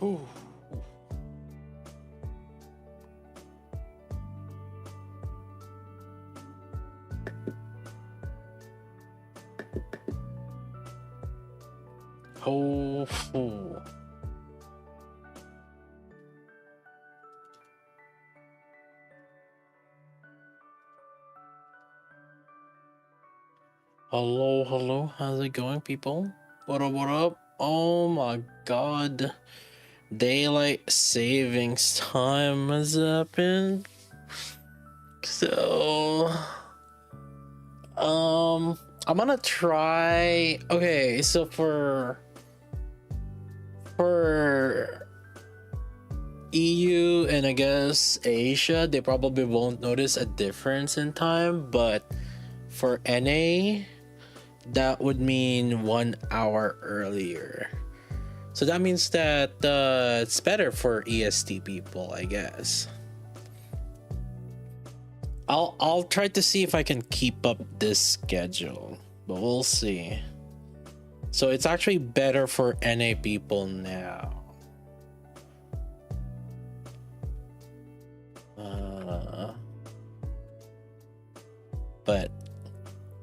Ooh. Oh. Hello, hello. How's it going, people? What up, what up? Oh my god. Daylight savings time has happened. So, I'm gonna try. Okay, so for EU and I guess Asia, they probably won't notice a difference in time, but for NA, that would mean 1 hour earlier. So that means that it's better for EST people, I guess. I'll try to see if I can keep up this schedule, but we'll see. So it's actually better for NA people now. But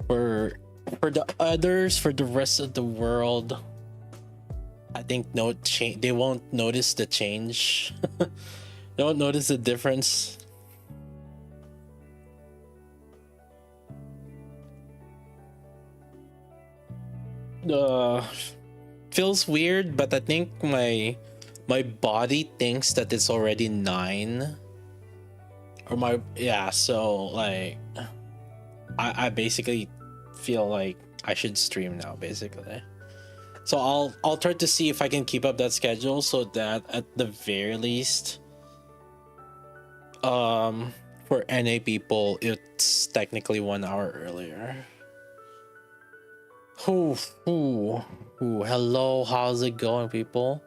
for the others, for the rest of the world, I think they won't notice the change. They won't notice the difference. Feels weird, but I think my body thinks that it's already 9, or so like I basically feel like I should stream now, basically. So I'll try to see if I can keep up that schedule so that at the very least, for NA people, it's technically 1 hour earlier. Hello, how's it going, people?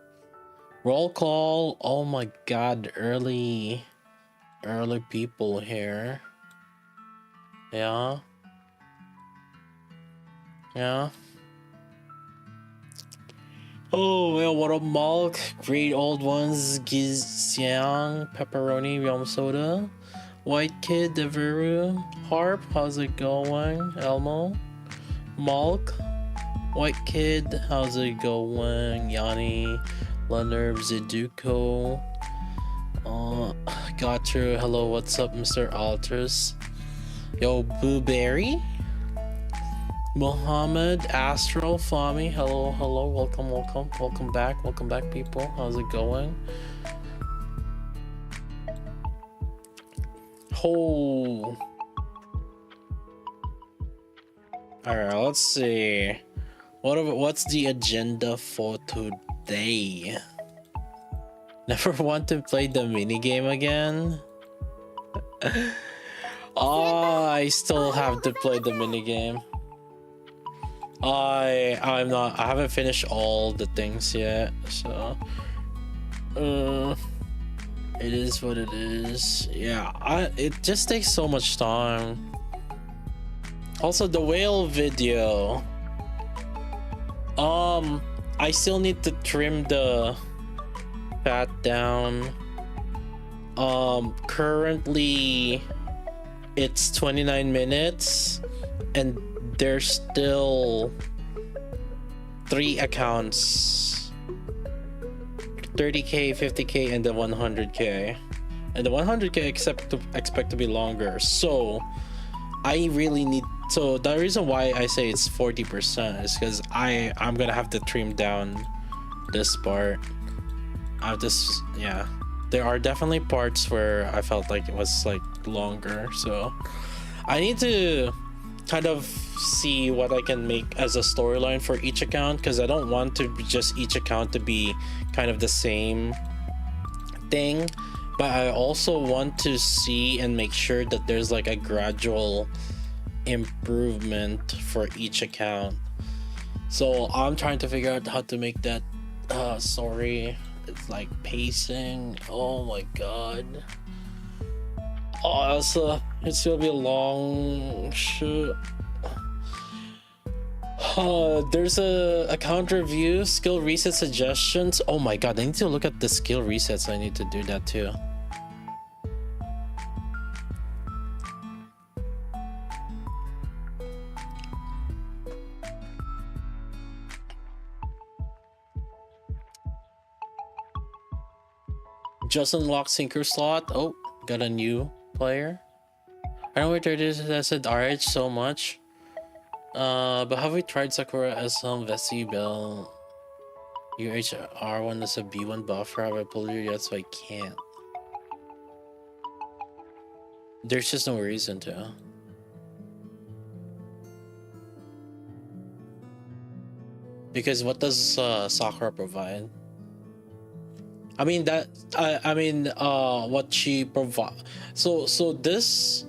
Roll call. Oh my god, early people here. Yeah. Oh, well, what up, Malk? Great old ones, Gizyang, Pepperoni, Yum Soda, White Kid, Deveru, Harp, how's it going? Elmo, Malk, White Kid, how's it going? Yanni, Leonard, Ziduko, Gotcha, hello, what's up, Mr. Alters? Yo, Blueberry, Mohammed, Astro, Fami, hello, welcome back, people. How's it going? Oh. Alright, let's see. What's the agenda for today? Never want to play the minigame again? Oh, I still have to play the minigame. I haven't finished all the things yet, so it is what it is. Yeah, it just takes so much time. Also, the whale video, I still need to trim the fat down. Currently it's 29 minutes and there's still 3 accounts, 30k, 50k, and the 100k, and the 100k expect to be longer. So I really need, so the reason why I say it's 40% is because I'm gonna have to trim down this part. Yeah, there are definitely parts where I felt like it was like longer, so I need to kind of see what I can make as a storyline for each account, because I don't want to just each account to be kind of the same thing, but I also want to see and make sure that there's like a gradual improvement for each account. So I'm trying to figure out how to make that sorry, it's like pacing. Oh my god. Oh, it's gonna be a long shoot. There's a account review, skill reset suggestions. Oh my god, I need to look at the skill resets. I need to do that too. Just unlocked Sinker slot. Oh, got a new player. I don't know what it is. I said RH so much. But have we tried Sakura as some Vessi Bell? UHR1 is a B1 buffer. Have I pulled you yet? So I can't. There's just no reason to. Because what does Sakura provide? I mean that what she provide. So this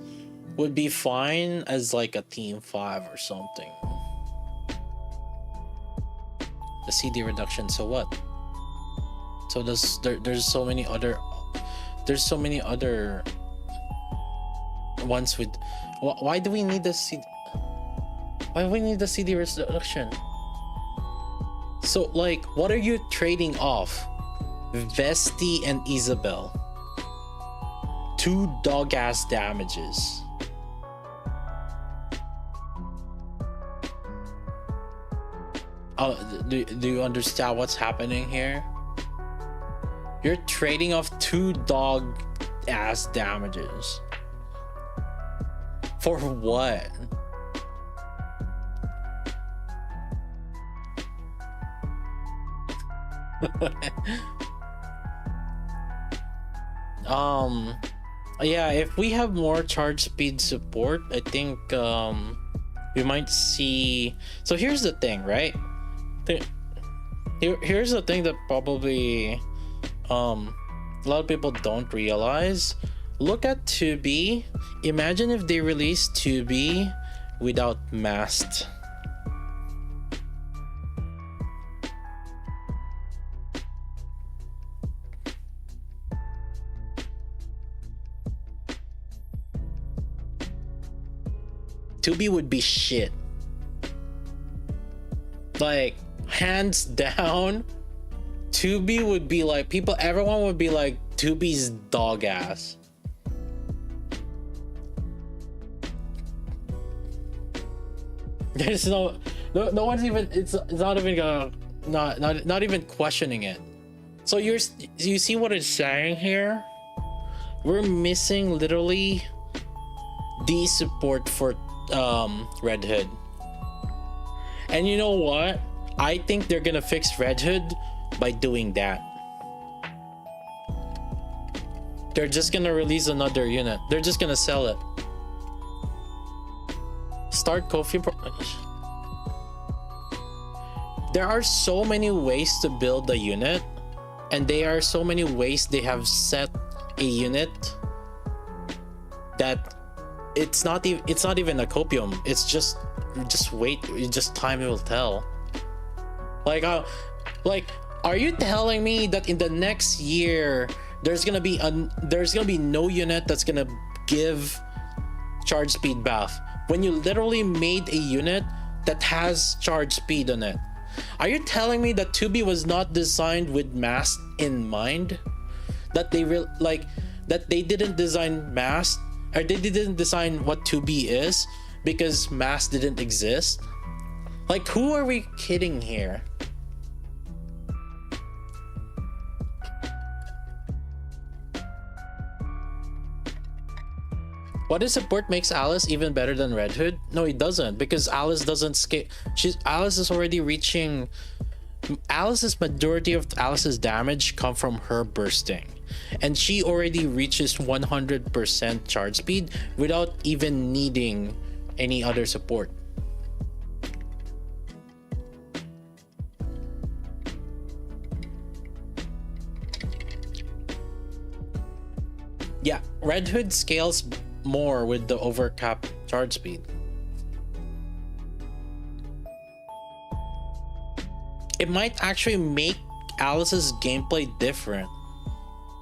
would be fine as like a team 5 or something. The CD reduction. So what? So there's so many other ones with. Why do we need the CD? Why do we need the CD reduction? So like, what are you trading off? Vesti and Isabel. 2 dog ass damages. Do you understand what's happening here? You're trading off 2 dog ass damages. For what? Yeah, if we have more charge speed support, I think we might see. So here's the thing, right? Here's the thing that probably a lot of people don't realize. Look at 2B. Imagine if they released 2B without masked. Tubi would be shit. Like, hands down, Tubi would be like, everyone would be like, Tubi's dog ass. There's no one's even, it's not even gonna, not even questioning it. So you see what it's saying here? We're missing literally the support for Red Hood. And you know what? I think they're gonna fix Red Hood by doing that. They're just gonna release another unit. They're just gonna sell it. Start Kofi. There are so many ways to build a unit, and there are so many ways they have set a unit that it's not even a copium. It's just wait. Just time will tell. Like are you telling me that in the next year there's gonna be no unit that's gonna give charge speed buff when you literally made a unit that has charge speed on it? Are you telling me that 2B was not designed with mass in mind? That they didn't design mass, or they didn't design what 2B is because mass didn't exist? Like, who are we kidding here? What is support makes Alice even better than Red Hood? No, it doesn't, because Alice doesn't scale. Alice is already reaching. Majority of Alice's damage come from her bursting, and she already reaches 100% charge speed without even needing any other support. Yeah, Red Hood scales more with the overcap charge speed. It might actually make Alice's gameplay different,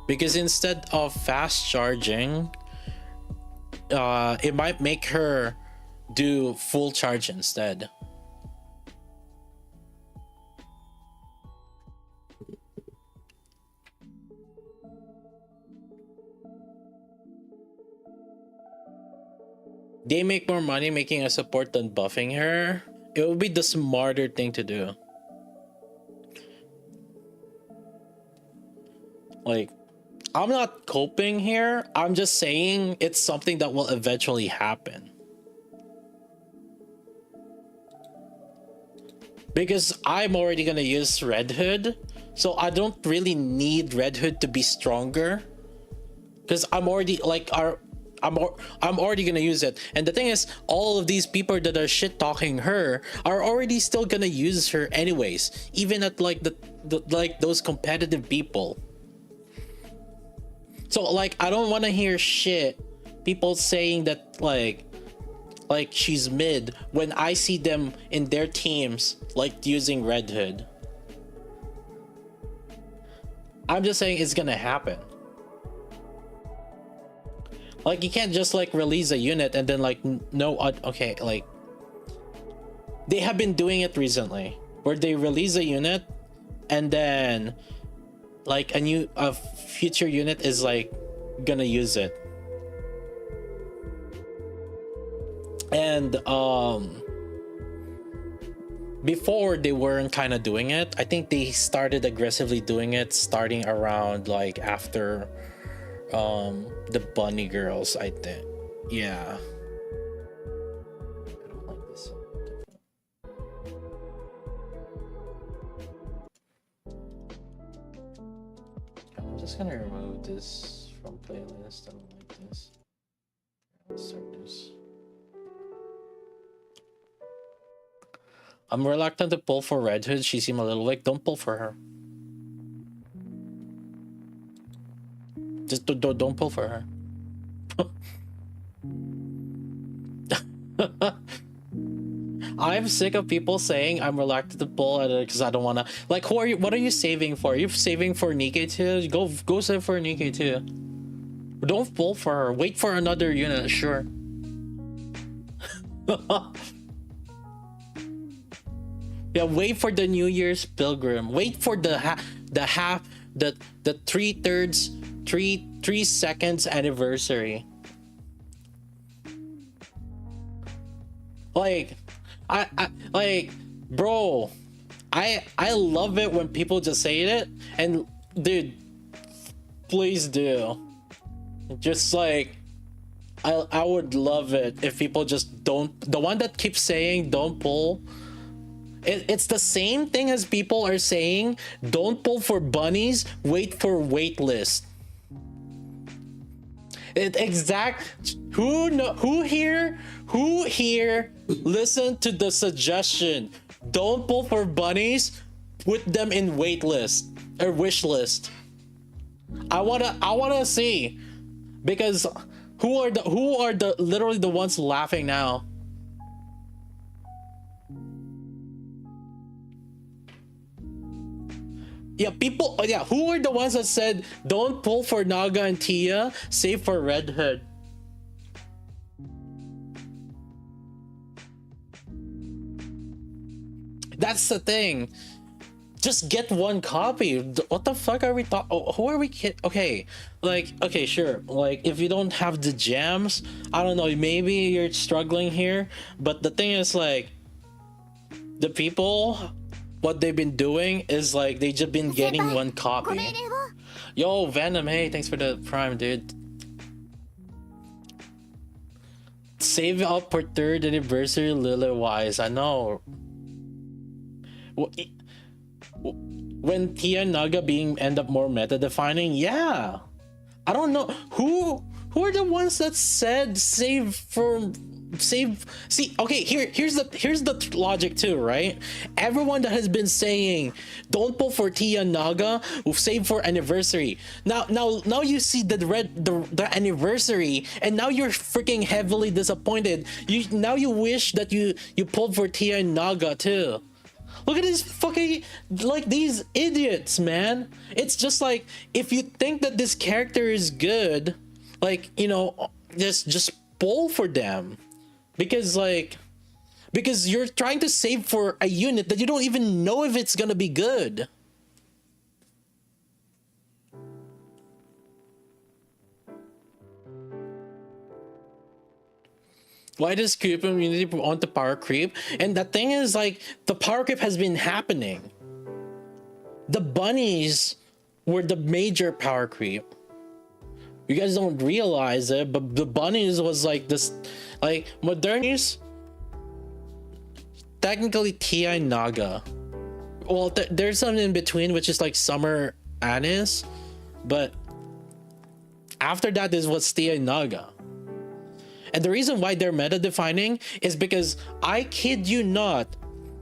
because instead of fast charging, it might make her do full charge instead. they make more money making a support than buffing her, it would be the smarter thing to do. Like, I'm not coping here. I'm just saying it's something that will eventually happen. Because I'm already gonna use Red Hood, so I don't really need Red Hood to be stronger. Because I'm already like I'm already gonna use it. And the thing is, all of these people that are shit talking her are already still gonna use her anyways, even at like the like those competitive people. So like I don't want to hear shit people saying that like she's mid when I see them in their teams like using Red Hood. I'm just saying it's gonna happen. Like you can't just like release a unit and then like no okay, like they have been doing it recently where they release a unit and then like a future unit is like gonna use it. And before they weren't kind of doing it. I think they started aggressively doing it starting around like after the bunny girls, I think. Yeah. I don't like this. I'm just gonna remove this from playlist. I don't like this. Let's start this. I'm reluctant to pull for Red Hood. She seemed a little weak. Don't pull for her. Just don't pull for her. I'm sick of people saying I'm reluctant to pull at it because I don't want to. Like, who are you? What are you saving for? Are you saving for Nikkei too? Go save for Nikkei too. Don't pull for her. Wait for another unit. Sure. Yeah, wait for the New Year's Pilgrim. Wait for the 3 seconds anniversary. Like, bro, I love it when people just say it, and dude, please do. Just like, I would love it if people just don't. The one that keeps saying don't pull. It's the same thing as people are saying don't pull for bunnies, wait for waitlist. Who here listen to the suggestion don't pull for bunnies, put them in waitlist or wish list. I wanna see, because who are the literally the ones laughing now? Yeah, people. Oh yeah, who were the ones that said don't pull for Naga and Tia, save for Red Hood? That's the thing. Just get one copy. What the fuck are we talking? Oh, who are we kidding? Okay, like, okay, sure. Like, if you don't have the gems, I don't know. Maybe you're struggling here, but the thing is, like, the people, what they've been doing is like they just been getting one copy. Yo, Venom, hey, thanks for the prime, dude. Save up for 3rd anniversary Lily Wise. I know. When Tia and Naga being end up more meta defining, yeah. I don't know who are the ones that said save. See, okay, here's the logic too, right? Everyone that has been saying don't pull for Tia and Naga will save for anniversary. Now you see the anniversary, and now you're freaking heavily disappointed. You wish that you pulled for Tia and Naga too. Look at these fucking, like, these idiots, man. It's just like, if you think that this character is good, like, you know, just pull for them. Because you're trying to save for a unit that you don't even know if it's gonna be good. Why does creep immunity want the power creep? And the thing is, like, the power creep has been happening. The bunnies were the major power creep. You guys don't realize it, but the bunnies was like this, like modernies. Technically, Ti Naga. Well, there's some in between, which is like Summer Anis, but after that is what's Ti Naga. And the reason why they're meta defining is because, I kid you not,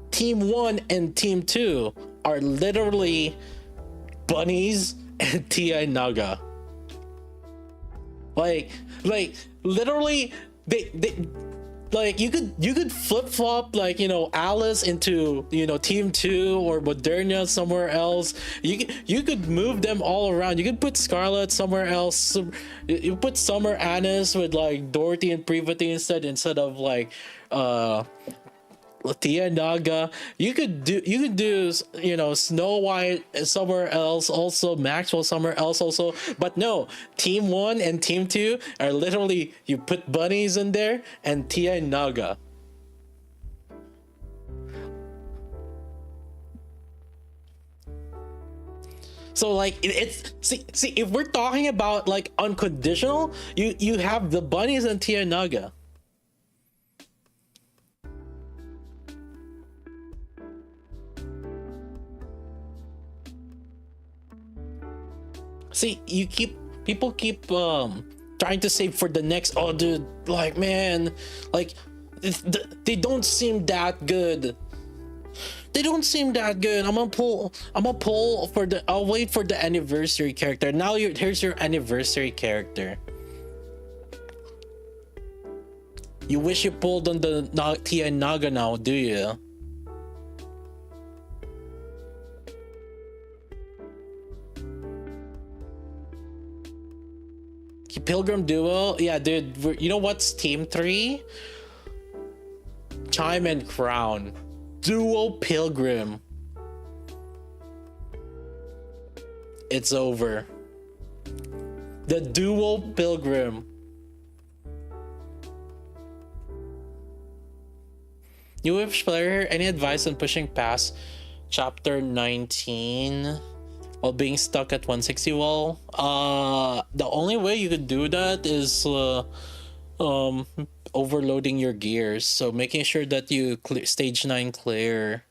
Team 1 and Team 2 are literally bunnies and Ti Naga. Like literally, they like, you could flip flop, like, you know, Alice into, you know, Team 2 or Moderna somewhere else. You could move them all around. You could put Scarlet somewhere else. You put Summer Anis with like Dorothy and Privati instead of like Tia Naga. You could do, you know, Snow White somewhere else also, Maxwell somewhere else also. But no, Team 1 and Team 2 are literally, you put bunnies in there and Tia Naga. So like, it's see if we're talking about like unconditional, you have the bunnies and Tia Naga. See, people keep trying to save for the next. Oh, dude, like, man, like, they don't seem that good. They don't seem that good. I'm gonna pull for the. I'll wait for the anniversary character. Now here's your anniversary character. You wish you pulled on the Tia Naga now, do you? Pilgrim Duo, yeah, dude. You know what's Team 3? Chime and Crown. Duo Pilgrim. It's over. The Duo Pilgrim. New Wish player, any advice on pushing past chapter 19? While being stuck at 160 wall? The only way you could do that is overloading your gears. So making sure that you clear stage 9 clear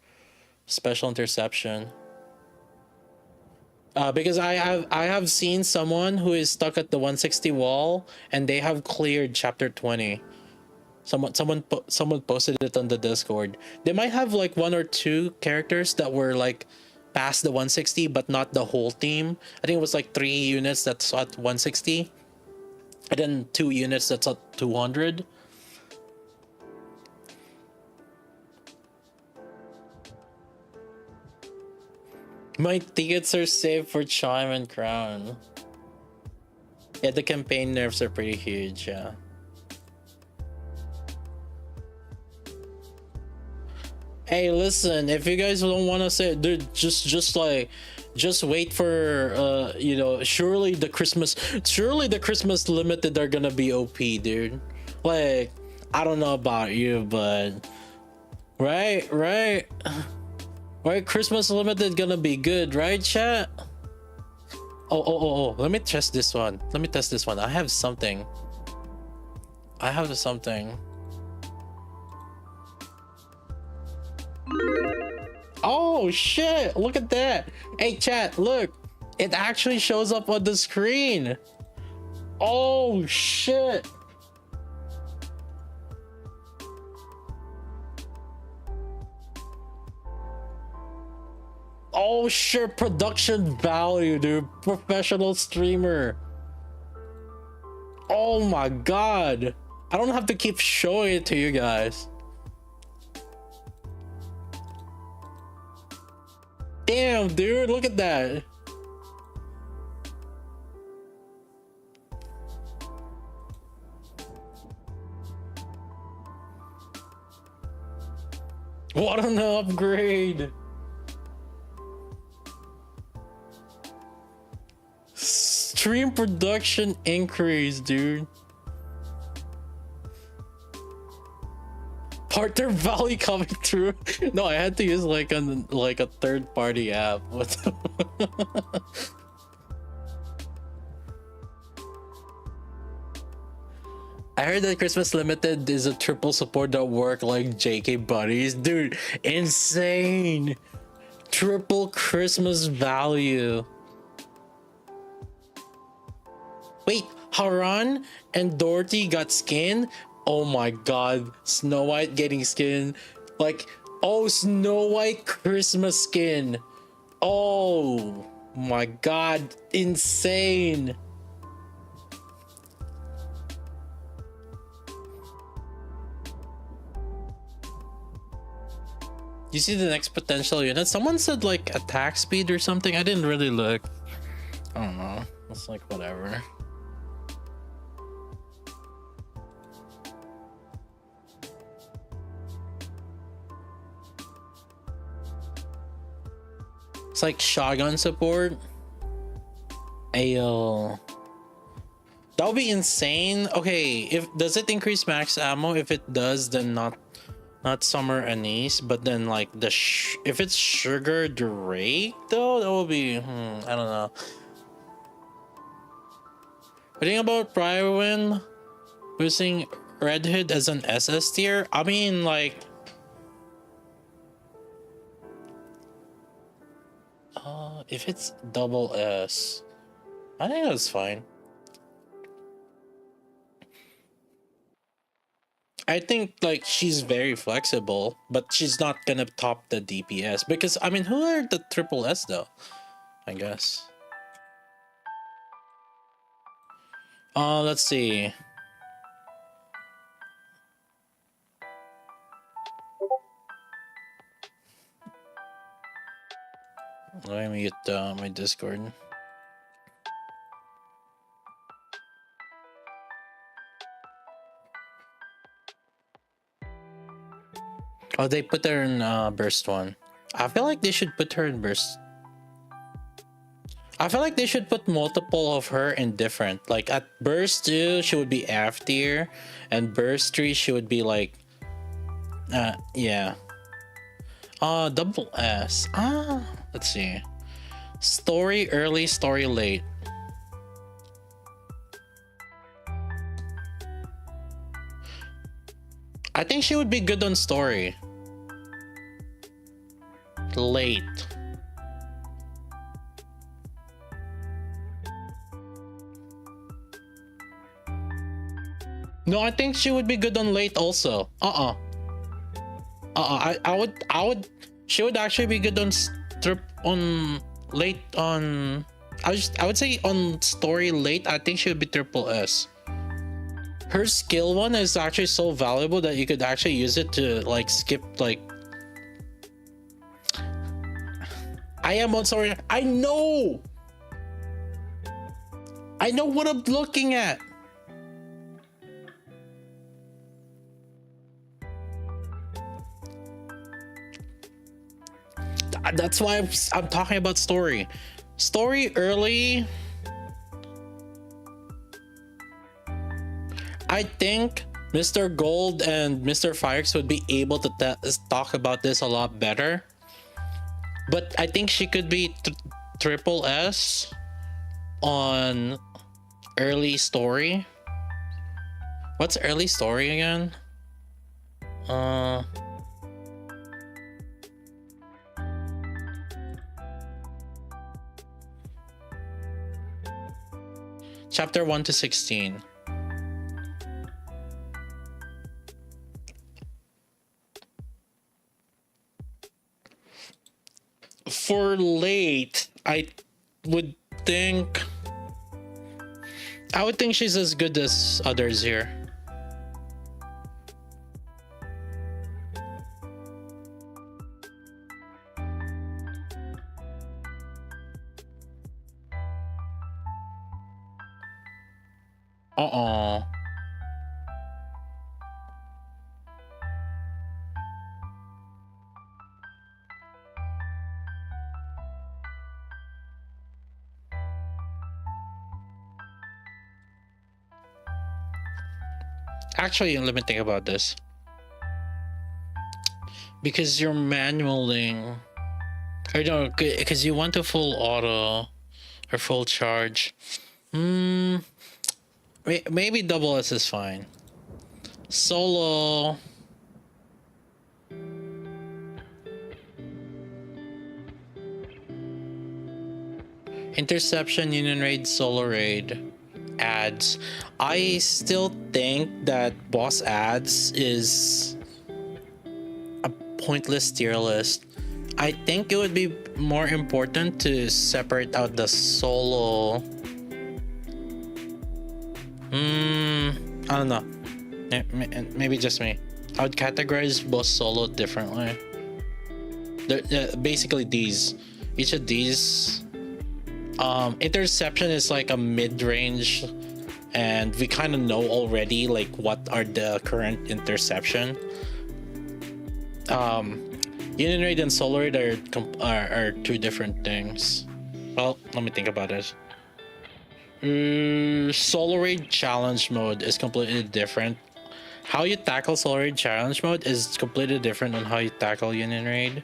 special interception. Because I have seen someone who is stuck at the 160 wall and they have cleared chapter 20. Someone posted it on the Discord. They might have like 1 or 2 characters that were like past the 160, but not the whole team. I think it was like 3 units that's at 160, and then 2 units that's at 200. My tickets are saved for Chime and Crown. Yeah, the campaign nerfs are pretty huge, yeah. Hey, listen, if you guys don't want to say, dude, just wait for you know, surely the Christmas limited are gonna be OP, dude. Like, I don't know about you, but right, Christmas limited gonna be good, right, chat? Oh, let me test this one. I have something. Oh shit, look at that. Hey chat, look, it actually shows up on the screen. Oh shit. Oh shit, production value, dude. Professional streamer. Oh my god, I don't have to keep showing it to you guys. Damn, dude, look at that. What an upgrade. Stream production increase, dude. Carter Valley coming through. No, I had to use like a third party app. What the I heard that Christmas Limited is a triple support that work like JK buddies. Dude, insane. Triple Christmas value. Wait, Haran and Dorothy got skin? Oh my god, Snow White getting skin. Like, oh, Snow White Christmas skin. Oh my god, insane. You see the next potential unit? Someone said like attack speed or something. I didn't really look. I don't know. It's like whatever. It's like shotgun support. Ayo. That would be insane. Okay, if does it increase max ammo? If it does, then not summer anise, but then like if it's sugar Drake though, that would be I don't know. What do you think about Prywin using Red Hood as an SS tier? I mean, like, if it's double S, I think that's fine. I think like she's very flexible, but she's not gonna top the DPS because I mean, who are the triple S though? I guess. Let's see. Let me get my Discord. Oh, they put her in burst 1. I feel like they should put her in burst. I feel like they should put multiple of her in different. Like at burst 2, she would be F tier, and burst 3, she would be like, yeah. Double S. Let's see. Story early, story late. I think she would be good on story. Late. No, I think she would be good on late also. I would she would actually be good on late on I would say on story late. I think she would be triple S. Her skill 1 is actually so valuable that you could actually use it to like skip like I am on story. I know what I'm looking at. That's why I'm talking about story. Story early. I think Mr. Gold and Mr. Firex would be able to talk about this a lot better. But I think she could be triple S on early story. What's early story again? Chapter 1 to 16. For late, I would think she's as good as others here. Actually, let me think about this. Because you're manualing. Or no, because you want a full auto or full charge. Maybe double S is fine. Solo. Interception, Union Raid, Solo Raid, ads. I still think that boss ads is a pointless tier list. I think it would be more important to separate out the solo. I don't know. Maybe just me. I would categorize both solo differently. They're basically these. Each of these. Interception is like a mid-range, and we kind of know already like what are the current interception. Union Raid and Solar Raid are two different things. Well, let me think about it. Solar Raid challenge mode is completely different. How you tackle Solar Raid challenge mode is completely different than how you tackle Union Raid.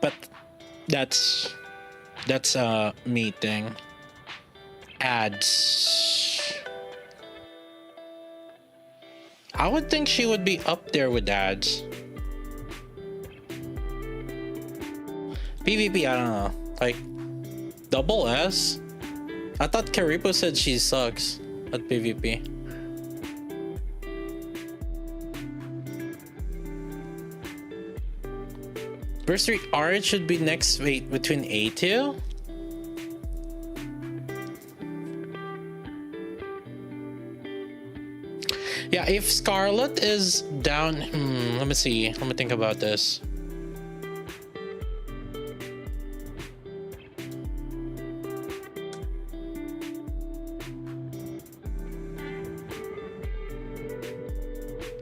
But that's a me thing. Ads. I would think she would be up there with ads. PvP, I don't know. Like, double S? I thought Karipo said she sucks at PvP. Burst 3 R should be next. Wait, between A2? Yeah, if Scarlet is down, let me see. Let me think about this.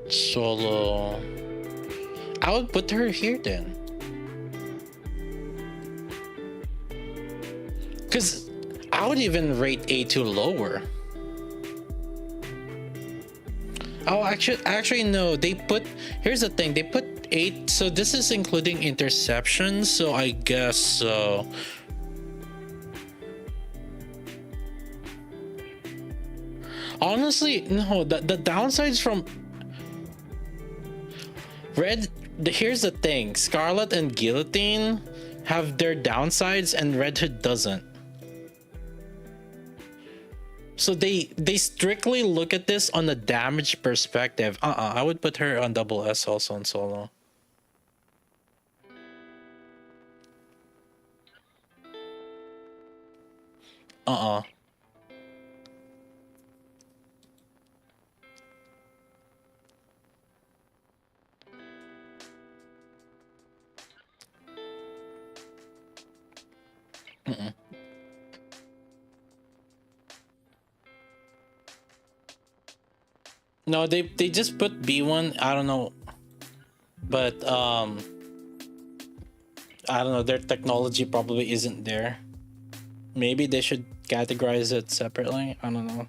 Solo. I would put her here then. Because I would even rate A2 lower. Oh, actually no. They put, here's the thing. They put 8. So this is including interceptions. So I guess so. Honestly, no. The downsides from Red. Here's the thing. Scarlet and Guillotine have their downsides, and Red Hood doesn't. So they strictly look at this on the damage perspective. I would put her on double S also on solo. No, they just put B1. I don't know, but I don't know. Their technology probably isn't there. Maybe they should categorize it separately. I don't know,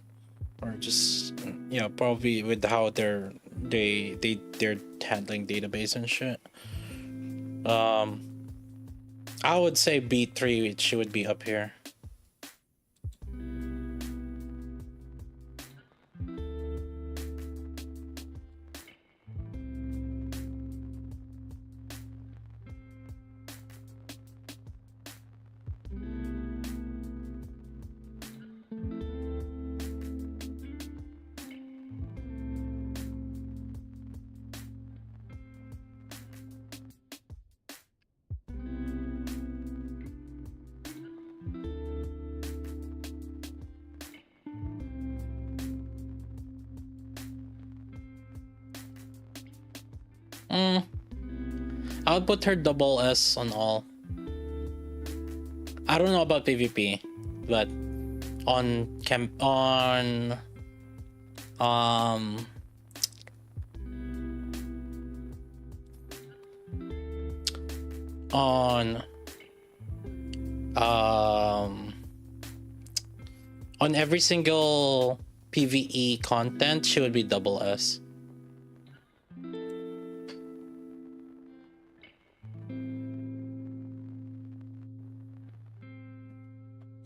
or just probably with how they're handling database and shit. I would say B3. She would be up here. I would put her double S on all. I don't know about PvP, but on every single PvE content, she would be double S.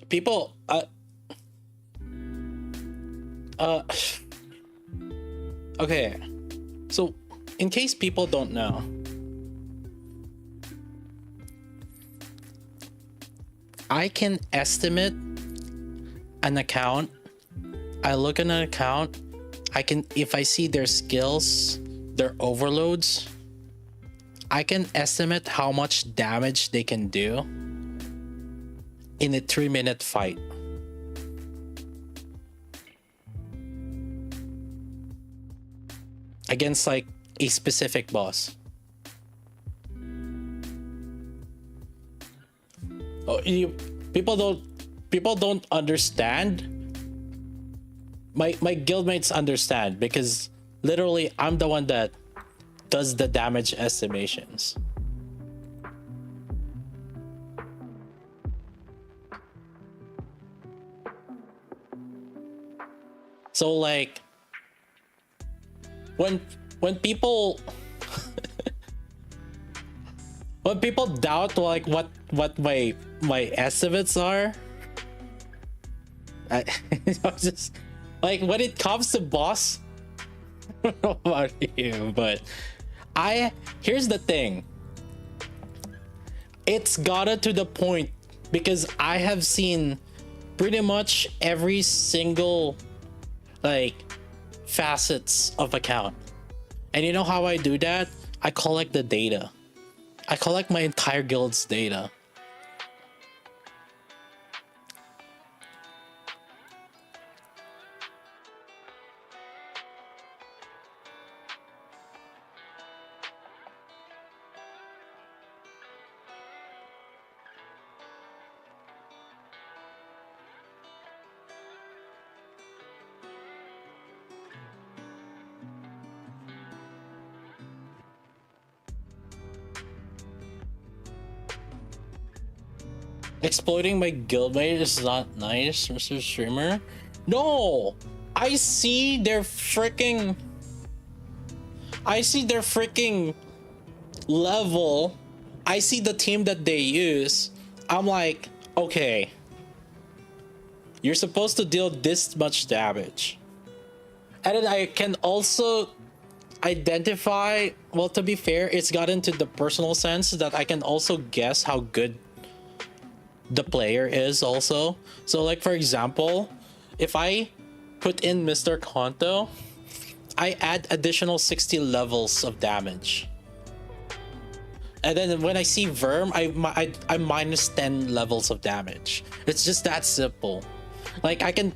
people uh okay, so in case people don't know, I can estimate an account. I look at an account, I can, if I see their skills, their overloads, I can estimate how much damage they can do in a 3-minute fight. Against like a specific boss. Oh, people don't understand. My guildmates understand because literally I'm the one that does the damage estimations. So like when people when people doubt like what my estimates are, I just like when it comes to boss, I don't know about you, but here's the thing. It's gotten to the point because I have seen pretty much every single like facets of account. And you know how I do that? I collect the data. I collect my entire guild's data. Exploiting my guildmate is not nice, Mr. Streamer. No, I see their freaking level. I see the team that they use. I'm like, okay, you're supposed to deal this much damage. And then I can also identify, well, to be fair, it's gotten to the personal sense that I can also guess how good the player is also. So like for example, if I put in Mr. Konto, I add additional 60 levels of damage. And then when I see Verm, I minus 10 levels of damage. It's just that simple. Like I can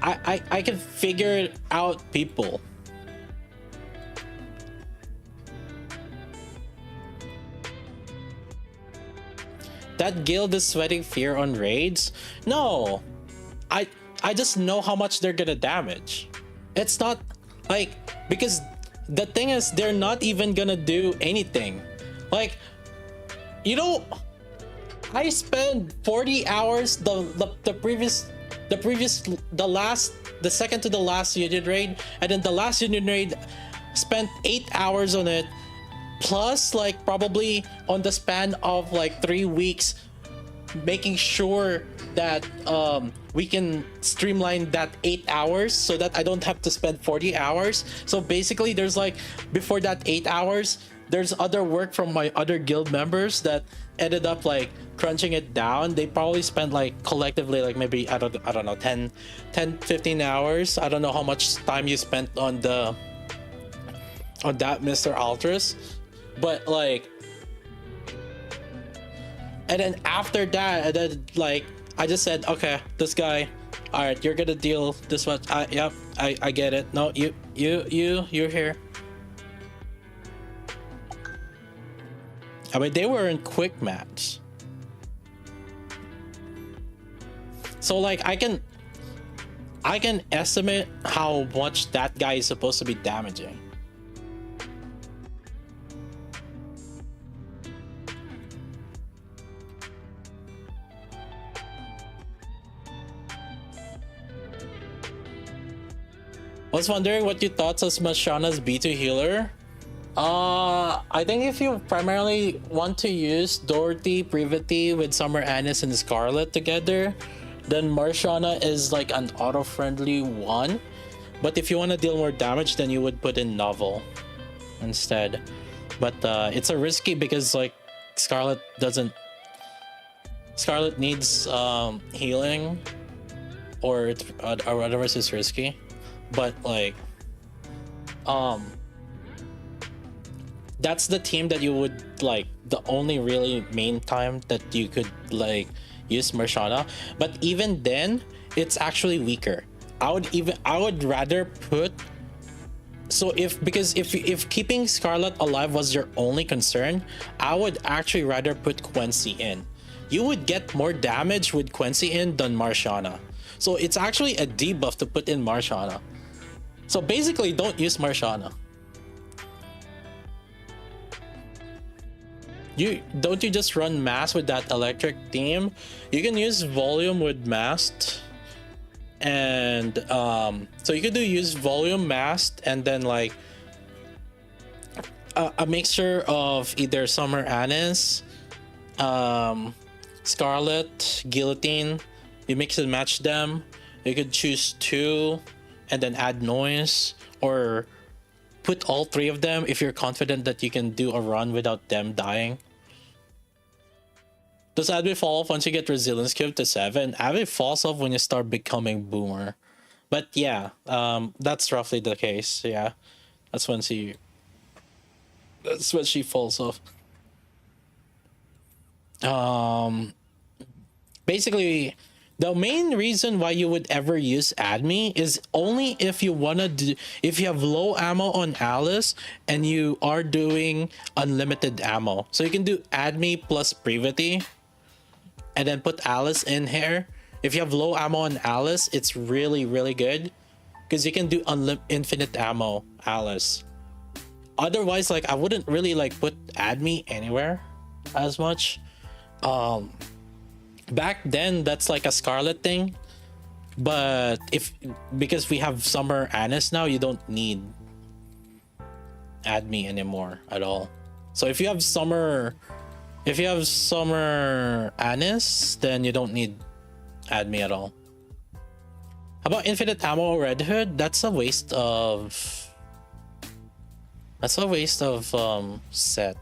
I can figure out people. That guild is sweating fear on raids? No. I just know how much they're gonna damage. It's not like, because the thing is they're not even gonna do anything. Like, you know, I spent 40 hours the second to the last union raid, and then the last union raid spent 8 hours on it, plus like probably on the span of like 3 weeks making sure that we can streamline that 8 hours so that I don't have to spend 40 hours. So basically there's like, before that 8 hours, there's other work from my other guild members that ended up like crunching it down. They probably spent like collectively like maybe I don't know 10 15 hours. I don't know how much time you spent on that, Mr. Altris. But like, and then after that, and then like I just said, okay, this guy, all right, you're gonna deal this much. Yep, I get it. No, you're here. I mean, they were in quick match, so like I can estimate how much that guy is supposed to be damaging. I was wondering what you thought as Mashana's B2 healer. I think if you primarily want to use Dorothy, Privity with Summer Anis and Scarlet together, then Marshana is like an auto-friendly one. But if you want to deal more damage, then you would put in Novel instead. But it's a risky because like Scarlet doesn't. Scarlet needs healing, or otherwise it's risky. But like, that's the team that you would like. The only really main time that you could like use Marshana. But even then, it's actually weaker. I would rather put. So because if keeping Scarlet alive was your only concern, I would actually rather put Quincy in. You would get more damage with Quincy in than Marshana. So it's actually a debuff to put in Marshana. So basically, don't use Marshana. Don't you just run Mass with that electric theme? You can use Volume with Mast. And so you could use Volume, Mast, and then like a mixture of either Summer Anis, Scarlet, Guillotine. You mix and match them. You could choose two and then add Noise, or put all three of them if you're confident that you can do a run without them dying. Does Advi fall off once you get Resilience Cube to 7? Advi falls off when you start becoming Boomer. But yeah, that's roughly the case. Yeah, that's when she falls off. Basically, the main reason why you would ever use Admi is only if you if you have low ammo on Alice and you are doing unlimited ammo. So you can do Admi plus Privity and then put Alice in here. If you have low ammo on Alice, it's really, really good because you can do infinite ammo Alice. Otherwise, like I wouldn't really like put Admi anywhere as much. Back then, that's like a Scarlet thing, but because we have Summer Anis now, you don't need Admi anymore at all. So if you have Summer Anis, then you don't need Admi at all. How about Infinite Ammo Red Hood? That's a waste of set.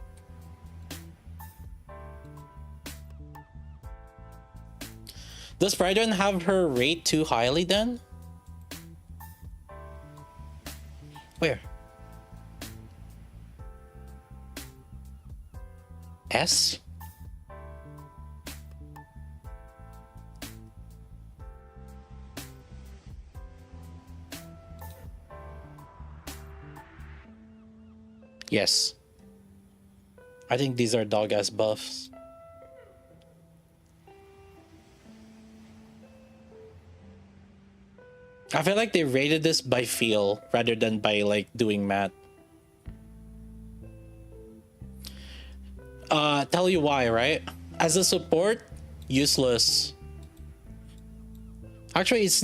Does Brydon have her rate too highly then? Where? S? Yes. I think these are dog ass buffs. I feel like they rated this by feel rather than by like doing math. Tell you why, right? As a support, useless. Actually, this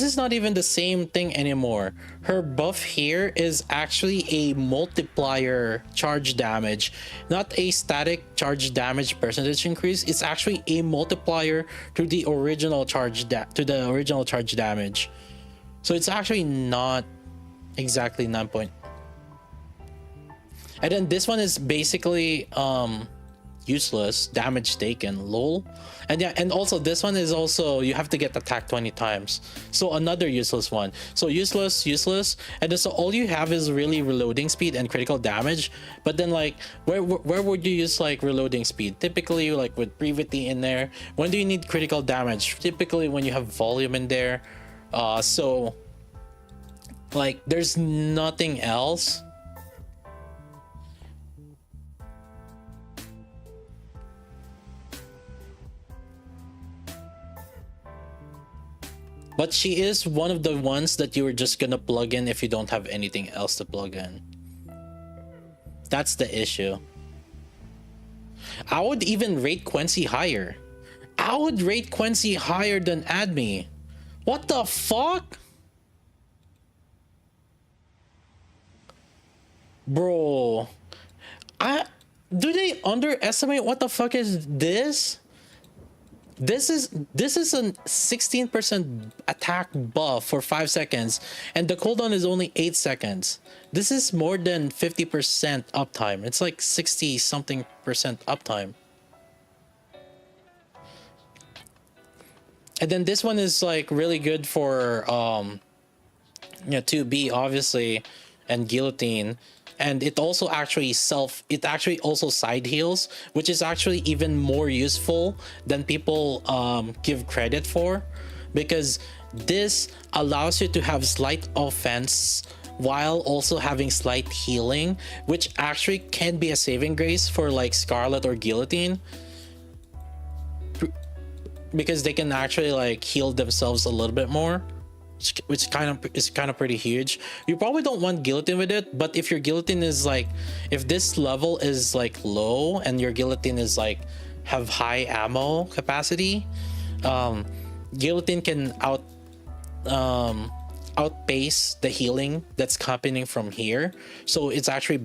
is not even the same thing anymore. Her buff here is actually a multiplier charge damage, not a static charge damage percentage increase. It's actually a multiplier to the original charge damage. So it's actually not exactly 9 point. And then this one is basically useless, damage taken, lol. And yeah, and also this one is also, you have to get attacked 20 times, so another useless one. So useless, and then so all you have is really reloading speed and critical damage. But then like where would you use like reloading speed? Typically like with Privity in there. When do you need critical damage? Typically when you have volume in there. So like there's nothing else. But she is one of the ones that you were just gonna plug in if you don't have anything else to plug in. That's the issue. I would even rate Quincy higher. I would rate Quincy higher than Admi. What the fuck? Bro, I do they underestimate what the fuck is this? This is a 16% attack buff for 5 seconds, and the cooldown is only 8 seconds. This is more than 50% uptime. It's like 60 something percent uptime. And then this one is like really good for 2B obviously, and guillotine. And it also actually also side heals, which is actually even more useful than people give credit for, because this allows you to have slight offense while also having slight healing, which actually can be a saving grace for like Scarlet or Guillotine, because they can actually like heal themselves a little bit more, which kind of pretty huge. You probably don't want Guillotine with it, but if your Guillotine is like, if this level is like low and your Guillotine is like have high ammo capacity, Guillotine can outpace the healing that's happening from here. So it's actually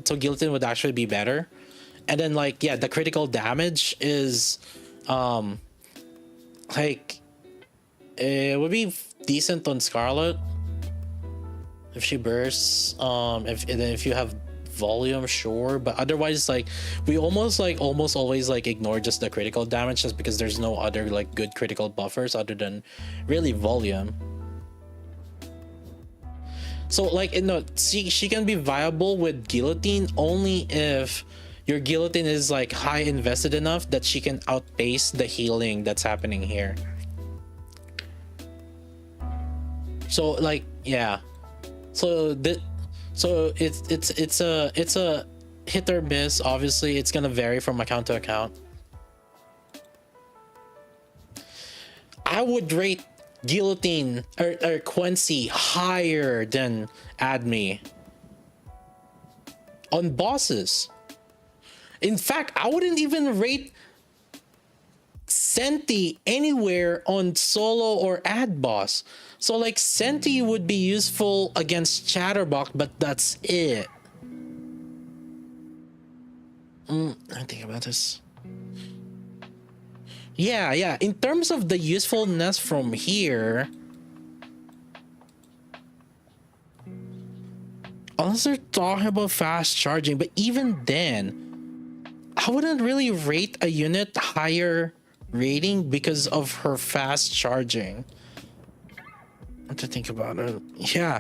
so Guillotine would actually be better. And then like, yeah, the critical damage is like, it would be decent on Scarlet if she bursts. If you have volume, sure, but otherwise, like, we almost always like ignore just the critical damage, just because there's no other like good critical buffers other than really volume. So like, no, she can be viable with Guillotine only if your Guillotine is like high invested enough that she can outpace the healing that's happening here. So like, yeah, so it's a hit or miss. Obviously it's gonna vary from account to account. I would rate Guillotine or Quincy higher than Adme on bosses. In fact, I wouldn't even rate Senti anywhere on solo or ad boss. So like, Senti would be useful against Chatterbox, but that's it. I think about this. Yeah. In terms of the usefulness from here, unless they're talking about fast charging, but even then, I wouldn't really rate a unit higher rating because of her fast charging. What to think about it? Yeah.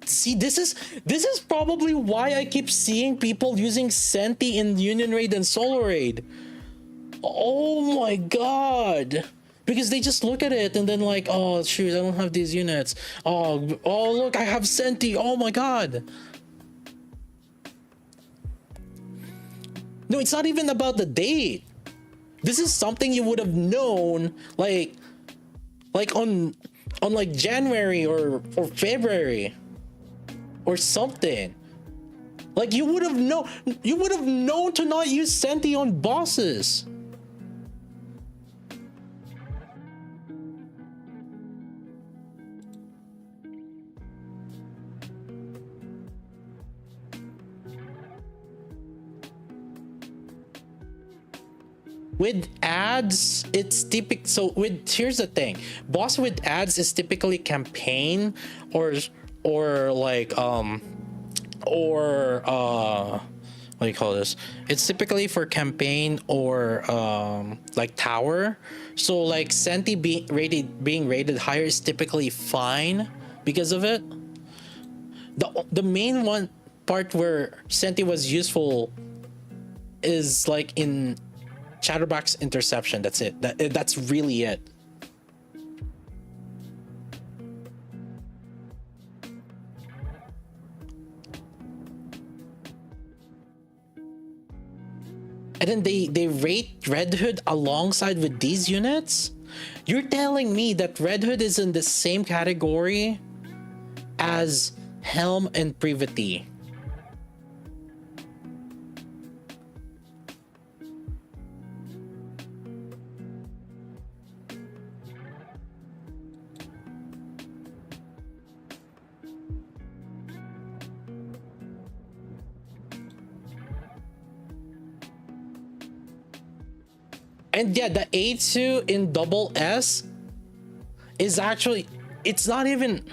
See, this is probably why I keep seeing people using Senti in Union Raid and Solo Raid. Oh my god. Because they just look at it and then like, oh shoot, I don't have these units. Oh look, I have Senti. Oh my god. No, it's not even about the date. This is something you would have known like on like January or February or something. Like, you would have known to not use Senti on bosses. With ads, it's typical. So here's the thing: boss with ads is typically campaign or like what do you call this? It's typically for campaign or like tower. So like Senti being rated higher is typically fine because of it. The main one part where Senti was useful is like in Chatterbox interception. That's it. That's really it. And then they rate Red Hood alongside with these units. You're telling me that Red Hood is in the same category as Helm and Privity? And yeah, the A2 in double S is actually, it's not even.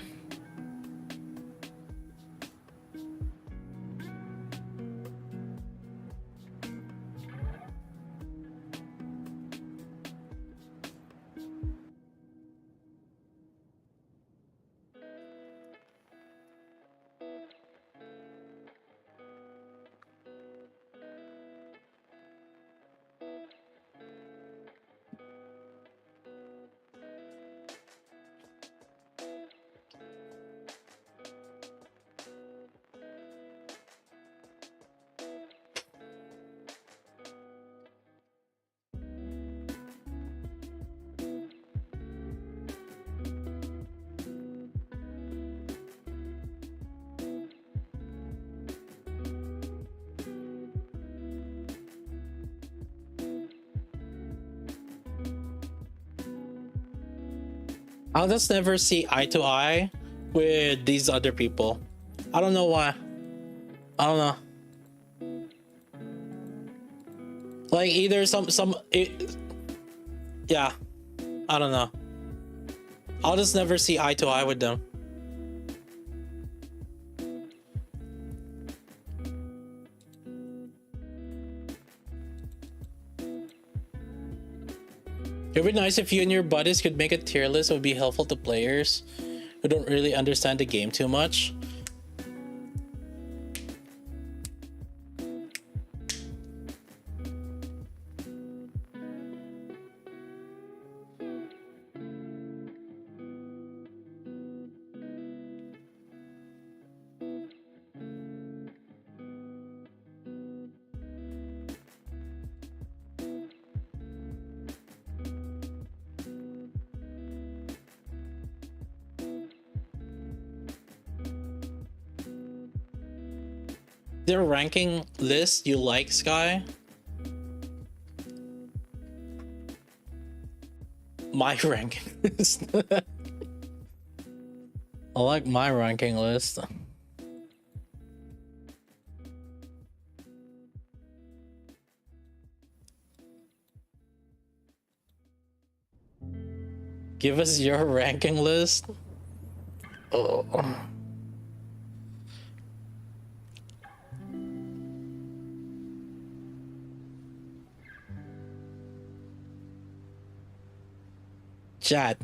I'll just never see eye to eye with these other people. I don't know why. I don't know. Like either yeah, I don't know. I'll just never see eye to eye with them. It would be nice if you and your buddies could make a tier list. It would be helpful to players who don't really understand the game too much. Their ranking list you like, Sky? My ranking list. I like my ranking list. Give us your ranking list. Oh. Chat.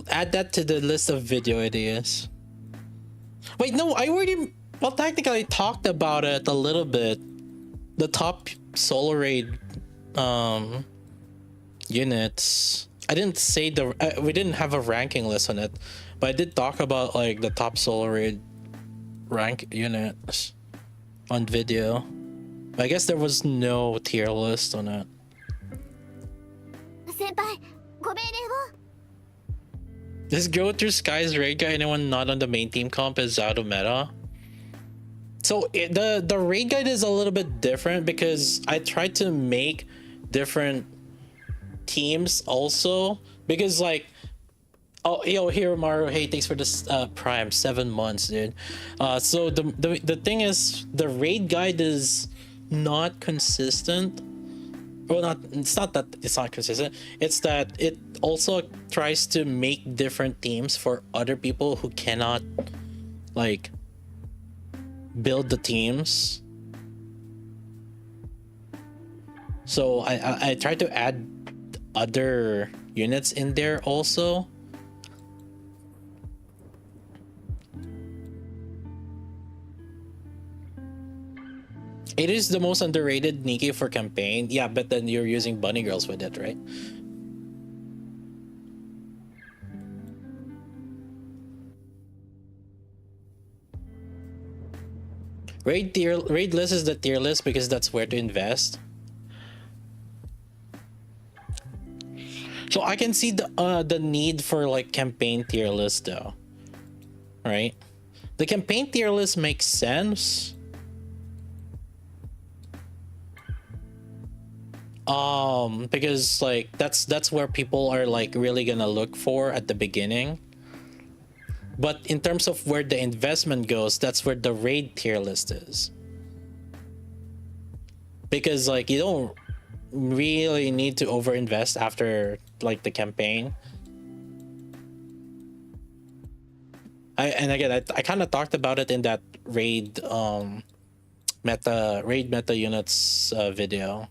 Add that to the list of video ideas. Wait, no, I already, well, technically talked about it a little bit. The top solar raid units. I didn't say we didn't have a ranking list on it, but I did talk about like the top solar raid rank units on video. I guess there was no tier list on it. Just go through Sky's raid guide. Anyone not on the main team comp is out of meta. So the raid guide is a little bit different because I tried to make different teams also, because like, oh yo, here Maru, hey, thanks for this prime 7 months, dude. So the thing is, the raid guide is not consistent. Well, it's not that it's not consistent, it's that it also tries to make different teams for other people who cannot like build the teams. So I tried to add other units in there also. It is the most underrated Nikki for campaign. Yeah, but then you're using bunny girls with it, right? Raid list is the tier list because that's where to invest. So I can see the need for like campaign tier list though, right? The campaign tier list makes sense. Because like that's where people are like really gonna look for at the beginning. But in terms of where the investment goes, that's where the raid tier list is. Because like you don't really need to overinvest after like the campaign. And again, I kind of talked about it in that raid meta units video.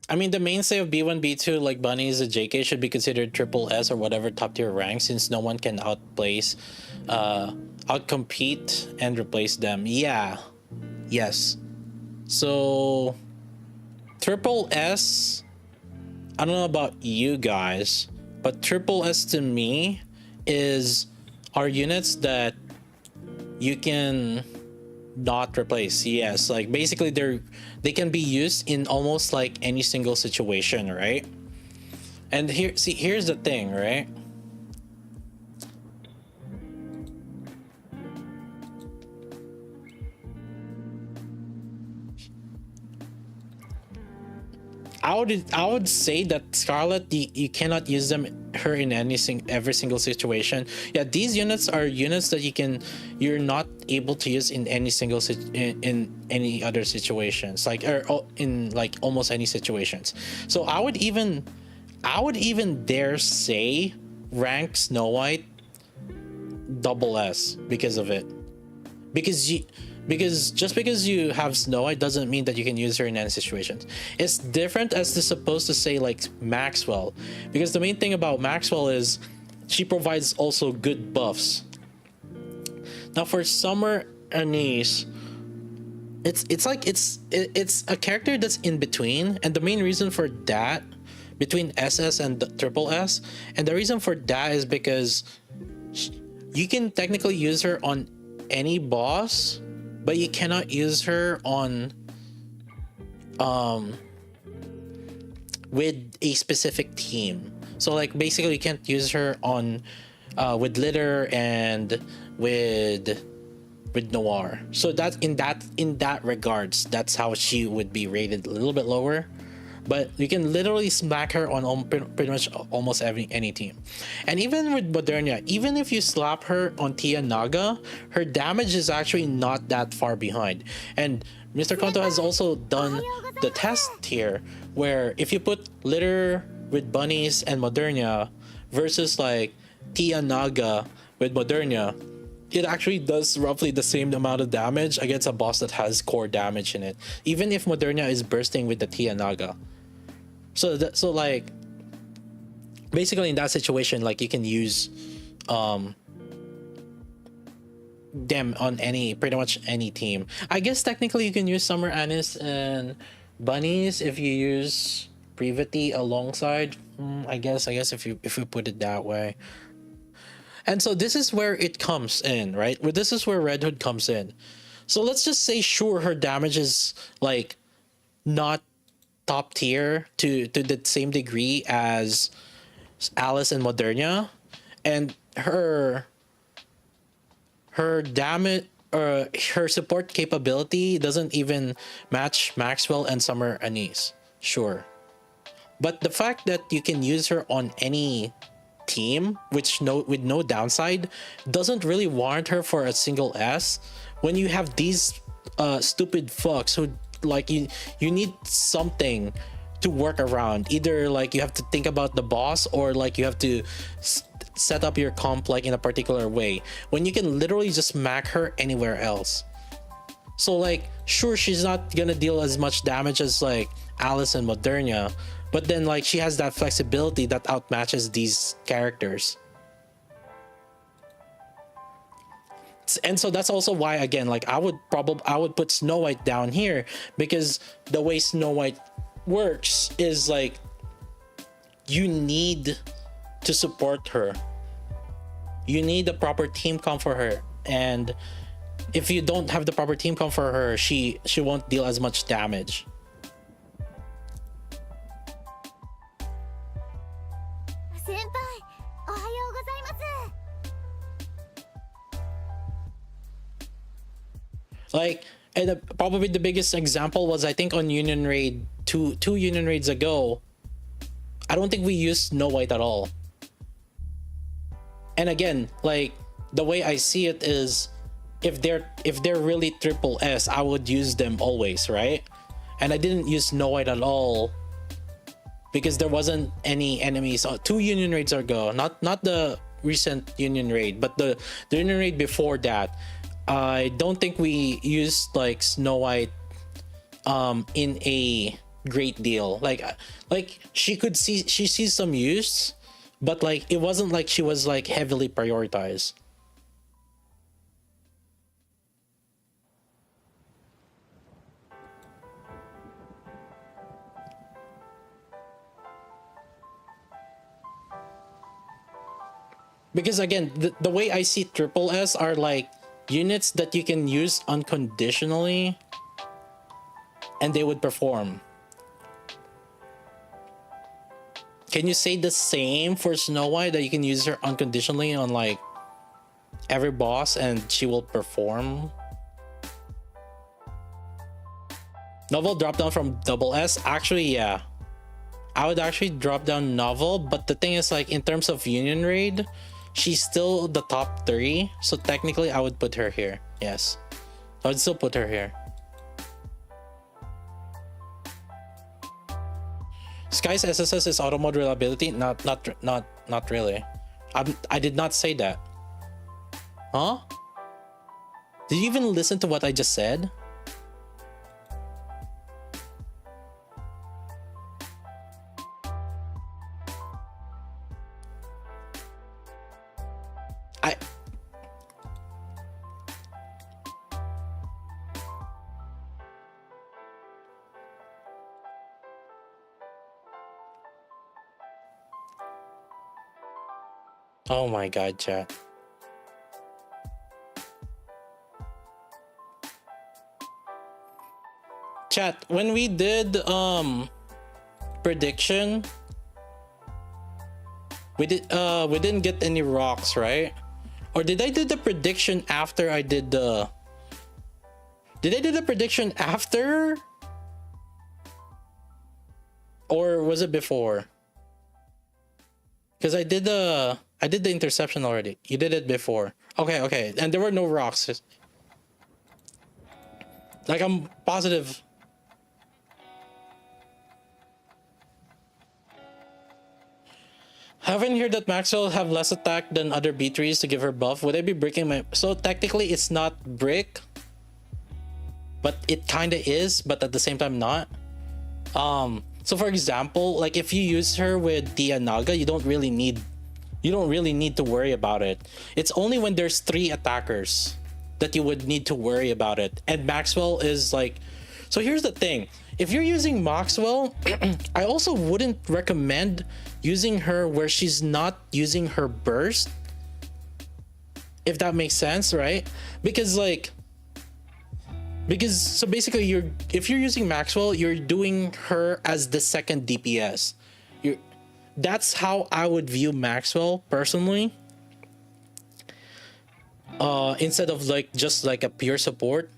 I mean, the mainstay of B1, B2, like Bunnies and JK, should be considered triple S or whatever top tier rank, since no one can outcompete and replace them. Yeah. Yes. So, triple S, I don't know about you guys, but triple S to me are units that you can not replace. Yes, like basically they can be used in almost like any single situation, right? And here's the thing, right? I would say that Scarlet, you cannot use her in every single situation. Yeah, these units are units that you're not able to use in any single in any other situations, like or in like almost any situations. So I would even dare say rank Snow White double S because of it. Because just because you have Snow White doesn't mean that you can use her in any situations. It's different as to supposed to say like Maxwell, because the main thing about Maxwell is she provides also good buffs. Now for Summer Anise, it's a character that's in between, and the main reason for that between SS and the triple S, and the reason for that is because you can technically use her on any boss, but you cannot use her on with a specific team. So like basically you can't use her on with Litter and with Noir. So that in that regards, that's how she would be rated a little bit lower. But you can literally smack her on pretty much almost any team. And even with Modernia, even if you slap her on Tia Naga, her damage is actually not that far behind. And Mr. Konto has also done the test here, where if you put Litter with Bunnies and Modernia versus like Tia Naga with Modernia, it actually does roughly the same amount of damage against a boss that has core damage in it, even if Modernia is bursting with the Tia Naga. So like basically in that situation, like you can use them on pretty much any team. I guess technically you can use Summer Anise and Bunnies if you use Privity alongside. I guess if you put it that way. And so this is where it comes in, right? This is where Red Hood comes in. So let's just say, sure, her damage is like not top tier to the same degree as Alice and Modernia, and her damage her support capability doesn't even match Maxwell and Summer Anise, sure. But the fact that you can use her on any team with no downside doesn't really warrant her for a single S when you have these stupid fucks who like you need something to work around. Either like you have to think about the boss, or like you have to set up your comp like in a particular way when you can literally just smack her anywhere else. So like sure, she's not gonna deal as much damage as like Alice and Modernia, but then like she has that flexibility that outmatches these characters. And so that's also why, again, like I would put Snow White down here, because the way Snow White works is like you need to support her. You need the proper team comp for her, and if you don't have the proper team comp for her, she won't deal as much damage. Like, and probably the biggest example was, I think, on Union Raid two Union Raids ago. I don't think we used Snow White at all. And again, like the way I see it is, if they're really triple S, I would use them always, right? And I didn't use Snow White at all because there wasn't any enemies. 2 Union raids ago, not the recent Union raid, but the Union raid before that, I don't think we used like Snow White in a great deal. Like she sees some use, but like it wasn't like she was like heavily prioritized. Because again, the way I see triple S are like units that you can use unconditionally and they would perform. Can you say the same for Snow White, that you can use her unconditionally on like every boss and she will perform? Novel drop down from double S? Actually, yeah. I would actually drop down Novel, but the thing is, like, in terms of Union Raid, she's still the top 3. So technically, I would put her here. Yes. I would still put her here. Sky's SSS is auto mode reliability? Not really. I did not say that. Huh? Did you even listen to what I just said? Oh my god, chat. Chat, when we did prediction, we didn't get any rocks, right? Or did I do the prediction after I did the... Did I do the prediction after? Or was it before? Because I did the interception already. You did it before. Okay. And there were no rocks. Like, I'm positive. Haven't heard that Maxwell have less attack than other B3s to give her buff. Would I be breaking my... So technically it's not brick, but it kind of is, but at the same time not. So for example, like if you use her with Tia Naga, you don't really need to worry about it. It's only when there's 3 attackers that you would need to worry about it. And Maxwell is like... So here's the thing. If you're using Maxwell, I also wouldn't recommend using her where she's not using her burst. If that makes sense, right? Because so basically if you're using Maxwell, you're doing her as the second DPS. That's how I would view Maxwell personally. Instead of like just like a pure support.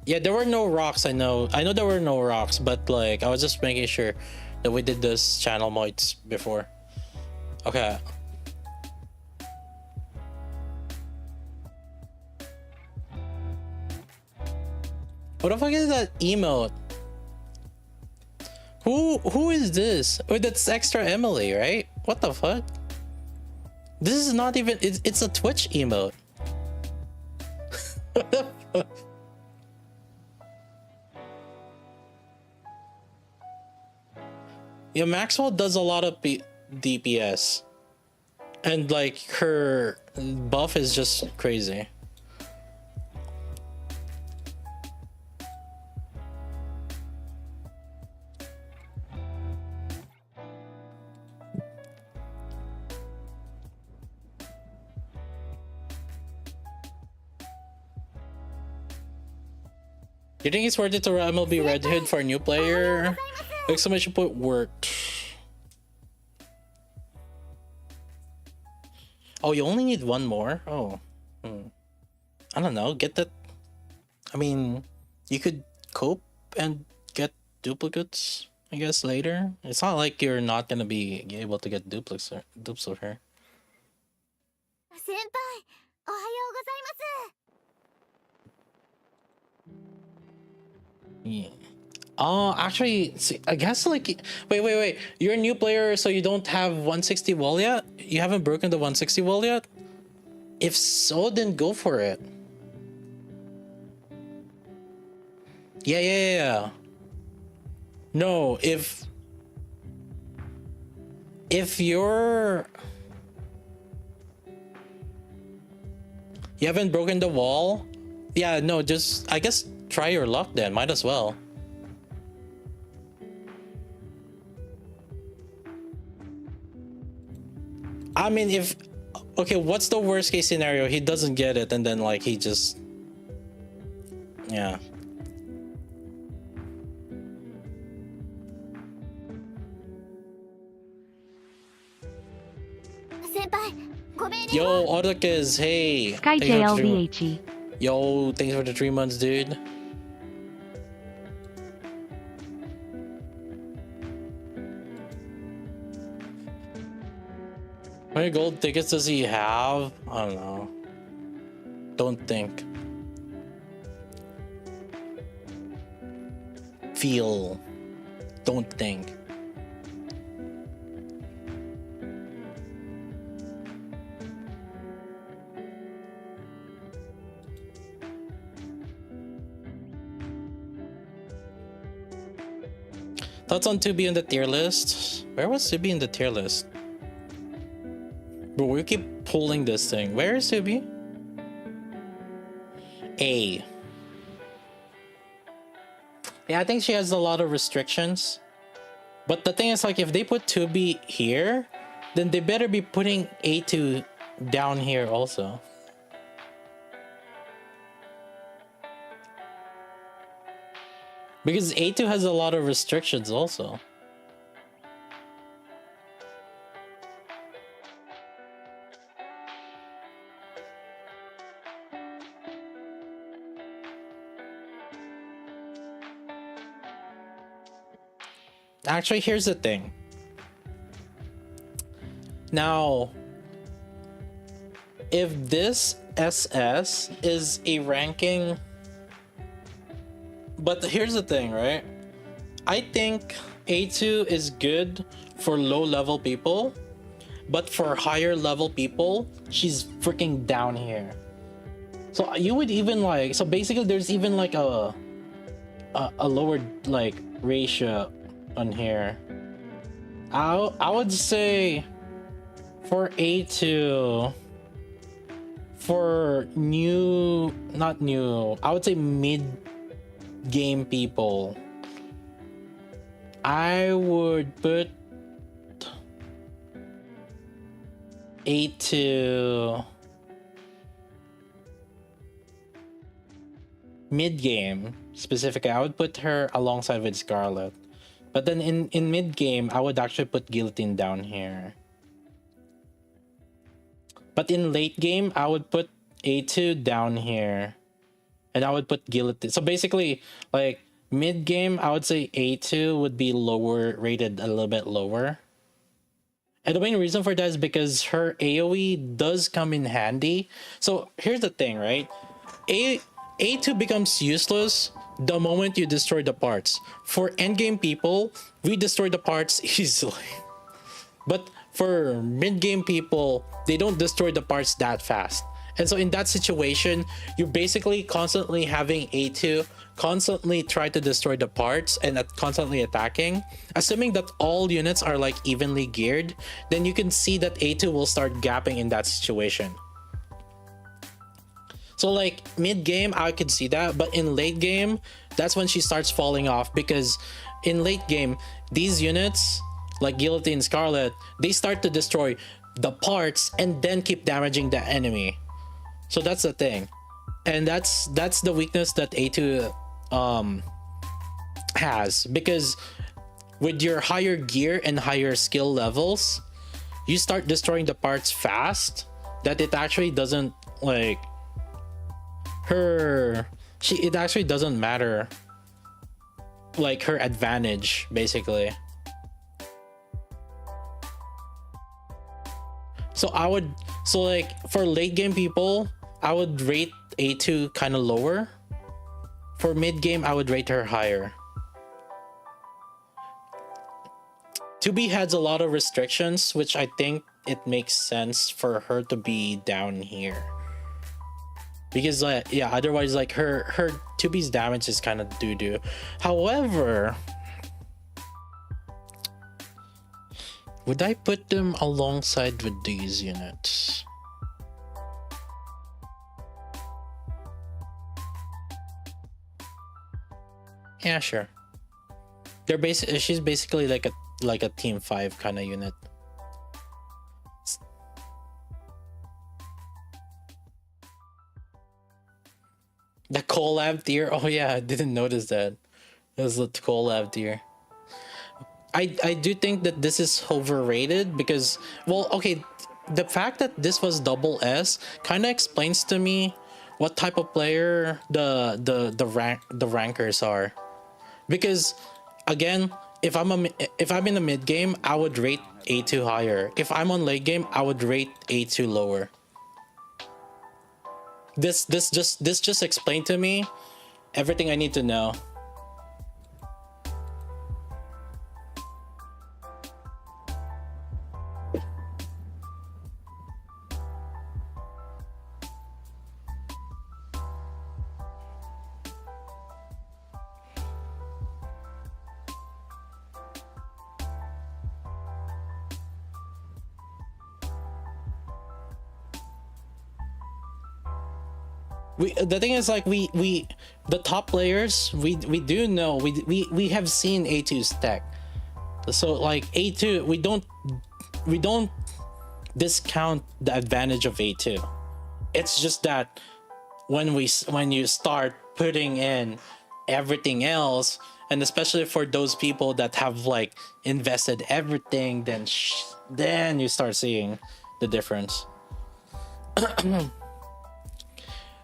Yeah, there were no rocks. I know there were no rocks, but like I was just making sure that we did this channel mods before. Okay. What the fuck is that emote? Who is this? Oh, that's extra Emily, right? What the fuck? This is not even... It's a Twitch emote. What the fuck? Yeah, Maxwell does a lot of DPS. And like her buff is just crazy. You think it's worth it to MLB Red Hood for a new player? Exclamation point worked. Oh, you only need 1 more? Oh. I don't know. Get that. I mean, you could cope and get duplicates, I guess, later. It's not like you're not gonna be able to get dupes of her. 先輩、おはようございます。 Yeah. Oh, actually, see, I guess like, wait. You're a new player, so you don't have 160 wall yet? You haven't broken the 160 wall yet? If so, then go for it. Yeah. No, if you haven't broken the wall, yeah, no, just I guess try your luck then. Might as well. I mean, okay, what's the worst case scenario? He doesn't get it, and then like he just, yeah. Yo, Otakis, hey. Sky JLVHE. Yo, thanks for the 3 months, dude. How many gold tickets does he have? I don't know. Don't think. Feel. Don't think. Thoughts on Tubi in the tier list? Where was Tubi in the tier list? Bro, we keep pulling this thing. Where is Tubi? A. Yeah, I think she has a lot of restrictions. But the thing is, like, if they put Tubi here, then they better be putting A2 down here also. Because A2 has a lot of restrictions also. Actually, here's the thing. Now, if this SS is a ranking... But here's the thing, right? I think A2 is good for low level people, but for higher level people, she's freaking down here. So you would even like, so basically there's even like a lower like ratio on here. I would say for A2, for not new, I would say mid game people, I would put A2 mid game specifically. I would put her alongside with Scarlet, but then in mid game I would actually put Guillotine down here. But in late game I would put A2 down here, and I would put Guillotine. So basically, like mid game, I would say A2 would be lower rated, a little bit lower. And the main reason for that is because her AoE does come in handy. So here's the thing, right? A2 becomes useless the moment you destroy the parts. For endgame people, we destroy the parts easily. But for mid-game people, they don't destroy the parts that fast. And so in that situation, you're basically constantly having A2 constantly try to destroy the parts and constantly attacking. Assuming that all units are like evenly geared, then you can see that A2 will start gapping in that situation. So like mid game, I could see that, but in late game, that's when she starts falling off, because in late game, these units like Guillotine, Scarlet, they start to destroy the parts and then keep damaging the enemy. So that's the thing, and that's the weakness that A2 has, because with your higher gear and higher skill levels, you start destroying the parts fast, that it actually doesn't like it actually doesn't matter like her advantage basically. So like for late game people, I would rate A2 kind of lower. For mid game, I would rate her higher. 2B has a lot of restrictions, which I think it makes sense for her to be down here. Because yeah, otherwise like her 2B's damage is kind of doo-doo. However, would I put them alongside with these units? Yeah, sure. She's basically like a team 5 kind of unit. The collab tier. Oh yeah, I didn't notice that. It was the collab tier. I do think that this is overrated because, well, okay, the fact that this was double S kind of explains to me what type of player the rankers are. Because again, if I'm in the mid game, I would rate A2 higher. If I'm on late game, I would rate A2 lower. This just explained to me everything I need to know. The thing is, like, we the top players, we do know, we have seen A2's tech. So like A2, we don't discount the advantage of A2. It's just that when you start putting in everything else, and especially for those people that have like invested everything, then you start seeing the difference.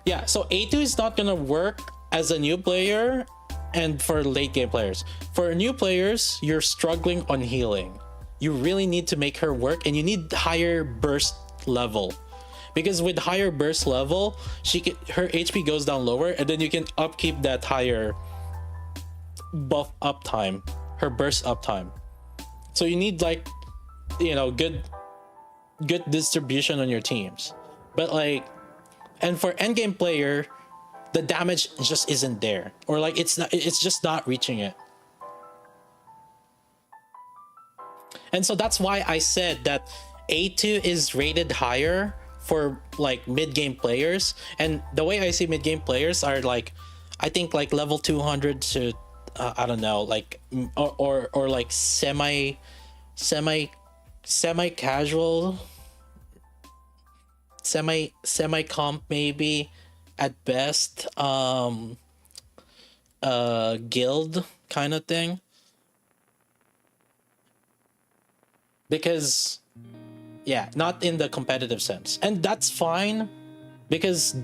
Yeah, so A2 is not gonna work as a new player and for late game players. For new players, you're struggling on healing. You really need to make her work, and you need higher burst level. Because with higher burst level, her HP goes down lower, and then you can upkeep that higher buff uptime, her burst uptime. So you need, like, you know, good distribution on your teams. But like, and for endgame player, the damage just isn't there, or like it's just not reaching it. And so that's why I said that A2 is rated higher for like mid-game players. And the way I see mid-game players are like, I think like level 200 to I don't know, like or like semi casual, semi comp maybe at best, guild kind of thing. Because yeah, not in the competitive sense, and that's fine, because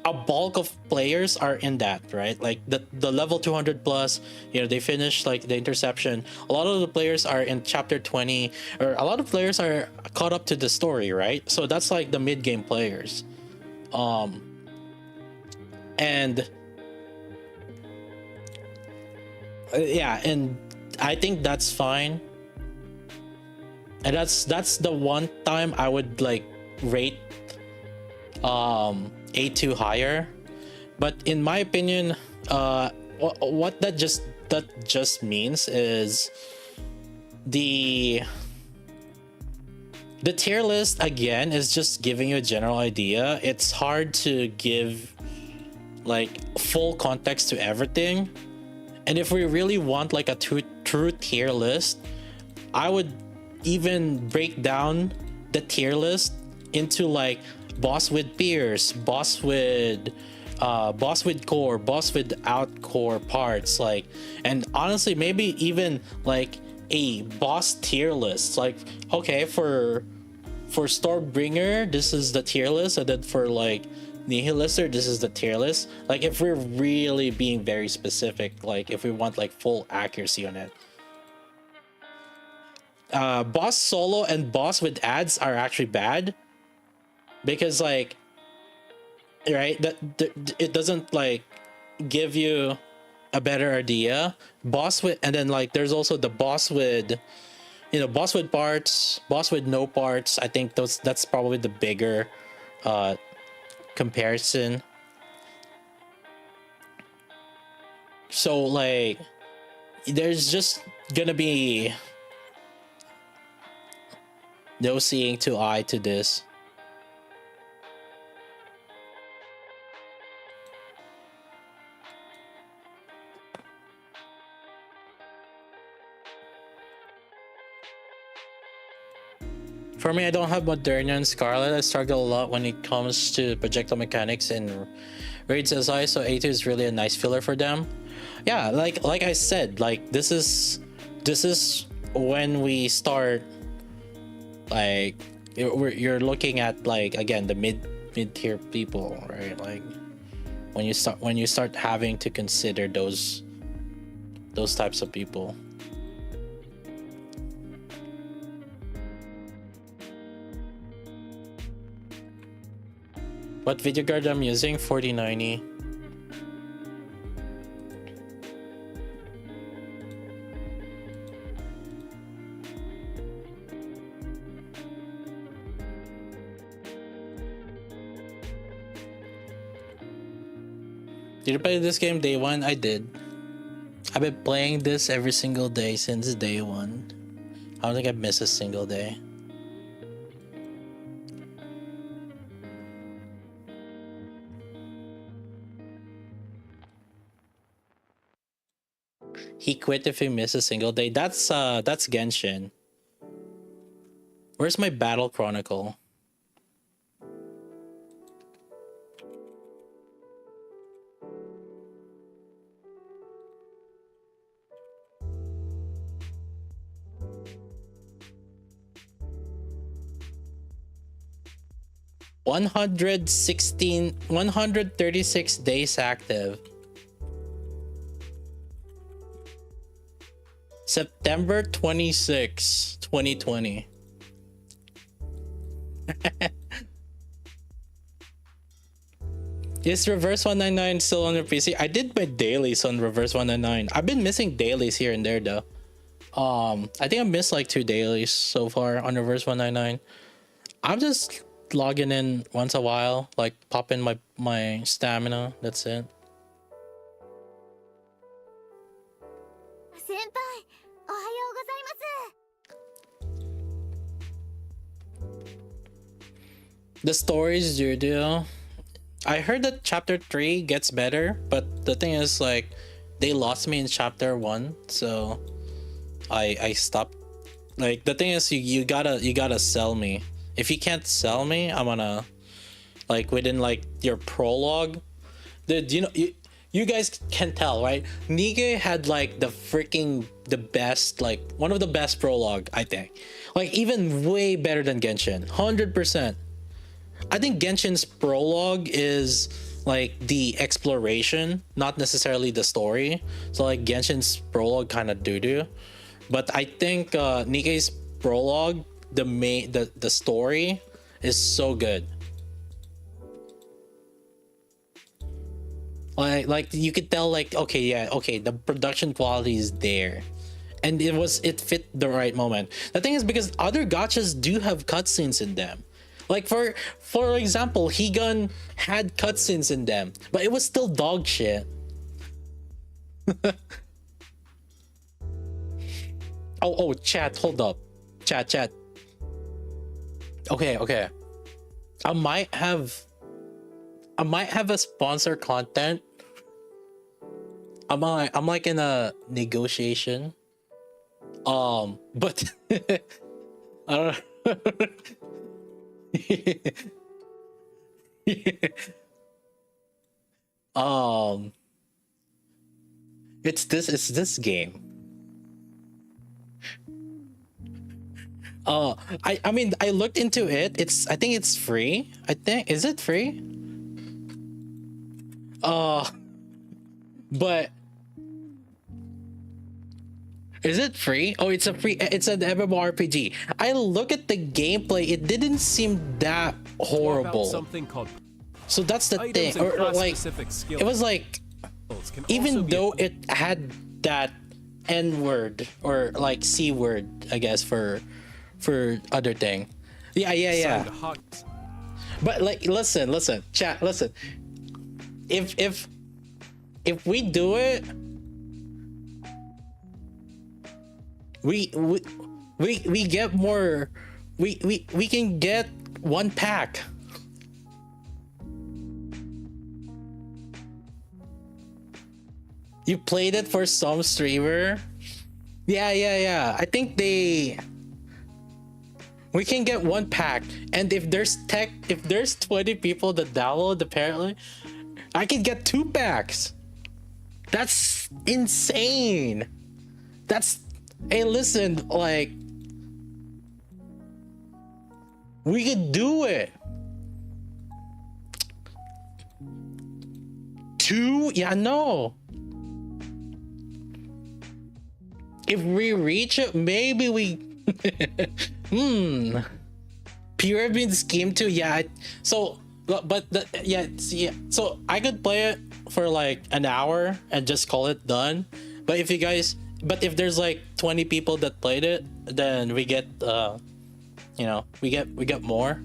a bulk of players are in that, right? Like the level 200 plus, you know, they finish like the interception. A lot of the players are in chapter 20, or a lot of players are caught up to the story, right? So that's like the mid-game players. And yeah, and I think that's fine. And that's the one time I would like rate A2 higher. But in my opinion, what that just means is the tier list again is just giving you a general idea. It's hard to give like full context to everything. And if we really want like a true tier list, I would even break down the tier list into like boss with Pierce, boss with core, boss without core parts, like, and honestly maybe even like a boss tier list. Like, okay, for Stormbringer this is the tier list, and then for like Nihilister, this is the tier list. Like if we're really being very specific, like if we want like full accuracy on it. Boss solo and boss with ads are actually bad because like, right, that it doesn't like give you a better idea. Boss with, and then like there's also the boss with, you know, boss with parts, boss with no parts. I think that's probably the bigger comparison. So like there's just gonna be no seeing to eye to this. For me, I don't have Moderna and Scarlet. I struggle a lot when it comes to projectile mechanics and Raids SI, so A2 is really a nice filler for them. Yeah, like I said, like this is when we start, like you're looking at like again the mid tier people, right? Like when you start having to consider those types of people. What video card I'm using? 4090. Did you play this game day one? I did. I've been playing this every single day since day one. I don't think I've missed a single day. He quit if he missed a single day. That's Genshin. Where's my Battle Chronicle? $136 days active. September 26, 2020. Is Reverse 199 still on your PC? I did my dailies on Reverse 199. I've been missing dailies here and there though. I think I missed like 2 dailies so far on Reverse 199. I'm just logging in once a while, like popping my stamina. That's it. The stories you do. I heard that chapter 3 gets better, but the thing is like they lost me in chapter 1, so I stopped. Like the thing is you gotta sell me. If you can't sell me, I'm gonna like within like your prologue. Dude, you know you guys can tell, right? Nikke had like the best, like one of the best prologue, I think. Like even way better than Genshin. 100%. I think Genshin's prologue is like the exploration, not necessarily the story. So like Genshin's prologue kind of doo-doo. But I think Nikke's prologue, the story is so good. Like you could tell like okay, yeah, okay, the production quality is there. And it fit the right moment. The thing is because other gachas do have cutscenes in them. Like for example, Higun had cutscenes in them, but it was still dog shit. oh, chat, hold up. Chat. Okay. I might have a sponsor content. I'm like in a negotiation. But I don't know. It's this game. I mean I looked into it. I think it's free. Is it free? But is it free? Oh, it's a free. It's an MMORPG. I look at the gameplay. It didn't seem that horrible. Something called so that's the thing. Or like, it was like, even though it had that N word or like C word, I guess for other thing. Yeah. But like, listen, chat, listen. If we do it, we get more. We can get one pack. You played it for some streamer? Yeah. I think we can get one pack, and if there's 20 people that download, apparently, I can get 2 packs. That's insane. Hey, listen, like, we could do it. 2? Yeah, no. If we reach it, maybe we pyramid scheme too. Yeah, so but so I could play it for like an hour and just call it done. But if there's like 20 people that played it, then we get we get more.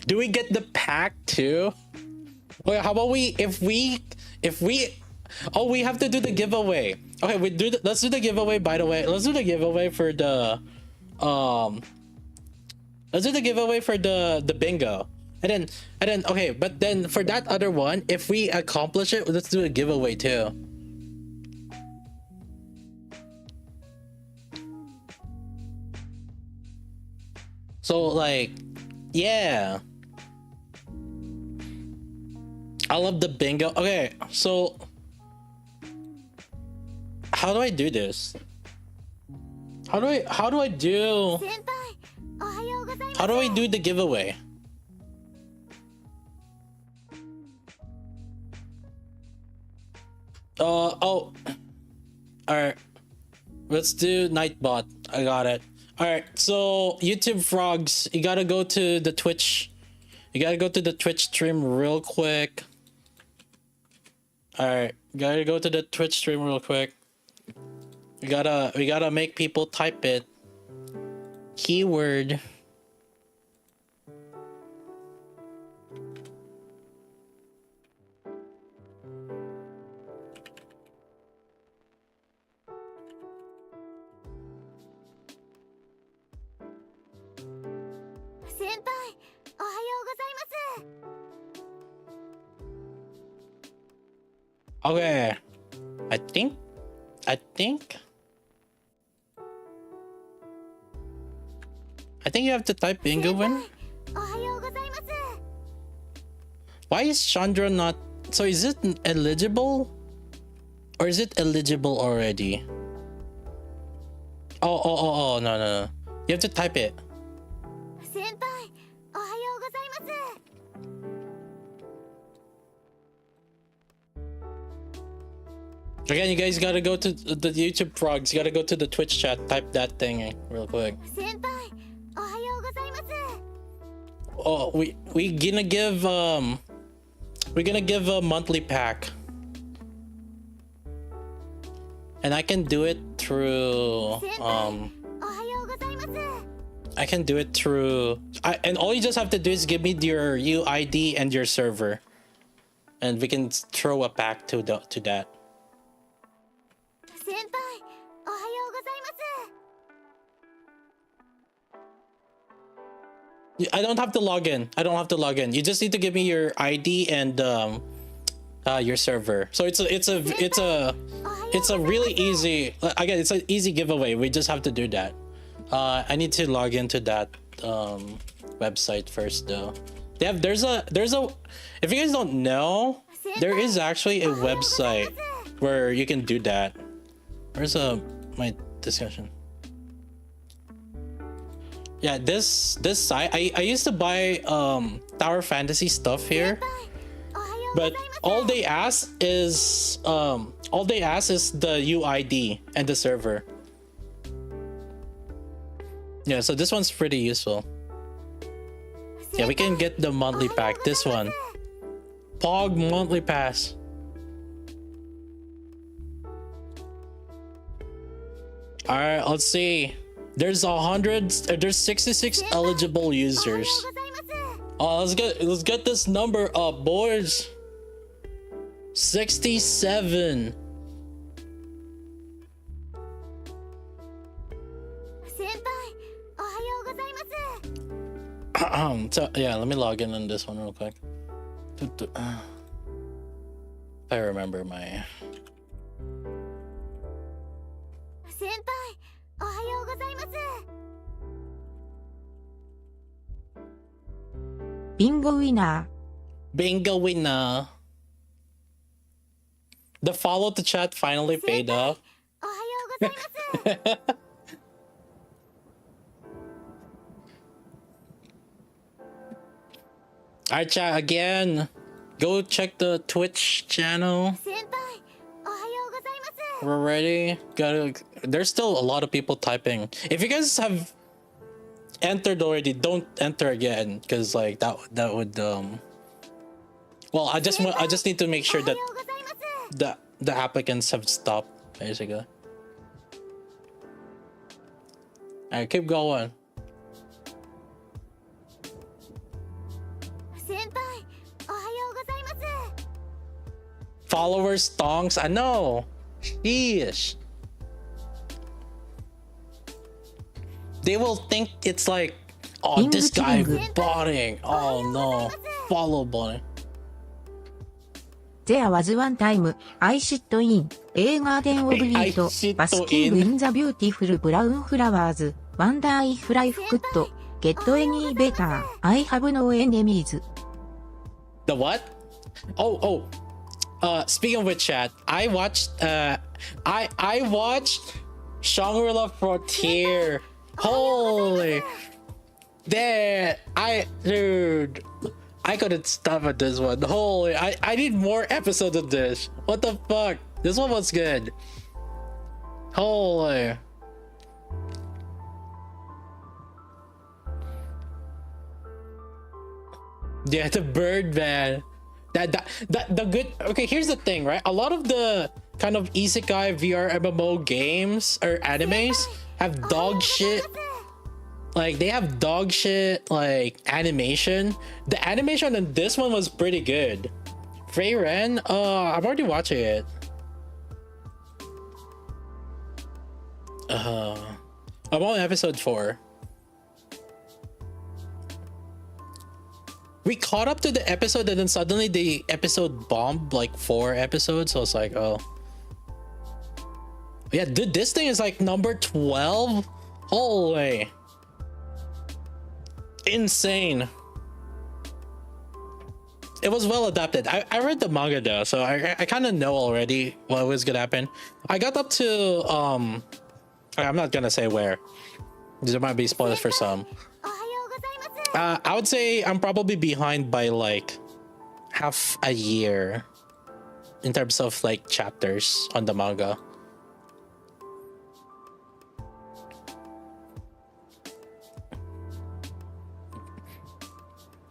Do we get the pack too? Wait, how about if we oh, we have to do the giveaway. Okay, let's do the giveaway. By the way, let's do the giveaway for the bingo. And then okay, but then for that other one, if we accomplish it, let's do a giveaway too. So like, yeah. I love the bingo. Okay, so how do I do this? How do I do the giveaway? Oh, alright, let's do Nightbot. I got it. Alright, so YouTube frogs, you gotta go to the Twitch stream real quick. Alright, gotta go to the Twitch stream real quick. We gotta make people type it. Keyword. Okay, I think you have to type bingo in. Why is Chandra not? So is it eligible, or is it eligible already? Oh no. You have to type it. Again, you guys gotta go to the YouTube frogs. You gotta go to the Twitch chat. Type that thing real quick. Oh, we're gonna give a monthly pack, and I can do it through and all you just have to do is give me your UID and your server, and we can throw a pack to that. I don't have to log in. You just need to give me your ID and your server. So it's a really easy. Again, it's an easy giveaway. We just have to do that. I need to log into that website first though. There's a if you guys don't know, there is actually a website where you can do that. Where's my discussion? Yeah, this site I used to buy Tower Fantasy stuff here, But all they ask is the UID and the server. Yeah, so this one's pretty useful. Yeah, we can get the monthly pack. This one, Pog monthly pass. All right, let's see. There's 66 eligible users. Oh, let's get this number up, boys. 67. So yeah, let me log in on this one real quick. If I remember my. Bingo winner. Bingo winner. The follow to chat finally paid off. Alright, chat, again. Go check the Twitch channel. We're ready. There's still a lot of people typing. If you guys have entered already, don't enter again, because like that would well, I just need to make sure that the applicants have stopped, basically. Alright, keep going. Followers stonks, I know. Sheesh. They will think it's like, oh, this guy botting. Oh no, follow botting. There was one time, I sit in a garden of wheat, basking in the beautiful brown flowers. Wonder if life could get any better. I have no enemies. The what? Speaking of which, chat, I watched I watched Shangri-La Frontier. Holy, dude, I couldn't stop at this one. Holy, I need more episodes of this. What the fuck? This one was good. Holy. Yeah, the bird man. The good. Okay, here's the thing, right? A lot of the kind of isekai VR MMO games or animes have dog shit. Like they have dog shit like animation. The animation in this one was pretty good. Frey Ren, I'm already watching it. I'm on episode 4. We caught up to the episode and then suddenly the episode bombed like 4 episodes. So it's like, oh. Yeah, dude, this thing is like number 12. Holy. Insane. It was well adapted. I read the manga though, so I kind of know already what was gonna happen. I got up to I'm not gonna say where. There might be spoilers for some. I would say I'm probably behind by like half a year in terms of like chapters on the manga.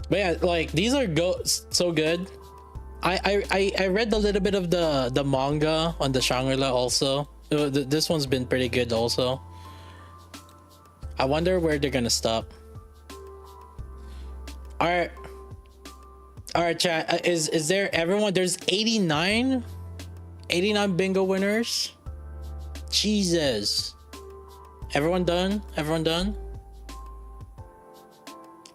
But yeah, like these are so good. I read a little bit of the manga on the Shangri-La also. This one's been pretty good also. I wonder where they're gonna stop. All right, chat. Is there everyone? There's 89 bingo winners. Jesus. Everyone done? Everyone done?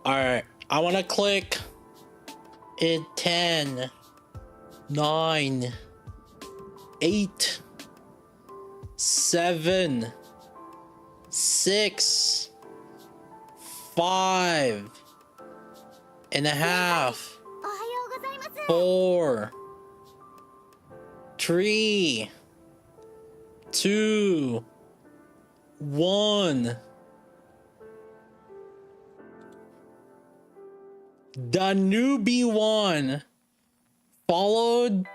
All right. I want to click in 10, 9, 8, 7, 6, 5 and a half, 4, 3, 2, 1. The newbie won followed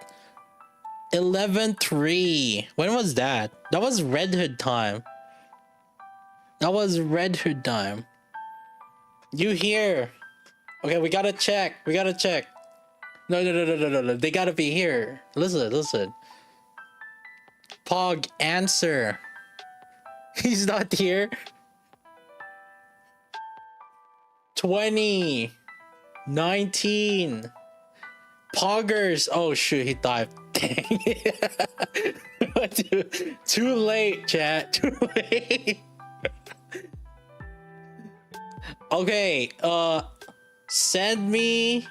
11-3. When was that? That was Red Hood time. That was Red Hood time. You here? Okay, we gotta check. We gotta check. No. They gotta be here. Listen. Pog, answer. He's not here. 20. 19. Poggers. Oh shoot, he typed. Dang. Too late, chat. Too late. Okay, send me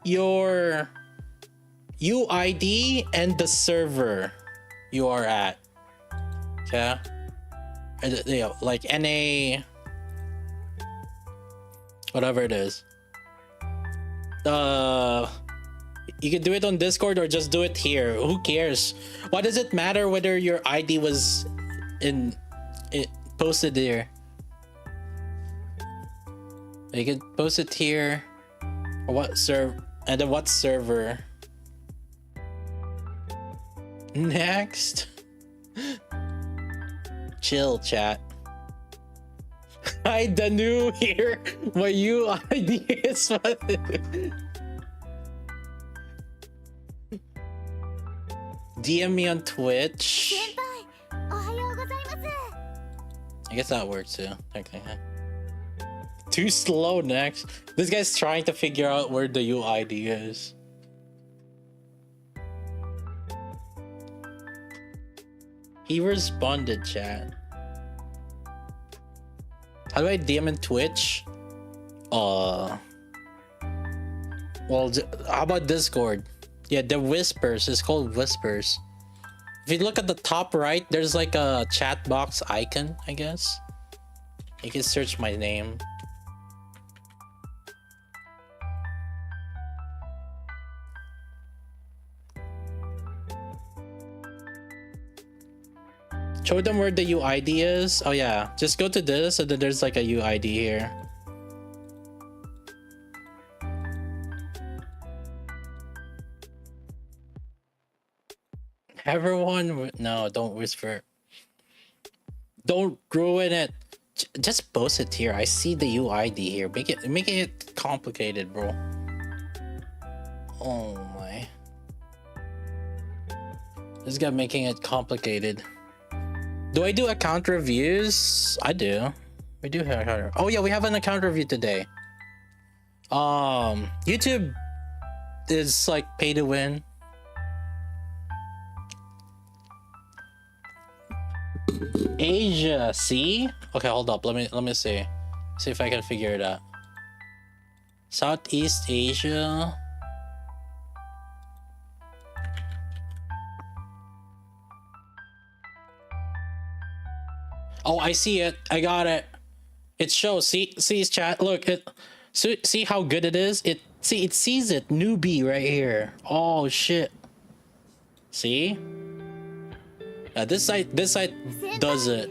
your UID and the server you are at. Okay? Like NA, whatever it is. You can do it on Discord or just do it here. Who cares? Why does it matter whether your ID was posted there? You can post it here. Or what and then what server? Next. Chill, chat. Hi, Danu here. My UID is DM me on Twitch. I guess that works too. Okay. Too slow next. This guy's trying to figure out where the UID is. He responded, chat. How do I DM in Twitch? Well, how about Discord? Yeah, the Whispers. It's called Whispers. If you look at the top right, there's like a chat box icon, I guess. You can search my name. Show them where the UID is. Oh yeah, just go to this and then there's like a UID here. Everyone, no, don't whisper. Don't ruin it. Just post it here. I see the UID here. Make it complicated, bro. Oh my. This guy making it complicated. Do I do account reviews? I do. We do have. Oh yeah, we have an account review today. YouTube is like pay to win. Asia, see? Okay, hold up. Let me see. See if I can figure it out. Southeast Asia. Oh, I see it. I got it. It shows. See his chat. Look, see how good it is. It sees it. Newbie right here. Oh shit. See? This site does it.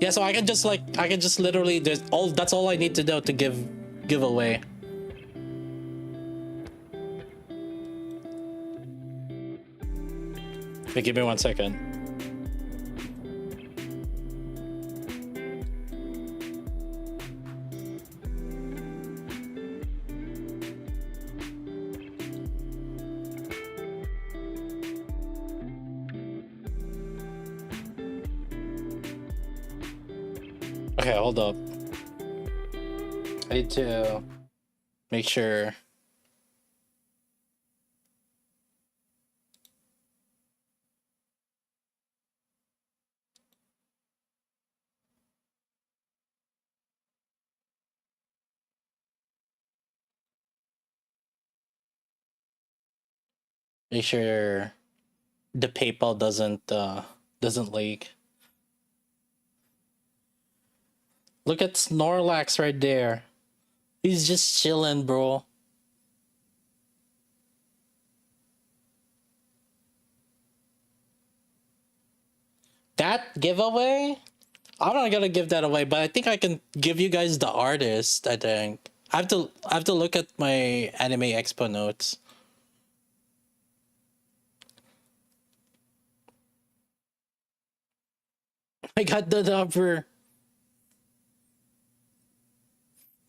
Yeah, so I can just literally that's all I need to do to give away. Wait, give me 1 second. Okay, hold up. I need to make sure. Make sure the PayPal doesn't leak. Look at Snorlax right there. He's just chilling, bro. That giveaway? I'm not gonna give that away, but I think I can give you guys the artist, I think. I have to look at my Anime Expo notes. I got the number.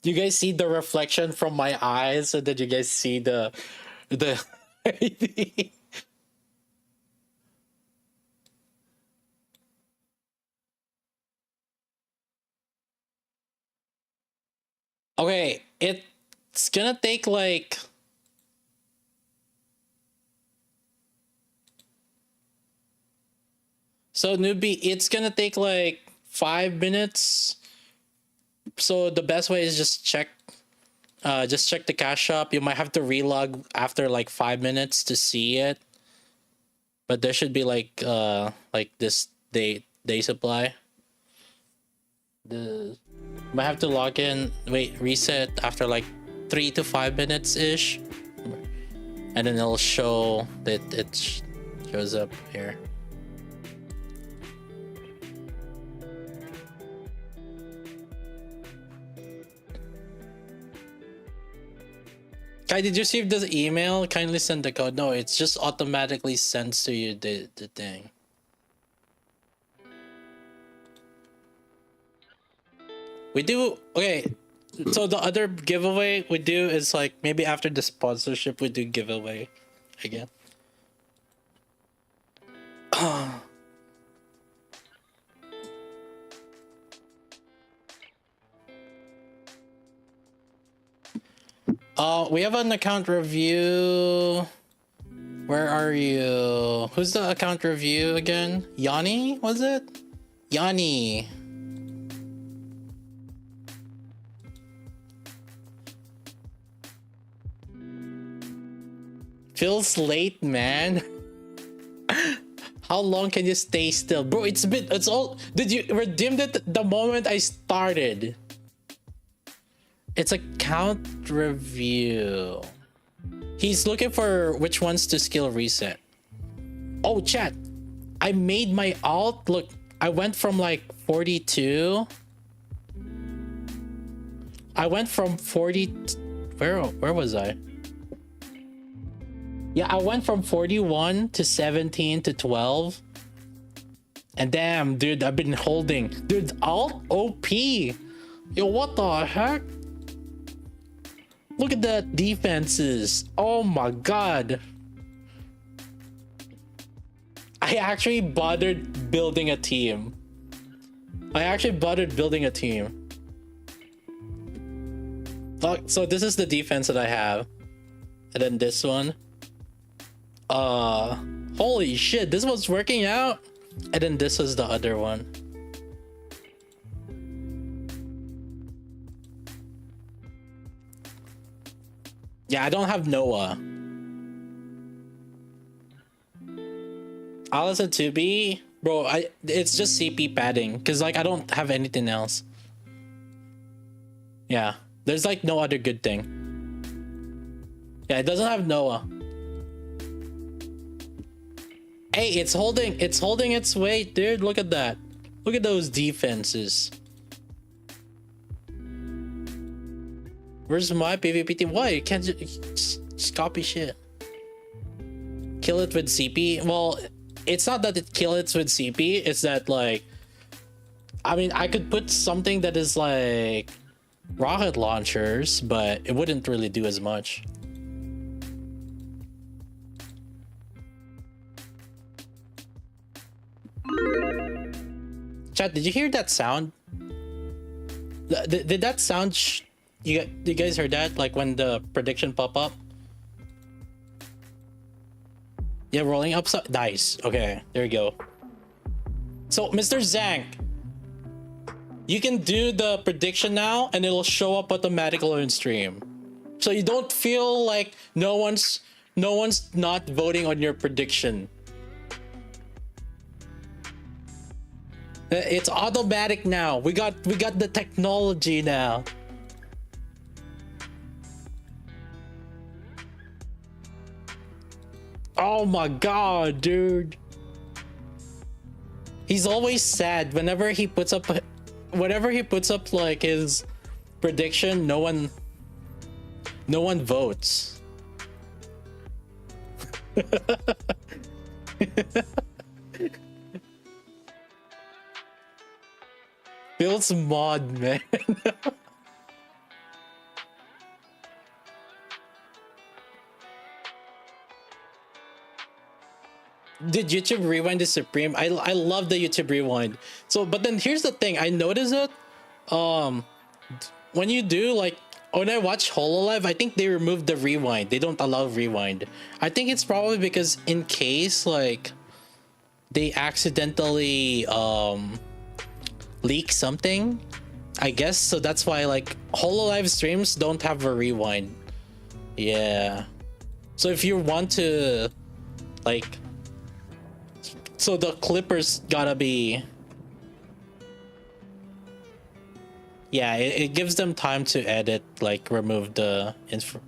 You guys see the reflection from my eyes, and then you guys see the Okay, it's gonna take like so newbie, it's gonna take like 5 minutes. So the best way is just check the cash shop. You might have to relog after like 5 minutes to see it. But there should be like this day supply. The might have to log in, wait, reset after like 3 to 5 minutes ish, and then it'll show that it shows up here. Kai, did you receive the email? Kindly send the code. No, it's just automatically sends to you the thing. We do okay. So the other giveaway we do is like maybe after the sponsorship we do giveaway again. We have an account review. Where are you? Who's the account review again? Yanni, was it? Yanni. Feels late, man. How long can you stay still? Bro, it's all, did you redeem it the moment I started? It's account review. He's looking for which ones to skill reset. Oh, chat. I made my alt. Look, I went from like 42. I went from 40. Where was I? Yeah, I went from 41 to 17 to 12. And damn, dude, I've been holding. Dude, alt OP. Yo, what the heck? Look at the defenses. Oh my god. I actually bothered building a team. So this is the defense that I have. And then this one. Holy shit, this one's working out. And then this was the other one. Yeah, I don't have Noah. Alice and 2B, bro, it's just CP padding because like I don't have anything else. Yeah, there's like no other good thing. Yeah, it doesn't have Noah. Hey, it's holding its weight, dude. Look at that. Look at those defenses. Where's my PvP team? Why? You can't just copy shit. Kill it with CP? Well, it's not that it kill it with CP. It's that like, I mean, I could put something that is like rocket launchers, but it wouldn't really do as much. Chat, did you hear that sound? Did that sound? You guys heard that? Like when the prediction pop up? Yeah, rolling up. Nice. Okay, there you go. So, Mr. Zank, you can do the prediction now, and it'll show up automatically on stream. So you don't feel like no one's not voting on your prediction. It's automatic now. We got the technology now. Oh my god, dude. He's always sad whenever he puts up like his prediction. No one No one votes. Bill's mod, man. Did YouTube Rewind is supreme? I love the YouTube Rewind. So, but then here's the thing. I noticed it. When you do like when I watch HoloLive, I think they removed the rewind. They don't allow rewind. I think it's probably because in case like they accidentally leak something, I guess. So that's why like HoloLive streams don't have a rewind. Yeah. So if you want to like, so the clippers gotta be, yeah, it gives them time to edit, like remove the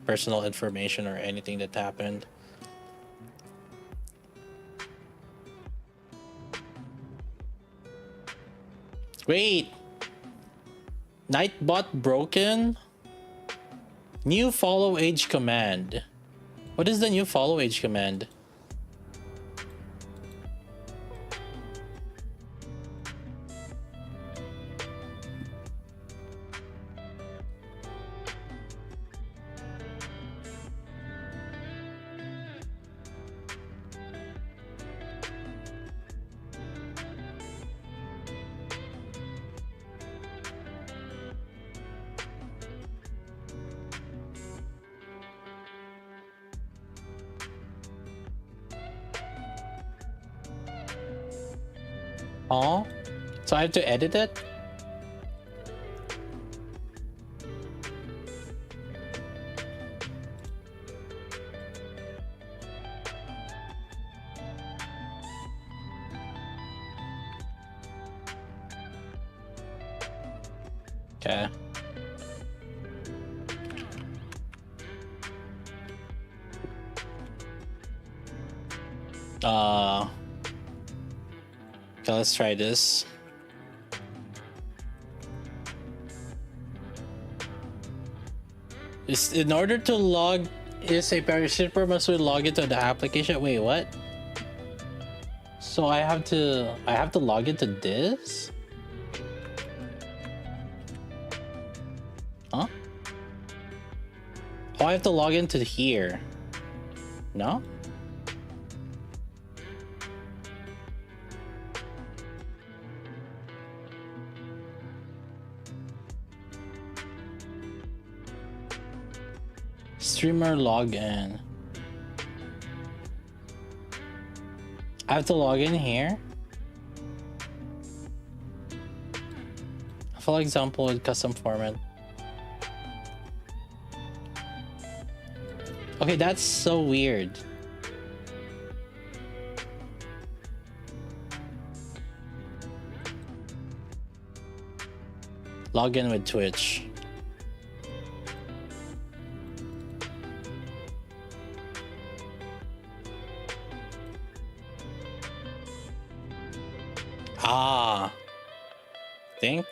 personal information or anything that happened. Wait, Nightbot broken? New follow age command. What is the new follow age command? Oh, so I have to edit it? Okay. Okay, let's try this. In order to log, is a shipper must log into the application. Wait, what? So I have to log into this? Huh? Oh, I have to log into here. No? Streamer login. I have to log in here. For example, with custom format. Okay, that's so weird. Log in with Twitch. Ah, think.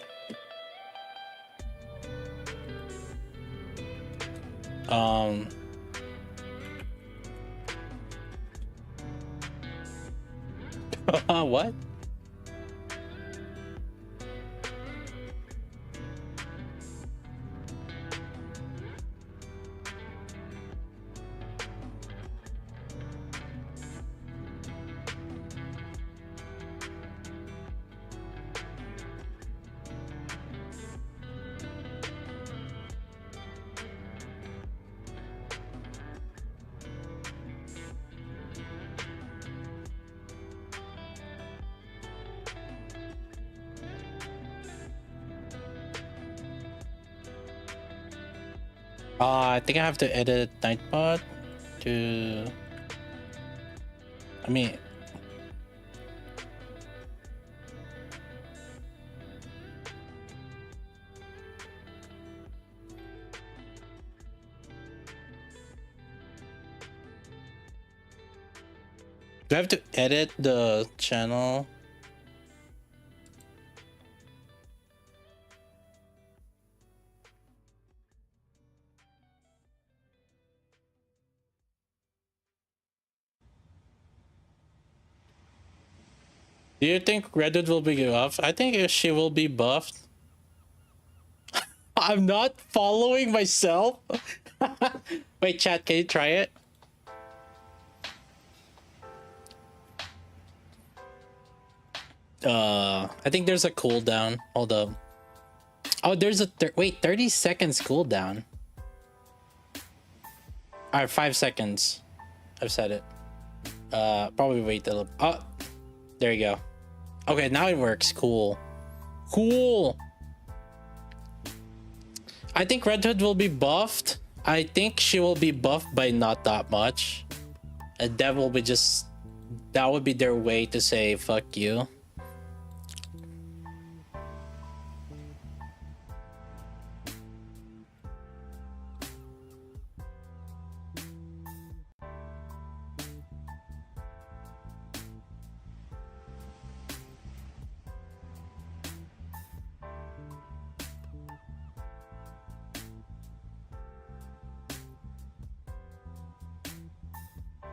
What? I think I have to edit Nightbot to. I mean. Do I have to edit the channel? Do you think Red Hood will be buffed? I think she will be buffed. I'm not following myself. Wait, chat, can you try it? I think there's a cooldown. Hold up. Oh, there's a wait, 30 seconds cooldown. All right, 5 seconds. I've said it. Probably wait a little. Oh, there you go. Okay, now it works. Cool. Cool. I think Red Hood will be buffed. I think she will be buffed by not that much. And that will be just... that would be their way to say, fuck you.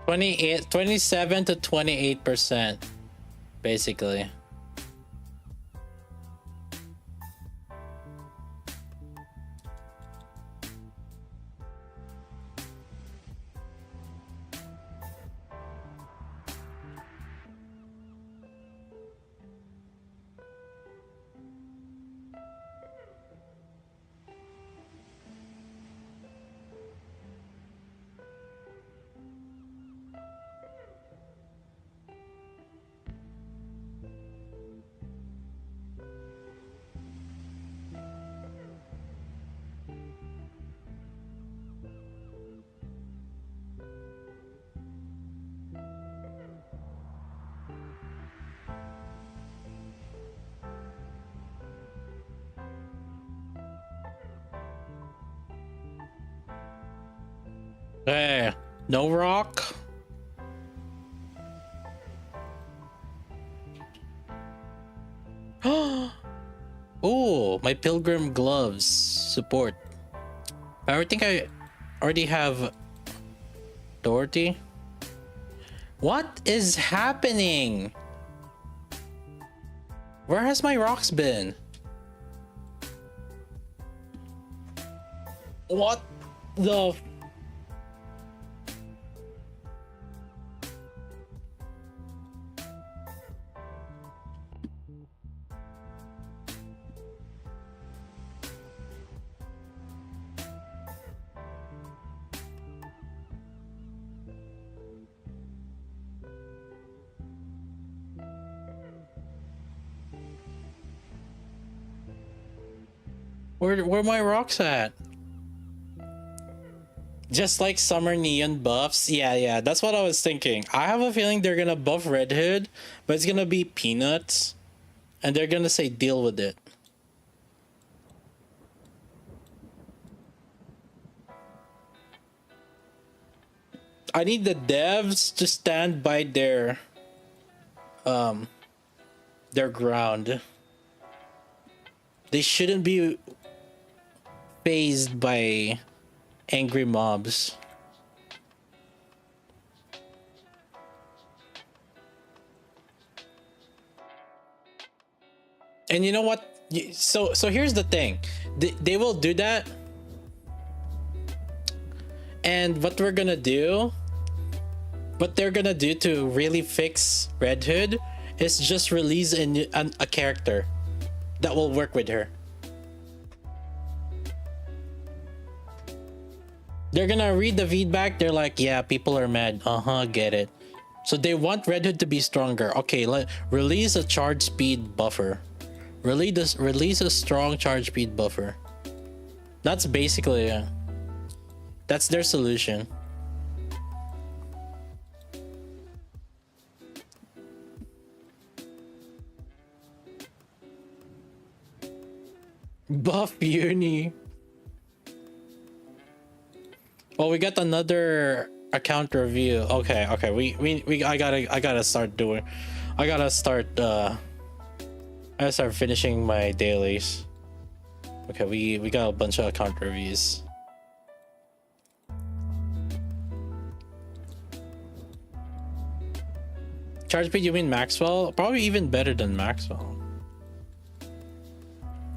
$28, 27 to 28%, basically. Hey, no rock? Oh, my pilgrim gloves support. I think I already have Dorothy. What is happening? Where has my rocks been? What the... Where my rocks at? Just like summer neon buffs. Yeah, that's what I was thinking. I have a feeling they're gonna buff Red Hood, but it's gonna be peanuts, and they're gonna say deal with it. I need the devs to stand by their ground. They shouldn't be fazed by angry mobs. And you know what? So here's the thing. They will do that. And what they're gonna do to really fix Red Hood is just release a character that will work with her. They're gonna read the feedback. They're like, yeah, people are mad. Get it. So they want Red Hood to be stronger. Okay, release a charge speed buffer. Release a strong charge speed buffer. That's basically that's their solution. Buff Uni. Well, we got another account review. Okay. I gotta start doing. I gotta start finishing my dailies. Okay, we got a bunch of account reviews. Charge speed, you mean Maxwell? Probably even better than Maxwell.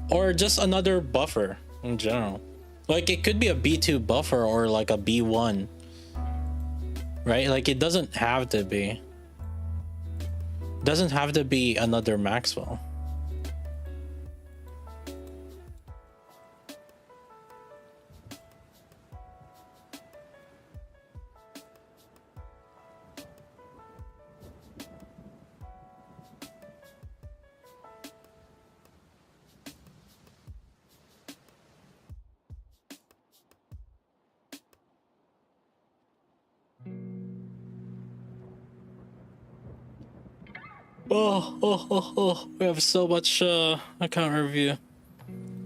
Or just another buffer in general. Like it could be a B2 buffer or like a B1. Right? Like it doesn't have to be. Doesn't have to be another Maxwell. Oh, we have so much account review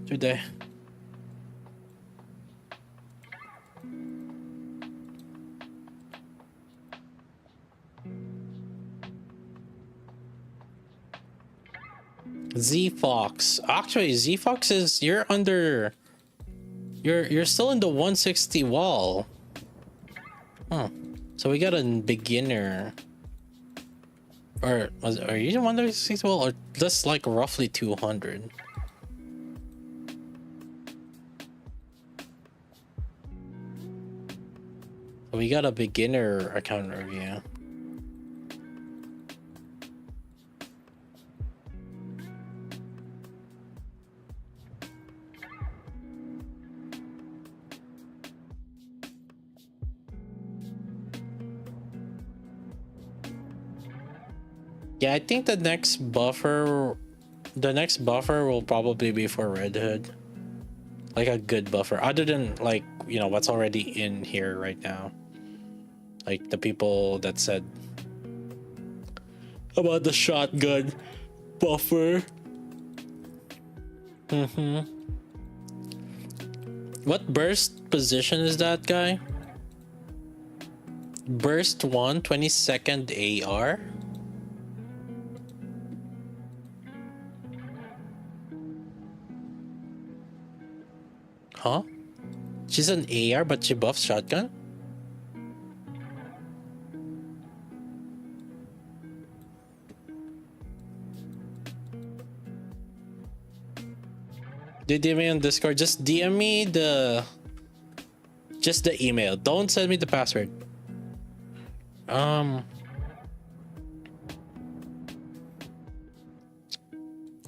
today. Z Fox. Actually, Z Fox is you're still in the 160 wall. Huh. So we got a beginner. Or are you in 160 wall or just like roughly 200? We got a beginner account review. Yeah, I think the next buffer will probably be for Red Hood. Like a good buffer, other than like, you know, what's already in here right now. Like the people that said about the shotgun buffer. What burst position is that guy? Burst 1, 22nd AR? Huh? She's an AR but she buffs shotgun? Did DM me on Discord? Just DM me the email. Don't send me the password.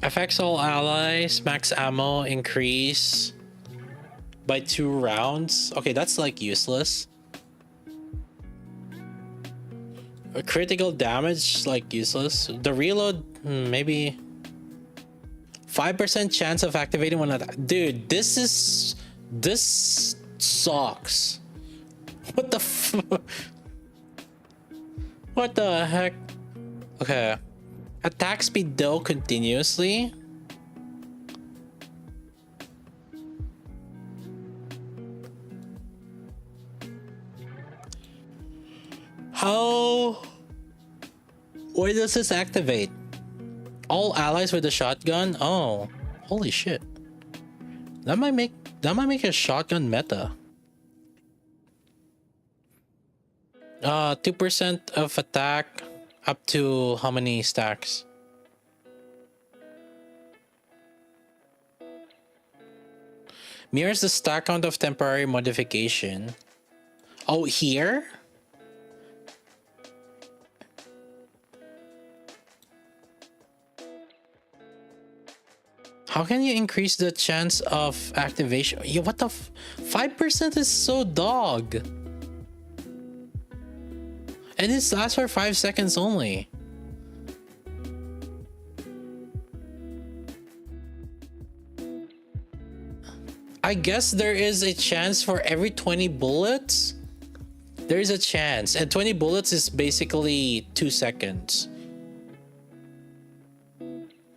Affects all allies, max ammo increase by 2 rounds. Okay, that's like useless. A critical damage, like useless. The reload, maybe 5% chance of activating one attack. Dude, this sucks. What the what the heck? Okay. Attack speed though continuously. How? Where does this activate? All allies with a shotgun? Oh, holy shit. That might make a shotgun meta. 2% of attack up to how many stacks? Mirrors the stack count of temporary modification. Oh, here? How can you increase the chance of activation? Yeah, what the 5% is so dog. And this lasts for 5 seconds only. I guess there is a chance for every 20 bullets. There is a chance. And 20 bullets is basically 2 seconds.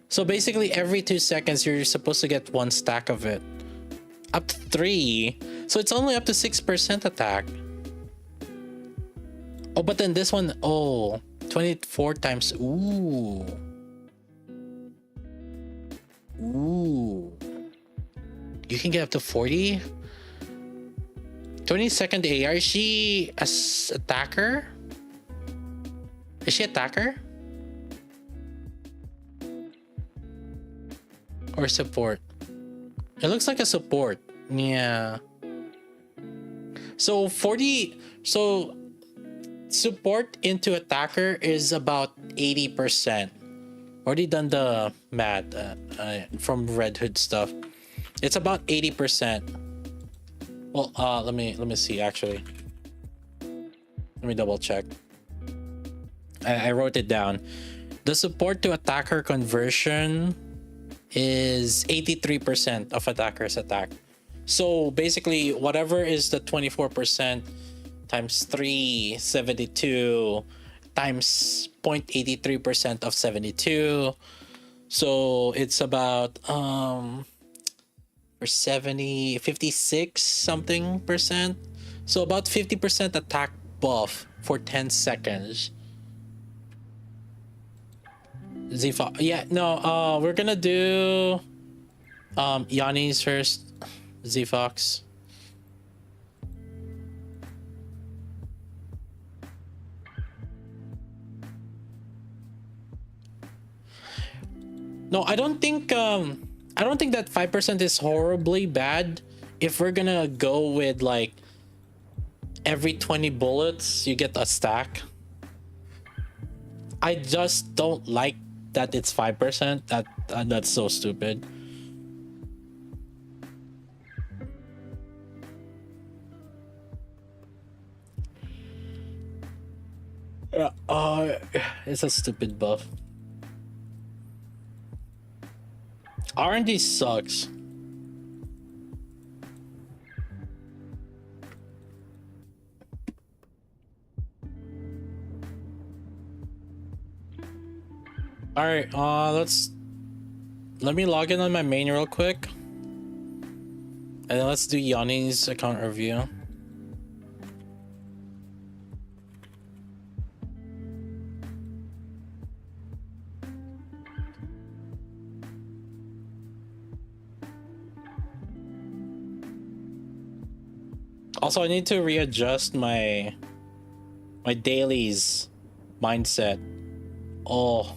So basically every 2 seconds you're supposed to get 1 stack of it. Up to 3. So it's only up to 6% attack. Oh, but then this one, oh, 24 times. Ooh. Ooh. You can get up to 40. 22nd AR. Is she a attacker? Is she attacker? Or support. It looks like a support. Yeah. So support into attacker is about 80%. Already done the math from Red Hood stuff. It's about 80%. Well, let me see actually. Let me double check. I wrote it down. The support to attacker conversion is 83% of attackers attack. So basically, whatever is the 24% times 3, 72 times 0.83% of 72. So it's about for 70, 56 something percent. So about 50% attack buff for 10 seconds. Z-Fox. Yeah, no, we're gonna do Yanni's first. Z-Fox. No, I don't think that 5% is horribly bad. If we're gonna go with like every 20 bullets you get a stack. I just don't like that it's 5%. That's so stupid. It's a stupid buff. R&D sucks. All right, let me log in on my main real quick, and then let's do Yanni's account review. Also, I need to readjust my dailies mindset. Oh.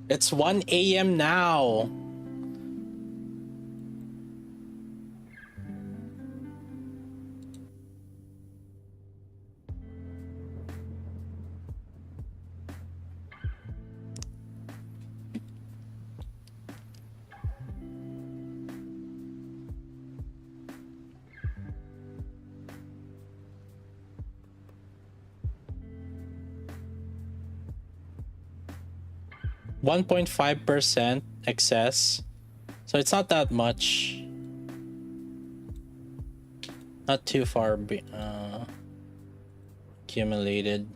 It's 1 a.m. now. .5% excess, so it's not that much, not too far accumulated.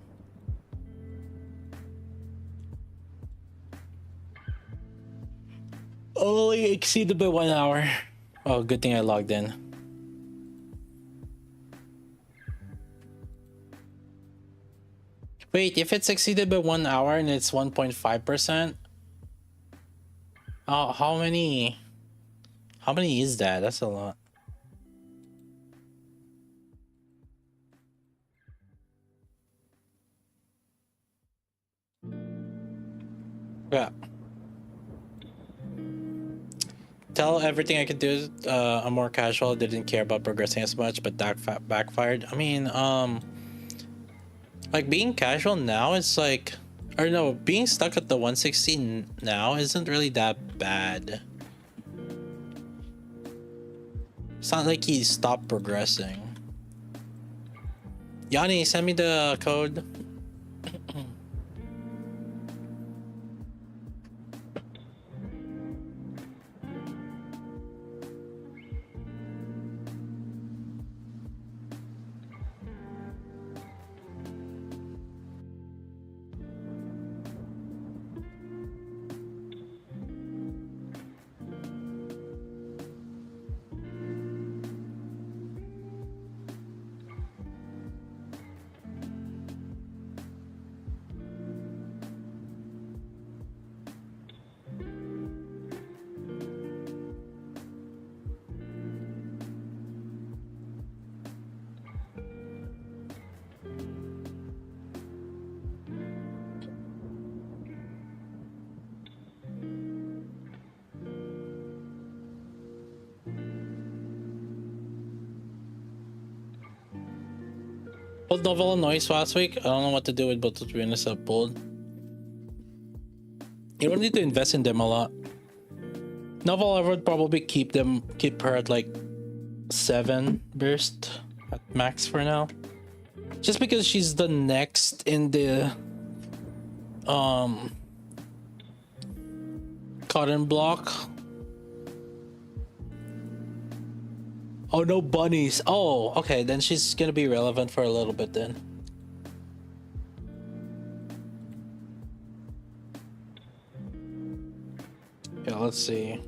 Only exceeded by 1 hour. Oh, good thing I logged in. Wait, if it's exceeded by 1 hour and it's 1.5%, how many is that? That's a lot. Yeah. Tell everything I could do. I'm more casual. Didn't care about progressing as much, but that backfired. I mean, like being casual now is like, or no, being stuck at the 160 now isn't really that bad. It's not like he stopped progressing. Yanni, send me the code. pulled novel and noise last week. I don't know what to do with both of the I pulled. You don't need to invest in them a lot. Novel, I would probably keep her at like 7 burst at max for now. Just because she's the next in the cotton block. Oh, no bunnies. Oh, okay, then she's gonna be relevant for a little bit then. Yeah, let's see.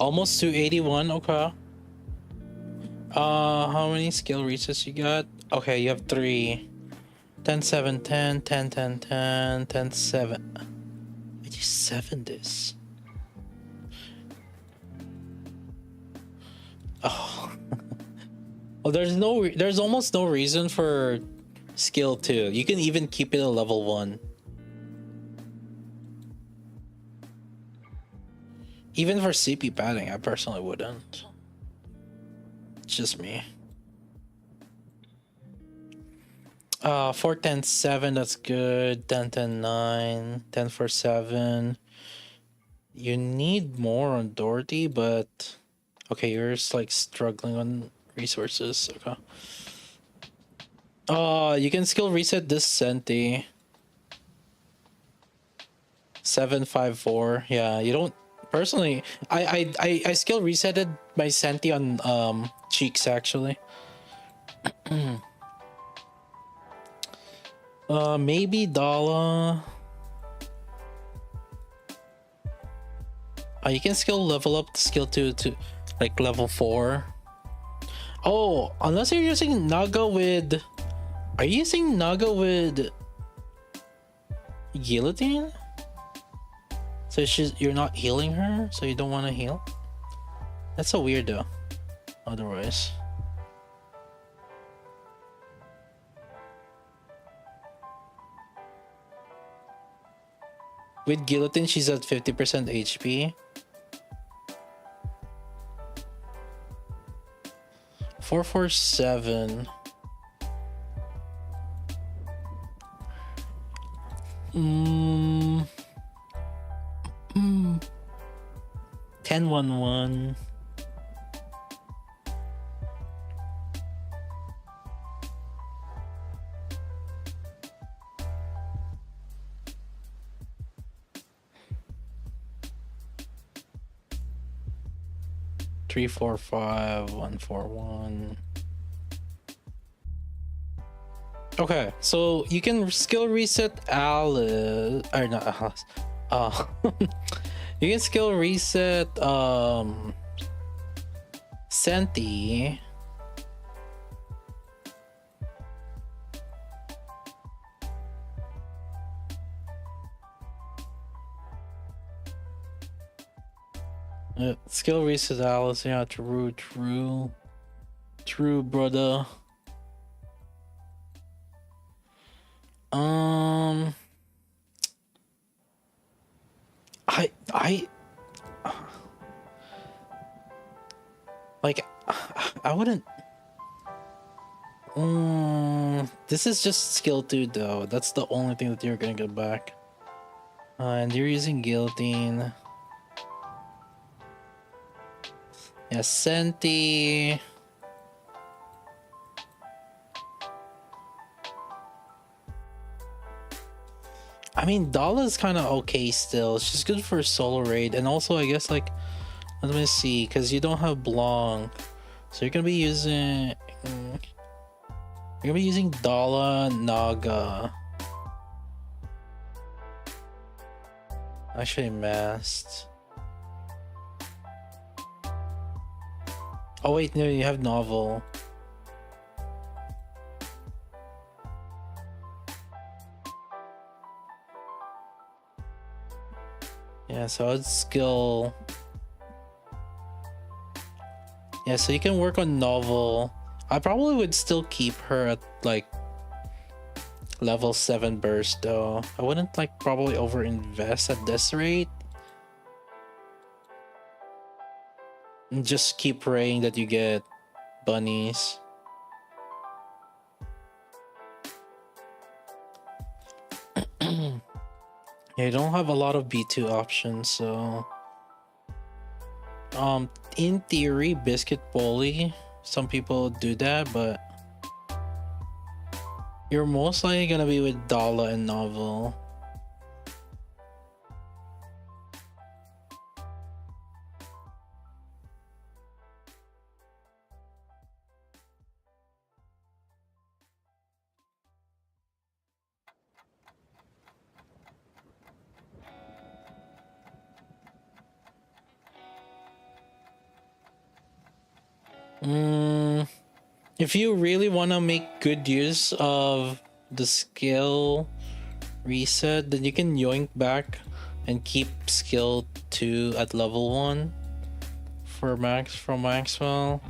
Almost 281, okay. How many skill resets you got? Okay, you have 3. 10, 7, 10, 10, 10, 10, 10, 7. I just 7 this. Oh. Oh, there's almost no reason for skill 2. You can even keep it at level 1. Even for CP padding, I personally wouldn't. It's just me. 4, 10, 7, that's good. 10, 10, 9, 10 for 7. You need more on Dorothy, but okay, you're just like struggling on resources. Okay. You can skill reset this Senti. 754. Yeah, you don't personally. I skill resetted my Senti on cheeks actually. Maybe Dala. You can skill level up the skill to like level 4. Oh, unless you're using Naga with. Are you using Naga with Guillotine? So you're not healing her, so you don't want to heal? That's so weird though. Otherwise. With Guillotine, she's at 50% HP. 447. 10-1-1. Three, 4, 5, 1, 4, 1. Okay, so you can skill reset Alice, or not Alice. You can skill reset Senti. Skill reset Alice. Yeah, true, brother. I wouldn't. This is just skill 2 though. That's the only thing that you're gonna get back. And you're using Guillotine. Yeah, Senti. I mean, Dala's kind of okay still. She's good for solo raid, and also I guess like, let me see, because you don't have Blanc, so you're gonna be using. You're gonna be using Dala Naga. Actually, masked. Oh wait, no, you have Novel. Yeah, so I'd skill. Yeah, so you can work on Novel. I probably would still keep her at like level 7 burst though. I wouldn't like probably over invest at this rate. And just keep praying that you get bunnies. Yeah, you don't have a lot of B2 options, so in theory, biscuit bully, some people do that, but you're most likely gonna be with Dala and Novel. If you really want to make good use of the skill reset, then you can yoink back and keep skill 2 at level 1 for Maxwell.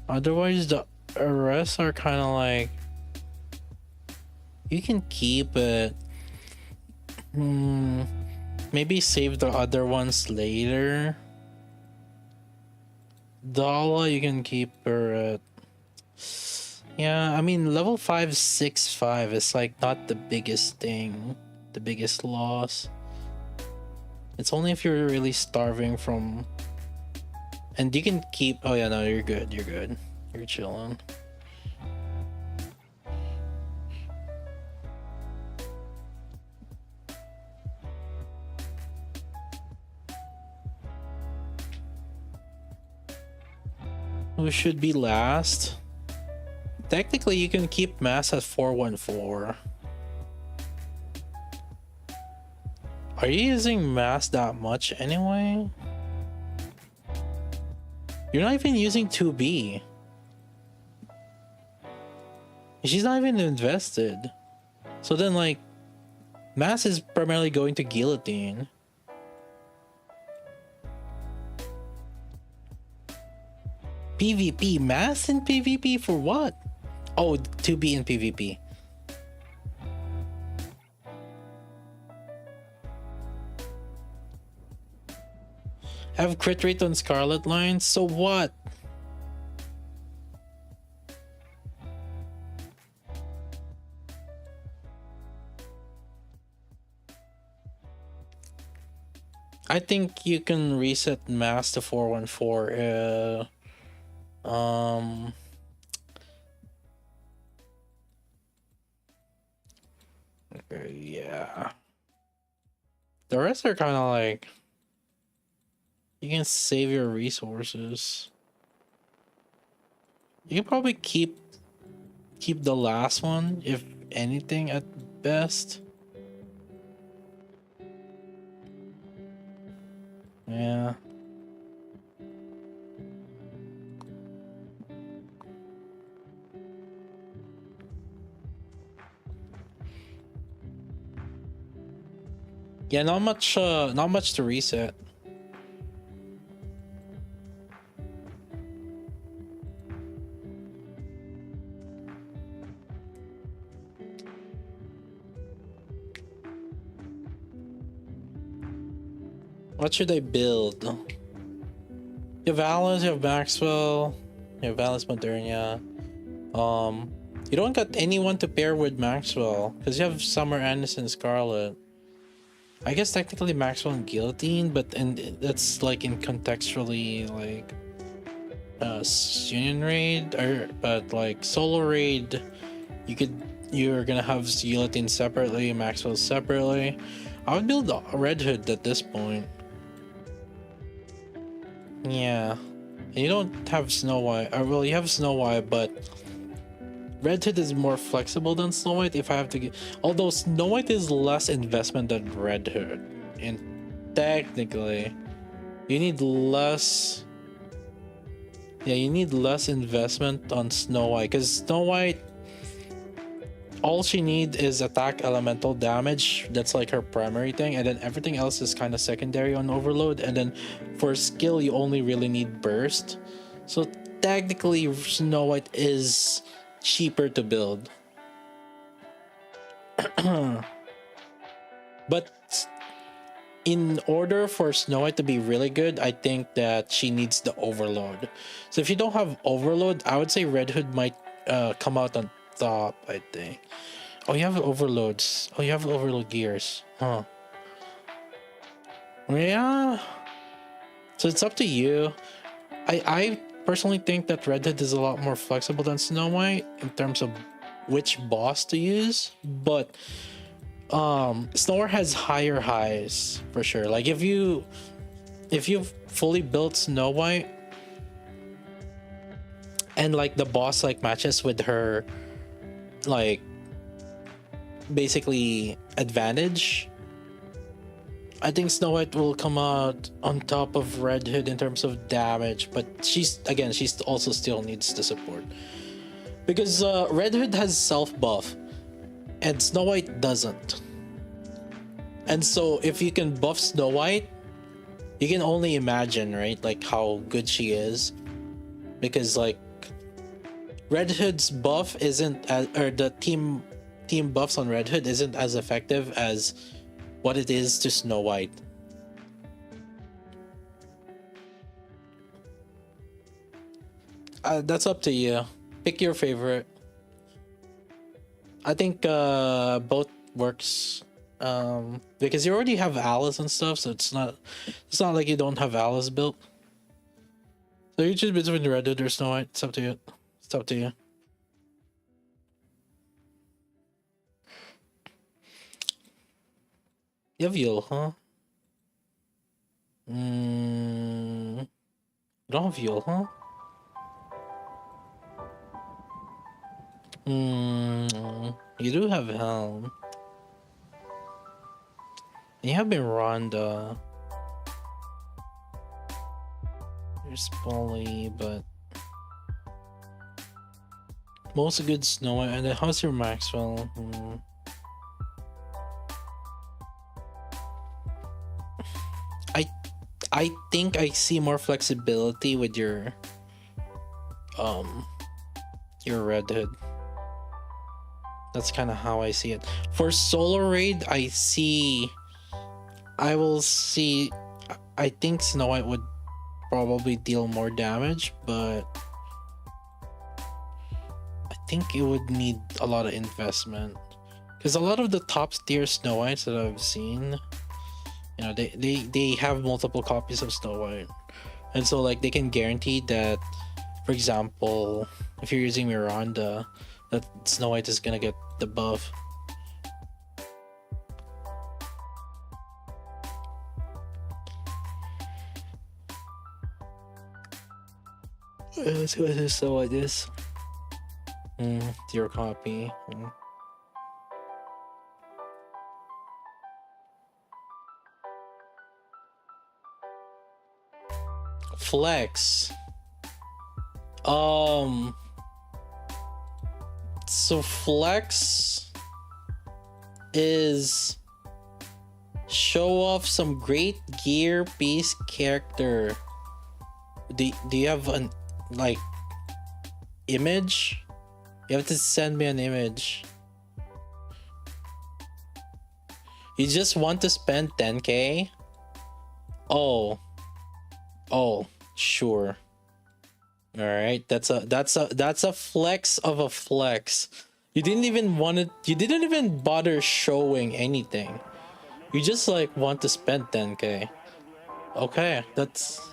Otherwise, the rest are kind of like, you can keep it. Maybe save the other ones later. Dala, you can keep her at. Yeah, I mean, level 565 is like not the biggest thing, the biggest loss. It's only if you're really starving from. And you can keep. Oh, yeah, no, you're good. You're good. You're chilling. Who should be last? Technically, you can keep mass at 414. Are you using mass that much anyway? You're not even using 2B. She's not even invested. So then, like, mass is primarily going to guillotine. PvP, mass in PvP for what? Oh, 2B in PvP. Have crit rate on Scarlet Line, so what? I think you can reset mass to 414. Okay, yeah. The rest are kind of like, you can save your resources. You can probably keep the last one, if anything, at best. Yeah. Yeah, not much to reset. What should I build? You have Alice, you have Maxwell, you have Alice Modernia. You don't got anyone to pair with Maxwell because you have Summer, Anderson, Scarlet. I guess technically Maxwell and Guillotine, but that's like in contextually like Union Raid, but like Solo Raid, you're gonna have Guillotine separately, Maxwell separately. I would build a Red Hood at this point. Yeah, and you don't have Snow White. Well, you have Snow White, but Red Hood is more flexible than Snow White. If I have to get, although Snow White is less investment than Red Hood, and technically, you need less. Yeah, you need less investment on Snow White because Snow White, all she needs is attack elemental damage. That's like her primary thing, and then everything else is kind of secondary on overload. And then for skill, you only really need burst. So technically, Snow White is cheaper to build. But in order for Snow White to be really good, I think that she needs the overload. So if you don't have overload, I would say Red Hood might come out on top, I think. Oh, you have overloads. Oh, you have overload gears. Huh. Yeah. So it's up to you. I personally think that Red Hood is a lot more flexible than Snow White in terms of which boss to use, but Snow White has higher highs for sure. Like if you fully built Snow White and like the boss like matches with her like basically advantage, I think Snow White will come out on top of Red Hood in terms of damage, but she's also still needs the support because Red Hood has self buff and Snow White doesn't. And so if you can buff Snow White, you can only imagine, right, like how good she is, because like Red Hood's buff isn't as, or the team buffs on Red Hood isn't as effective as what it is to Snow White. That's up to you. Pick your favorite. I think both works because you already have Alice and stuff, so it's not like you don't have Alice built. So you choose between Red Hood or Snow White. It's up to you. It's up to you. You have Yule, huh? You don't have Yule, huh? You do have Helm. You have Miranda. There's Polly, but most good Snow White. And then how's your Maxwell? I think I see more flexibility with your Red Hood. That's kind of how I see it. For solo raid, I think Snow White would probably deal more damage, but I think it would need a lot of investment because a lot of the top tier Snow Whites that I've seen, you know, they have multiple copies of Snow White, and so like they can guarantee that, for example, if you're using Miranda, that Snow White is gonna get the buff. Let's see what this Snow White is. Your copy. Flex. So flex is show off some great gear piece character. Do you have an like image? You have to send me an image. You just want to spend 10k? Oh, sure. All right, that's a flex of a flex. You didn't even bother showing anything. You just like want to spend 10k. Okay, that's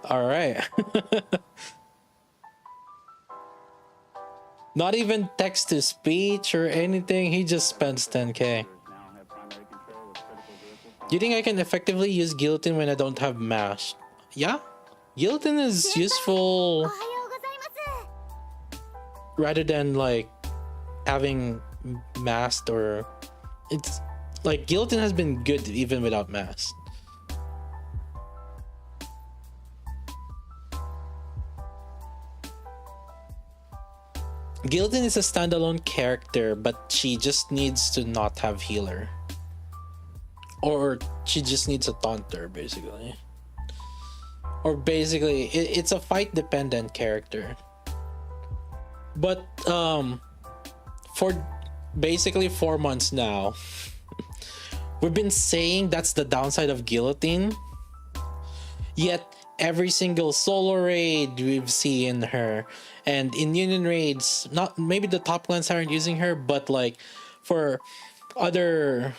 all right. Not even text to speech or anything. He just spends 10k. Do you think I can effectively use guillotine when I don't have mash? Yeah, guillotine is useful rather than like having mast, or it's like guillotine has been good even without mast. Guillotine is a standalone character, but she just needs to not have healer. Or she just needs a taunter, basically. Or basically, it's a fight dependent character. But for basically 4 months now, we've been saying that's the downside of Guillotine. Yet every single solo raid we've seen her, and in union raids, not maybe the top clans aren't using her, but like for other,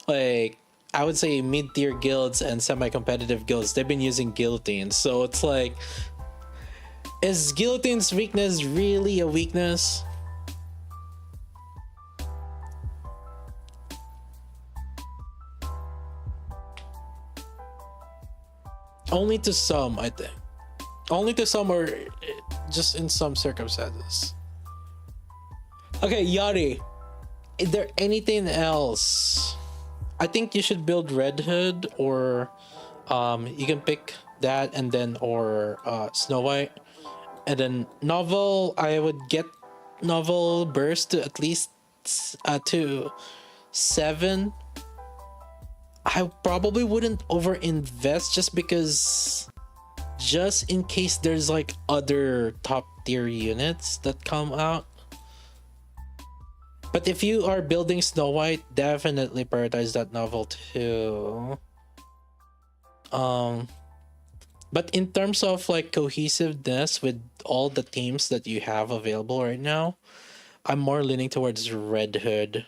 like I would say mid-tier guilds and semi-competitive guilds, they've been using Guillotine. So it's like, is Guillotine's weakness really a weakness? Only to some, I think. Only to some, or just in some circumstances. Okay, Yari, is there anything else? I think you should build Red Hood, or you can pick that, and then or Snow White, and then Novel. I would get Novel Burst to at least to 7. I probably wouldn't over invest just because, just in case there's like other top tier units that come out. But if you are building Snow White, definitely prioritize that novel too. But in terms of like cohesiveness with all the teams that you have available right now, I'm more leaning towards Red Hood.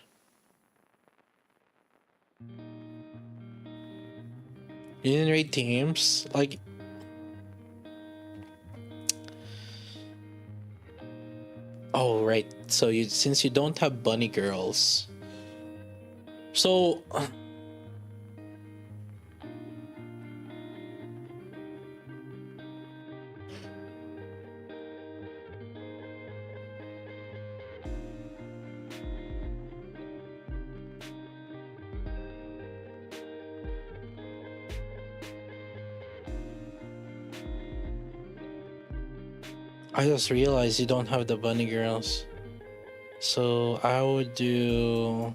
Union raid teams, like, oh right, so you, since you don't have bunny girls, so I just realized you don't have the bunny girls. So I would do...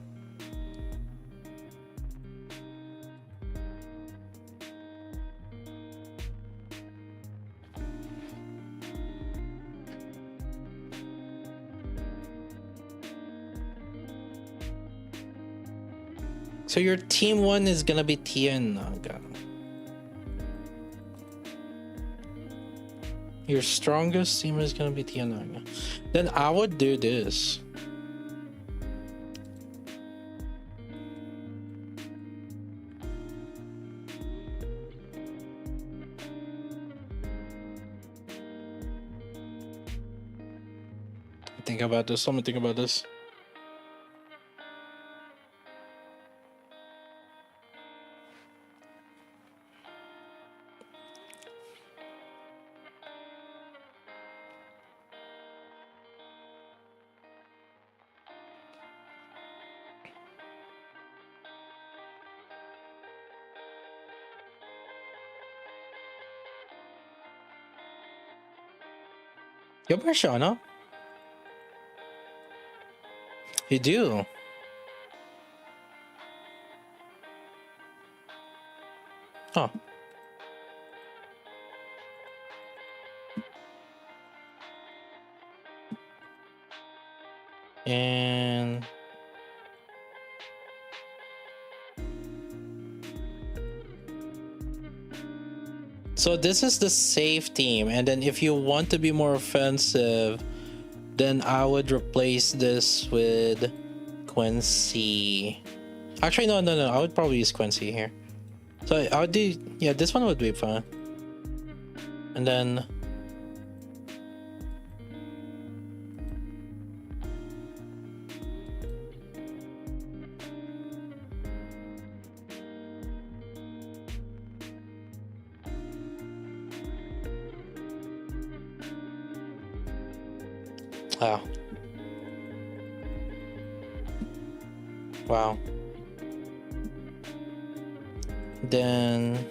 So your team 1 is gonna be Tia and Naga. Your strongest team is gonna be Tia and Naga. Then I would do this. Think about this. Let me think about this. You have Marshana? You do. Huh. And so this is the safe team, and then if you want to be more offensive, then I would replace this with Quincy. Actually, no. I would probably use Quincy here. So I would do, yeah, this one would be fun. And then wow. Wow. Then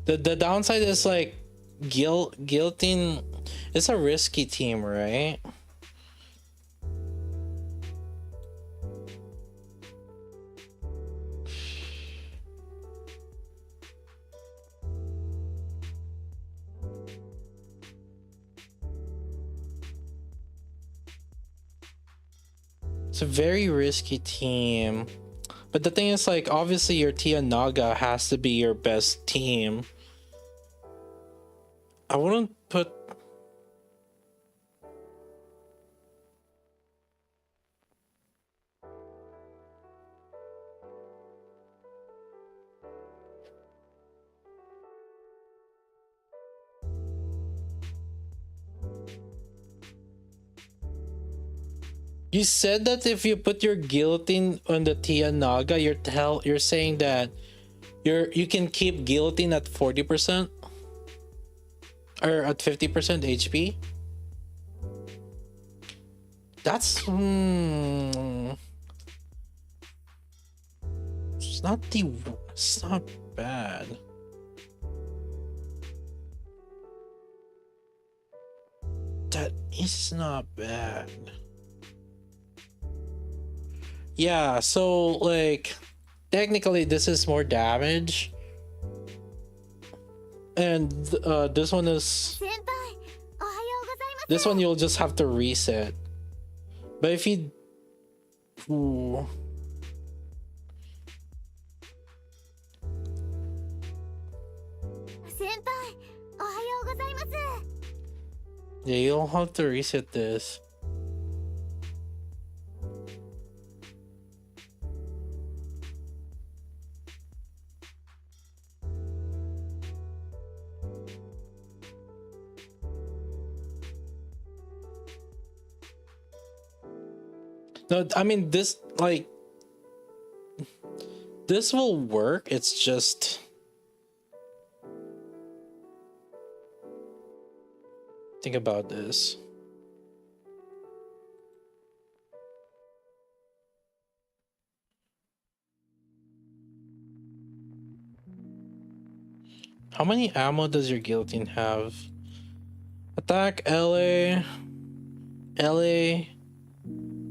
The downside is like guillotine is a risky team, right? It's a very risky team. But the thing is, like, obviously your Tia Naga has to be your best team. I wouldn't put... You said that if you put your guillotine on the Tia Naga, you're saying that you can keep guillotine at 40% or at 50% HP. That's it's not bad. That is not bad. Yeah, so like technically this is more damage, and this one you'll just have to reset. But if you yeah, you'll have to reset this. No, I mean this will work. It's just think about this. How many ammo does your guillotine have? Attack LA.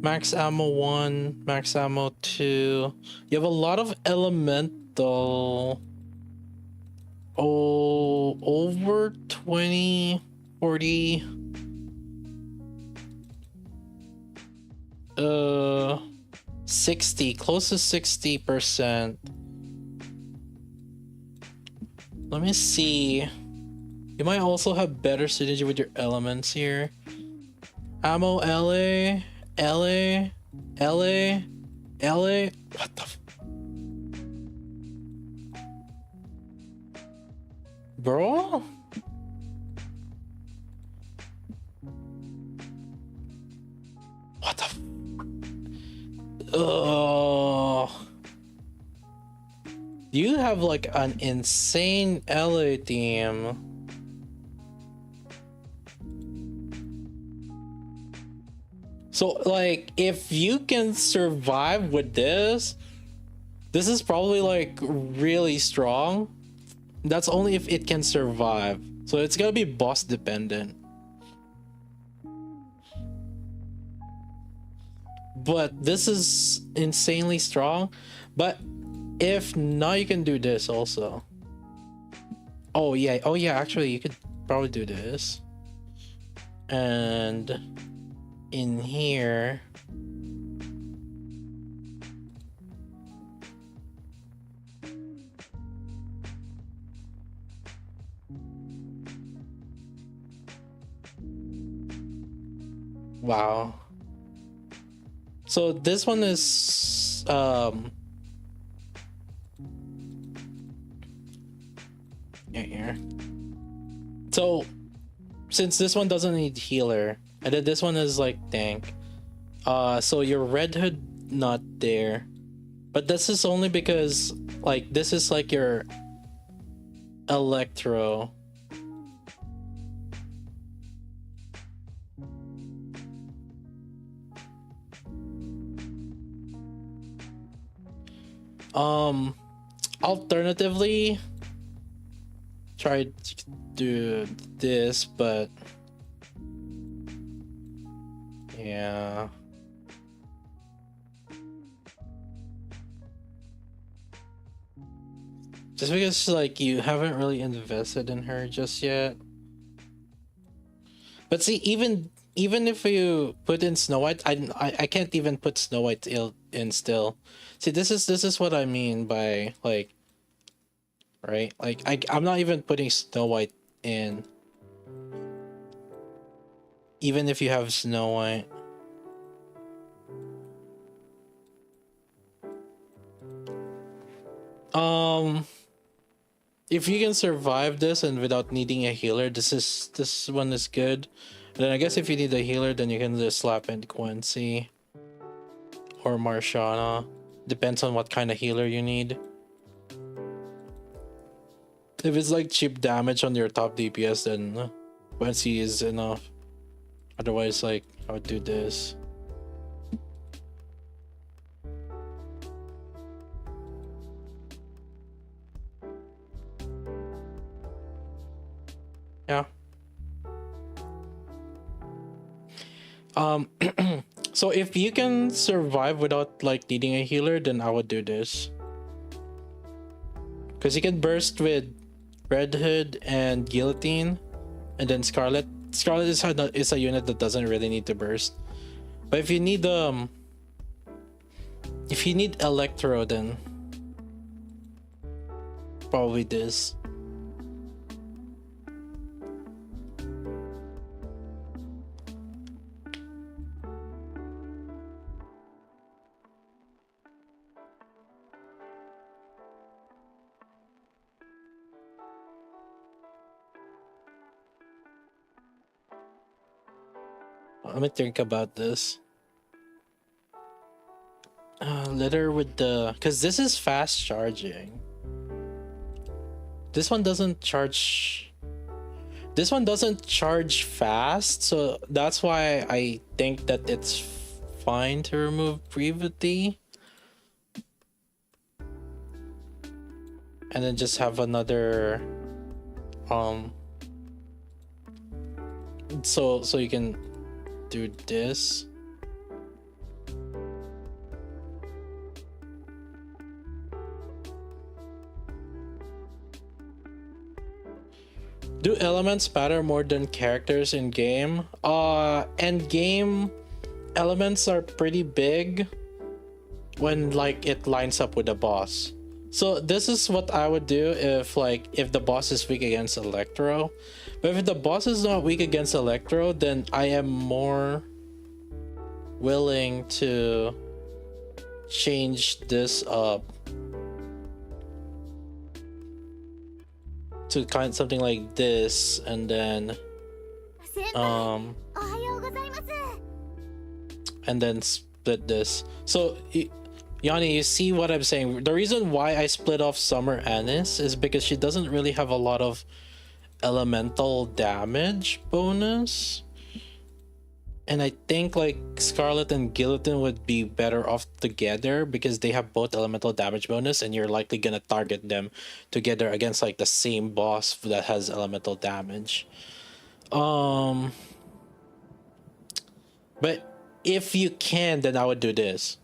Max ammo 1, max ammo 2. You have a lot of elemental. Oh, over 20, 40. 60, close to 60%. Let me see. You might also have better synergy with your elements here. Ammo LA. What the bro? What the you have like an insane LA team. So like if you can survive with this is probably like really strong. That's only if it can survive. So it's gonna be boss dependent. But this is insanely strong. But if not, you can do this also. Oh yeah, actually you could probably do this. And in here, wow. So this one is here. So since this one doesn't need healer, and then this one is like tank, so your red hood not there, but this is only because like this is like your electro. Alternatively, tried to do this, but yeah. Just because like you haven't really invested in her just yet. But see, even if you put in Snow White, I can't even put Snow White in still. See, this is what I mean by like, right? Like I'm not even putting Snow White in, even if you have Snow White. If you can survive this and without needing a healer, this one is good. And then I guess if you need a healer, then you can just slap in Quincy or Marshana. Depends on what kind of healer you need. If it's like cheap damage on your top DPS, then Quincy is enough. Otherwise, like I would do this. Yeah. So if you can survive without like needing a healer, then I would do this. Because you can burst with Red Hood and Guillotine, and then Scarlet. Scarlet is a unit that doesn't really need to burst. But if you need Electro, then probably this. Let me think about this. Litter with the... Because this is fast charging. This one doesn't charge... This one doesn't charge fast, so that's why I think that it's fine to remove Brevity. And then just have another... So you can do this. Do elements matter more than characters in game? End game elements are pretty big when like it lines up with the boss. So this is what I would do if the boss is weak against Electro. But if the boss is not weak against Electro, then I am more willing to change this up to kind of something like this, and then split this. So Yanni, you see what I'm saying? The reason why I split off Summer Anis is because she doesn't really have a lot of elemental damage bonus, and I think like Scarlet and Guillotine would be better off together because they have both elemental damage bonus, and you're likely gonna target them together against like the same boss that has elemental damage. But if you can, then I would do this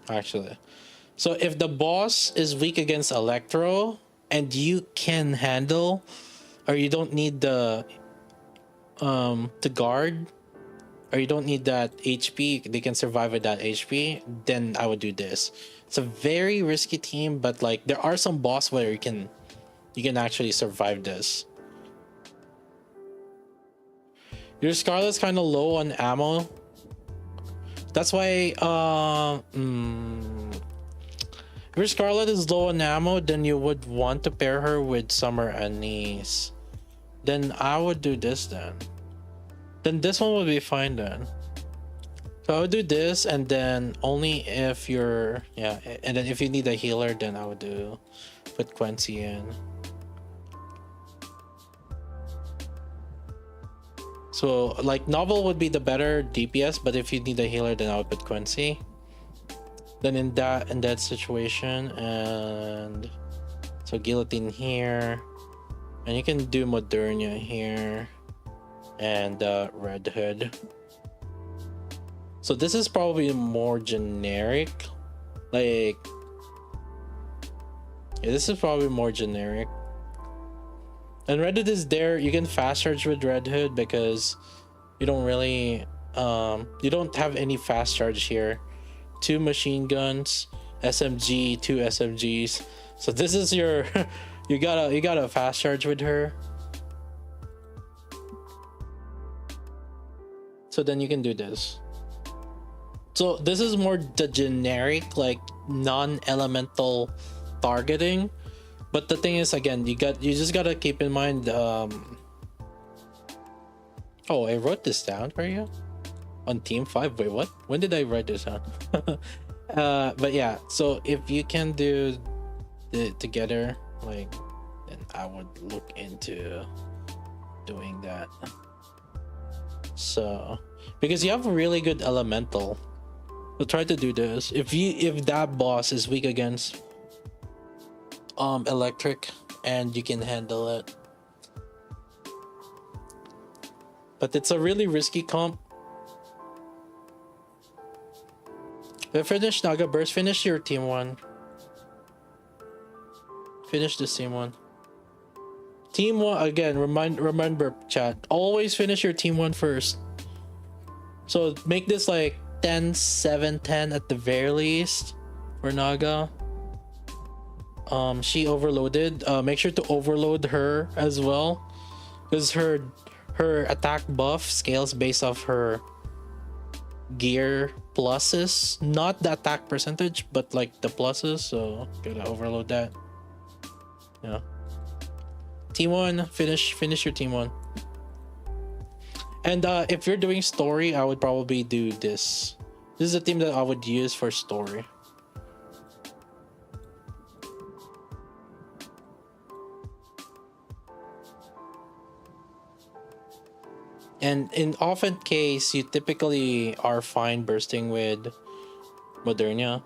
actually. So if the boss is weak against Electro and you can handle, or you don't need the to guard, or you don't need that HP, they can survive with that HP, then I would do this. It's a very risky team, but like there are some boss where you can actually survive this. Your Scarlet's kind of low on ammo. That's why if your Scarlet is low on ammo, then you would want to pair her with Summer Anis. Then I would do this then. Then this one would be fine then. So I would do this, and then only if you're... Yeah, and then if you need a healer, then I would put Quincy in. So like Novel would be the better DPS, but if you need a healer, then I would put Quincy. Then in that situation, and so Guillotine here, And you can do Modernia here and Red Hood. So this is probably more generic. Like, yeah, this is probably more generic. And Red Hood is there. You can fast charge with Red Hood because you don't really you don't have any fast charge here. 2 machine guns, SMG, 2 SMGs. So this is your you gotta fast charge with her. So then you can do this. So this is more the generic, like non-elemental targeting. But the thing is, again, you just gotta keep in mind. Oh, I wrote this down for you on Team 5. Wait, what? When did I write this down? But yeah, so if you can do it together, like, then I would look into doing that. So because you have a really good elemental, so try to do this. If that boss is weak against electric and you can handle it, but it's a really risky comp. But finish Naga Burst. Finish your team 1. Finish this team 1. Team 1 again. Remember, chat. Always finish your team 1 first. So make this like 10, 7, 10 at the very least for Naga. She overloaded. Make sure to overload her as well, because her attack buff scales based off her gear pluses, not the attack percentage, but like the pluses. So gotta overload that. Yeah. Team 1, finish your team 1. And if you're doing story, I would probably do this. This is a team that I would use for story. And in often case, you typically are fine bursting with Modernia.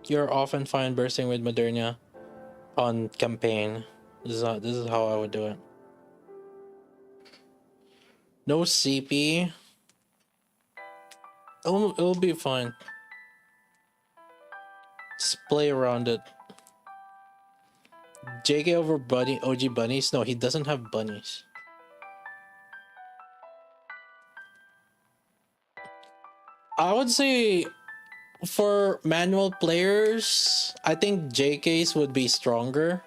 You're often fine bursting with Modernia on campaign. This is how I would do it. No CP. It'll be fine. Just play around it. JK over OG bunnies? No, he doesn't have bunnies. I would say for manual players, I think JKs would be stronger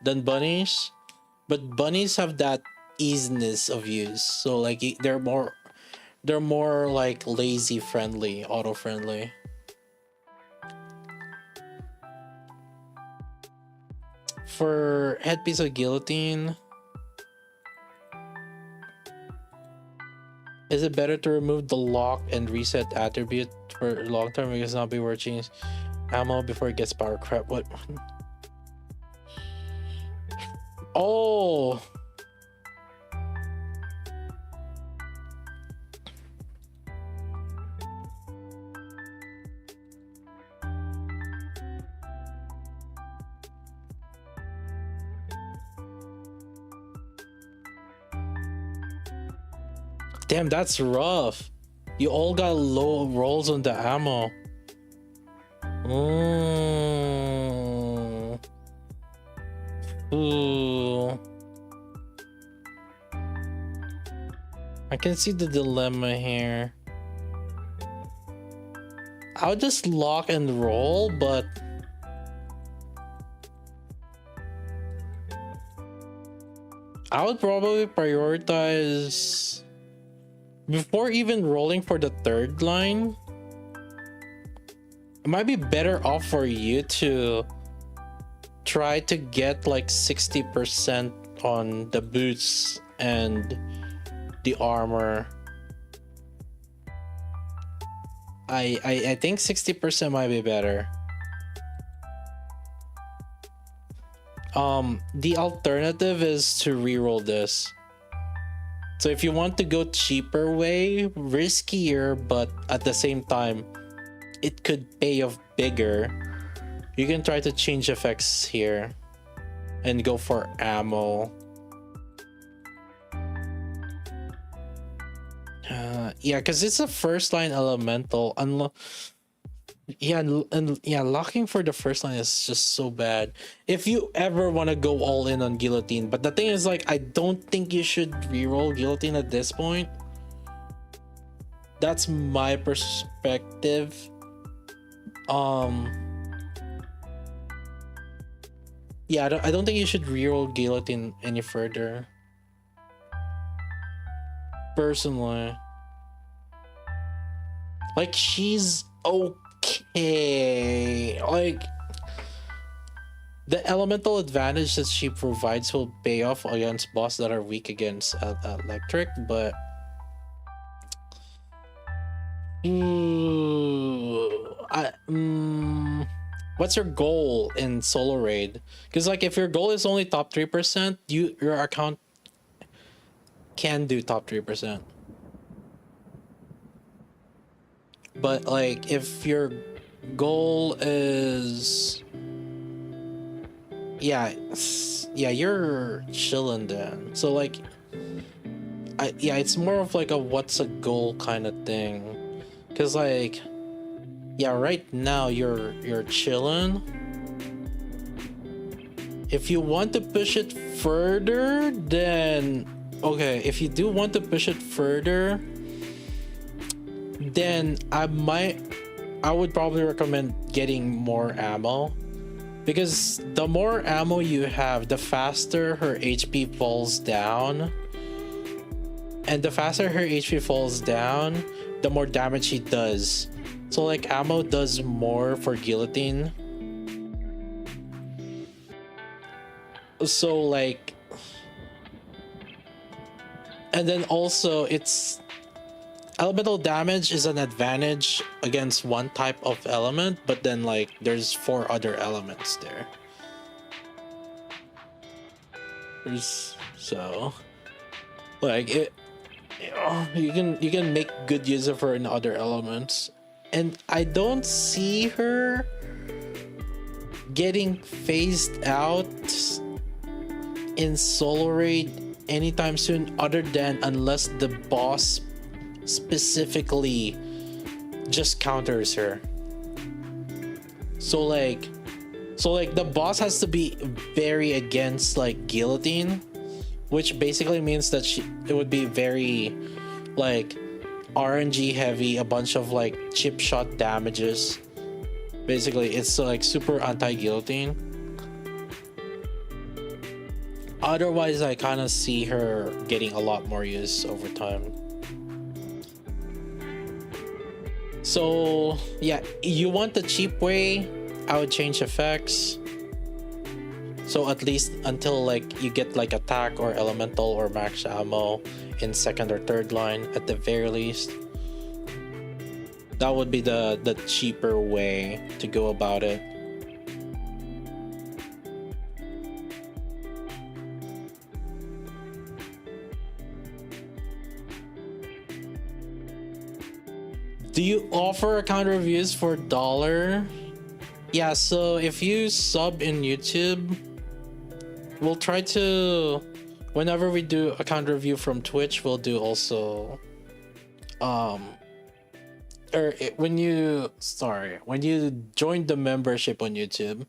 than bunnies, but bunnies have that easiness of use. So like they're more like lazy friendly, auto friendly. For headpiece of guillotine, is it better to remove the lock and reset attribute for long term because not be worth change ammo before it gets power crap? What? Oh, damn, that's rough. You all got low rolls on the ammo. Ooh. I can see the dilemma here. I'll just lock and roll, but I would probably prioritize before even rolling for the third line. It might be better off for you to try to get like 60% on the boots and the armor. I think 60% might be better. The alternative is to reroll this. So if you want to go cheaper way, riskier, but at the same time, it could pay off bigger. You can try to change effects here and go for ammo. Yeah, because it's a first line elemental. Yeah, locking for the first line is just so bad. If you ever want to go all in on guillotine, but the thing is, like, I don't think you should reroll guillotine at this point. That's my perspective. Yeah, I don't think you should reroll guillotine any further. Personally, like, she's okay. Like, the elemental advantage that she provides will pay off against bosses that are weak against electric, but what's your goal in solo raid? Because, like, if your goal is only top 3%, your account can do top 3%. But, like, if your goal is, yeah, you're chilling then. So, like, it's more of like a what's a goal kind of thing. Cause, like, yeah, right now you're chilling. If you want to push it further, then okay. If you do want to push it further, then I would probably recommend getting more ammo, because the more ammo you have, the faster her HP falls down, and the faster her HP falls down, the more damage she does. So, like, ammo does more for guillotine. So, like, and then also it's elemental damage is an advantage against one type of element, but then, like, there's 4 other elements there. So, like, you can make good use of her in other elements, and I don't see her getting phased out in solo raid anytime soon, other than unless the boss specifically just counters her. So like the boss has to be very against, like, guillotine, which basically means that it would be very, like, RNG heavy, a bunch of, like, chip shot damages. Basically, it's, like, super anti-guillotine. Otherwise, I kind of see her getting a lot more use over time. So yeah, you want the cheap way, I would change effects. So at least until, like, you get, like, attack or elemental or max ammo in second or third line at the very least. That would be the cheaper way to go about it. Do you offer account reviews for $1? Yeah, so if you sub in YouTube, we'll try to, whenever we do account review from Twitch, we'll do also when you join the membership on YouTube,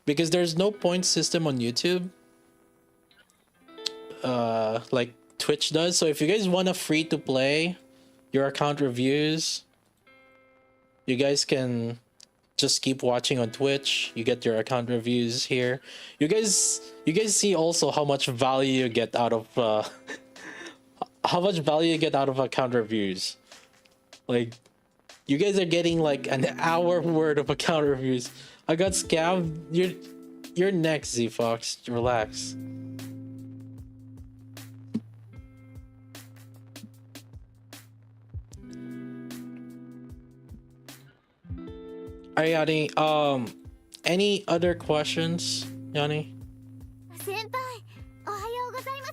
because there's no point system on YouTube like Twitch does. So if you guys want a free to play your account reviews, you guys can just keep watching on Twitch. You get your account reviews here. You guys see also how much value you get out of account reviews. Like, you guys are getting, like, an hour worth of account reviews. I got scammed. You're next, Z Fox. Relax. Alright, Yanni. Any other questions, Yanni? 先輩、おはようございま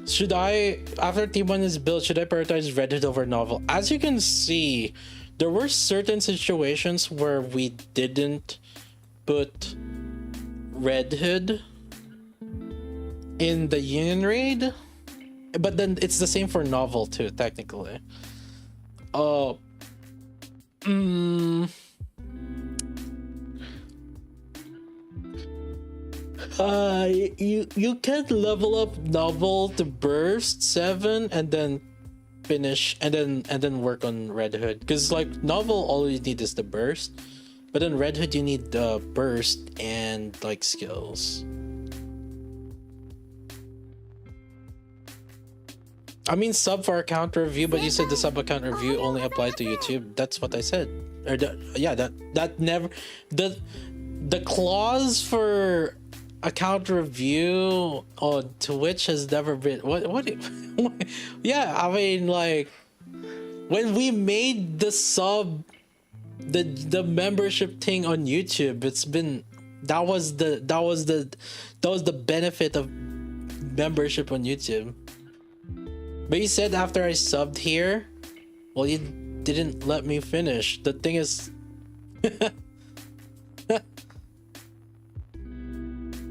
す。should I, after T1 is built, should I prioritize Red Hood over novel? As you can see, there were certain situations where we didn't put Red Hood in the Union raid, but then it's the same for novel too, technically. You can level up novel to burst 7 and then finish and then work on Red Hood, because like novel all you need is the burst, but then Red Hood you need the burst and like skills. I mean sub for account review, but you said the sub account review only applied to YouTube. That's what I said. Or that never, the clause for account review on Twitch has never been what yeah, I mean like when we made the sub the membership thing on YouTube, it's been that was the benefit of membership on YouTube. But you said after I subbed here, well, you didn't let me finish. The thing is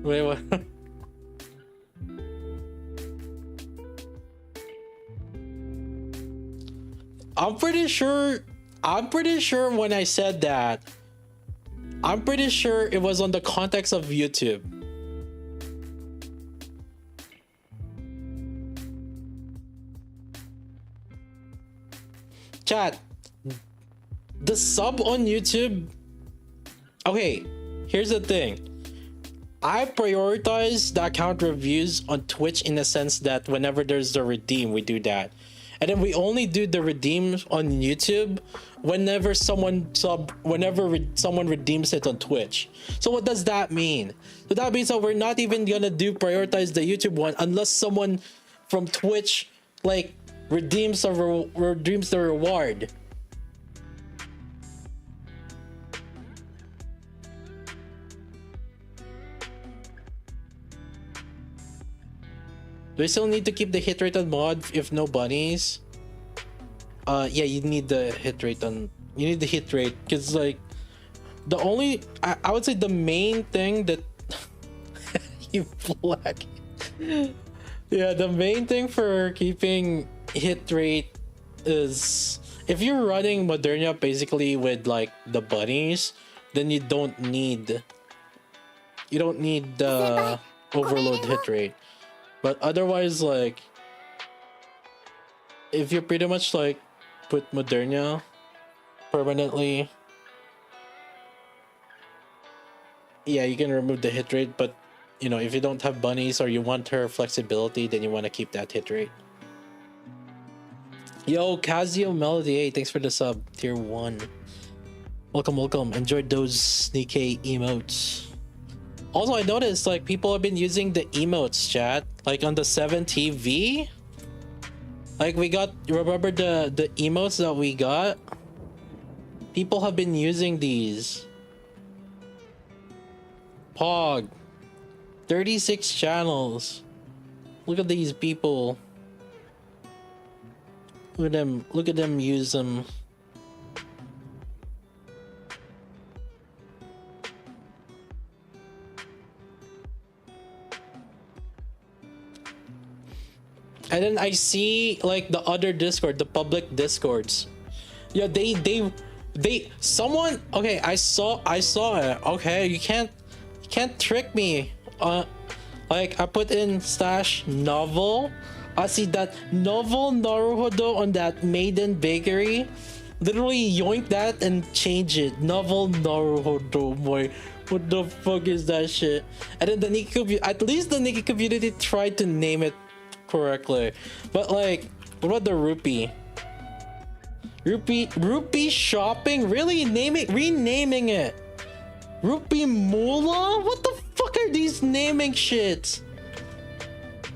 wait, what? I'm pretty sure when I said that, I'm pretty sure it was on the context of YouTube. Chat, the sub on YouTube. Okay, here's the thing. I prioritize the account reviews on Twitch in the sense that whenever there's the redeem, we do that. And then we only do the redeems on YouTube whenever someone redeems it on Twitch. So what does that mean? So that means that we're not even gonna prioritize the YouTube one unless someone from Twitch like redeems the reward. Do I still need to keep the hit rate on mod if no bunnies? Yeah, you need the hit rate because like the only I would say the main thing that you black. Yeah, the main thing for keeping hit rate is if you're running Moderna basically with like the bunnies, then you don't need the overload hit rate. But otherwise, like if you pretty much like put Moderna permanently, yeah, you can remove the hit rate. But you know, if you don't have bunnies or you want her flexibility, then you want to keep that hit rate. Yo, Casio Melody, hey, thanks for the sub, tier 1. Welcome. Enjoyed those sneaky emotes. Also, I noticed like people have been using the emotes, chat, like on the 7 TV. Like we got, remember the emotes that we got? People have been using these. Pog. 36 channels. Look at these people. Look at them use them. And then I see like the other Discord, the public Discords. Yeah, someone, okay, I saw it. Okay, you can't trick me. Like I put in slash novel. I see that novel Naruhodo on that Maiden Bakery. Literally yoink that and change it. Novel Naruhodo, boy. What the fuck is that shit? And then the Nikki, at least the Nikki community tried to name it correctly. But like, what about the rupee? Rupee shopping? Really? Renaming it. Rupee Moolah? What the fuck are these naming shits?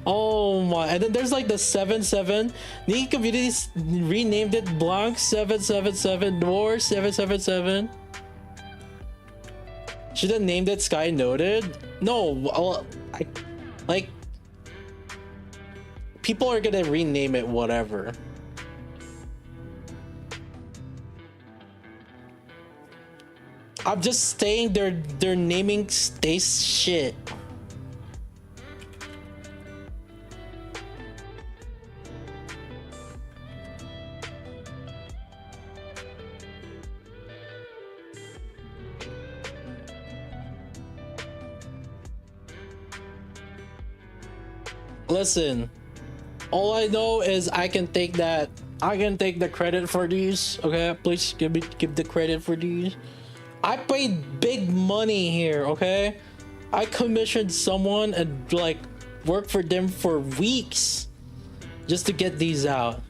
Oh my, and then there's like the 77. Nikki community renamed it Blanc 777 Nor 777. Should have named it Sky Noted. No, like people are gonna rename it whatever. I'm just saying their naming stays shit. Listen, all I know is I can take the credit for these. Okay, please give the credit for these. I paid big money here, okay? I commissioned someone and like worked for them for weeks just to get these out.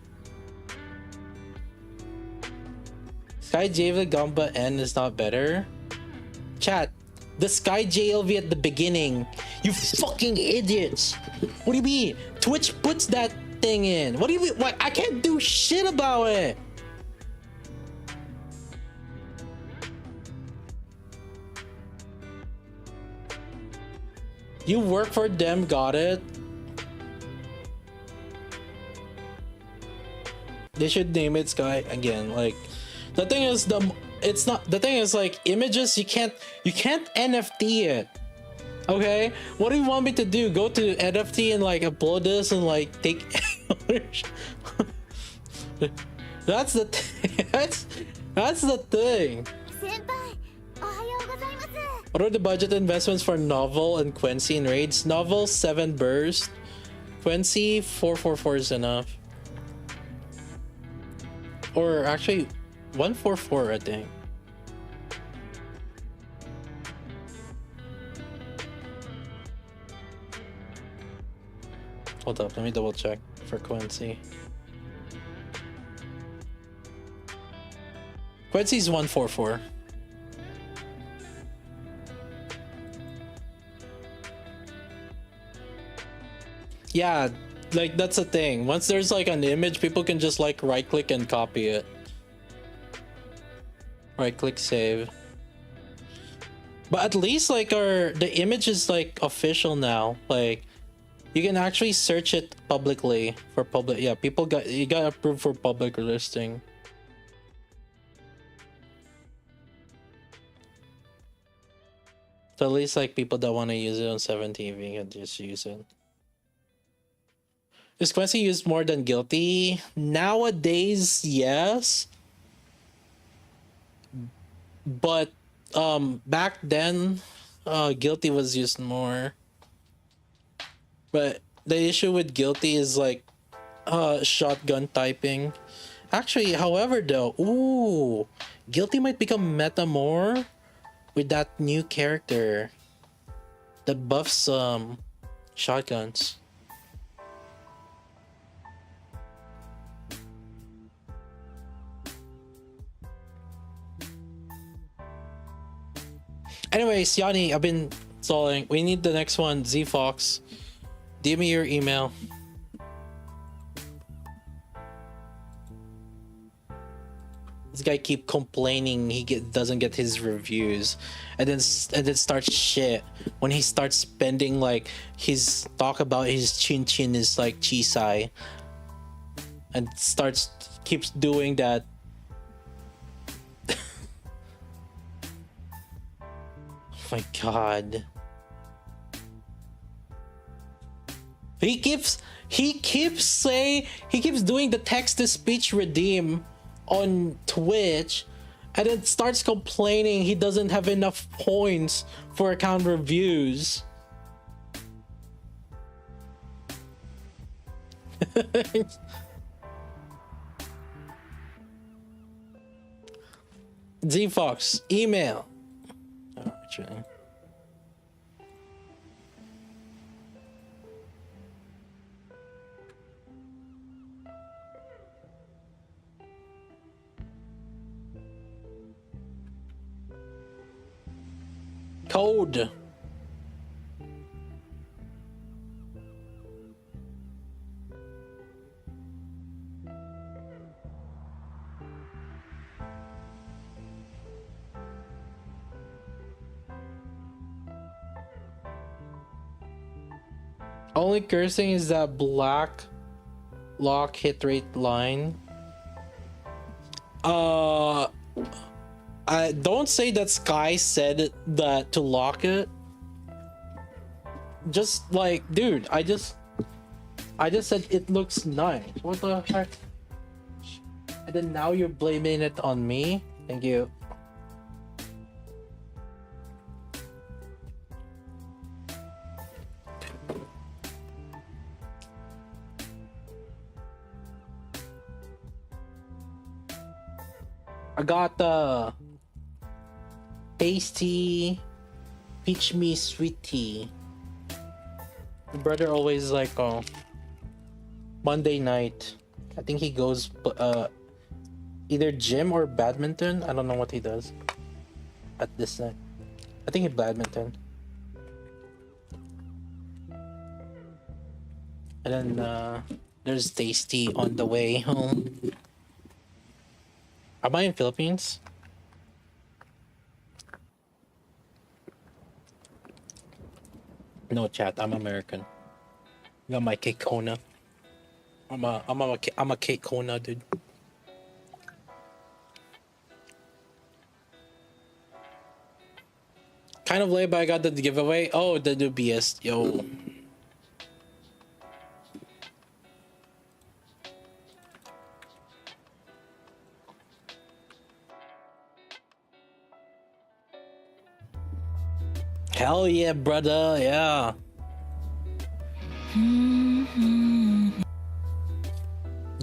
Sky JLV Gamba N is not better. Chat, the Sky JLV at the beginning. You fucking idiots. What do you mean? Twitch puts that thing in. What do you mean? What? I can't do shit about it. You work for them, got it? They should name it Sky again. Like, the thing is, the thing is like images, you can't NFT it. Okay, what do you want me to do? Go to NFT and like upload this and like take that's the that's the thing. What are the budget investments for Novel and Quincy in raids? Novel 7 burst, Quincy 444 is enough, or actually 144 I think. Hold up, let me double check for Quincy. Quincy's 144. Yeah, like that's the thing. Once there's like an image, people can just like right click and copy it. Right click save. But at least like the image is like official now. Like you can actually search it publicly for public. Yeah, you got approved for public listing. So at least like people that want to use it on 7TV can just use it. Is Quincy used more than Guilty? Nowadays, yes. But back then, Guilty was used more. But the issue with Guilty is like shotgun typing. Actually, however though, ooh, Guilty might become meta more with that new character that buffs shotguns. Anyways, Yanni, I've been stalling. We need the next one. Z Fox, give me your email. This guy keep complaining he doesn't get his reviews, and then starts shit when he starts spending like his talk about his chin is like chisai, and keeps doing that. Oh my god. He keeps doing the text to speech redeem on Twitch, and then starts complaining he doesn't have enough points for account reviews. Z Fox, email. Oh, actually. Code. Only cursing is that black lock hit rate line. I don't say that Sky said that to lock it. Just like, dude, I just said it looks nice. What the heck? And then now you're blaming it on me. Thank you. I got the tasty peach me sweet tea. My brother always like Monday night. I think he goes either gym or badminton. I don't know what he does at this night. I think he badminton. And then there's tasty on the way home. Am I in Philippines? No, chat. I'm American. I got my cake Kona. I'm a cake Kona, dude. Kind of late, but I got the giveaway. Oh, the BS, yo. Hell yeah, brother, yeah.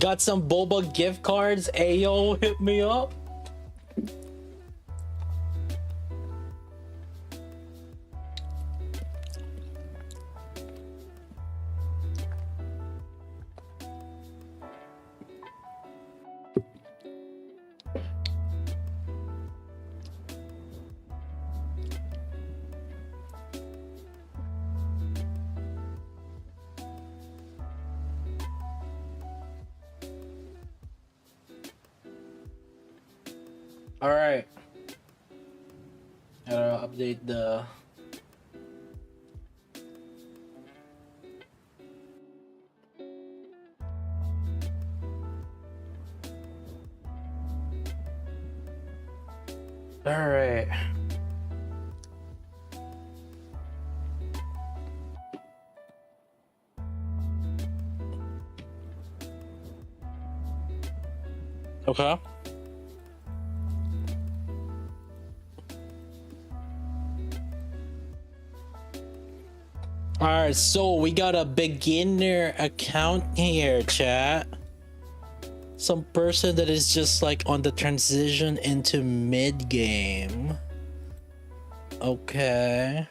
Got some boba gift cards. Ayo, hit me up. All right. Gotta update the. All right. Okay. Alright, so we got a beginner account here, chat. Some person that is just like on the transition into mid game. Okay.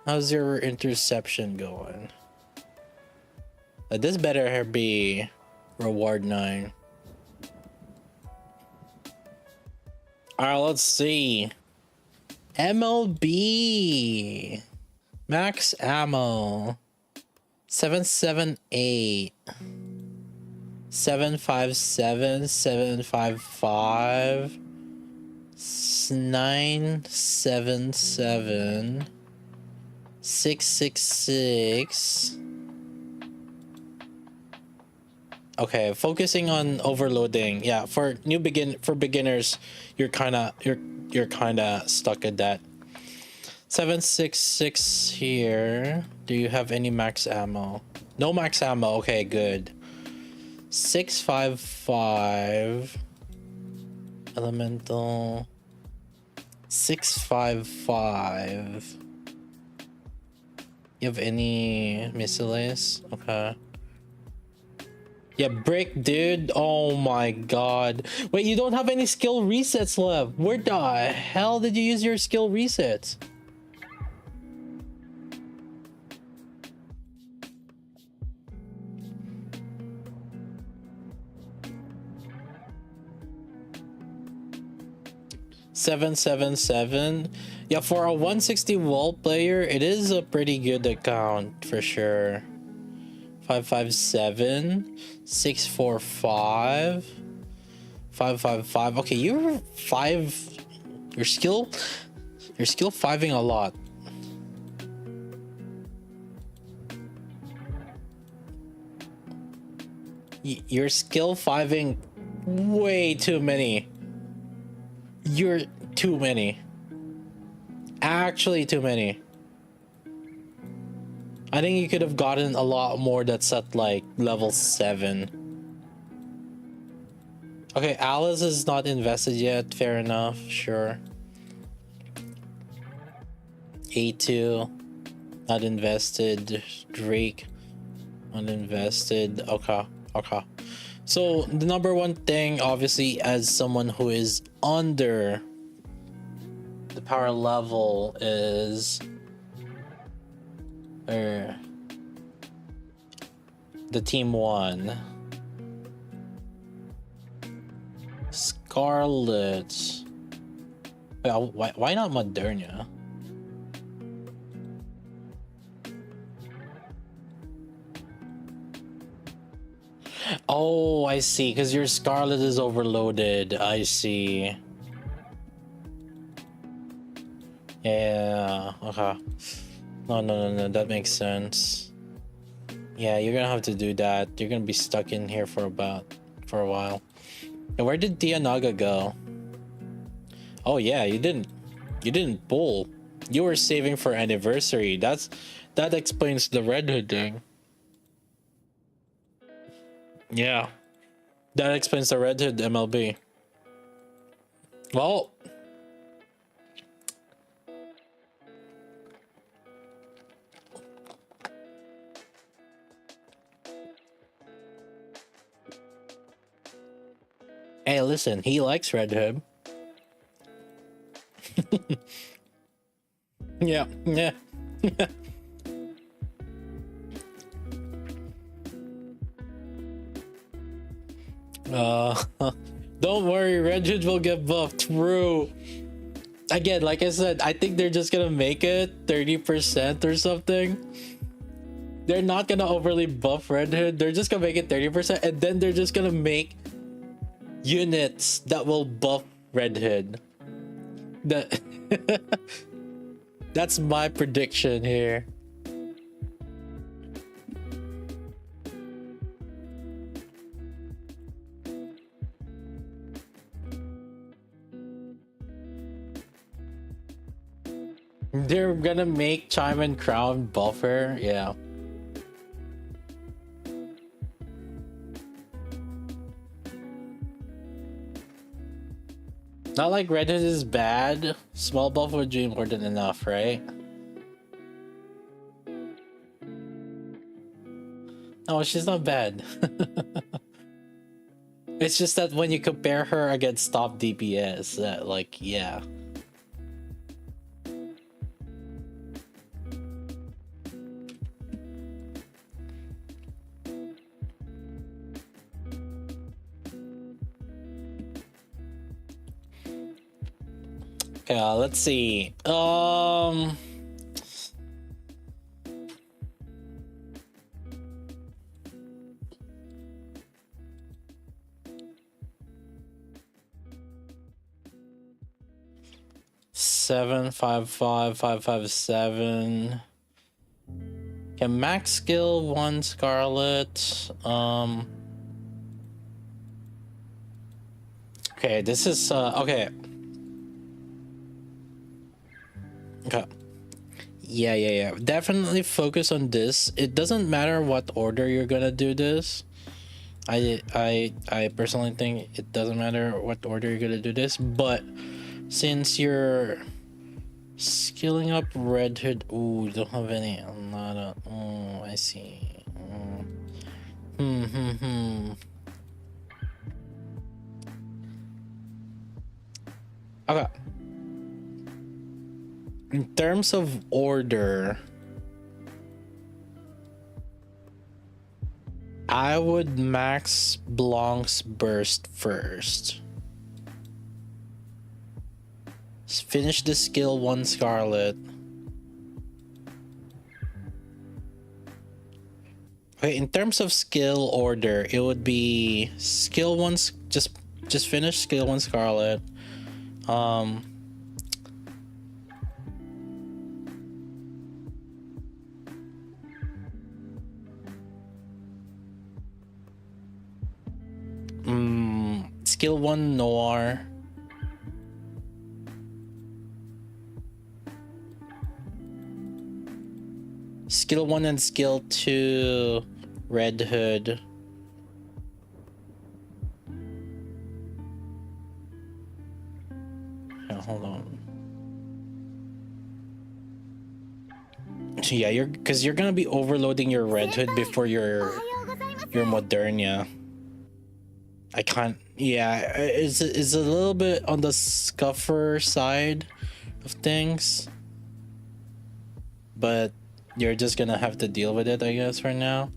How's your interception going? This better be reward 9. Alright, let's see. MLB. Max ammo 778 757 755 977 666. Okay, focusing on overloading. Yeah, for beginners, you're kind of stuck at that. 766 here. Do you have any max ammo? No max ammo. Okay, good. 655 elemental 655. You have any miscellaneous? Okay. Yeah, brick, dude. Oh my god. Wait, you don't have any skill resets left. Where the hell did you use your skill resets? $777. Yeah, for a 160 wall player, it is a pretty good account for sure. 557 645 555. Okay, you're skill 5ing a lot. You're skill 5ing way too many. You're too many. Actually, too many. I think you could have gotten a lot more that's at like level 7. Okay, Alice is not invested yet. Fair enough. Sure. A2, not invested. Drake, not invested. Okay. Okay. So the number one thing, obviously, as someone who is under the power level is the team 1. Scarlet. Well, why not Moderna? Oh, I see. Because your Scarlet is overloaded. I see. Yeah. Okay. No. That makes sense. Yeah, you're gonna have to do that. You're gonna be stuck in here for a while. And where did Dianaga go? Oh yeah, you didn't pull. You were saving for anniversary. That explains the Red Hood thing. Yeah. That explains the Red Hood MLB. Well, hey, listen, he likes Red Hood. Yeah. Don't worry, Red Hood will get buffed. True. Again, like I said, I think they're just gonna make it 30% or something. They're not gonna overly buff Red Hood. They're just gonna make it 30%, and then they're just gonna make units that will buff Red Hood. That's my prediction here. They're gonna make Chime and Crown buffer, yeah. Not like Red Hood is bad. Small buff would be more than enough, right? No, she's not bad. It's just that when you compare her against top DPS, like, yeah. Okay, let's see. 755 557. Okay, max skill 1 Scarlet. Okay, this is okay. Okay. Yeah. Definitely focus on this. It doesn't matter what order you're gonna do this. I personally think it doesn't matter what order you're gonna do this, but since you're skilling up Red Hood, ooh, don't have any. I see. Okay. In terms of order, I would max Blanc's burst first. Finish the skill 1 Scarlet. Okay, in terms of skill order, it would be skill 1, just finish skill 1 Scarlet. skill 1 Noir. Skill 1 and skill 2 Red Hood. Yeah, hold on. So yeah, you're gonna be overloading your Red Hood before your Modernia. I can't. Yeah, it's a little bit on the scuffer side of things, but you're just gonna have to deal with it, I guess, for now,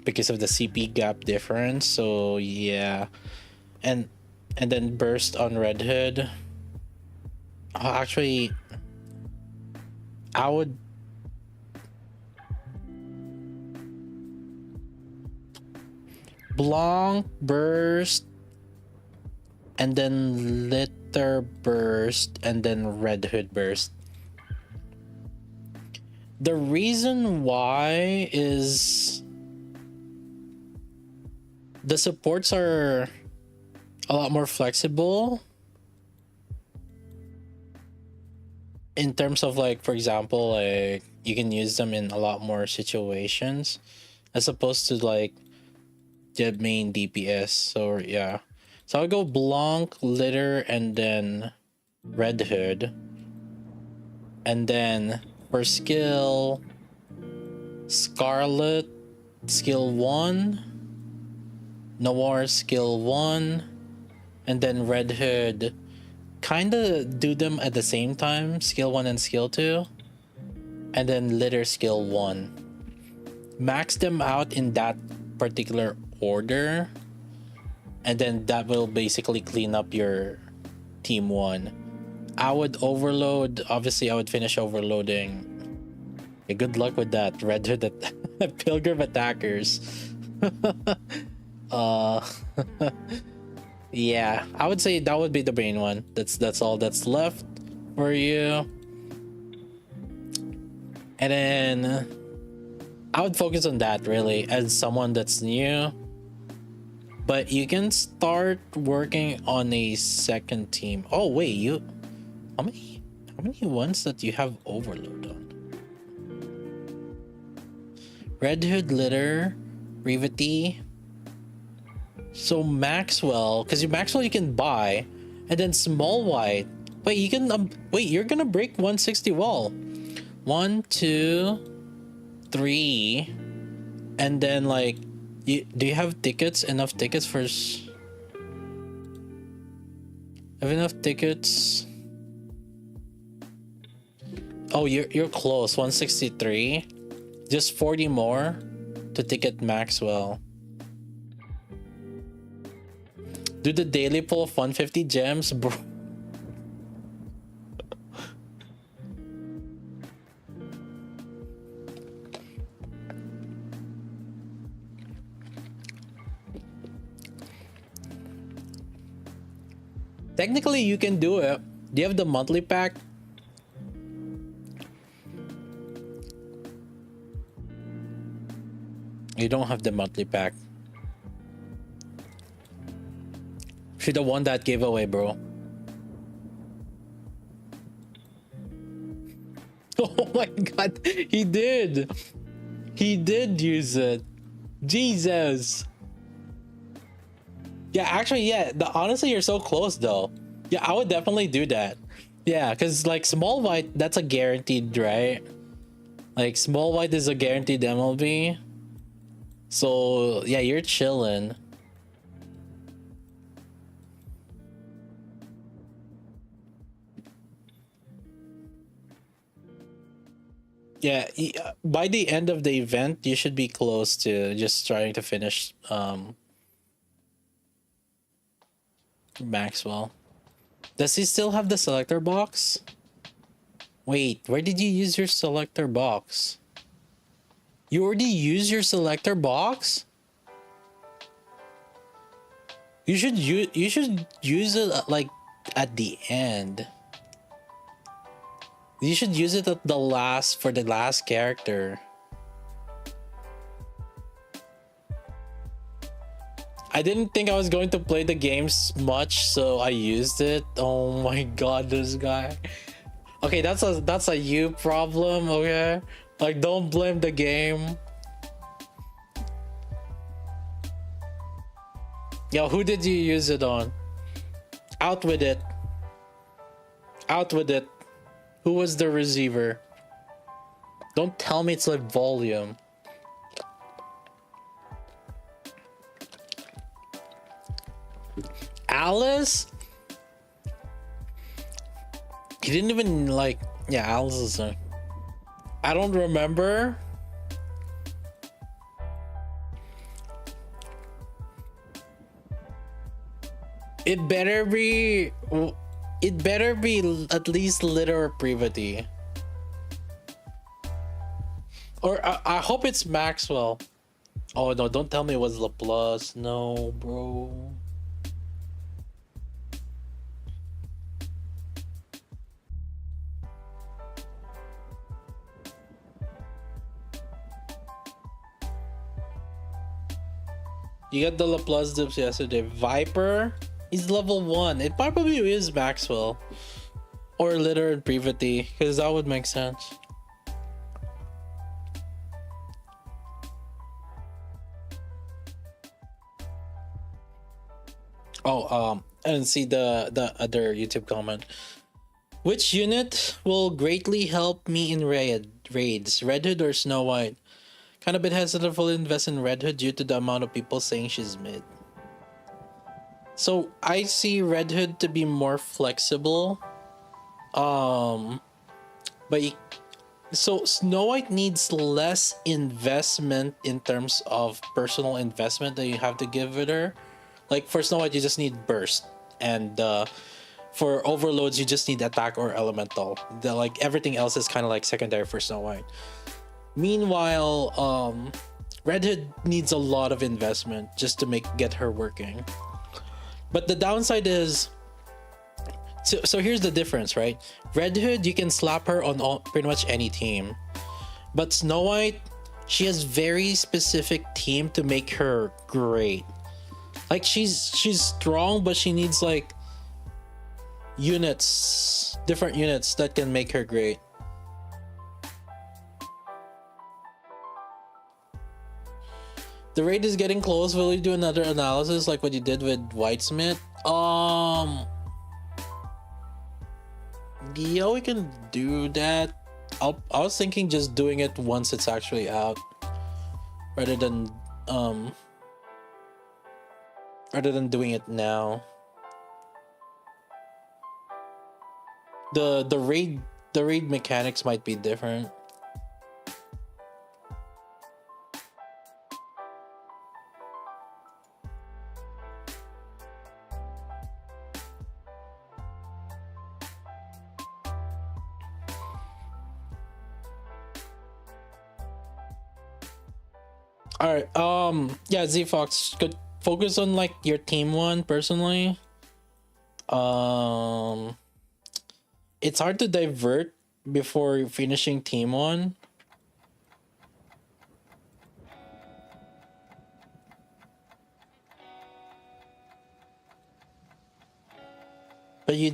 because of the CP gap difference. So yeah, and then burst on Red Hood. Oh, actually, I would. Blanc burst, and then Litter burst, and then Red Hood burst. The reason why is the supports are a lot more flexible in terms of, like, for example, like, you can use them in a lot more situations as opposed to like the main DPS. So yeah, so I'll go Blanc, Litter, and then Red Hood, and then for skill Scarlet, skill 1, Noir, skill 1, and then Red Hood. Kind of do them at the same time, skill 1 and skill 2, and then Litter, skill 1. Max them out in that particular order, and then that will basically clean up your team 1. I would overload, obviously I would finish overloading. Okay, good luck with that, Red Hood at Pilgrim Attackers. Yeah, I would say that would be the main one. That's all that's left for you. And then I would focus on that, really, as someone that's new. But you can start working on a second team. Oh wait, how many ones that you have overload on? Red Hood, Litter, Rivety. So Maxwell, because Maxwell you can buy, and then Small White. Wait, you can wait, you're gonna break 160 wall. 1, 2, 3, and then, like, do you have tickets? Enough tickets for? Have enough tickets? Oh, you're close. 163. Just 40 more to ticket Maxwell. Do the daily pull of 150 gems, bro. Technically, you can do it. Do you have the monthly pack? You don't have the monthly pack. Should have won that giveaway, bro. Oh my god, he did. He did use it. Jesus. Yeah, actually, yeah. Honestly, you're so close, though. Yeah, I would definitely do that. Yeah, because, like, Small White, that's a guaranteed, right? Like, Small White is a guaranteed MLB. So, yeah, you're chilling. Yeah, by the end of the event, you should be close to just trying to finish Maxwell. Does he still have the selector box? Wait, where did you use your selector box? You already used your selector box? You should use it like at the end. You should use it at the last for the last character. I didn't think I was going to play the games much, so I used it. Oh my god, this guy. Okay, that's a you problem, okay? Like, don't blame the game. Yo, who did you use it on? Out with it. Out with it. Who was the receiver? Don't tell me it's like volume. Alice? He didn't even like... Yeah, Alice is a... I don't remember. It better be... It better be at least litter or privity. Or I hope it's Maxwell. Oh no, don't tell me it was Laplace. No, bro. You got the Laplace dips yesterday. Viper is level 1. It probably is Maxwell. Or litter and privity, because that would make sense. Oh, and see the other YouTube comment. Which unit will greatly help me in raids? Red Hood or Snow White? Kind of bit hesitant to fully invest in Red Hood due to the amount of people saying she's mid. So I see Red Hood to be more flexible. So Snow White needs less investment in terms of personal investment that you have to give with her. Like for Snow White, you just need burst, and for overloads, you just need attack or elemental. Like everything else is kind of like secondary for Snow White. Meanwhile, Red Hood needs a lot of investment just to get her working. But the downside is, so here's the difference, right? Red Hood, you can slap her on pretty much any team, but Snow White, she has very specific team to make her great. Like she's strong, but she needs like units, different units that can make her great. The raid is getting close. Will you do another analysis like what you did with Whitesmith? Yeah, we can do that. I was thinking just doing it once it's actually out, rather than doing it now. The raid mechanics might be different. All right. Yeah, Z Fox, could focus on like your team one personally. It's hard to divert before finishing team one. But you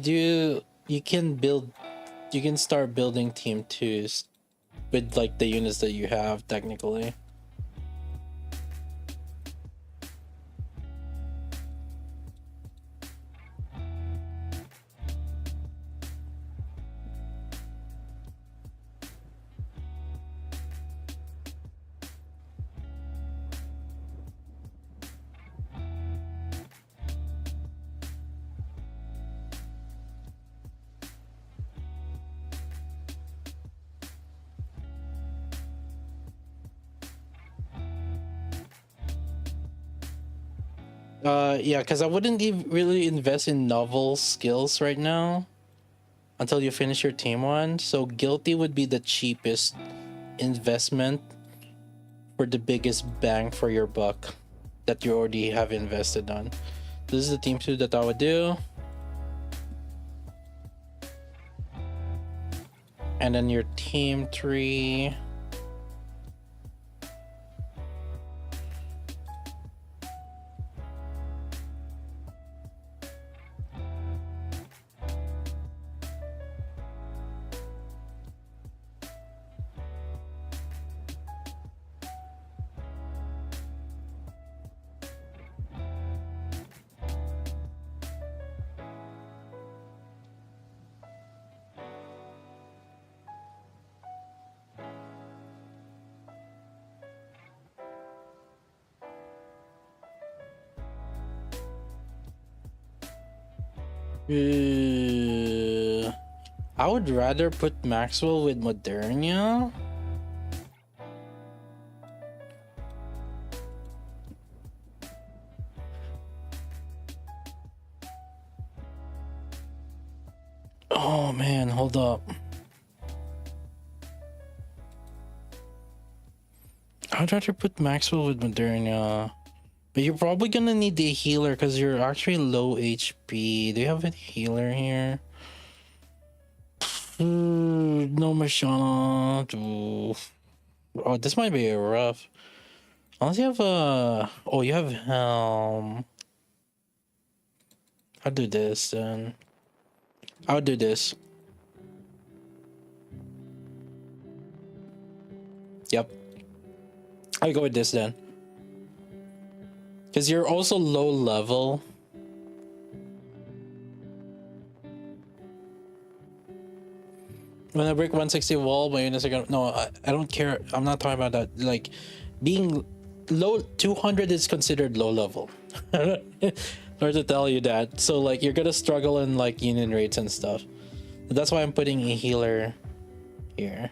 can start building team twos with like the units that you have technically. Yeah, because I wouldn't really invest in novel skills right now until you finish your team one. So Guilty would be the cheapest investment for the biggest bang for your buck that you already have invested on. This is the team 2 that I would do. And then your team 3. I would rather put Maxwell with Modernia. Oh man, hold up. I'd rather put Maxwell with Modernia. But you're probably gonna need the healer because you're actually low HP. Do you have a healer here? No Mashana. Oh, this might be rough. Unless you have a... Oh, you have Helm. I'll do this then. I'll do this. Yep. I'll go with this then. Because you're also low level. When I break 160 wall, my units are gonna... No, I don't care. I'm not talking about that. Like, being low 200 is considered low level. Or to tell you that. So, like, you're gonna struggle in, like, union rates and stuff. That's why I'm putting a healer here.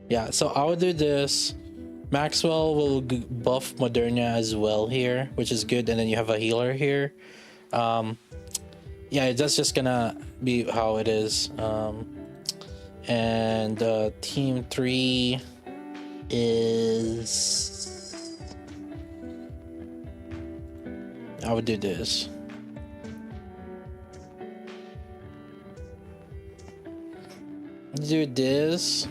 Yeah, so I'll do this. Maxwell will buff Modernia as well here, which is good. And then you have a healer here. Yeah, that's just gonna be how it is. And team 3 is... I would do this. Do this.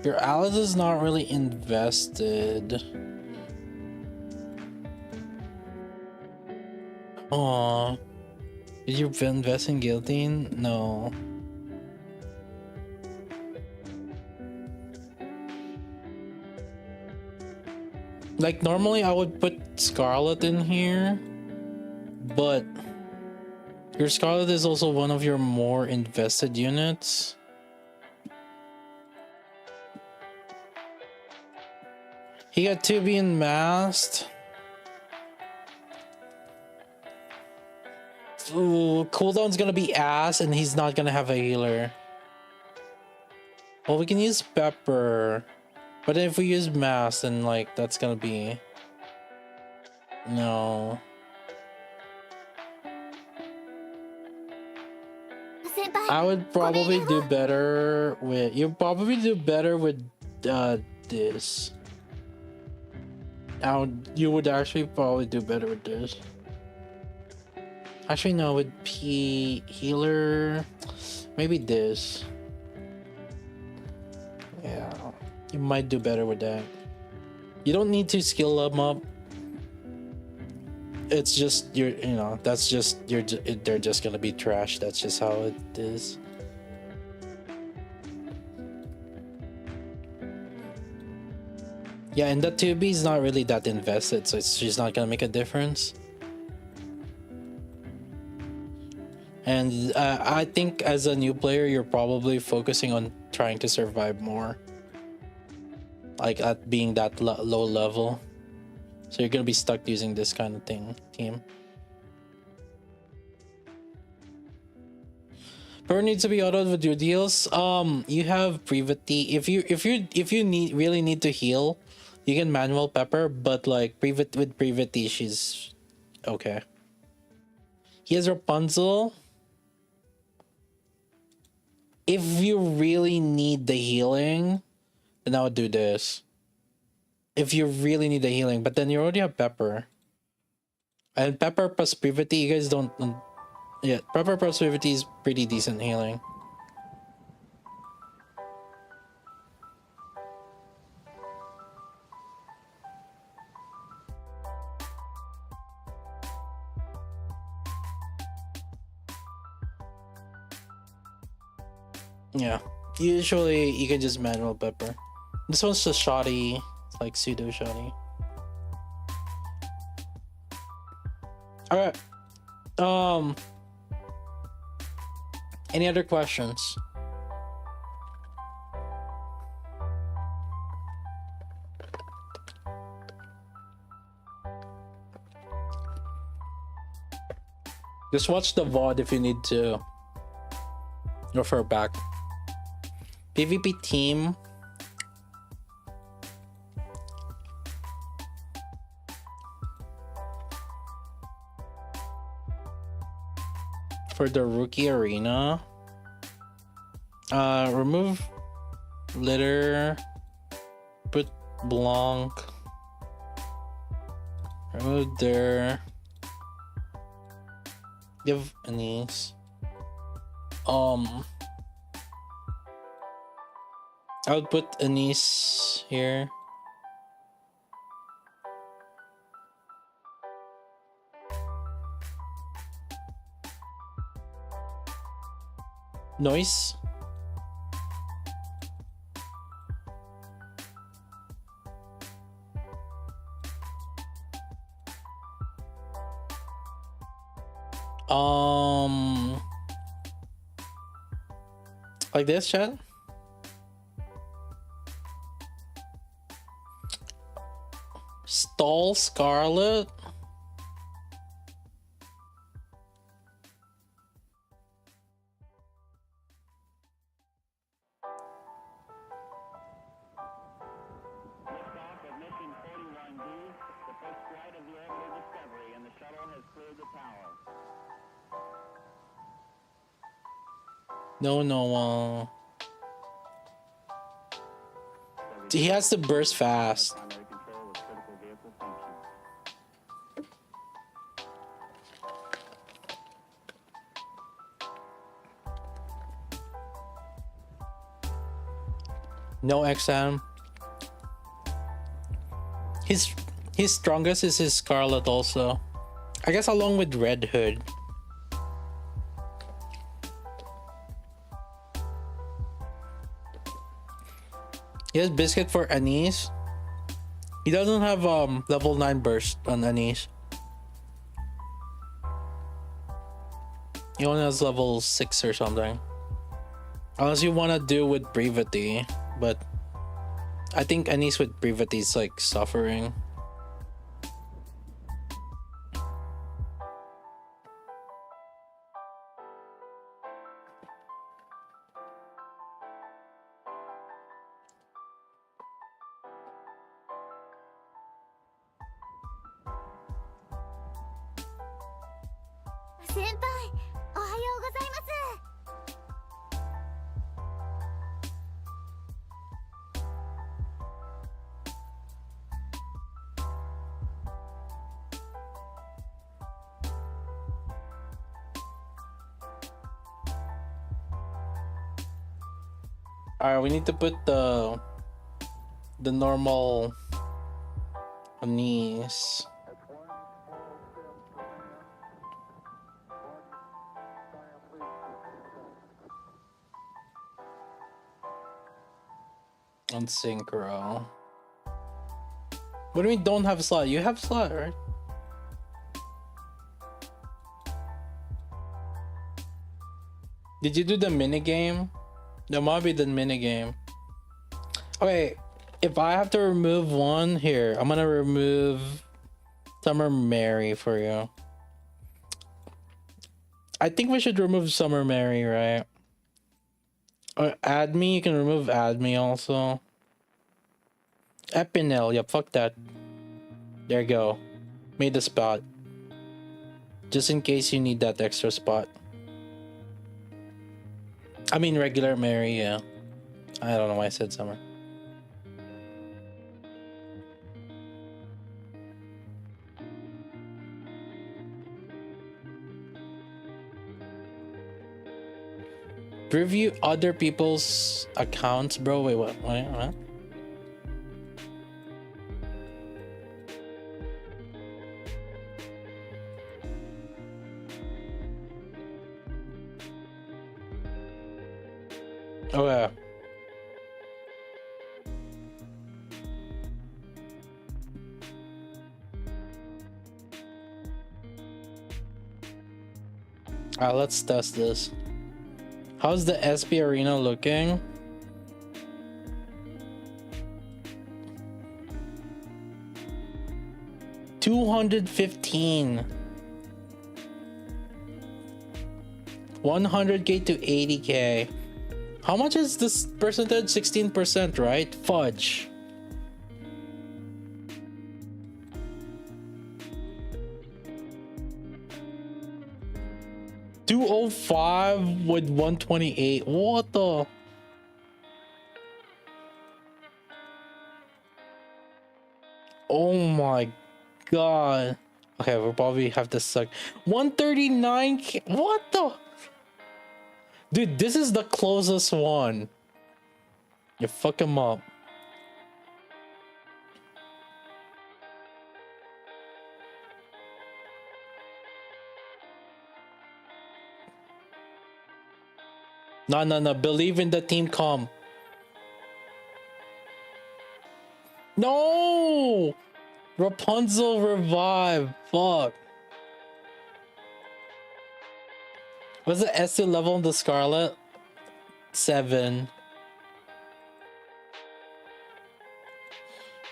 Your allies is not really invested. Aw. Did you invest in Guillotine? No. Like, normally I would put Scarlet in here, but your Scarlet is also one of your more invested units. He got 2 being masked. Ooh, cooldown's gonna be ass, and he's not gonna have a healer. Well, we can use Pepper, but if we use mass, then like that's gonna be... No. I would probably do better with... You probably do better with this. You would actually probably do better with this. Actually, no, with P healer, maybe this. Yeah, you might do better with that. You don't need to skill them up. It's just you know, that's just they're just gonna be trash. That's just how it is. Yeah, and that 2B is not really that invested, so she's not gonna make a difference. And I think as a new player, you're probably focusing on trying to survive more. Like at being that low level. So you're gonna be stuck using this kind of team. Pepper needs to be autoed with your deals. You have Privity. If you really need to heal, you can manual Pepper, but like with Privity, she's okay. He has Rapunzel. If you really need the healing, then I would do this. If you really need the healing, but then you already have Pepper. And Pepper plus Privity, you guys don't... Yeah, Pepper plus Privity is pretty decent healing. Yeah, usually you can just manual Pepper. This one's just shoddy, it's like pseudo shoddy. Alright. Any other questions? Just watch the VOD if you need to refer back. PvP team. For the rookie arena, remove litter, put Blanc, remove there, give Anise. I would put Anise here. Noise. Like this, chat. Stall Scarlet. No. He has to burst fast. No XM. His strongest is his Scarlet also. I guess along with Red Hood. He has Biscuit for Anise. He doesn't have level 9 burst on Anise. He only has level 6 or something. Unless you want to do with Brevity, but I think Anise with Brevity is like suffering. Alright, we need to put the normal Anise. On Synchro. What do you mean don't have slot? You have slot, right? Did you do the minigame? That might be the minigame. Okay, if I have to remove one here, I'm gonna remove Summer Mary for you. I think we should remove Summer Mary, right? Or add me, you can remove add me also. Epinel, yep, fuck that. There you go. Made the spot. Just in case you need that extra spot. I mean regular Mary, yeah. I don't know why I said Summer. Review other people's accounts, bro. Wait, what? Oh yeah. Let's test this. How's the SB Arena looking? $215. 100k to 80k. How much is this percentage? 16%, right? Fudge. $205 with 128. What the? Oh my god. Okay, we'll probably have to suck. 139k. What the? Dude, this is the closest one. You fuck him up. No. Believe in the team comp. No! Rapunzel revive. Fuck. What's the S2 level on the Scarlet? 7.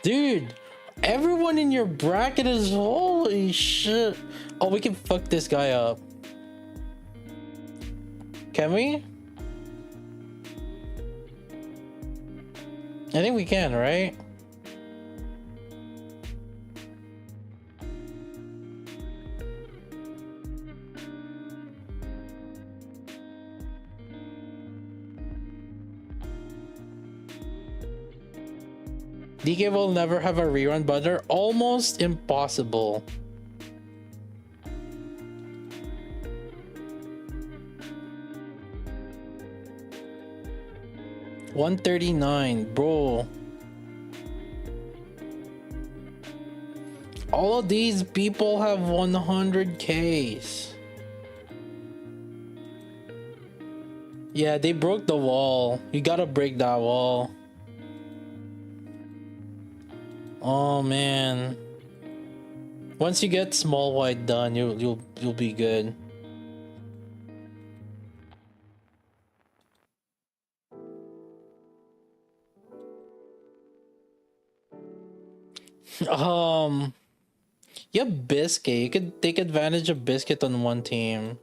Dude, everyone in your bracket is holy shit. Oh, we can fuck this guy up. Can we? I think we can, right? DK will never have a rerun, but they're almost impossible. $139, bro. All of these people have 100Ks. Yeah, they broke the wall. You gotta break that wall. Oh man. Once you get small white done, you'll be good. Yeah, Biscuit. You could take advantage of Biscuit on one team.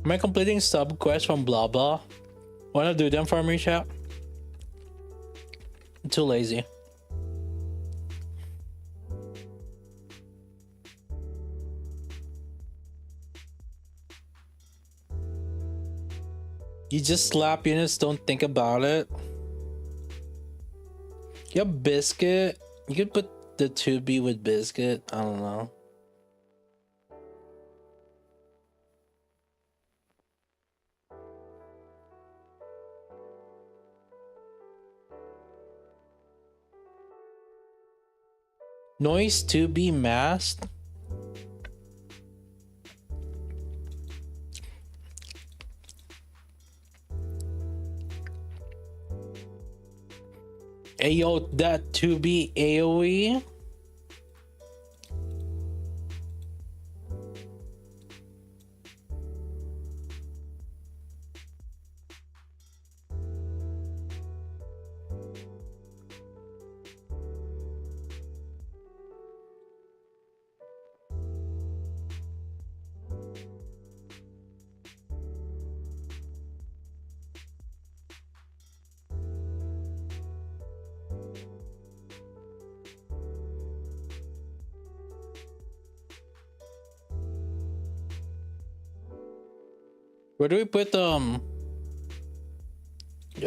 Am I completing sub quests from blah blah? Wanna do them for me, chat? I'm too lazy. You just slap units, don't think about it. You have Biscuit. You could put the 2B with Biscuit. I don't know. Noise 2B masked? Ayo, that 2B AoE? Where do we put a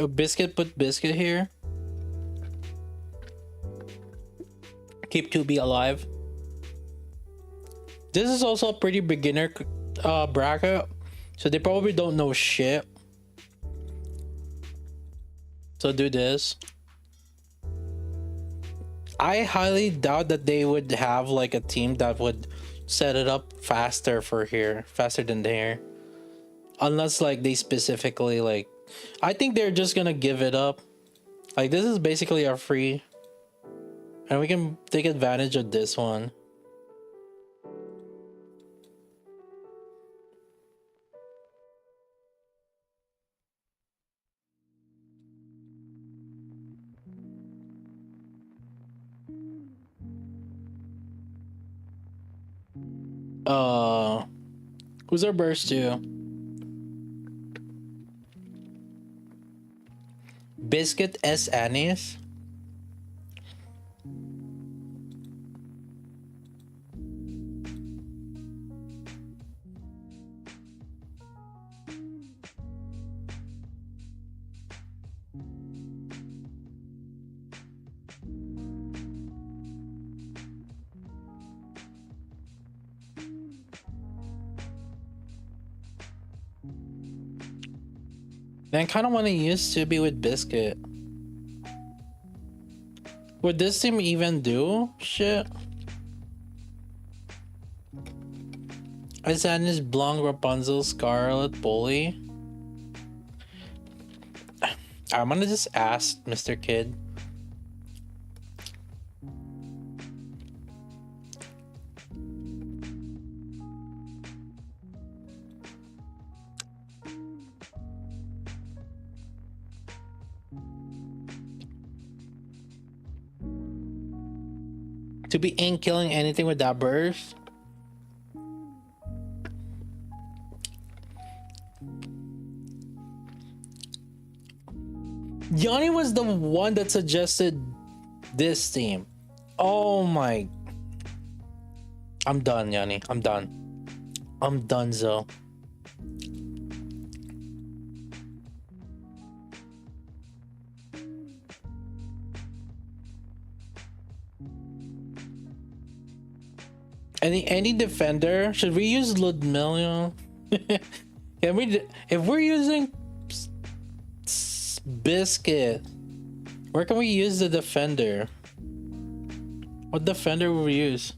Biscuit? Put Biscuit here. Keep 2B alive. This is also a pretty beginner bracket, so they probably don't know shit. So do this. I highly doubt that they would have like a team that would set it up faster for here, faster than there. Unless like they specifically like I think they're just gonna give it up. Like, this is basically a free, and we can take advantage of this one. Who's our burst to? Biscuit S. Anise? I kind of want to use to be with Biscuit. Would this team even do shit? Isanis, Blanc, Rapunzel, Scarlet, Bully. I'm gonna just ask Mr. Kid. To be ain't killing anything with that burst. Yanni was the one that suggested this team. Oh my. I'm done, Yanni. I'm done. I'm done, Zo. Any defender? Should we use Ludmilla? Can we? If we're using Biscuit, where can we use the defender? What defender will we use?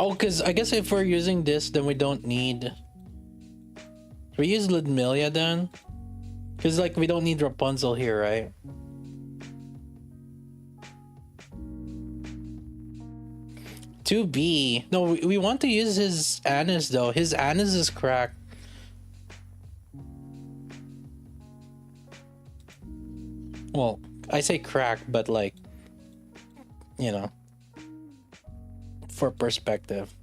Oh, because I guess if we're using this, then we don't need. We use Ludmilla then? Because, like, we don't need Rapunzel here, right? To B. No, we want to use his Anise, though. His Anise is cracked. Well, I say cracked, but, like, you know, for perspective.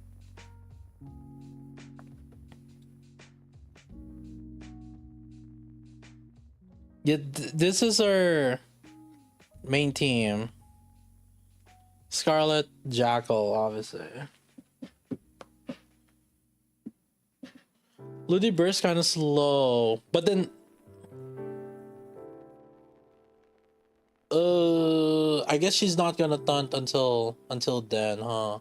Yeah, this is our main team. Scarlet, Jackal, obviously. Ludi Burst kind of slow, but then I guess she's not gonna taunt until then, huh?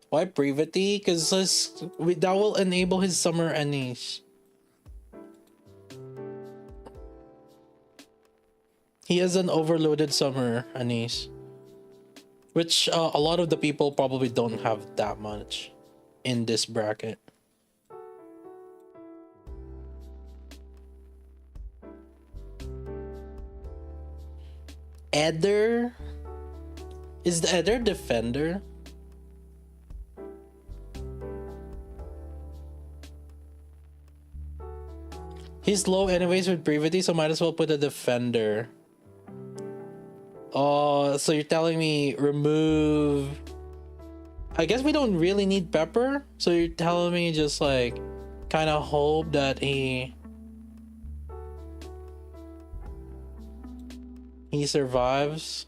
Why Privity? Because that will enable his Summer Anise. He has an overloaded Summer Anise, which a lot of the people probably don't have that much in this bracket. Eder? Is the Eder defender? He's low anyways with Privity, so might as well put a defender. Oh, so you're telling me remove... I guess we don't really need Pepper, so you're telling me just like kind of hope that he survives.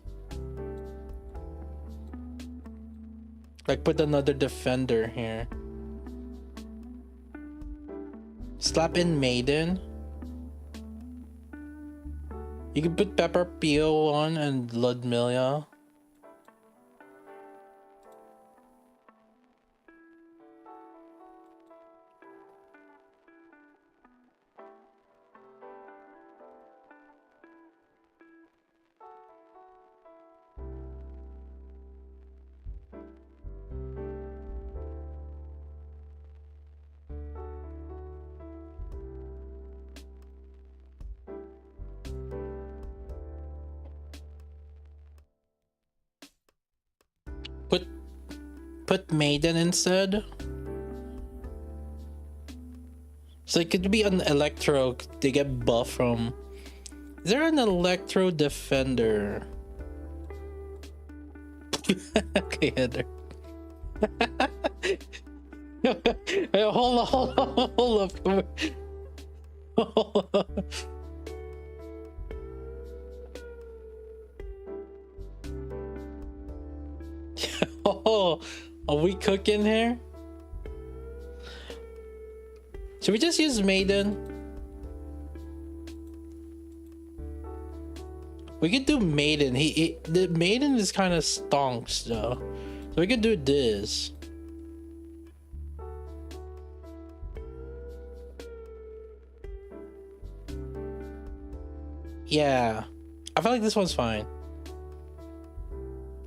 Like put another defender here. Slap in Maiden. You can put Pepper Pio on and Ludmilla. put Maiden instead. So it could be an Electro. They get buff from. Is there an Electro Defender? Okay, Heather. Hey, hold on, hold on, hold up. Hold on. Oh, are we cooking here? Should we just use Maiden? We could do Maiden. The Maiden is kind of stonks though, so we could do this. Yeah, I feel like this one's fine.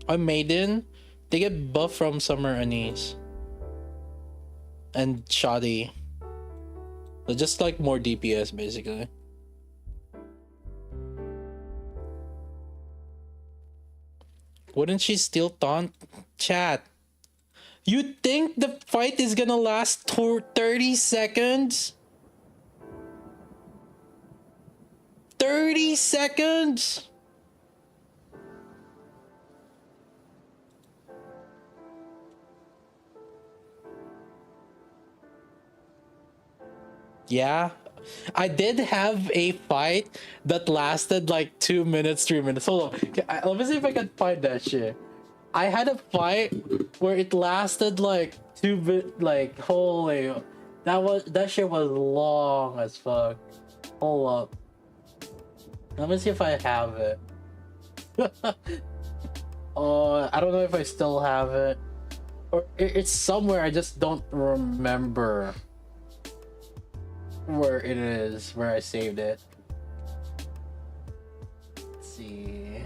On Maiden, they get buff from Summer Anise and Shoddy. So just like more DPS basically. Wouldn't she still taunt? Chat, you think the fight is gonna last 30 seconds? 30 seconds? Yeah, I did have a fight that lasted like 2 minutes, 3 minutes. Hold on, let me see if I can find that shit. I had a fight where it lasted like like holy, that shit was long as fuck. Hold up, let me see if I have it. I don't know if I still have it, or it's somewhere. I just don't remember where it is, where I saved it. Let's see.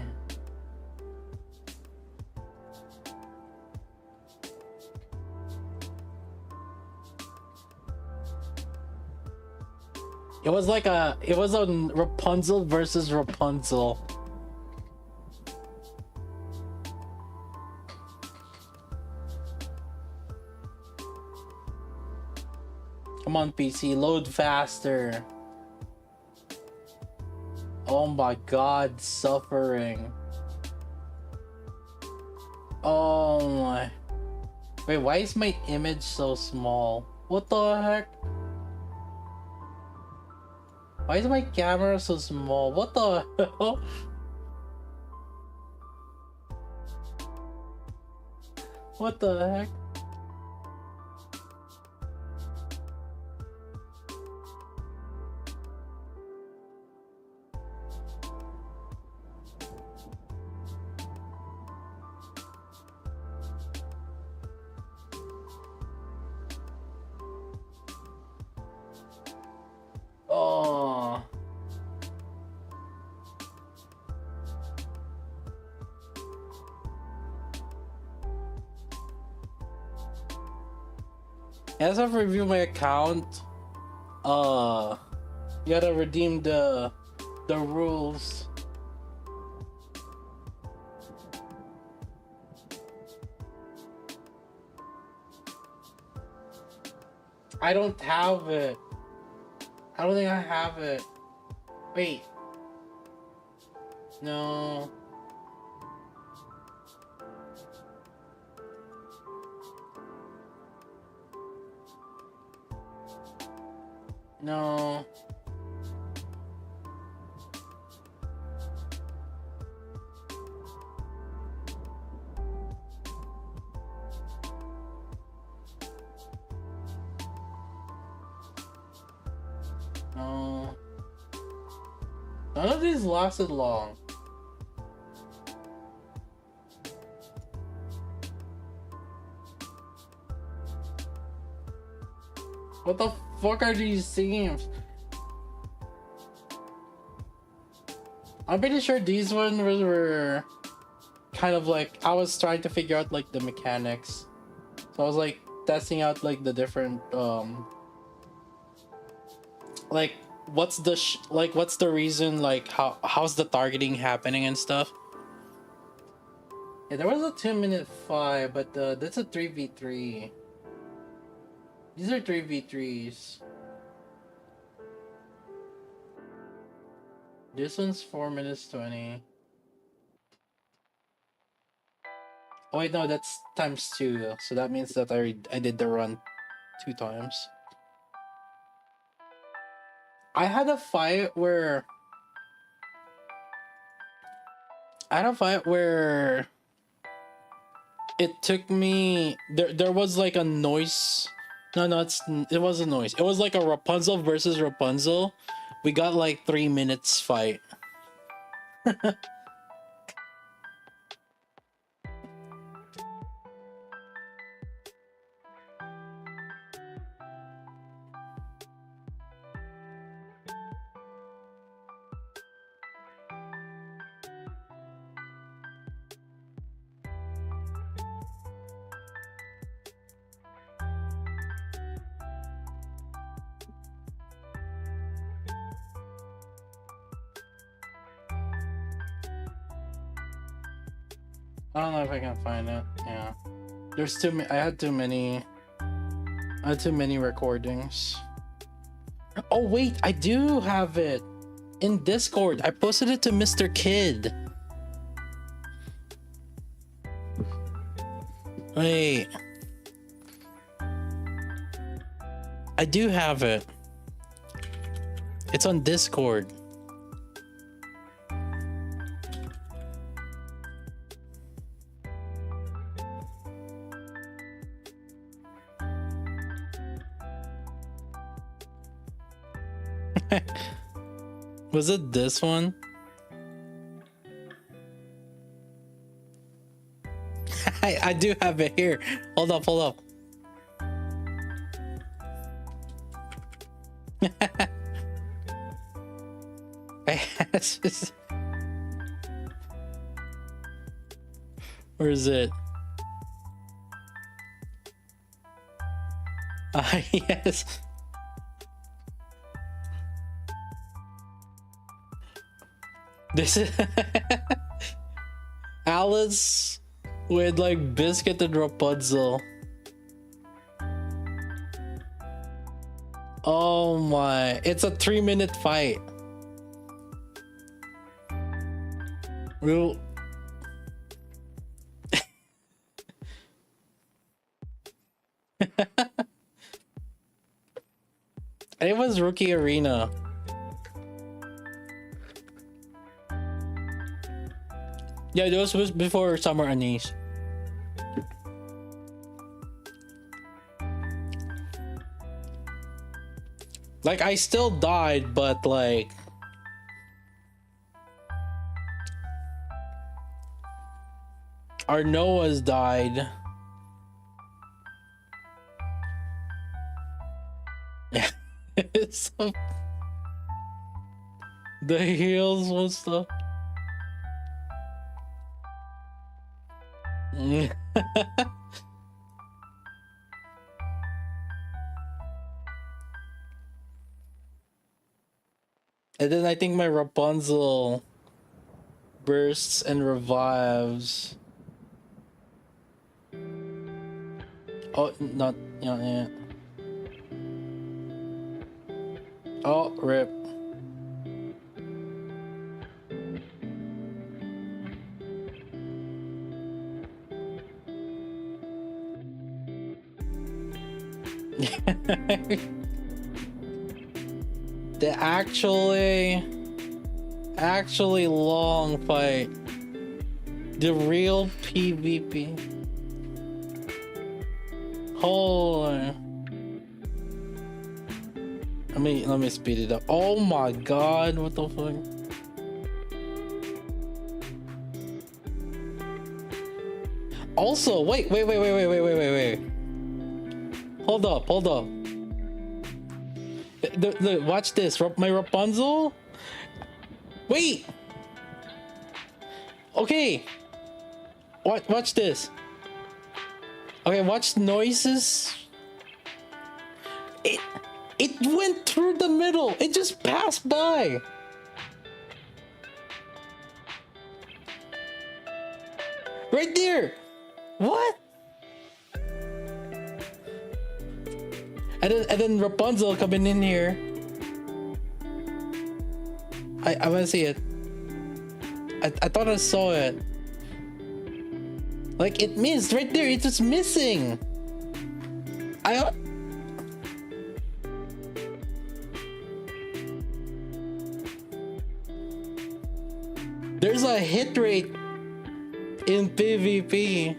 It was on Rapunzel versus Rapunzel. Come on, PC, load faster. Oh my god, suffering. Oh my. Wait, why is my image so small? What the heck? Why is my camera so small? What the hell? What the heck? Oh. As I've reviewed my account, you gotta redeem the rules. I don't have it. I don't think I have it. Wait. No. No. No. None of these lasted long. What the fuck are these themes? I'm pretty sure these ones were kind of like, I was trying to figure out like the mechanics. So I was like testing out like the different like what's the reason, like how's the targeting happening and stuff. Yeah, there was a 2-minute fight, but that's a 3v3. These are 3v3s. This one's 4 minutes 20. Oh wait, no, that's times 2. So that means that I did the run 2 times. I had a fight where it took me there was like a noise. No, it was a noise. It was like a Rapunzel versus Rapunzel. We got like 3 minutes fight. I don't know if I can find it. Yeah, there's too many. I had too many recordings. Oh wait, I do have it in Discord. I posted it to Mr. Kid. Wait, I do have it. It's on Discord. Was it this one? I do have it here. Hold up. Where is it? Yes. This is Alice with like Biscuit and Rapunzel. Oh my, it's a 3-minute fight. Real. It was Rookie Arena. Yeah, this was before Summer Anise. Like, I still died, but like... Our Noah's died. So... The heels was stuff. And then I think my Rapunzel bursts and revives. Oh, not yeah. Oh, rip. The actually long fight. The real PvP. Holy. Let me speed it up. Oh my god, what the fuck? Also, wait. Hold up. Watch this. My Rapunzel? Wait! Okay. Watch this. Okay, watch noises. It went through the middle. It just passed by. Right there! What? And then Rapunzel coming in here. I wanna see it. I thought I saw it. Like it missed right there. It's just missing. There's a hit rate in PvP.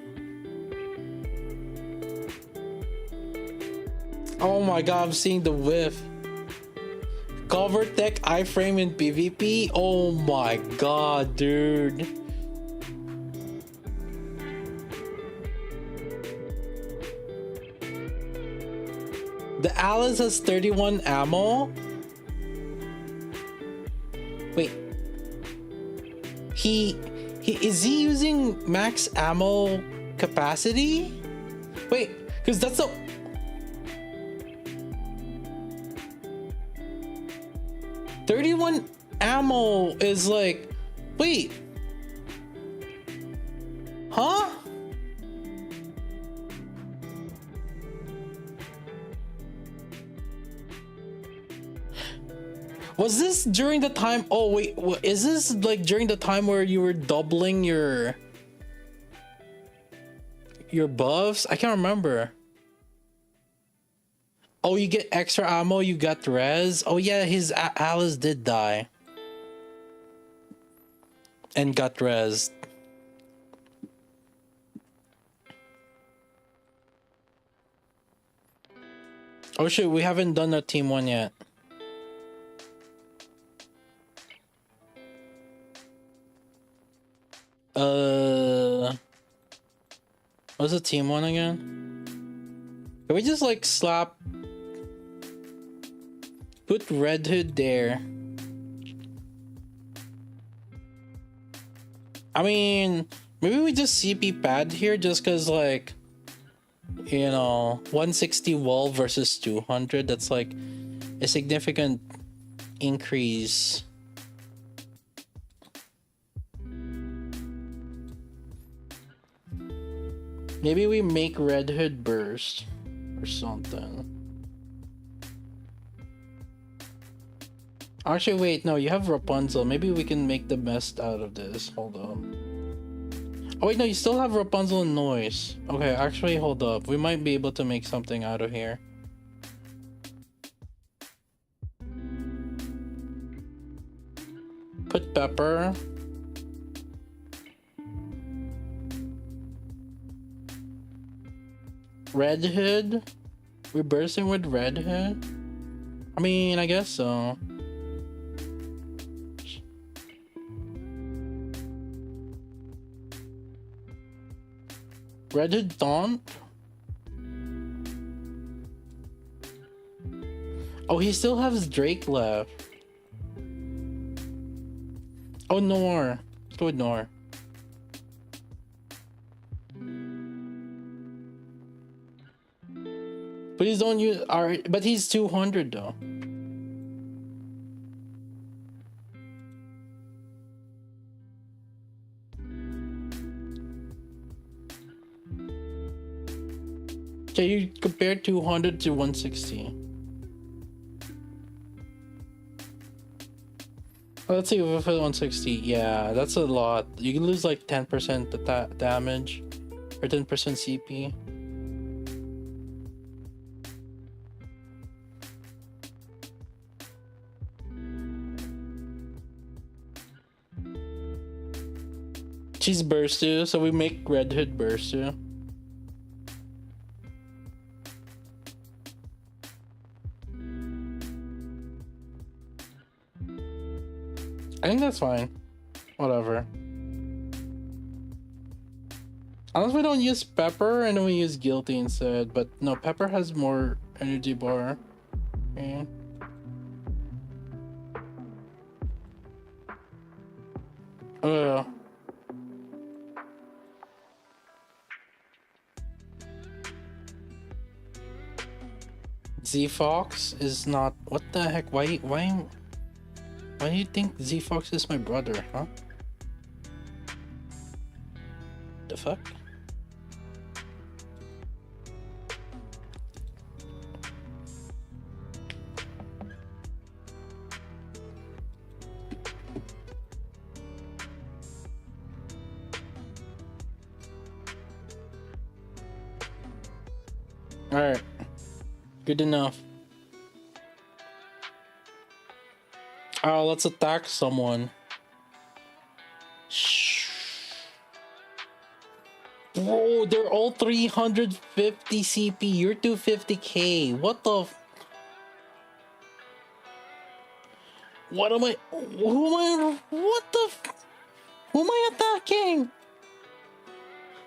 Oh my god, I'm seeing the whiff. Cover tech iframe in PvP. Oh my god, dude. The Alice has 31 ammo. Wait. Is he using max ammo capacity? Wait, because that's a 31 ammo is like, wait, huh? Was this during the time? Oh wait, is this like during the time where you were doubling your buffs? I can't remember. Oh, you get extra ammo, you got res. Oh yeah, his Alice did die and got res. Oh shit, we haven't done a team 1 yet. What's the team 1 again? Can we just like put Red Hood there? I mean, maybe we just CP pad here just cause like, you know, 160 wall versus 200, that's like a significant increase. Maybe we make Red Hood burst or something. Actually, wait, no, you have Rapunzel. Maybe we can make the best out of this. Hold up. Oh wait, no, you still have Rapunzel and Noise. Okay, actually, hold up. We might be able to make something out of here. Put Pepper. Red Hood? We're bursting with Red Hood? I mean, I guess so. Red Hood Taunt? Oh, he still has Drake left. Oh, Noir. Let's go with Noir. Please don't use our, but he's 200 though. Okay, you compare 200 to 160. Let's see if for 160. Yeah, that's a lot. You can lose like 10% damage or 10% CP. She's burst too, so we make Red Hood burst too. I think that's fine. Whatever. Unless we don't use Pepper and then we use Guilty instead. But no, Pepper has more energy bar. Okay. Z-Fox is not... What the heck? Why do you think Z-Fox is my brother, huh? the fuck? Alright. Good enough. Oh, let's attack someone. Bro, they're all 350 CP. You're 250k. What the what am I? Who am I? What the who am I attacking?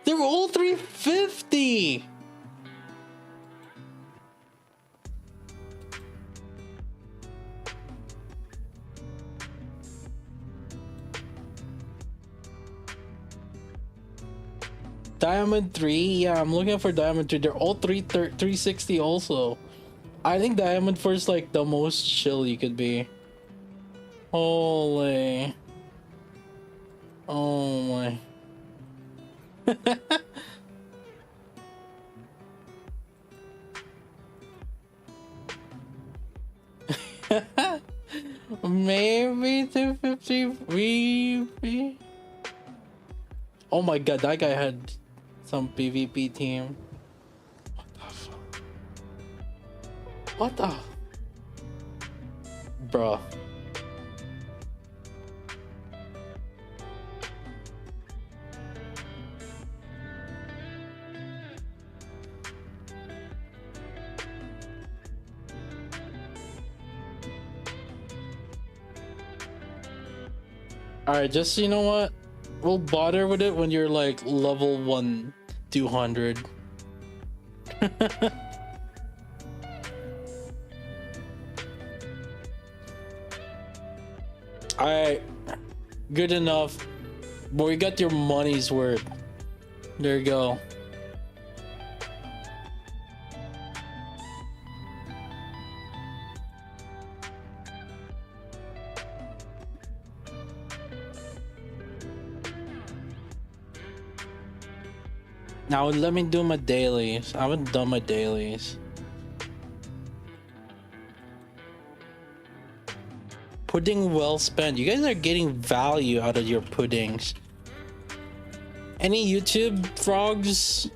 They're all 350. Diamond 3? Yeah, I'm looking for Diamond 3. They're all 360 also. I think Diamond 4 is like the most chill you could be. Holy. Oh my. Maybe 250 VP. Oh my god, that guy had some PvP team. What the? Bruh. Alright, just you know what? We'll bother with it when you're like level 1 200. Alright, good enough. But we got your money's worth. There you go. Now let me do my dailies. I haven't done my dailies. Pudding well spent. You guys are getting value out of your puddings. Any YouTube frogs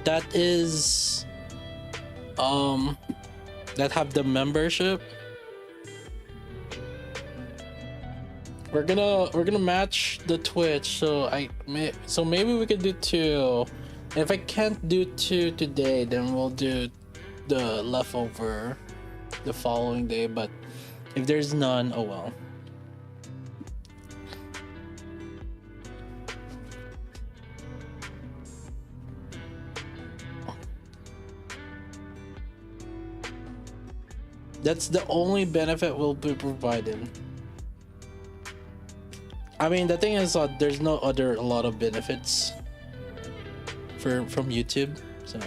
that is that have the membership? We're gonna match the Twitch, so maybe we could do 2. If I can't do 2 today, then we'll do the leftover the following day, but if there's none, oh well. That's the only benefit we'll be provided. I mean, the thing is, there's no other a lot of benefits from YouTube, so,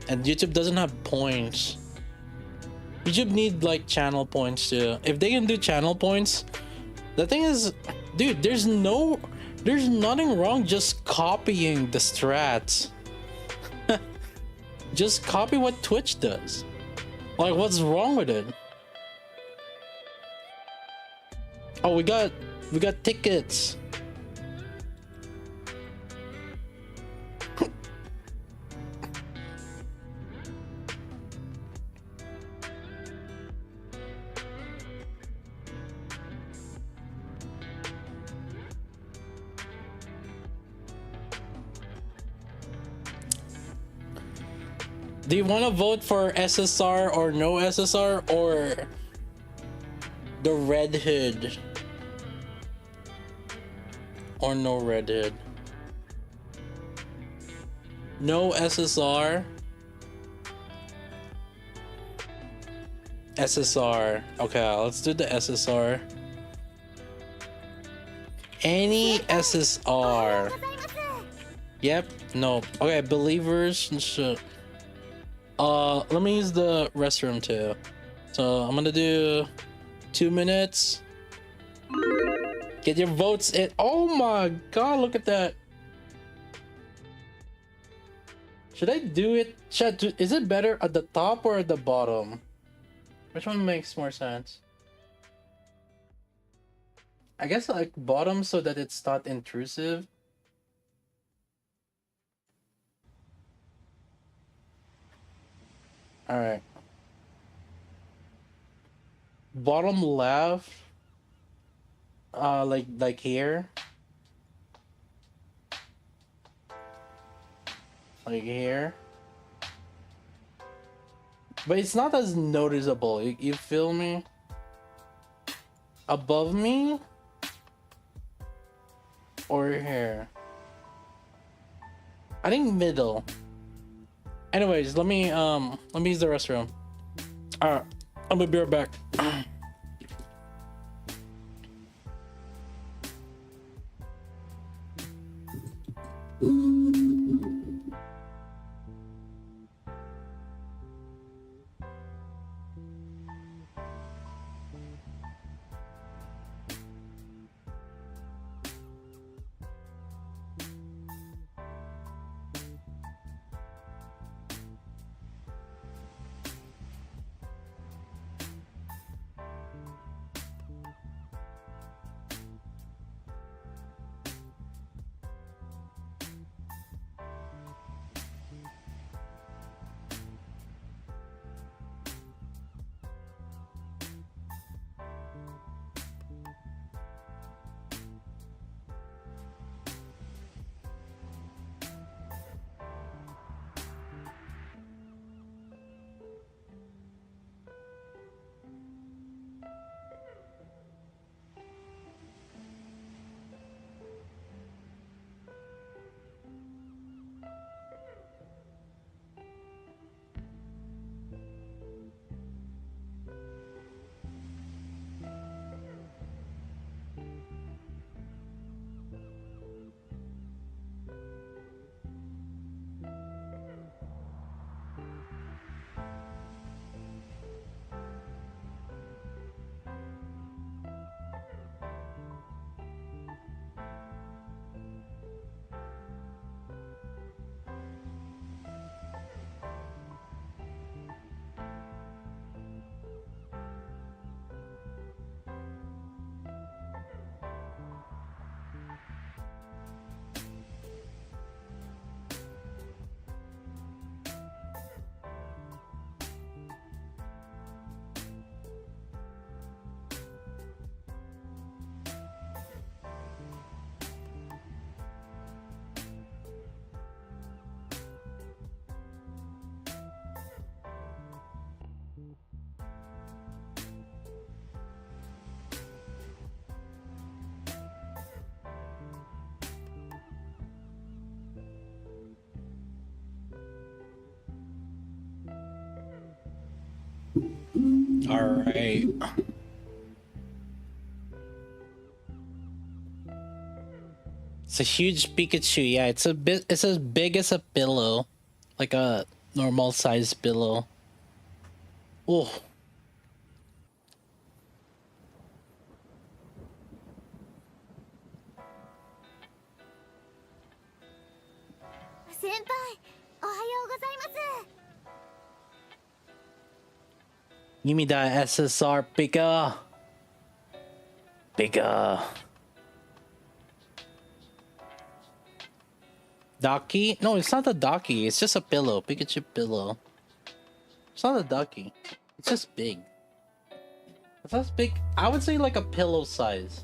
and YouTube doesn't have points. YouTube need like channel points too. If they can do channel points, the thing is, dude, there's nothing wrong just copying the strats. Just copy what Twitch does. Like, what's wrong with it? Oh, we got tickets. Do you want to vote for SSR or no SSR, or the Red Hood? Or no Red Hood? No SSR? SSR. Okay, let's do the SSR. Any SSR. Yep, no. Okay, believers and shit. Let me use the restroom too. So I'm gonna do 2 minutes. Get your votes in. Oh my god, look at that. Should I do it? Is it better at the top or at the bottom? Which one makes more sense? I guess like bottom so that it's not intrusive. All right. Bottom left. Like here. Like here. But it's not as noticeable. You feel me? Above me? Or here? I think middle. Anyways, let me use the restroom. Alright, I'm gonna be right back. All right. It's a huge Pikachu. Yeah, it's as big as a pillow, like a normal sized pillow. Oh. Give me that SSR, Pika. Pika. Ducky? No, it's not a ducky. It's just a pillow. Pikachu pillow. It's not a ducky. It's just big. It's not big. I would say like a pillow size.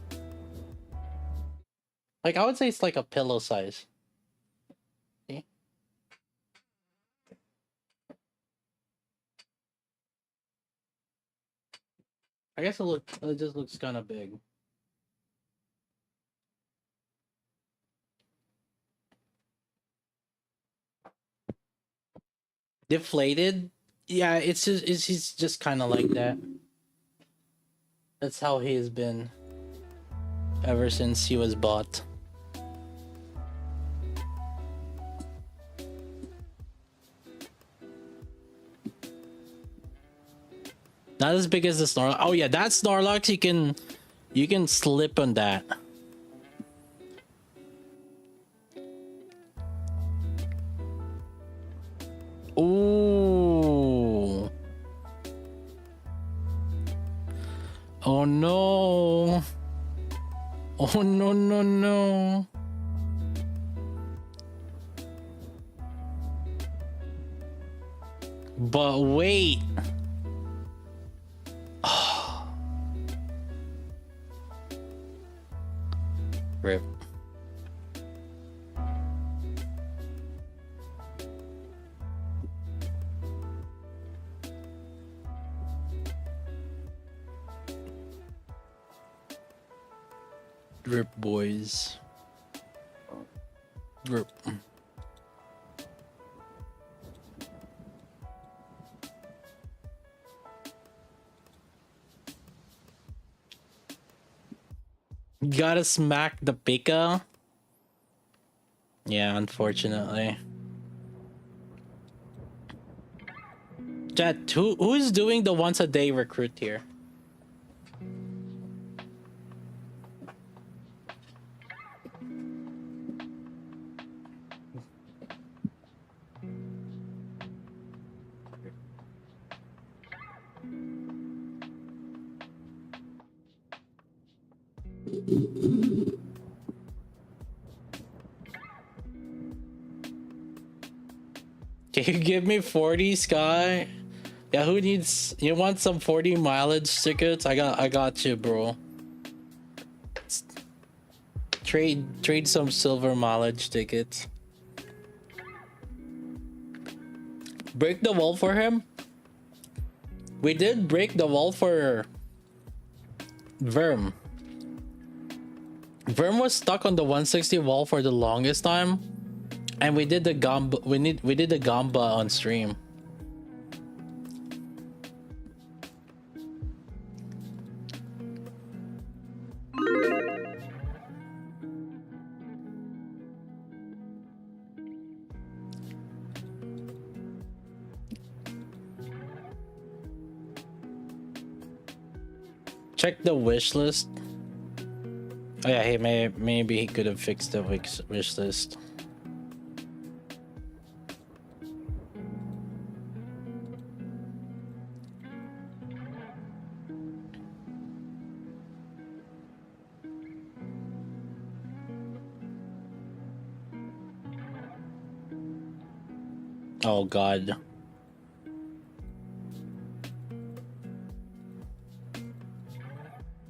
Like, I would say it's like a pillow size. See? I guess it just looks kind of big. Deflated? Yeah, he's just kind of like that. That's how he's been ever since he was bought. Not as big as the Snorlax. Oh yeah, that Snorlax you can slip on that. Ooh. Oh no. Oh no no no. But wait. Rip. Rip, boys. Rip. Gotta smack the pika. Yeah, unfortunately. Chat, who's doing the once a day recruit here? Can you give me 40, Sky? Yeah, who needs? You want some 40 mileage tickets? I got you, bro. Trade some silver mileage tickets. Break the wall for him. We did break the wall for Verm. Verm was stuck on the 160 wall for the longest time, and we did the gamba. We did the gamba on stream. Check the wish list. Oh yeah, hey, maybe he could have fixed the wish list. Oh God.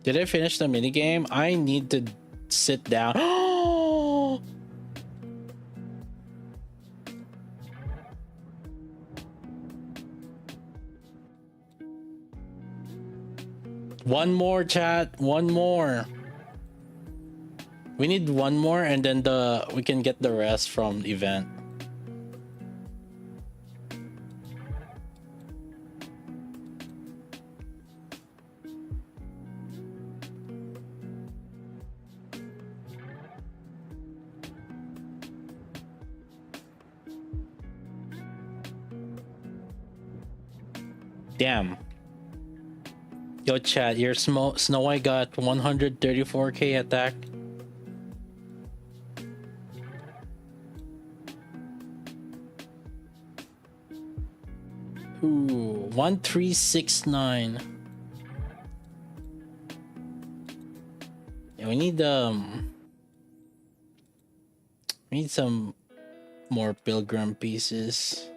Did I finish the minigame? I need to sit down. One more, chat. One more. We need one more, and then we can get the rest from event. Damn. Yo, chat, your Snow White got 134k attack. Ooh, 1369. Yeah, we need some more pilgrim pieces.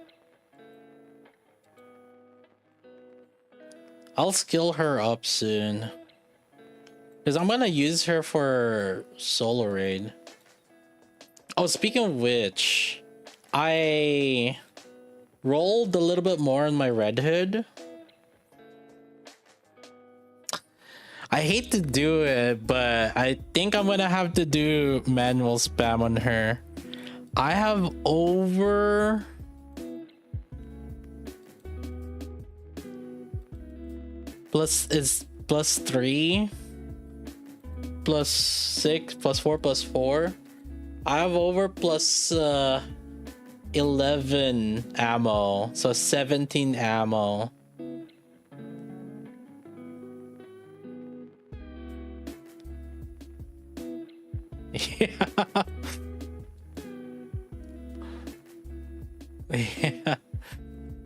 I'll skill her up soon, because I'm gonna use her for solo raid. Oh, speaking of which, I rolled a little bit more on my Red Hood. I hate to do it, but I think I'm gonna have to do manual spam on her. I have over +3 +6 +4 +4. I have over +11 ammo, so 17 ammo. Yeah. Yeah.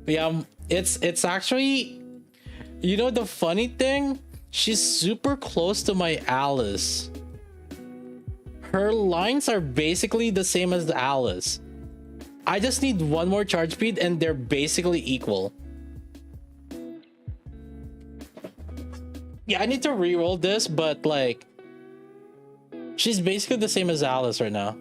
Yeah, it's actually, you know, the funny thing, she's super close to my Alice. Her lines are basically the same as the Alice. I just need one more charge speed and they're basically equal. Yeah, I need to re-roll this, but like, she's basically the same as Alice right now.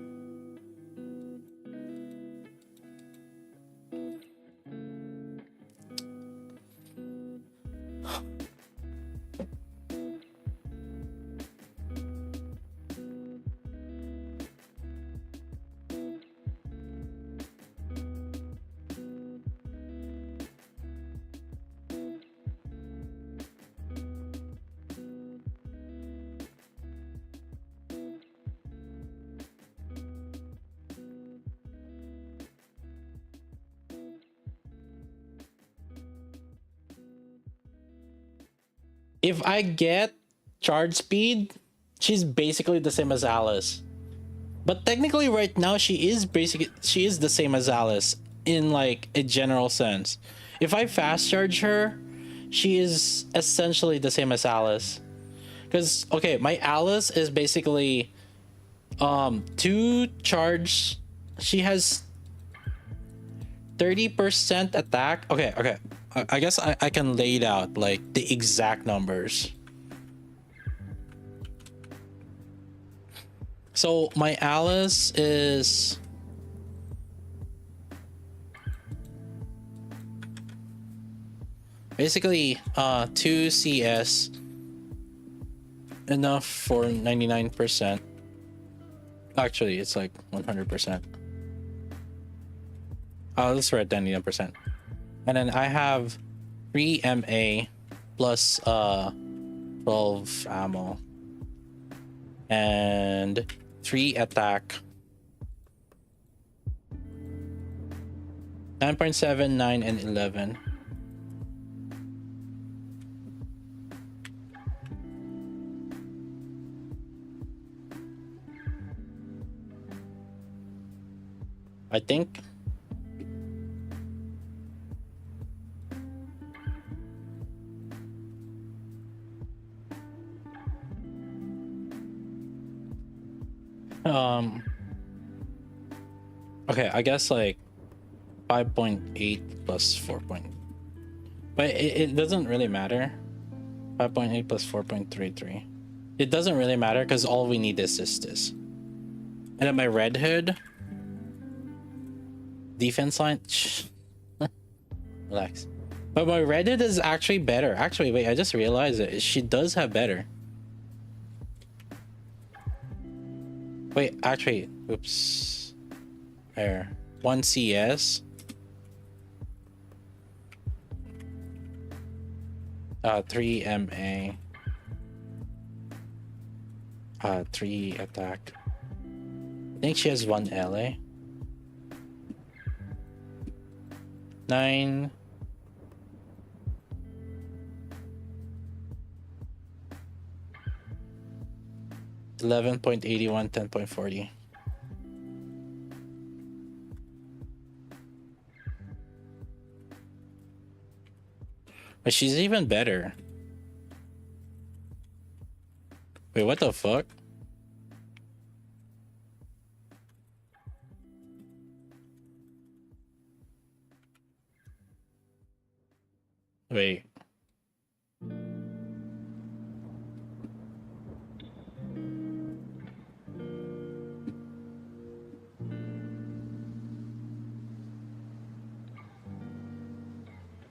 If I get charge speed, she's basically the same as Alice. But technically right now she is the same as Alice in like a general sense. If I fast charge her, she is essentially the same as Alice. Cuz okay, my Alice is basically 2 charge. She has 30% attack. Okay. I guess I can lay it out like the exact numbers. So my Alice is basically 2 CS, enough for 99%. Actually, it's like 100%. Let's write 99%. And then I have 3 MA plus 12 ammo and 3 attack. 9.7, 9, and 11. I think. Okay, I guess like 5.8 plus 4. But it doesn't really matter. 5.8 plus 4.33. It doesn't really matter because all we need is this. And then my Red Hood defense line. Relax. But my Red Hood is actually better. Actually, wait, I just realized it. She does have better. Wait, actually, oops. There. 1 CS. 3 MA. 3 attack. I think she has 1 LA. 9. $11.81, $10.40. But she's even better. Wait, what the fuck? Wait.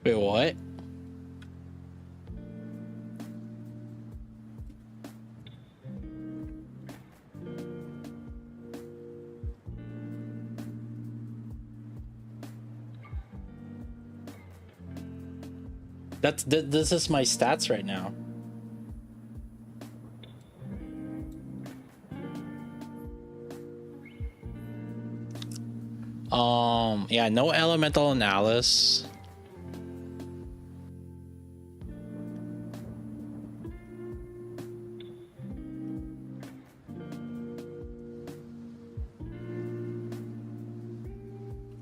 Wait, what? This is my stats right now. Yeah, no elemental in Alice.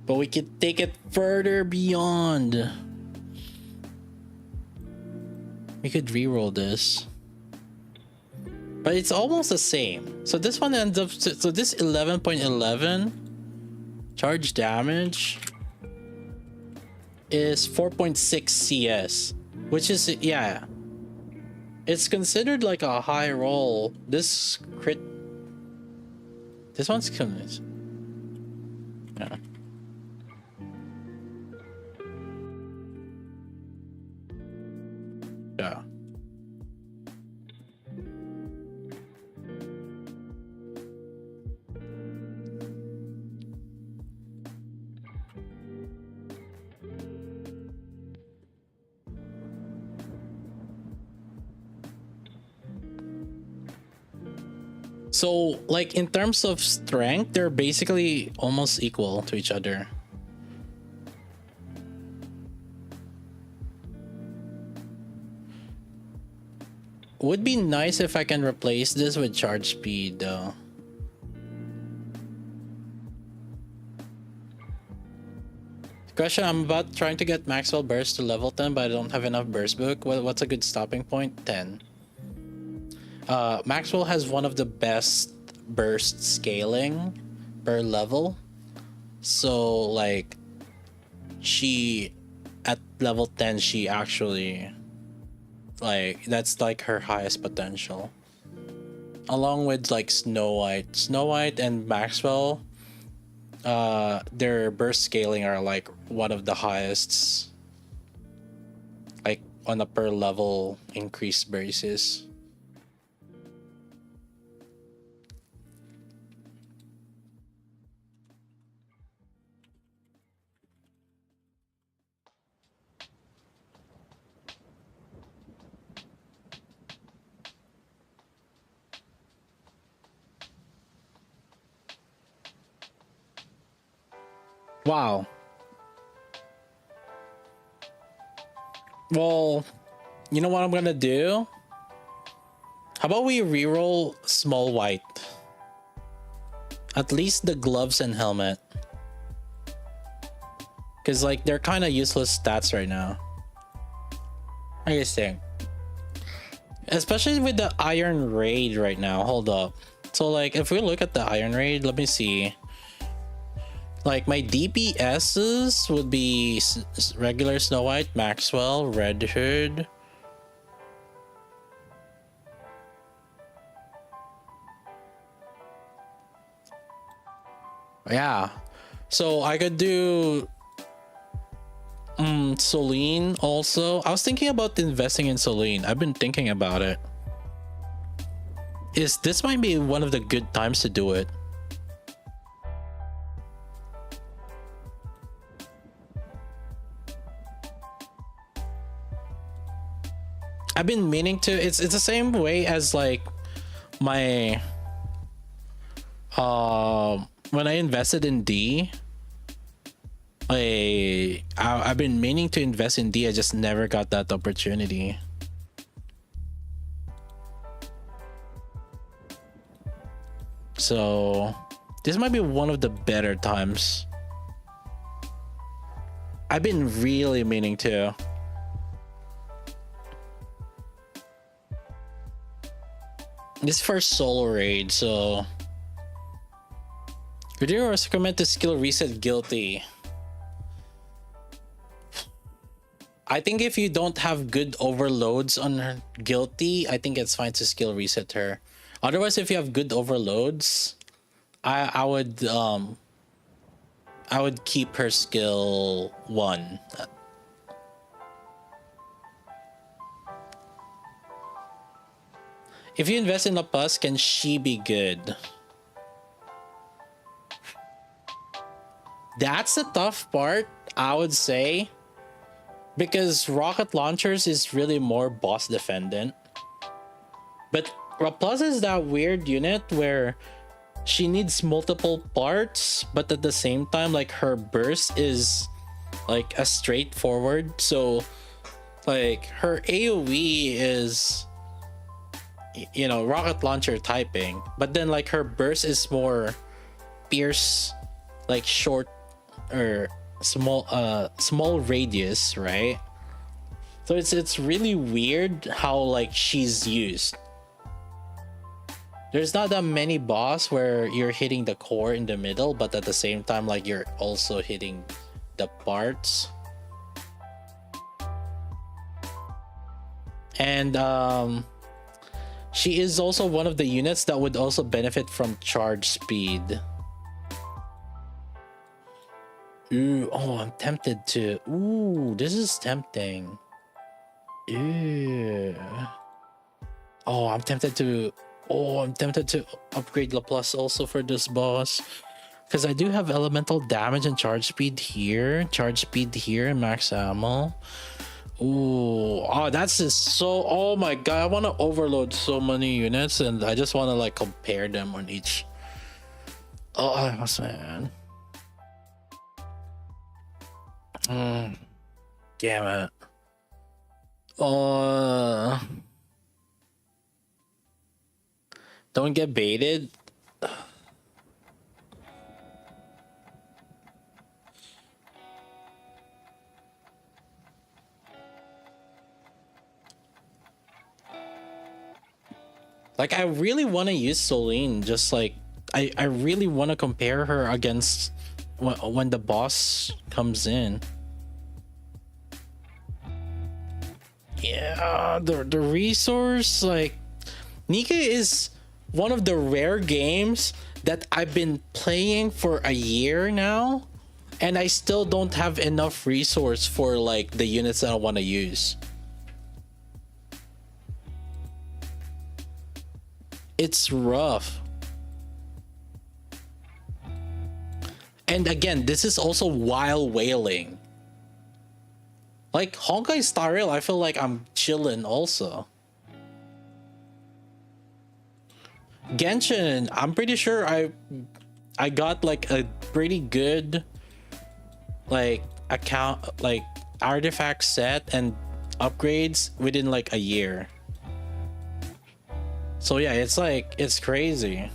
but we could take it further beyond. We could reroll this, but it's almost the same. So this one ends up, so this 11.11 charge damage is 4.6 CS, which is, yeah, it's considered like a high roll. This crit, this one's good. Yeah. Yeah. So, like, in terms of strength, they're basically almost equal to each other. Would be nice if I can replace this with charge speed, though. Question, I'm about trying to get Maxwell Burst to level 10, but I don't have enough Burst book. What's a good stopping point? 10. Maxwell has one of the best burst scaling per level. So, like, she, at level 10, she actually, like, that's like her highest potential. Along with, like, Snow White and Maxwell, their burst scaling are like one of the highest, like, on a per level increase basis. Wow. Well, you know what I'm gonna do? How about we reroll Small White? At least the gloves and helmet. Because, like, they're kind of useless stats right now. What do you think? Especially with the Iron Raid right now. Hold up. So, like, if we look at the Iron Raid, let me see. Like, my DPSs would be regular Snow White, Maxwell, Red Hood. Yeah. So I could do Celine also. I was thinking about investing in Celine. I've been thinking about it. This might be one of the good times to do it. I've been meaning to. It's the same way as, like, my when I invested in D. I've been meaning to invest in D. I just never got that opportunity. So this might be one of the better times. I've been really meaning to. This is for solo raid, so would you recommend to skill reset Guilty? I think if you don't have good overloads on her Guilty, I think it's fine to skill reset her. Otherwise, if you have good overloads, I would keep her skill 1. If you invest in a plus, can she be good? That's the tough part, I would say. Because rocket launchers is really more boss defendant. But Plus is that weird unit where she needs multiple parts, but at the same time, like, her burst is like a straightforward. So, like, her AoE is, you know, rocket launcher typing, but then, like, her burst is more pierce, like, short or small radius, right? So it's really weird how like she's used. There's not that many boss where you're hitting the core in the middle, but at the same time like you're also hitting the parts. And she is also one of the units that would also benefit from charge speed. Ooh, oh, I'm tempted to. Ooh, this is tempting. Ew. Oh, I'm tempted to. Oh, I'm tempted to upgrade Laplace also for this boss. Because I do have elemental damage and charge speed here. Charge speed here and max ammo. Ooh, oh, that's just so. Oh my god, I want to overload so many units and I just want to like compare them on each. Oh, man. Damn it. Don't get baited. Like, I really want to use Solene. Just like, I really want to compare her against when the boss comes in. Yeah, the resource, like, Nika is one of the rare games that I've been playing for a year now, and I still don't have enough resource for like the units that I want to use. It's rough. And again, this is also while whaling. Like Honkai Star Rail, I feel like I'm chilling also. Genshin, I'm pretty sure I got like a pretty good like account, like artifact set and upgrades within like a year. So yeah, it's like, it's crazy.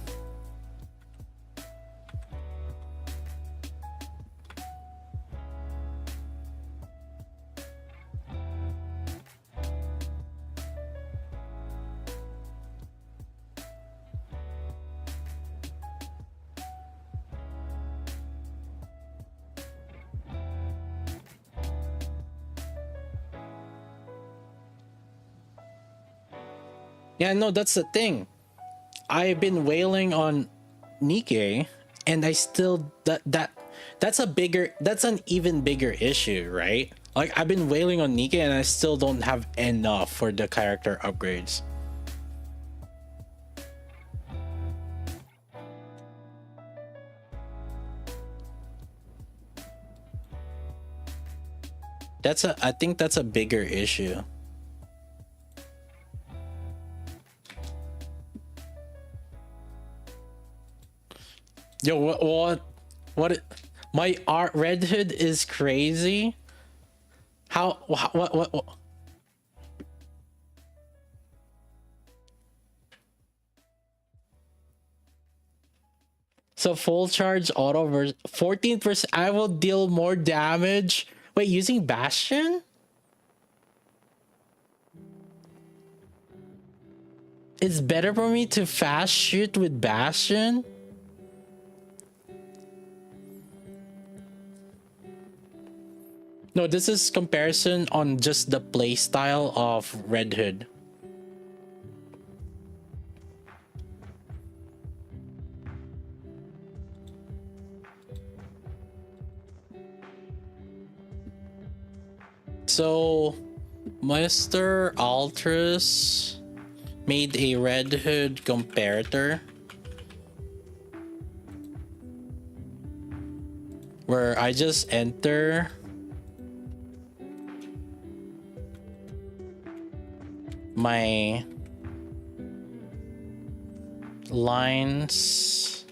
Yeah, no, that's the thing. I've been wailing on Nikkei, and I still that's an even bigger issue, right? Like, I've been wailing on Nikkei and I still don't have enough for the character upgrades. I think that's a bigger issue. Yo, what? My art Red Hood is crazy. How? What? So full charge auto version 14%. I will deal more damage. Wait, using Bastion? It's better for me to fast shoot with Bastion? No, this is comparison on just the playstyle of Red Hood. So, Mr. Altris made a Red Hood comparator where I just enter my lines,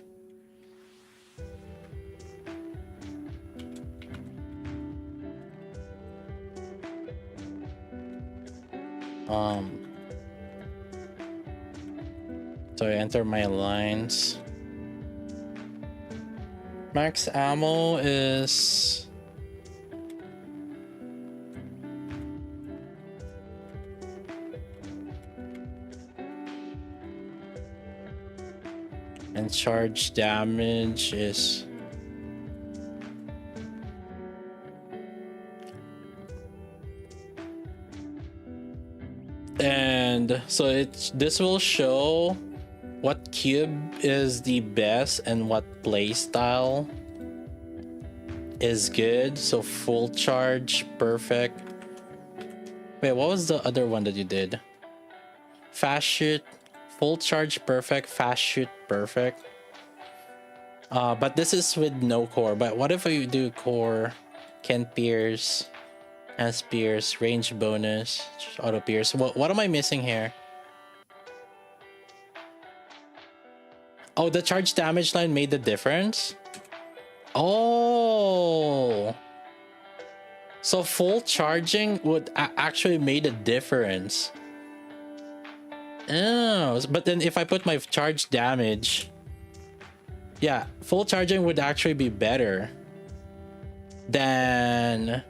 so I enter my lines, Max ammo is... and charge damage is... and so this will show what cube is the best and what play style is good. So full charge, perfect. Wait, what was the other one that you did? Fast shoot, full charge, perfect. Fast shoot, perfect. But this is with no core. But what if you do core? Can pierce, has pierce, range bonus, auto pierce. What am I missing here? Oh, the charge damage line made the difference? Oh, so full charging would actually made a difference. Oh, but then if I put my charge damage, yeah, full charging would actually be better than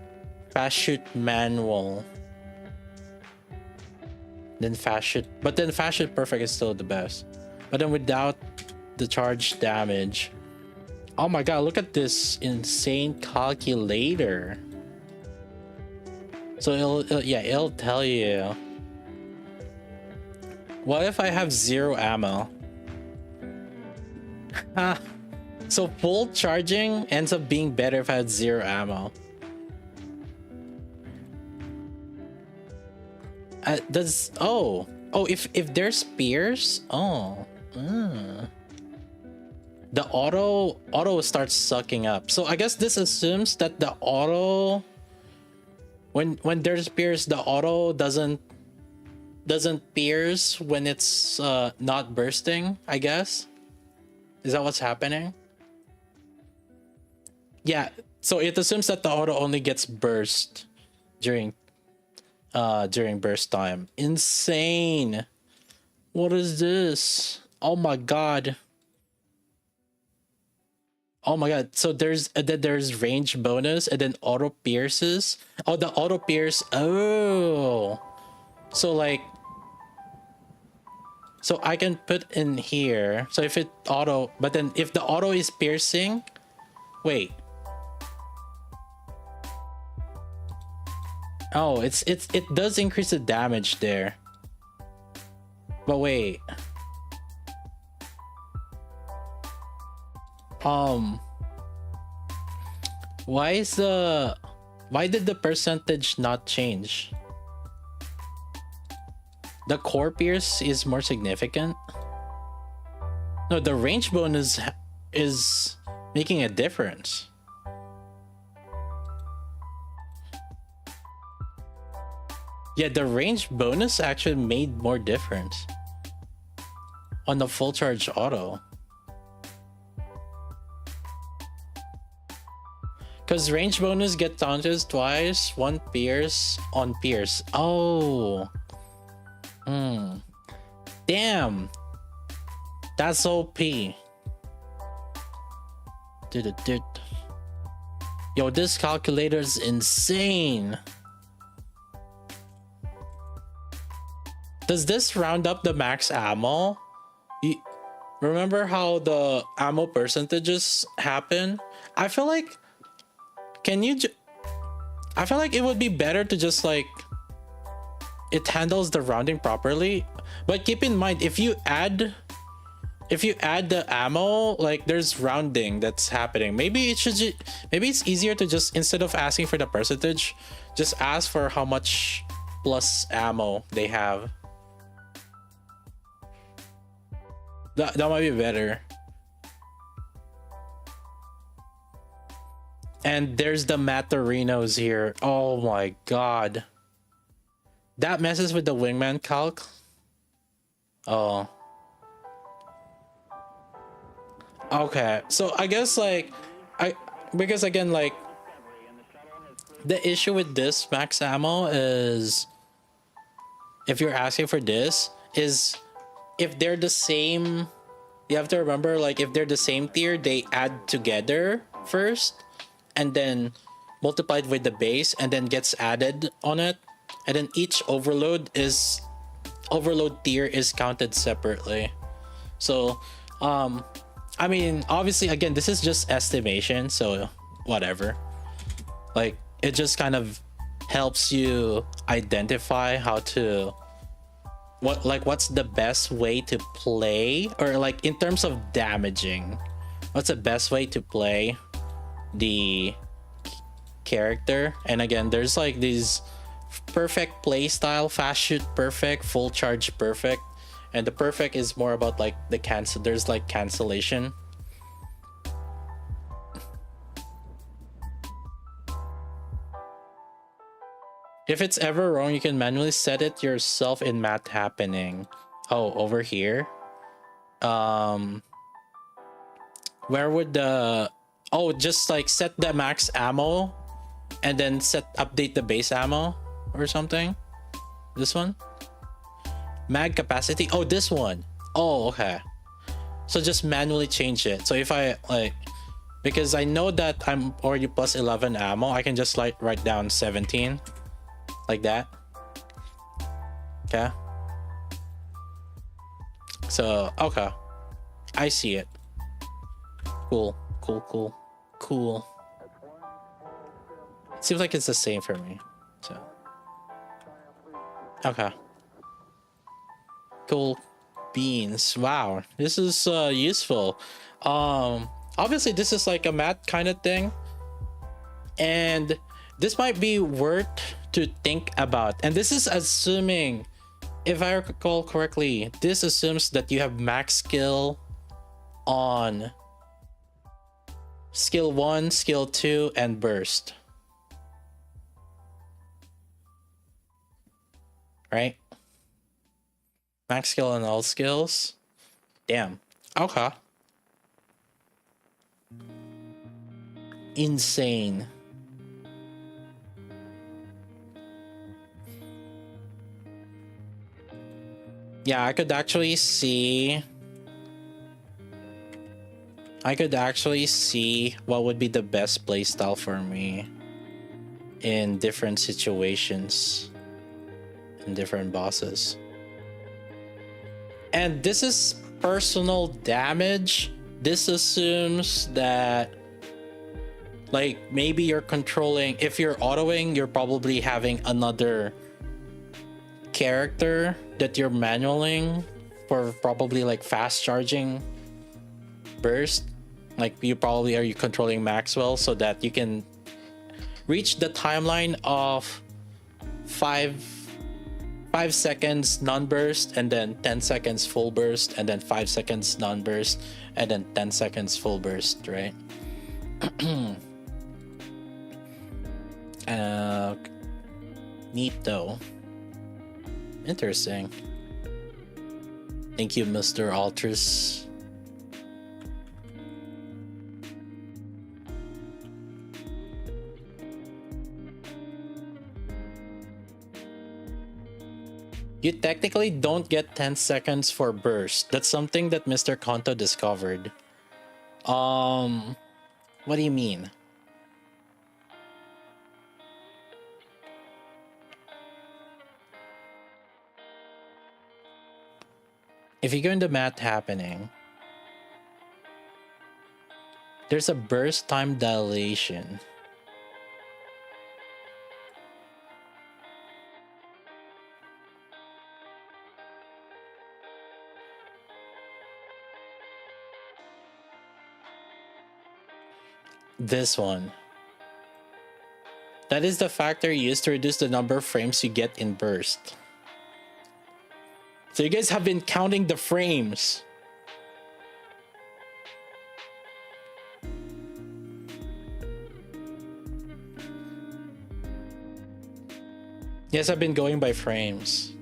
fast shoot manual. Then fast shoot, but then fast shoot perfect is still the best. But then without the charge damage, oh my god, look at this insane calculator. So it'll tell you. What if I have 0 ammo? So full charging ends up being better if I had 0 ammo. If there's spears, the auto starts sucking up. So I guess this assumes that the auto, when there's spears, the auto doesn't pierce when it's not bursting, I guess. Is that what's happening? Yeah, so it assumes that the auto only gets burst during burst time. Insane. What is this? Oh my god. Oh my god. So there's range bonus and then auto pierces. Oh, the auto pierce. Oh. So like, so I can put in here. So if it auto, but then if the auto is piercing, wait. Oh, it does increase the damage there. But wait. Why did the percentage not change? The core pierce is more significant. No, the range bonus is making a difference. Yeah, the range bonus actually made more difference on the full charge auto. Because range bonus get taunted twice, 1 pierce on pierce. Oh. Damn. That's OP. Yo, this calculator's insane. Does this round up the max ammo? Remember how the ammo percentages happen? I feel like, I feel like it would be better to just like, it handles the rounding properly. But keep in mind, if you add the ammo, like there's rounding that's happening. Maybe it's easier to just, instead of asking for the percentage, just ask for how much plus ammo they have. That might be better. And there's the Matorinos here. Oh my god. That messes with the wingman calc. Oh. Okay. So I guess like because again, like the issue with this max ammo is, if you're asking for this, is if they're the same you have to remember, like, if they're the same tier, they add together first, and then multiplied with the base, and then gets added on it, and then each overload tier is counted separately. So, I mean, obviously, again, this is just estimation, so whatever. Like, it just kind of helps you identify how to what's the best way to play, or like in terms of damaging, what's the best way to play the character. And again, there's like these perfect play style: fast shoot perfect, full charge perfect, and the perfect is more about like the there's like cancellation. If it's ever wrong, you can manually set it yourself in Math Happening. Oh, over here. Where would the... Oh, just like set the max ammo and then update the base ammo or something. This one? Mag capacity. Oh, this one. Oh, okay. So just manually change it. So if I like... Because I know that I'm already plus 11 ammo, I can just like write down 17. Like that. Okay. So, okay. I see it. Cool. Seems like it's the same for me. So. Okay. Cool beans. Wow. This is useful. Obviously this is like a math kind of thing. And this might be worth to think about, and this is assuming, if I recall correctly, this assumes that you have max skill on skill 1, skill 2, and burst, right? Max skill on all skills. Damn. Okay. Insane. Yeah, I could actually see what would be the best playstyle for me in different situations and different bosses. And this is personal damage. This assumes that like maybe you're controlling, if you're autoing, you're probably having another character that you're manualing for probably like fast charging burst. Like you probably are controlling Maxwell so that you can reach the timeline of 5 seconds non-burst, and then 10 seconds full burst, and then 5 seconds non-burst, and then 10 seconds full burst, right? Neat though. Interesting. Thank you, Mr. Alters. You technically don't get 10 seconds for burst. That's something that Mr. Kanto discovered. What do you mean? If you go into Math Happening, there's a burst time dilation. This one. That is the factor used to reduce the number of frames you get in burst. So you guys have been counting the frames. Yes, I've been going by frames.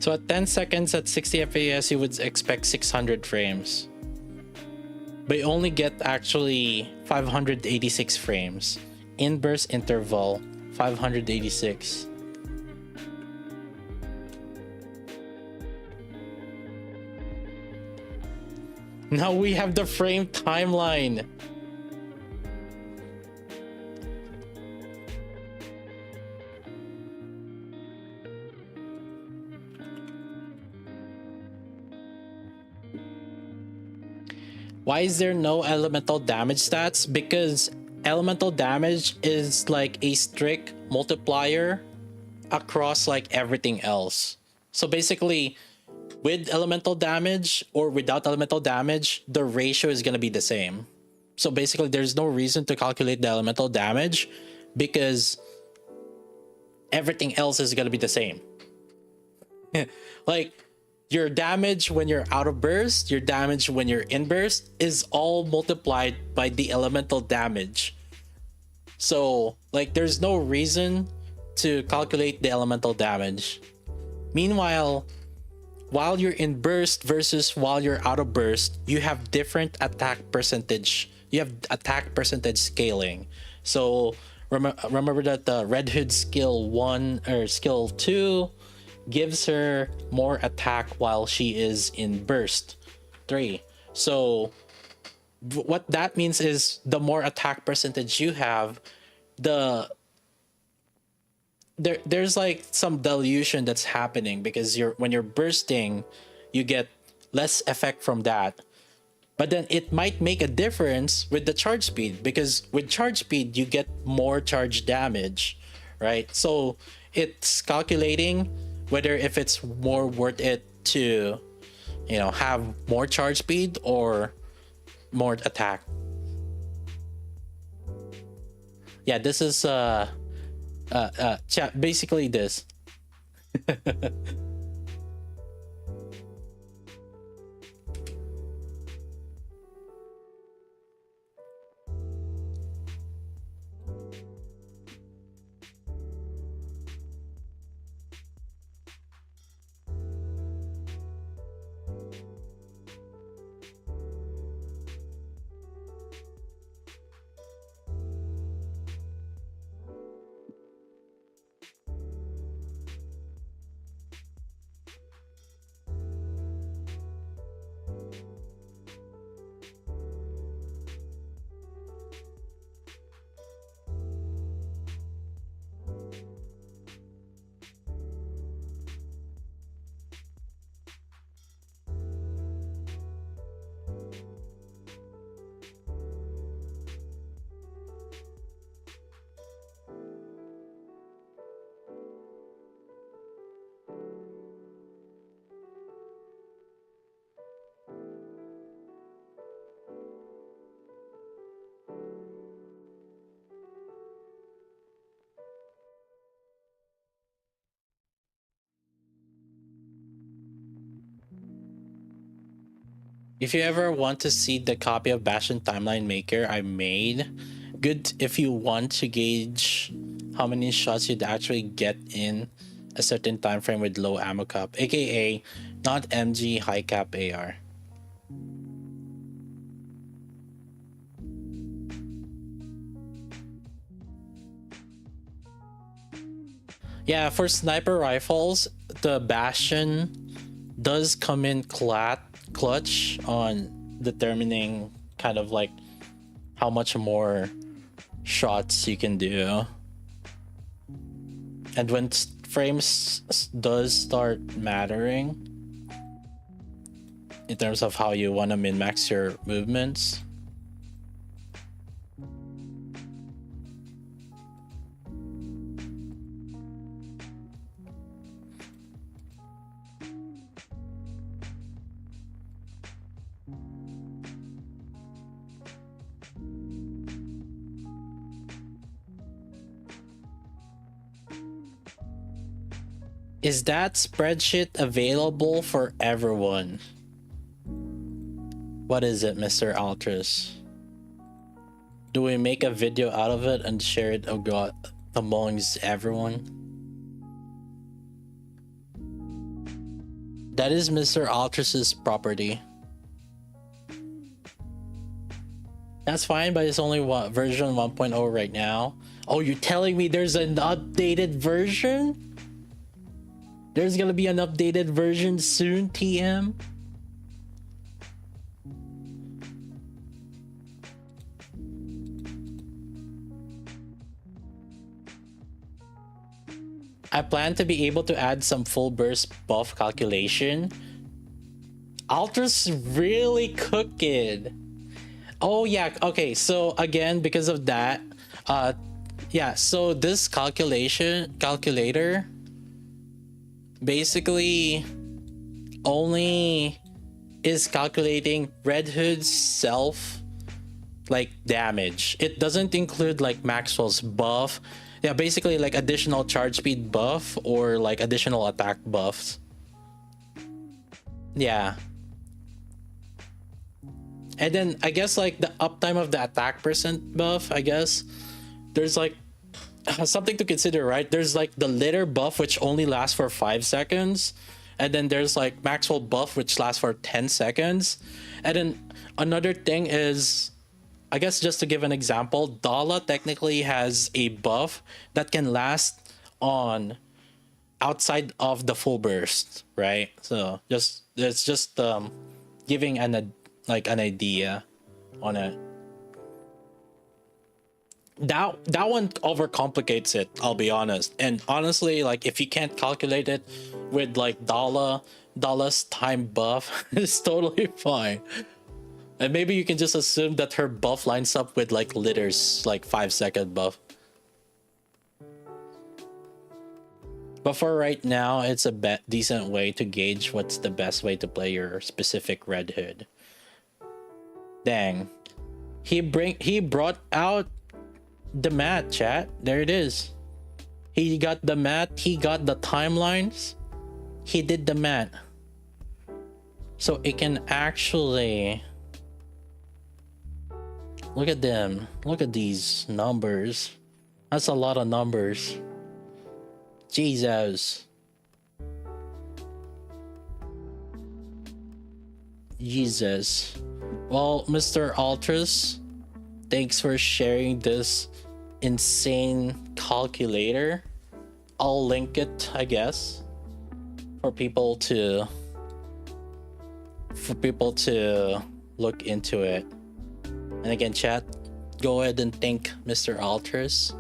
So at 10 seconds at 60 FPS, you would expect 600 frames. But you only get actually 586 frames. In-burst interval, 586. Now we have the frame timeline. Why is there no elemental damage stats? Because elemental damage is like a strict multiplier across like everything else. So basically, with elemental damage or without elemental damage, the ratio is going to be the same. So basically, there's no reason to calculate the elemental damage because everything else is going to be the same. Like, your damage when you're out of burst, your damage when you're in burst is all multiplied by the elemental damage. So, like, there's no reason to calculate the elemental damage. Meanwhile, while you're in burst versus while you're out of burst, you have different attack percentage. You have attack percentage scaling. So remember that the Red Hood skill 1 or skill 2 gives her more attack while she is in burst 3. So what that means is the more attack percentage you have, there's like some dilution that's happening because when you're bursting, you get less effect from that. But then it might make a difference with the charge speed, because with charge speed you get more charge damage, right? So it's calculating whether if it's more worth it to, you know, have more charge speed or more attack. Yeah, this is chat, basically this. If you ever want to see the copy of Bastion Timeline Maker I made, good if you want to gauge how many shots you'd actually get in a certain time frame with low ammo cap, aka not MG high cap AR. Yeah, for sniper rifles, the Bastion does come in clutch on determining kind of like how much more shots you can do. And when frames does start mattering in terms of how you want to min-max your movements, is that spreadsheet available for everyone? What is it, Mr. Altris? Do we make a video out of it and share it amongst everyone? That is Mr. Altrus's property. That's fine, but it's only version 1.0 right now. Oh, you're telling me there's an updated version? There's gonna be an updated version soon, TM? I plan to be able to add some full burst buff calculation. Altrus really cooking. Oh yeah, okay, so again, because of that, yeah, so this calculator basically only is calculating Red Hood's self like damage. It doesn't include like Maxwell's buff. Yeah, basically like additional charge speed buff or like additional attack buffs. Yeah. And then I guess like the uptime of the attack percent buff, I guess there's like something to consider, right? There's like the litter buff, which only lasts for 5 seconds. And then there's like Maxwell buff, which lasts for 10 seconds. And then another thing is, I guess just to give an example, Dala technically has a buff that can last on outside of the full burst, right? So it's just giving an idea on it. That one overcomplicates it, I'll be honest. And honestly, like if you can't calculate it with like Dala's time buff, it's totally fine. And maybe you can just assume that her buff lines up with like Litter's like 5-second buff. But for right now, it's a decent way to gauge what's the best way to play your specific Red Hood. Dang. He brought out the mat, chat. There it is. He got the mat, he got the timelines, he did the mat. So it can actually look at them. Look at these numbers. That's a lot of numbers. Jesus. Jesus. Well, Mr. Altrus, thanks for sharing this insane calculator. I'll link it, I guess, for people to look into it. And again, chat, go ahead and thank Mr. Altrus.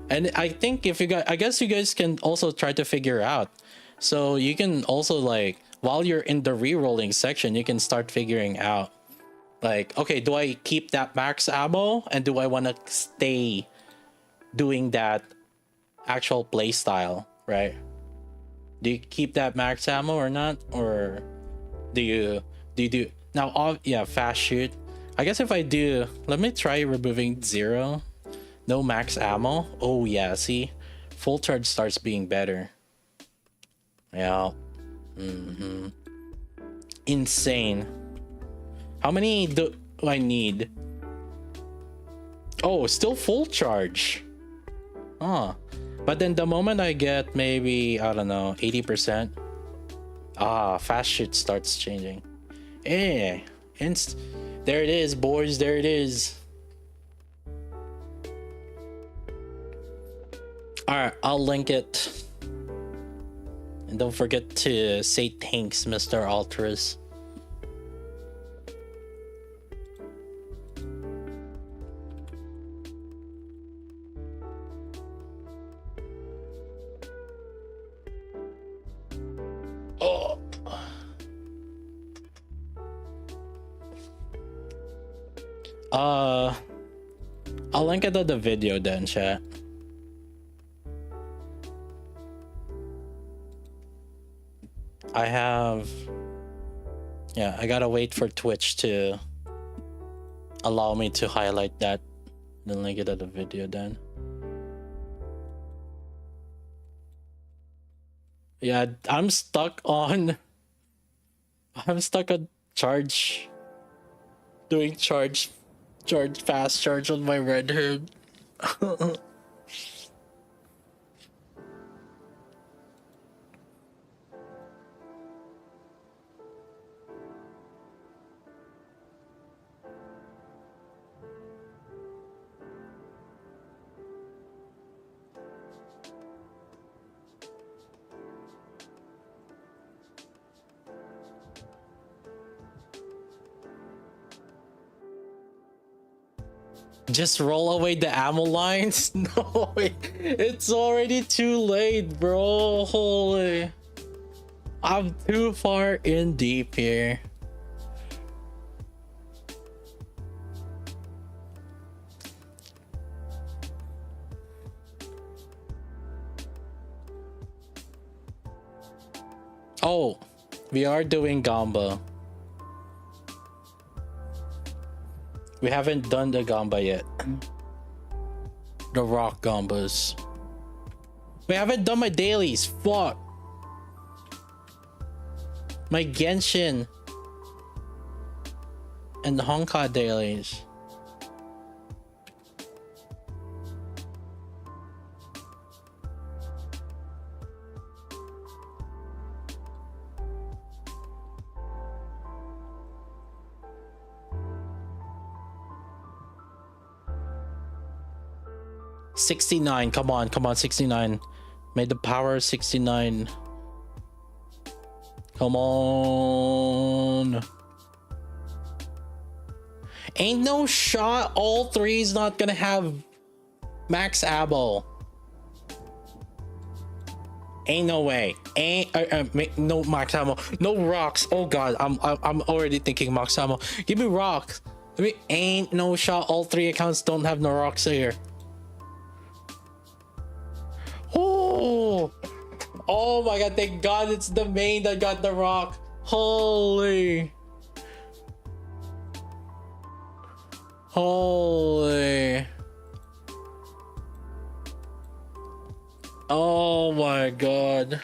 And I think I guess you guys can also try to figure out. So you can also like, while you're in the re-rolling section, you can start figuring out like, okay, do I keep that max ammo? And do I want to stay doing that actual play style, right? Do you keep that max ammo or not? Or do you do now? Yeah, fast shoot. I guess if I do, let me try removing 0. No max ammo. Oh yeah, see, full charge starts being better. Yeah. Insane. How many do I need? Oh, still full charge. But then the moment I get maybe, I don't know, 80%, fast shoot starts changing. There it is, boys, there it is. Alright, I'll link it. And don't forget to say thanks, Mr. Altrus. I'll link it to the video then, chat. I gotta wait for Twitch to allow me to highlight that. Then link it to the video then. Yeah, I'm stuck on charge. Doing fast charge on my Red Hood. Just roll away the ammo lines? No, it's already too late, bro. Holy. I'm too far in deep here. Oh, we are doing Gamba. We haven't done the Gamba yet. The rock Gambas. We haven't done my dailies. Fuck. My Genshin and Honka dailies. $69. Come on, 69. May the power 69. Come on. Ain't no shot all three's not gonna have max ammo. Ain't no way. Ain't no max ammo. No rocks. Oh god, I'm already thinking max ammo. Give me rocks. I mean, ain't no shot all three accounts don't have no rocks here. Oh my god, thank god it's the main that got the rock. Holy. Oh my god.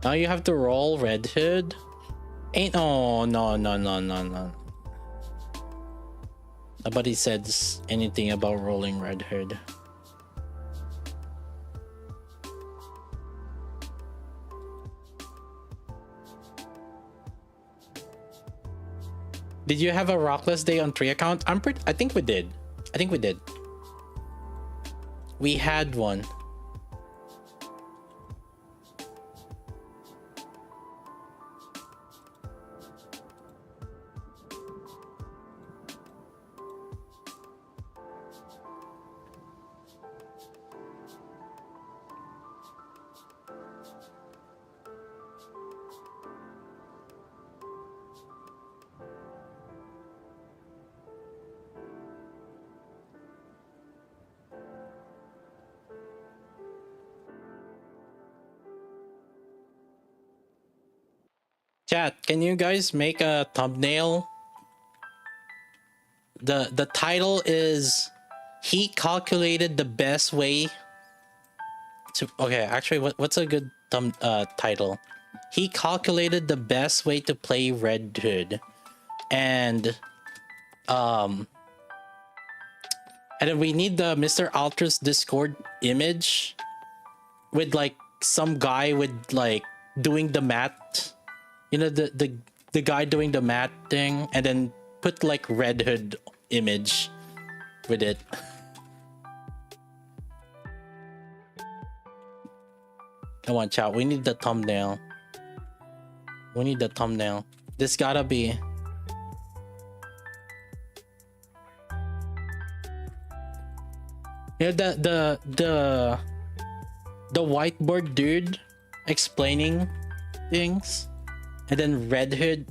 Now you have to roll Red Hood? Ain't no. Nobody says anything about rolling Red Hood. Did you have a rockless day on 3 account? I think we did. We had one. Chat, can you guys make a thumbnail? The title is he calculated the best way to actually what's a good title? He calculated the best way to play Red Hood. And then we need the Mr. Ultra's Discord image with like some guy with like doing the math. You know, the guy doing the math thing, and then put like Red Hood image with it. Come on, chat. We need the thumbnail. This gotta be. You know, the whiteboard dude explaining things. And then Red Hood.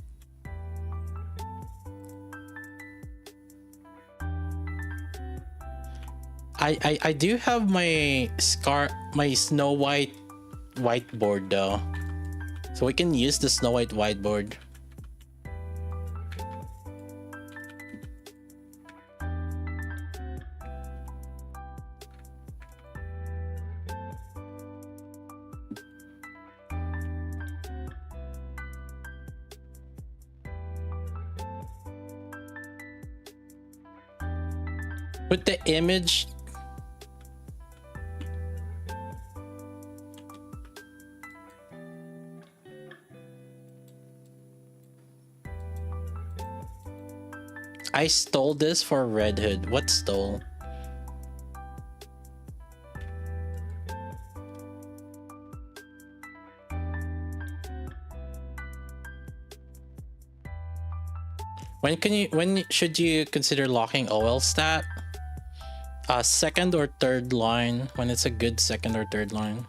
I do have my Snow White whiteboard though. So we can use the Snow White whiteboard. With the image. I stole this for Red Hood. What stole? When should you consider locking OL stat? Second or third line, when it's a good second or third line.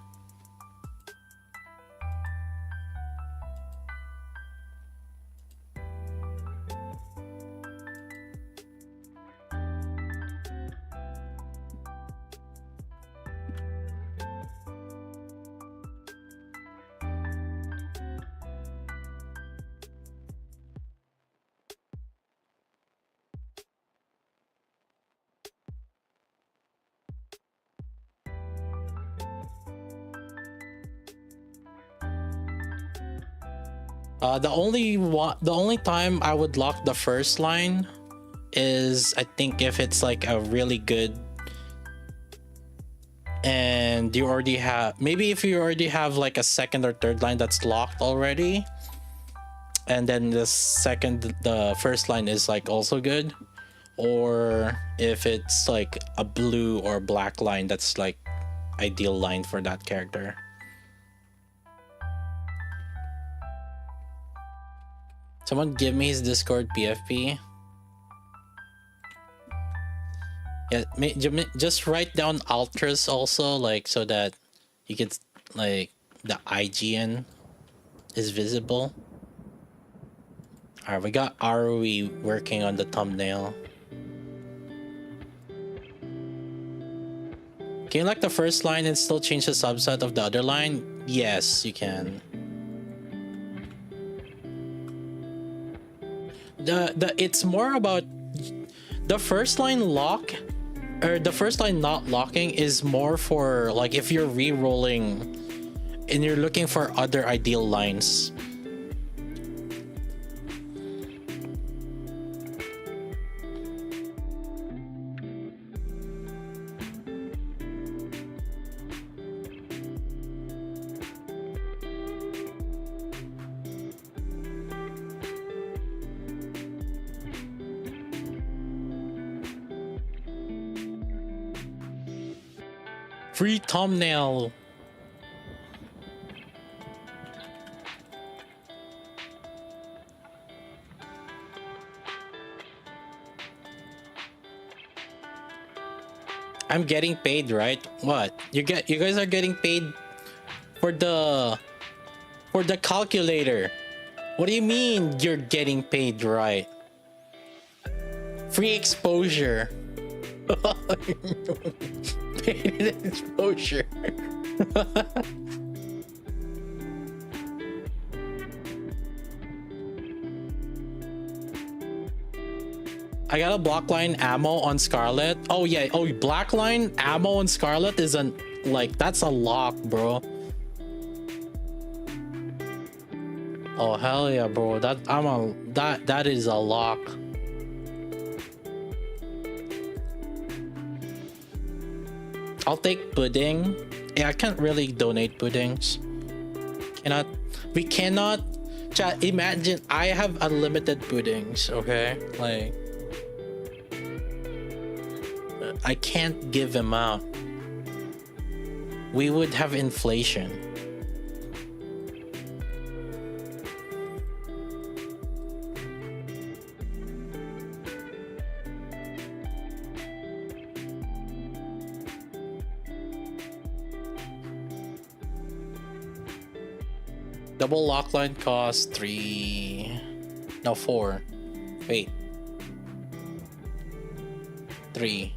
The only time I would lock the first line is, I think, if it's like a really good, and you already have, maybe if you already have like a second or third line that's locked already, and then the first line is like also good, or if it's like a blue or black line that's like ideal line for that character. Someone give me his Discord PFP. Yeah, just write down Ultras also, like, so that you can, like, the IGN is visible. Alright, we got ROE working on the thumbnail. Can you like the first line and still change the subset of the other line? Yes, you can. It's more about the first line lock, or the first line not locking is more for like if you're re-rolling and you're looking for other ideal lines. Free thumbnail. I'm getting paid, right? What? You guys are getting paid for the calculator. What do you mean you're getting paid, right? Free exposure. Paid exposure. I got a block line ammo on Scarlet. Oh yeah, oh, black line ammo on Scarlet isn't like, that's a lock, bro. Oh hell yeah, bro. That is a lock. I'll take pudding. Yeah, I can't really donate puddings. We cannot. Chat, imagine I have unlimited puddings, okay? Like, I can't give them out. We would have inflation. Double lock line costs 3. No, 4. Wait. 3.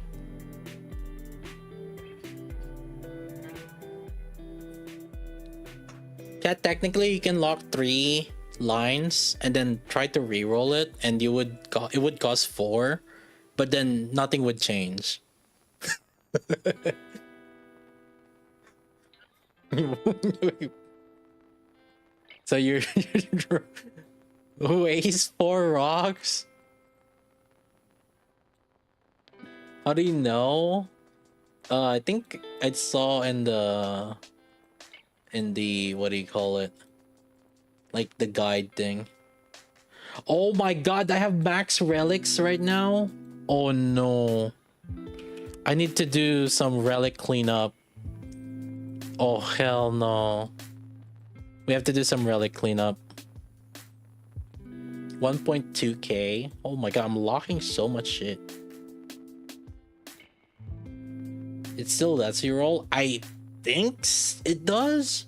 Yeah, technically you can lock 3 lines and then try to re-roll it, and it would cost 4, but then nothing would change. So you're waste 4 rocks? How do you know? I think I saw in the what do you call it? Like the guide thing. Oh my god, I have max relics right now. Oh no. I need to do some relic cleanup. Oh hell no. We have to do some relic cleanup. 1.2k. Oh my god, I'm locking so much shit. It still lets you roll? I think it does.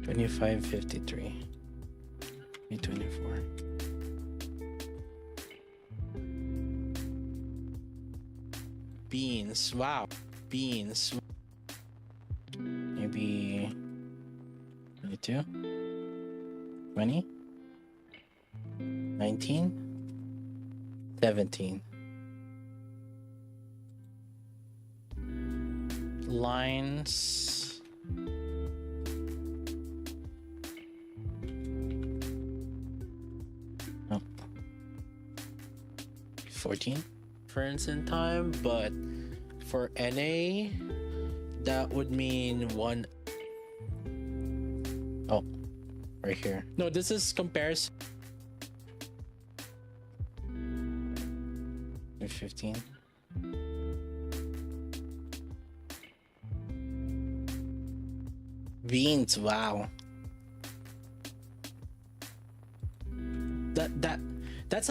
$25.53. 24. Beans. Wow. Beans. Maybe 22, 20, 19, 17. Lines. Oh. 14 difference in time, but for NA that would mean one. Oh, right here. No, this is comparison. 15. Beans, wow. That's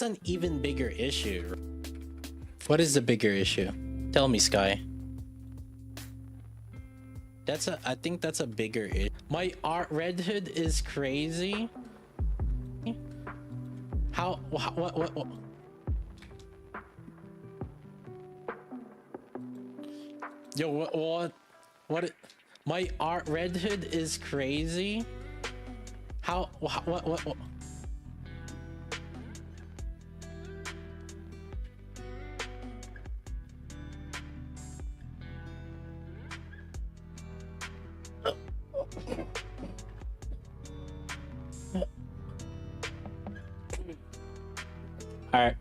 an even bigger issue. What is the bigger issue? Tell me, Sky. I think that's a bigger issue. My art Red Hood is crazy. What? Yo, what? My art Red Hood is crazy. What? Alright.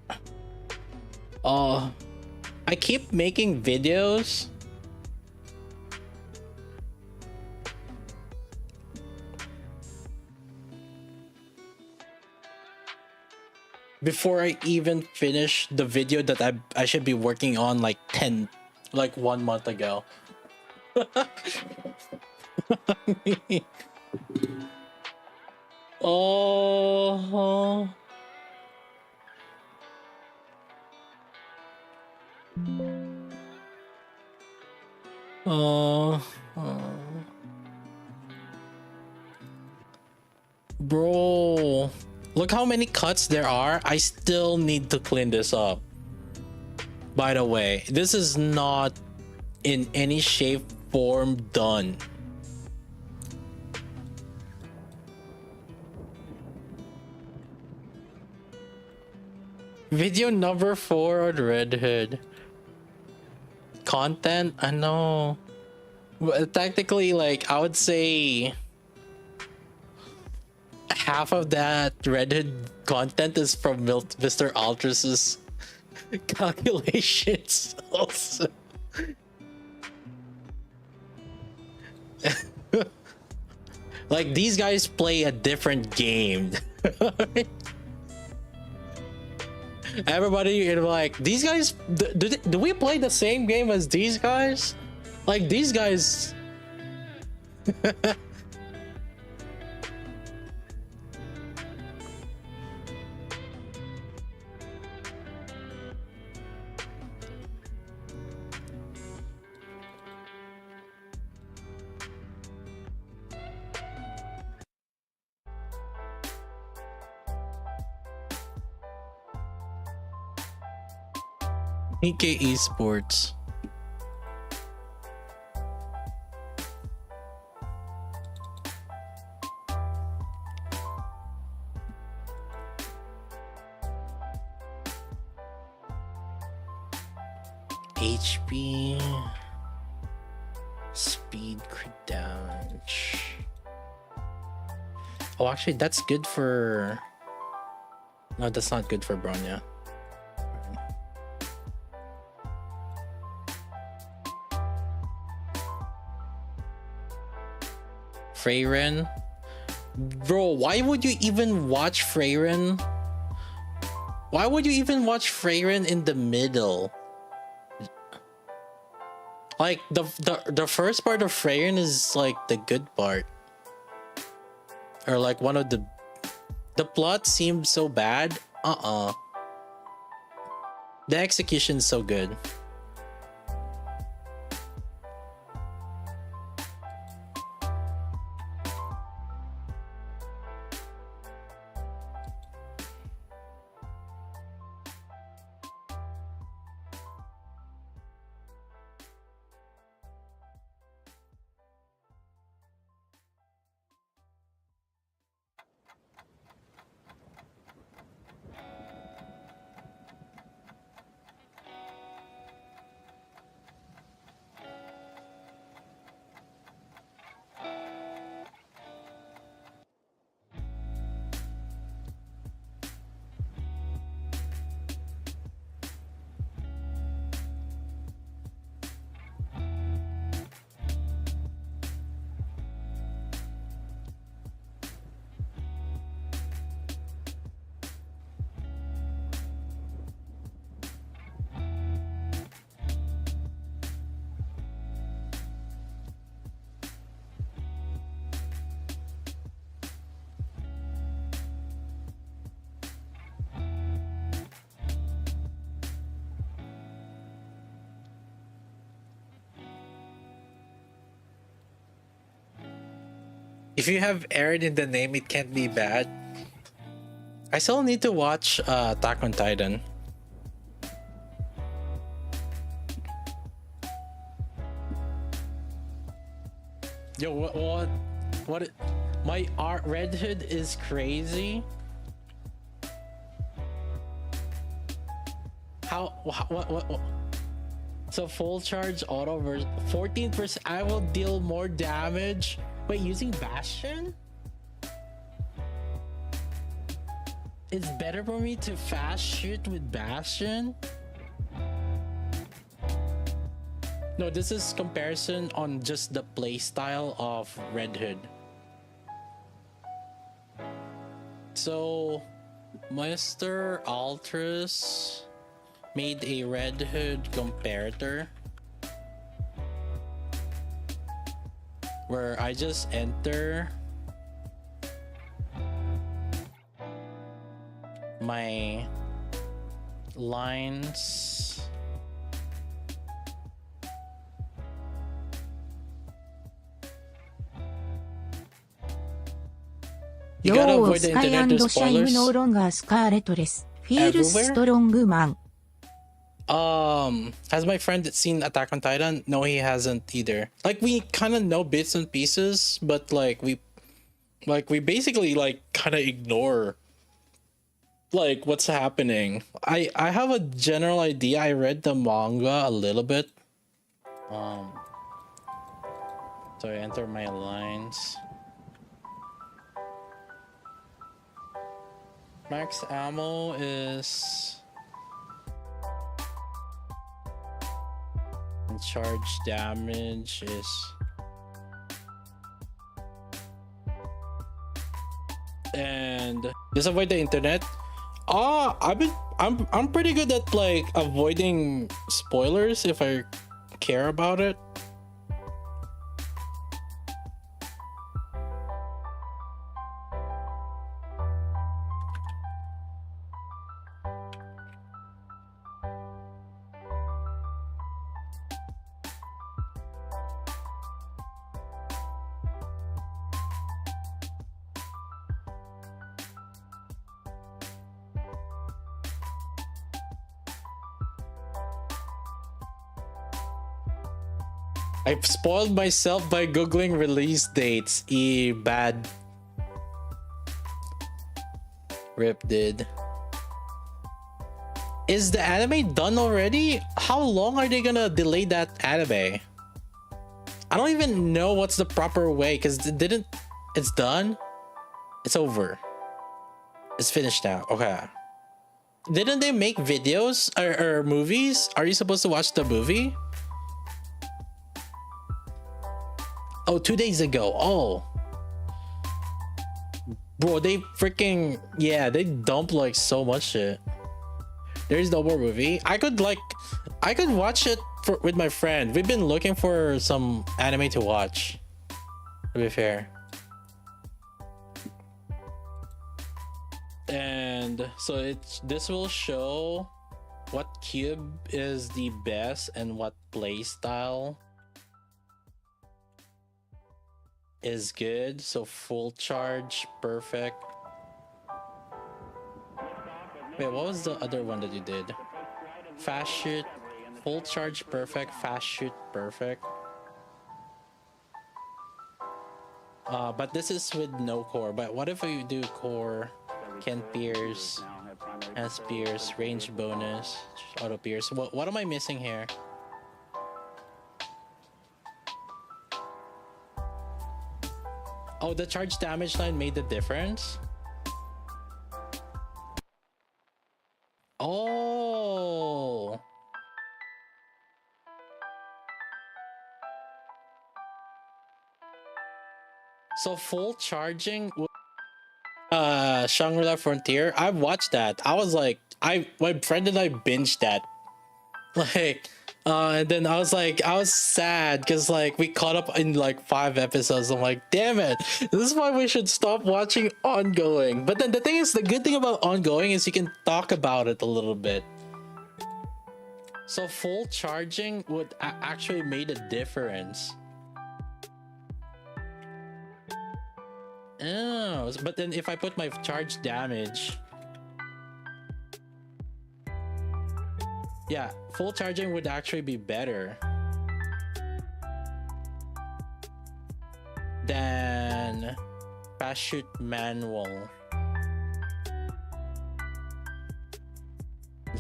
I keep making videos. Before I even finish the video that I should be working on like 1 month ago. Oh. Bro, look how many cuts there are. I still need to clean this up. By the way, this is not in any shape, form done. Video number 4 on Red Hood. Content? I know. Well, technically, like, I would say half of that Red Hood content is from Mr. Altras's calculations also. Like, these guys play a different game. Everybody is like, these guys, do we play the same game as these guys? Like, these guys. Nikkei Esports. HP speed credence. Oh, actually, that's good for. No, that's not good for Bronya. Freyren, bro, why would you even watch Freyren? Why would you even watch Freyren in the middle? Like the first part of Freyren is like the good part, or like one of the plot seemed so bad. The execution's so good. If you have Eren in the name, it can't be bad. I still need to watch Attack on Titan. Yo, what? My art Red Hood is crazy. How? What? So full charge auto version 14%. I will deal more damage. Wait, using Bastion? It's better for me to fast shoot with Bastion? No, this is comparison on just the playstyle of Red Hood. So, Mr. Altris made a Red Hood comparator where I just enter my lines. You gotta avoid the internet to spoilers. No longer scarletless. Feels strong man. Has my friend seen Attack on Titan? No, he hasn't either. Like, we kind of know bits and pieces, but like we basically like kind of ignore like what's happening. I have a general idea. I read the manga a little bit. So I enter my lines. Max ammo is and charge damage is and just avoid the internet. I'm pretty good at like avoiding spoilers if I care about it. I spoiled myself by googling release dates. Bad. Rip did. Is the anime done already? How long are they gonna delay that anime? I don't even know what's the proper way, because it's done? It's over. It's finished now. Okay. Didn't they make videos or movies? Are you supposed to watch the movie? Oh, 2 days ago. Oh. Bro, they freaking... Yeah, they dump like so much shit. There's no more movie. I could watch it with my friend. We've been looking for some anime to watch, to be fair. And so this will show what cube is the best and what play style is good. So full charge, perfect. Wait, what was the other one that you did? Fast shoot, full charge, perfect. Fast shoot, perfect. But this is with no core. But what if we do core? Can pierce, has pierce, range bonus, auto pierce. What am I missing here? Oh, the charge damage line made the difference? Oh. So full charging. Shangri-La Frontier. I watched that. I was like, my friend and I binged that. Like, and then I was sad because like we caught up in like 5 episodes. I'm like, damn it, this is why we should stop watching ongoing. But then the thing is, the good thing about ongoing is you can talk about it a little bit. So full charging would actually made a difference. Oh, but then if I put my charge damage, yeah, full charging would actually be better than fast shoot manual.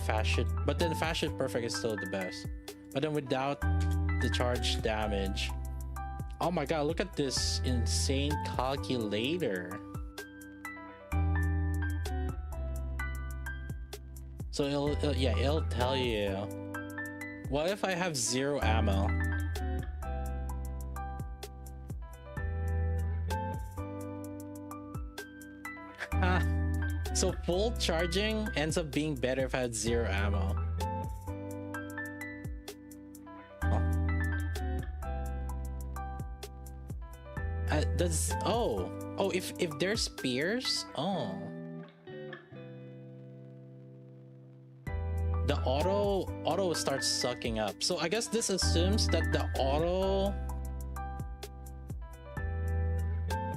Fast shoot, but then fast shoot perfect is still the best. But then without the charge damage. Oh my god, look at this insane calculator. So it'll tell you. What if I have 0 ammo? So full charging ends up being better if I had 0 ammo. If there's spears, the auto starts sucking up. So I guess this assumes that the auto,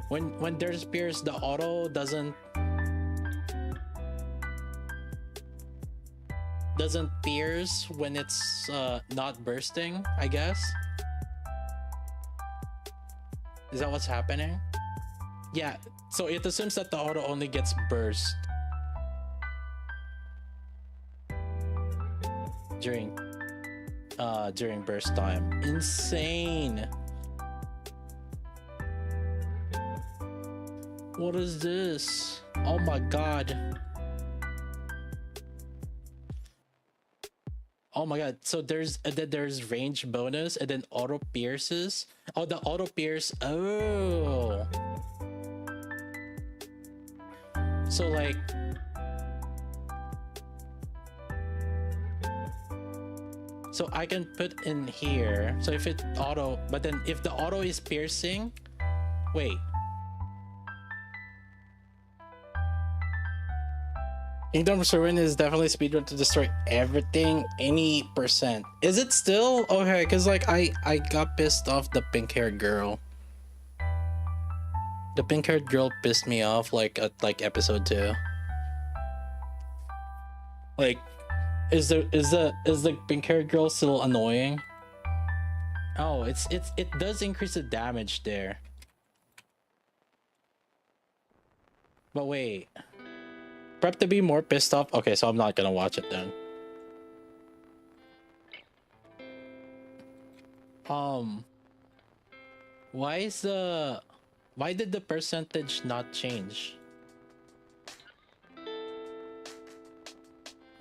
when there's spears, the auto doesn't pierce when it's not bursting, I guess. Is that what's happening? Yeah, so it assumes that the auto only gets burst during burst time. Insane. What is this? Oh my god. Oh my god, so there's range bonus and then auto pierces. Oh, the auto pierce. Oh. So like, so I can put in here. So if it auto, but then if the auto is piercing, wait. Kingdom of Ruin is definitely speedrun to destroy everything, any percent. Is it still? Okay, because like I got pissed off the pink-haired girl. The pink-haired girl pissed me off like at like episode 2. Like, is the pink-haired girl still annoying? Oh, it does increase the damage there. But wait. Prep to be more pissed off? Okay, so I'm not gonna watch it then. Why did the percentage not change?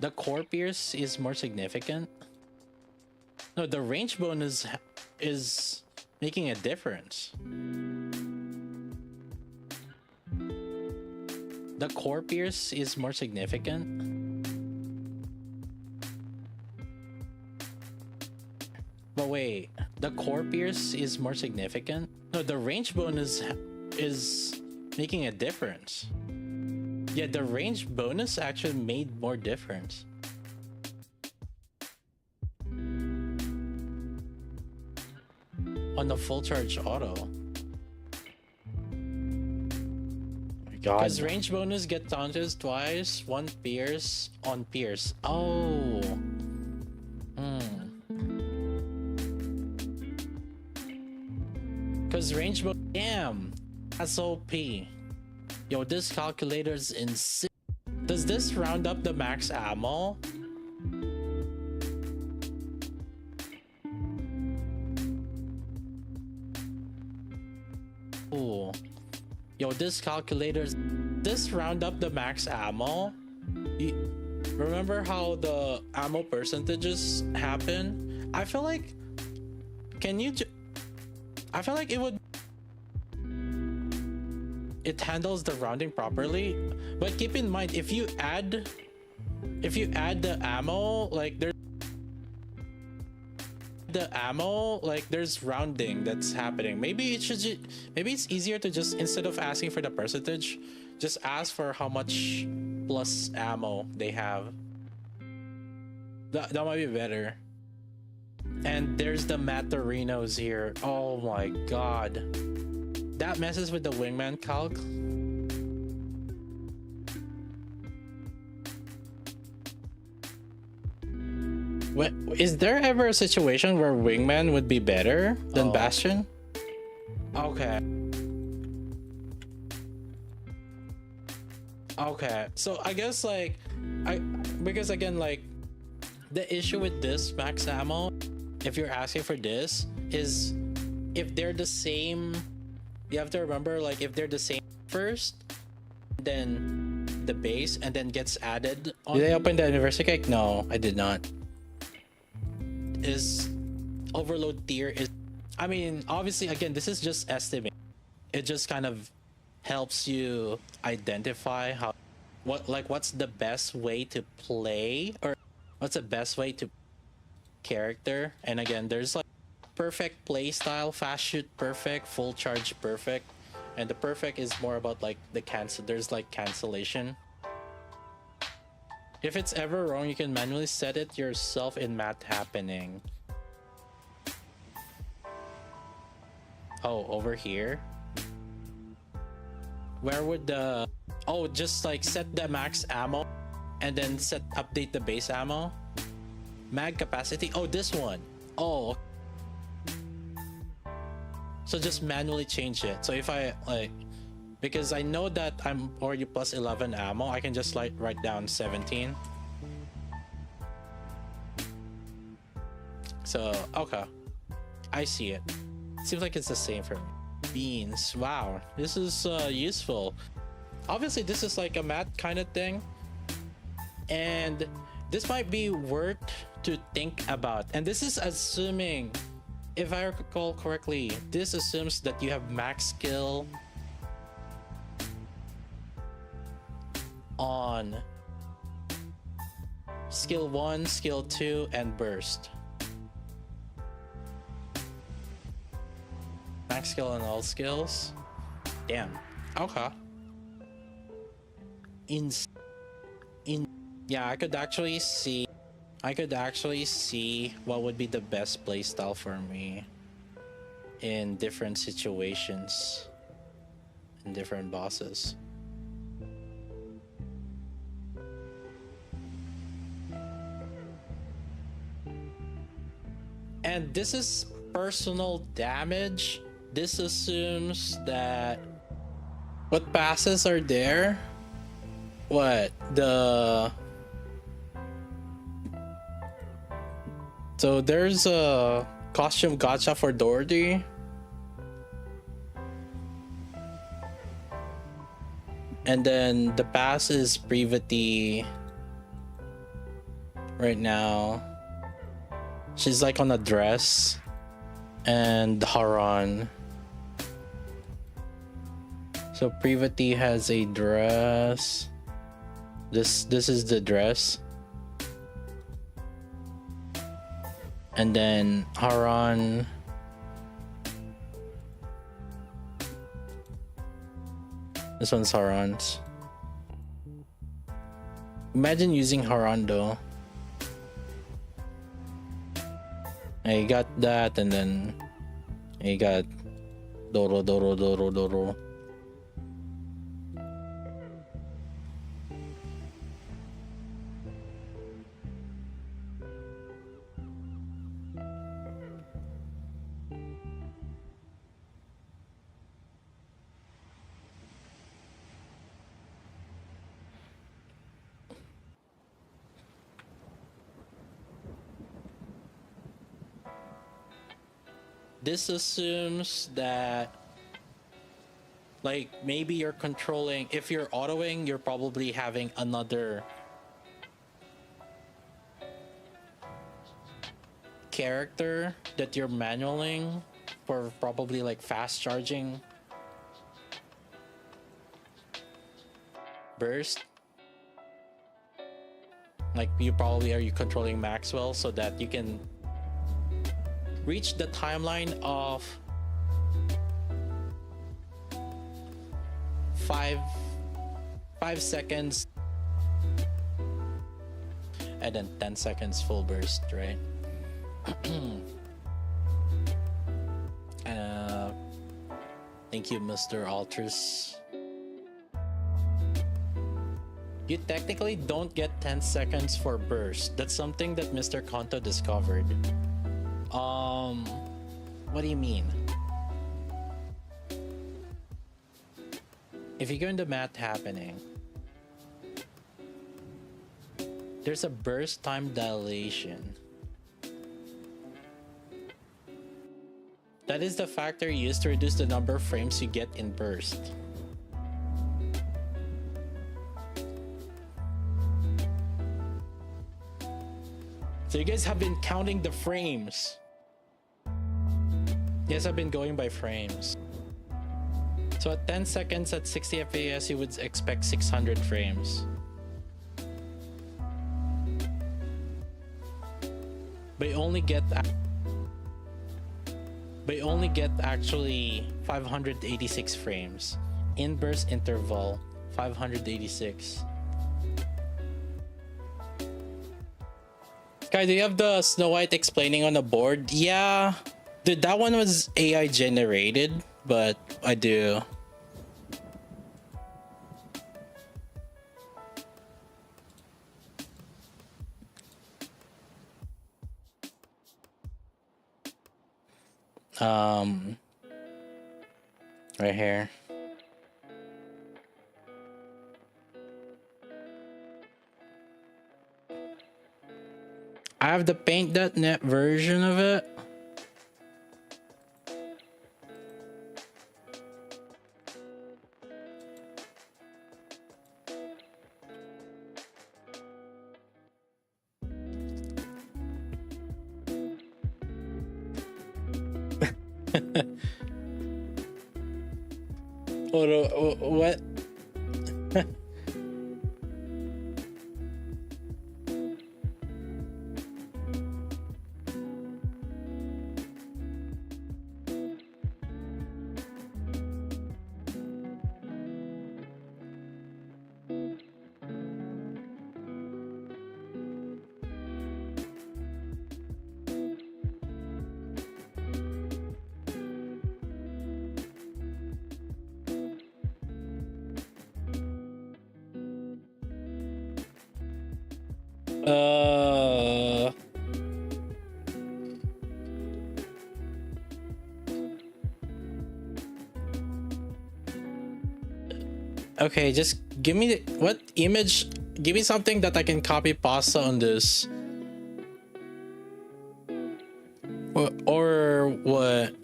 The core pierce is more significant? No, the range bonus is making a difference. The core pierce is more significant? But wait, the core pierce is more significant? No, the range bonus is making a difference. Yeah, the range bonus actually made more difference. On the full charge auto. Because range bonus get taunted twice, one pierce on pierce. Oh. Because range bonus. Damn. That's OP. Yo, this calculator's insane. Does this round up the max ammo? Ooh. Yo, this calculator's... This round up the max ammo? Remember how the ammo percentages happen? I feel like... I feel like it would... It handles the rounding properly, but keep in mind if you add the ammo, like there's rounding that's happening. Maybe it's easier to just, instead of asking for the percentage, just ask for how much plus ammo they have. That might be better. And there's the Matorinos here. Oh my god. That messes with the wingman calc. Is there ever a situation where wingman would be better than Bastion? Okay. Okay, so I guess like because again, like the issue with this max ammo, if you're asking for this, is if they're the same. You have to remember, like, if they're the same first, then the base, and then gets added on. Did I open the anniversary cake? No, I did not. Is overload tier is... I mean, obviously, again, this is just estimate. It just kind of helps you identify what's the best way to play, or what's the best way to character. And again, there's like perfect play style, fast shoot perfect, full charge perfect, and the perfect is more about like the cancel. There's like cancellation. If it's ever wrong, you can manually set it yourself in math happening. Oh, over here. Where would the... Oh, just like set the max ammo and then update the base ammo. Mag capacity. Oh, this one. Oh, so just manually change it. So if I like, because I know that I'm already plus 11 ammo, I can just like write down 17. So okay, I see it. Seems like it's the same for me. Beans. Wow, this is useful. Obviously this is like a math kind of thing, and this might be worth to think about. And this is assuming, if I recall correctly, this assumes that you have max skill on skill 1, skill 2, and burst. Max skill on all skills. Damn. Okay. Yeah, I could actually see what would be the best playstyle for me in different situations, in different bosses. And this is personal damage, this assumes that what passes are there? What? So there's a costume gacha for Dorothy. And then the pass is Privity right now. She's like on a dress. And Haran. So Privity has a dress. This is the dress. And then Haran. This one's Haran's. Imagine using Haran though. I got that, and then I got Doro. This assumes that, like, maybe you're controlling, if you're autoing, you're probably having another character that you're manualing for probably like fast charging burst. Like you controlling Maxwell so that you can reach the timeline of 5 seconds and then 10 seconds full burst, right? Thank you, Mr. Alters. You technically don't get 10 seconds for burst. That's something that Mr. Kanto discovered. What do you mean? If you go into math happening, there's a burst time dilation. That is the factor used to reduce the number of frames you get in burst. So you guys have been counting the frames. Yes, I've been going by frames. So at 10 seconds at 60 FPS, you would expect 600 frames. But you only get actually 586 frames. In burst interval, 586. Kai, do you have the Snow White explaining on the board? Yeah. Dude, that one was AI generated, but I do. Right here. I have the paint.net version of it. What? Okay, just give me what image? Give me something that I can copy pasta on this. Or what?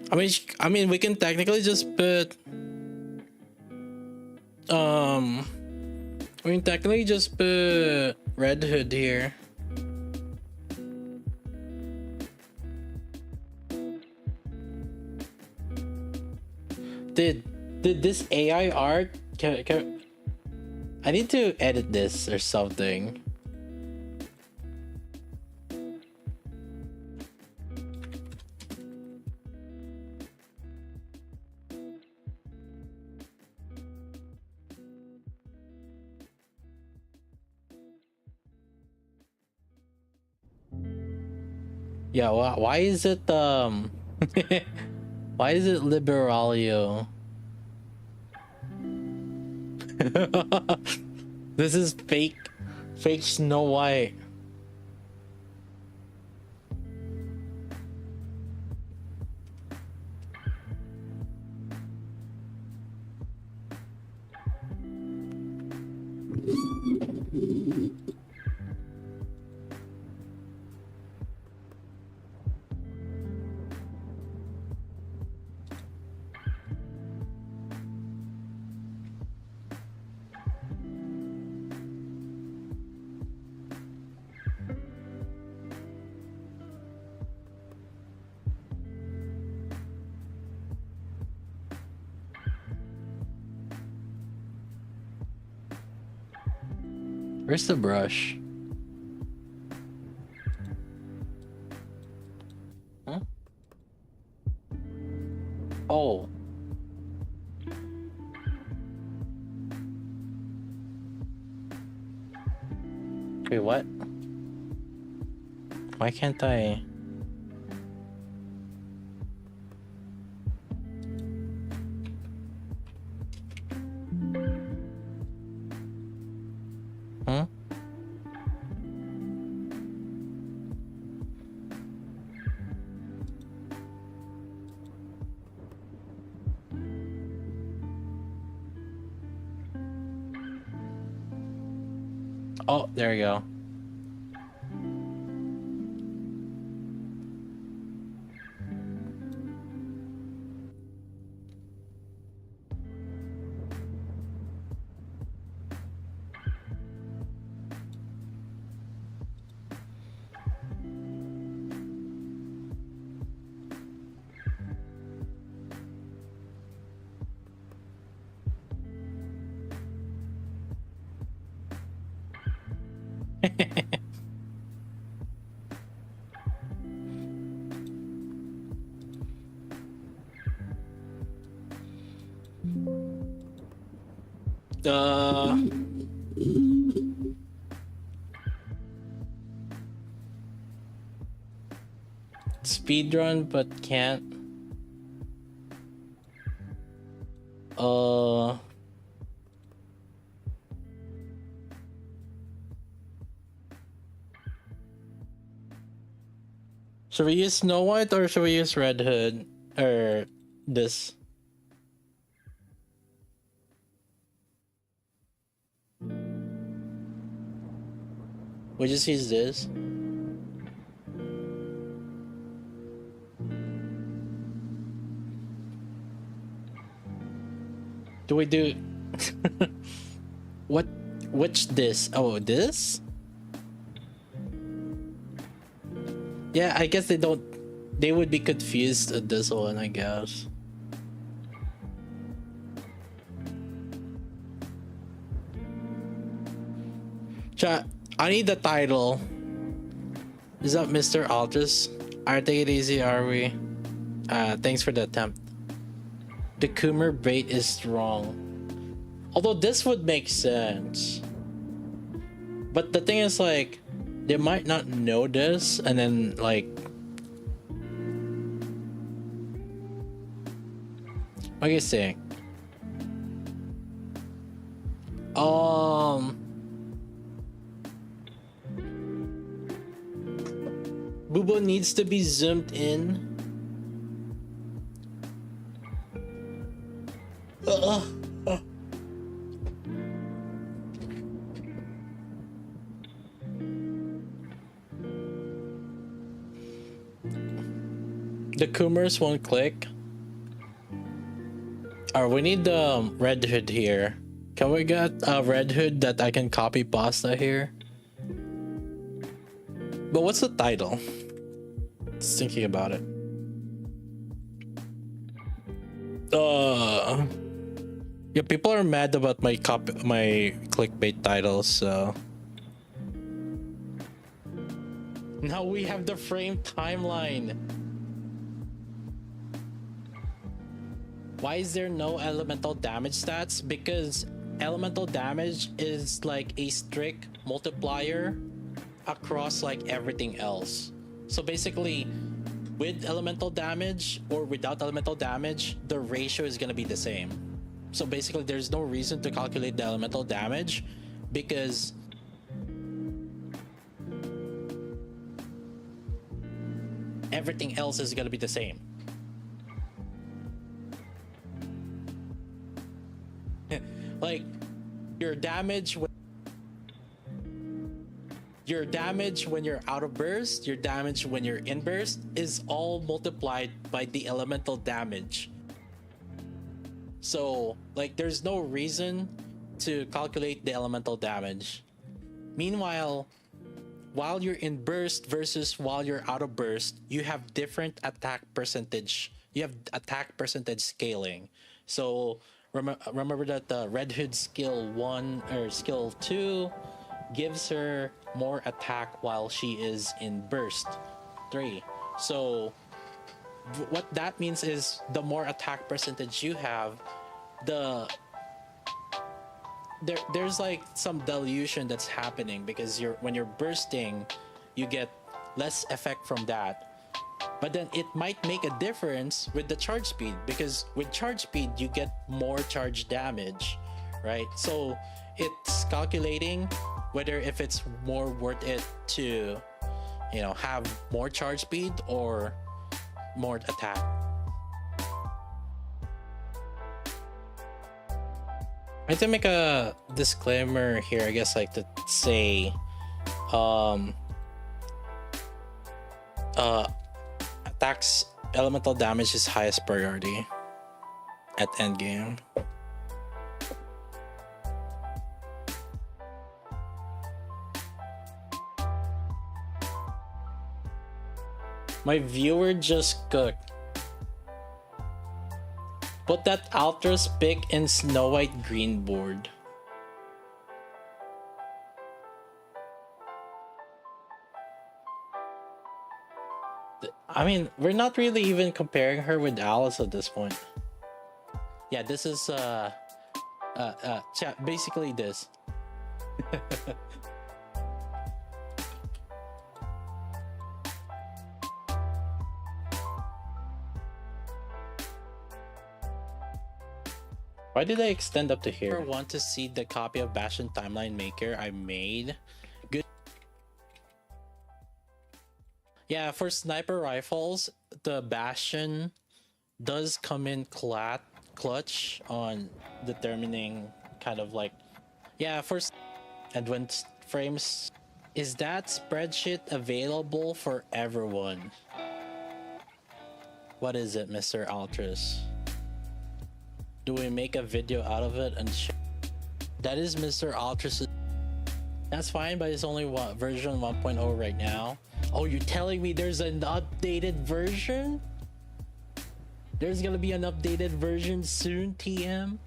I mean, we can technically just put we can technically just put Red Hood here. Did this AI art? I need to edit this or something. Yeah, why is it why is it Liberalio? This is fake Snow White. Where's the brush? Huh? Oh. Wait, what? Why can't I? Huh? Oh, there we go. Uh, speedrun but can't. Should we use Snow White or should we use Red Hood or this? We just use this. Do we do what? Which this? Oh, this? Yeah, I guess they don't. They would be confused at this one, I guess. Chat. I need the title. Is that Mr. Aldous? Alright, take it easy, are we? Thanks for the attempt. The Coomer bait is strong. Although this would make sense. But the thing is, like, they might not know this, and then, like... What are you saying? Bubo needs to be zoomed in. The Kumers won't click. Alright, we need the Red Hood here. Can we get a Red Hood that I can copy pasta here? But what's the title? Just thinking about it. Yeah, people are mad about my clickbait titles, so now we have the frame timeline. Why is there no elemental damage stats? Because elemental damage is like a strict multiplier across like everything else. So basically, with elemental damage or without elemental damage, the ratio is gonna be the same. So basically, there's no reason to calculate the elemental damage because everything else is gonna be the same. Like your damage when you're out of burst, your damage when you're in burst is all multiplied by the elemental damage. So like there's no reason to calculate the elemental damage. Meanwhile, while you're in burst versus while you're out of burst, you have different attack percentage. You have attack percentage scaling. So remember that the Red Hood skill 1 or skill 2 gives her more attack while she is in burst 3. So what that means is the more attack percentage you have, there's like some dilution that's happening because when you're bursting, you get less effect from that. But then it might make a difference with the charge speed, because with charge speed you get more charge damage, right? So it's calculating whether if it's more worth it to, you know, have more charge speed or more attack. I have to make a disclaimer here, I guess, like to say attacks elemental damage is highest priority at endgame. My viewer just cooked. Put that Altra's pick in Snow White green board. I mean, we're not really even comparing her with Alice at this point. Yeah, this is basically this. Why did I extend up to here? I want to see the copy of Bastion Timeline Maker I made. Good. Yeah, for sniper rifles, the Bastion does come in clutch on determining kind of like, yeah, and when frames, is that spreadsheet available for everyone? What is it, Mr. Altris? Do we make a video out of it and share? That is Mr. Altris. That's fine, but it's only version 1.0 right now. Oh, you're telling me there's an updated version? There's gonna be an updated version soon, TM?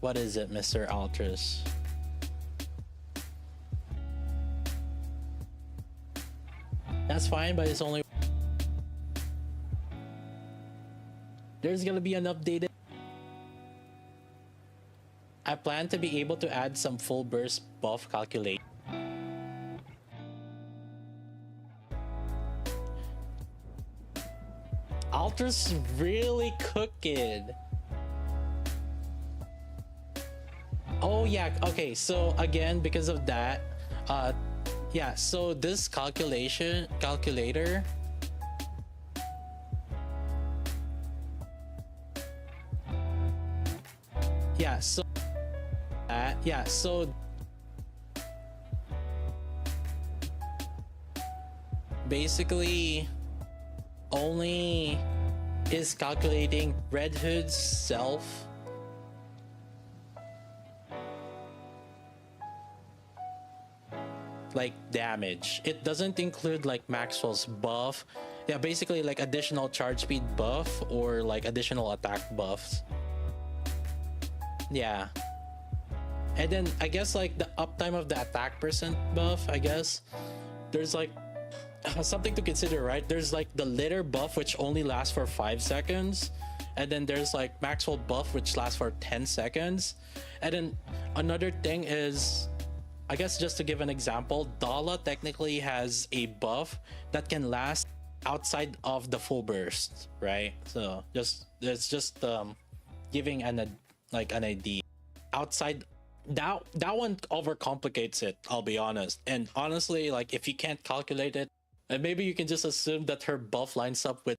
What is it, Mr. Altris? That's fine, but it's only... There's gonna be an updated... I plan to be able to add some full burst buff calculate. Altris really cooking. Oh yeah, okay, so again, because of that, yeah, so this calculator, yeah, so basically only is calculating Red Hood's self like damage. It doesn't include like Maxwell's buff. Yeah, basically like additional charge speed buff or like additional attack buffs. Yeah. And then I guess like the uptime of the attack percent buff, I guess there's like something to consider, right? There's like the litter buff, which only lasts for 5 seconds. And then there's like Maxwell buff, which lasts for 10 seconds. And then another thing is, I guess just to give an example, Dala technically has a buff that can last outside of the full burst, right? So it's just giving an idea. Outside that one overcomplicates it, I'll be honest. And honestly, like if you can't calculate it, and maybe you can just assume that her buff lines up with.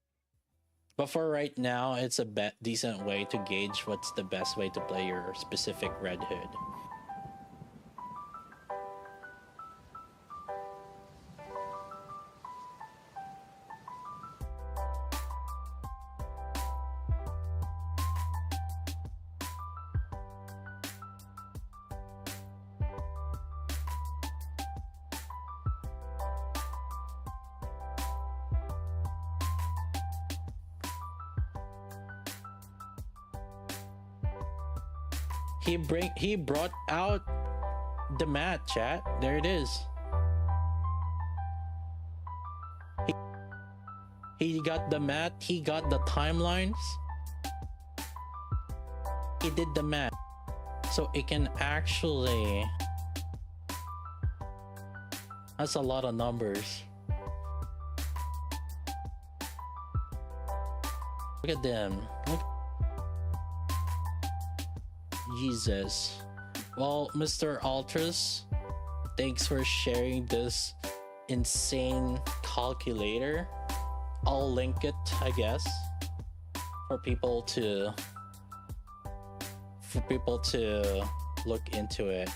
But for right now, it's a decent way to gauge what's the best way to play your specific Red Hood. He brought out the mat, chat. There it is. He got the mat, he got the timelines. He did the math. So it can actually, that's a lot of numbers. Look at them. Look. Jesus. Well, Mr. Altris, thanks for sharing this insane calculator. I'll link it, I guess, for people to look into it.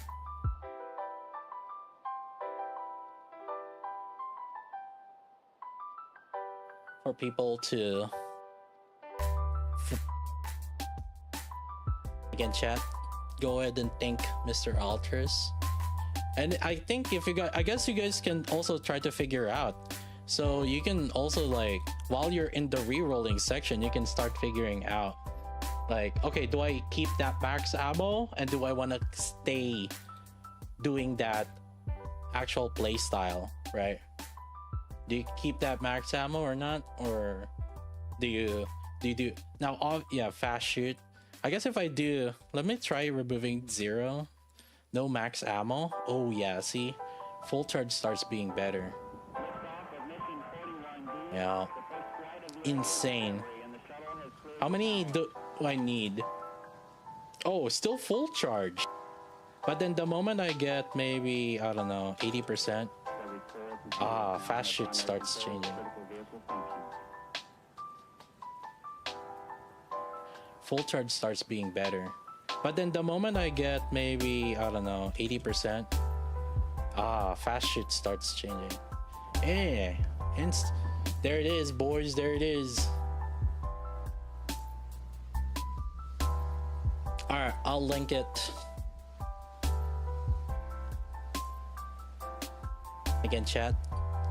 For people to again, chat, go ahead and thank Mr. Altris. And I think if you guys, I guess you guys can also try to figure out. So you can also, like, while you're in the re-rolling section, you can start figuring out, like, okay, do I keep that max ammo, and do I want to stay doing that actual play style, right? Do you keep that max ammo or not, or do you do now? Yeah, fast shoot. I guess if I do, let me try removing 0. No max ammo. Oh yeah, see? Full charge starts being better. Yeah. Insane. How many do I need? Oh, still full charge. But then the moment I get maybe, I don't know, 80%. Fast shoot starts changing. Full charge starts being better. But then the moment I get maybe, I don't know, 80%, fast shoot starts changing. Yeah, there it is, boys, there it is. Alright, I'll link it. Again, chat,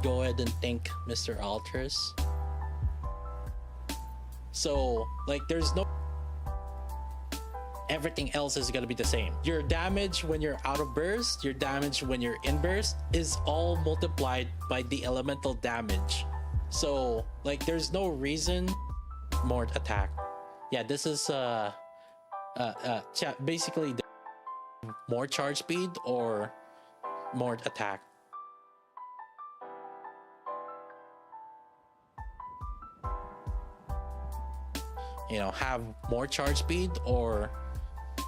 go ahead and thank Mr. Altris. So, like, there's no... Everything else is gonna be the same. Your damage when you're out of burst, your damage when you're in burst is all multiplied by the elemental damage. So, like, there's no reason more attack. Yeah, this is basically more charge speed or more attack. You know, have more charge speed or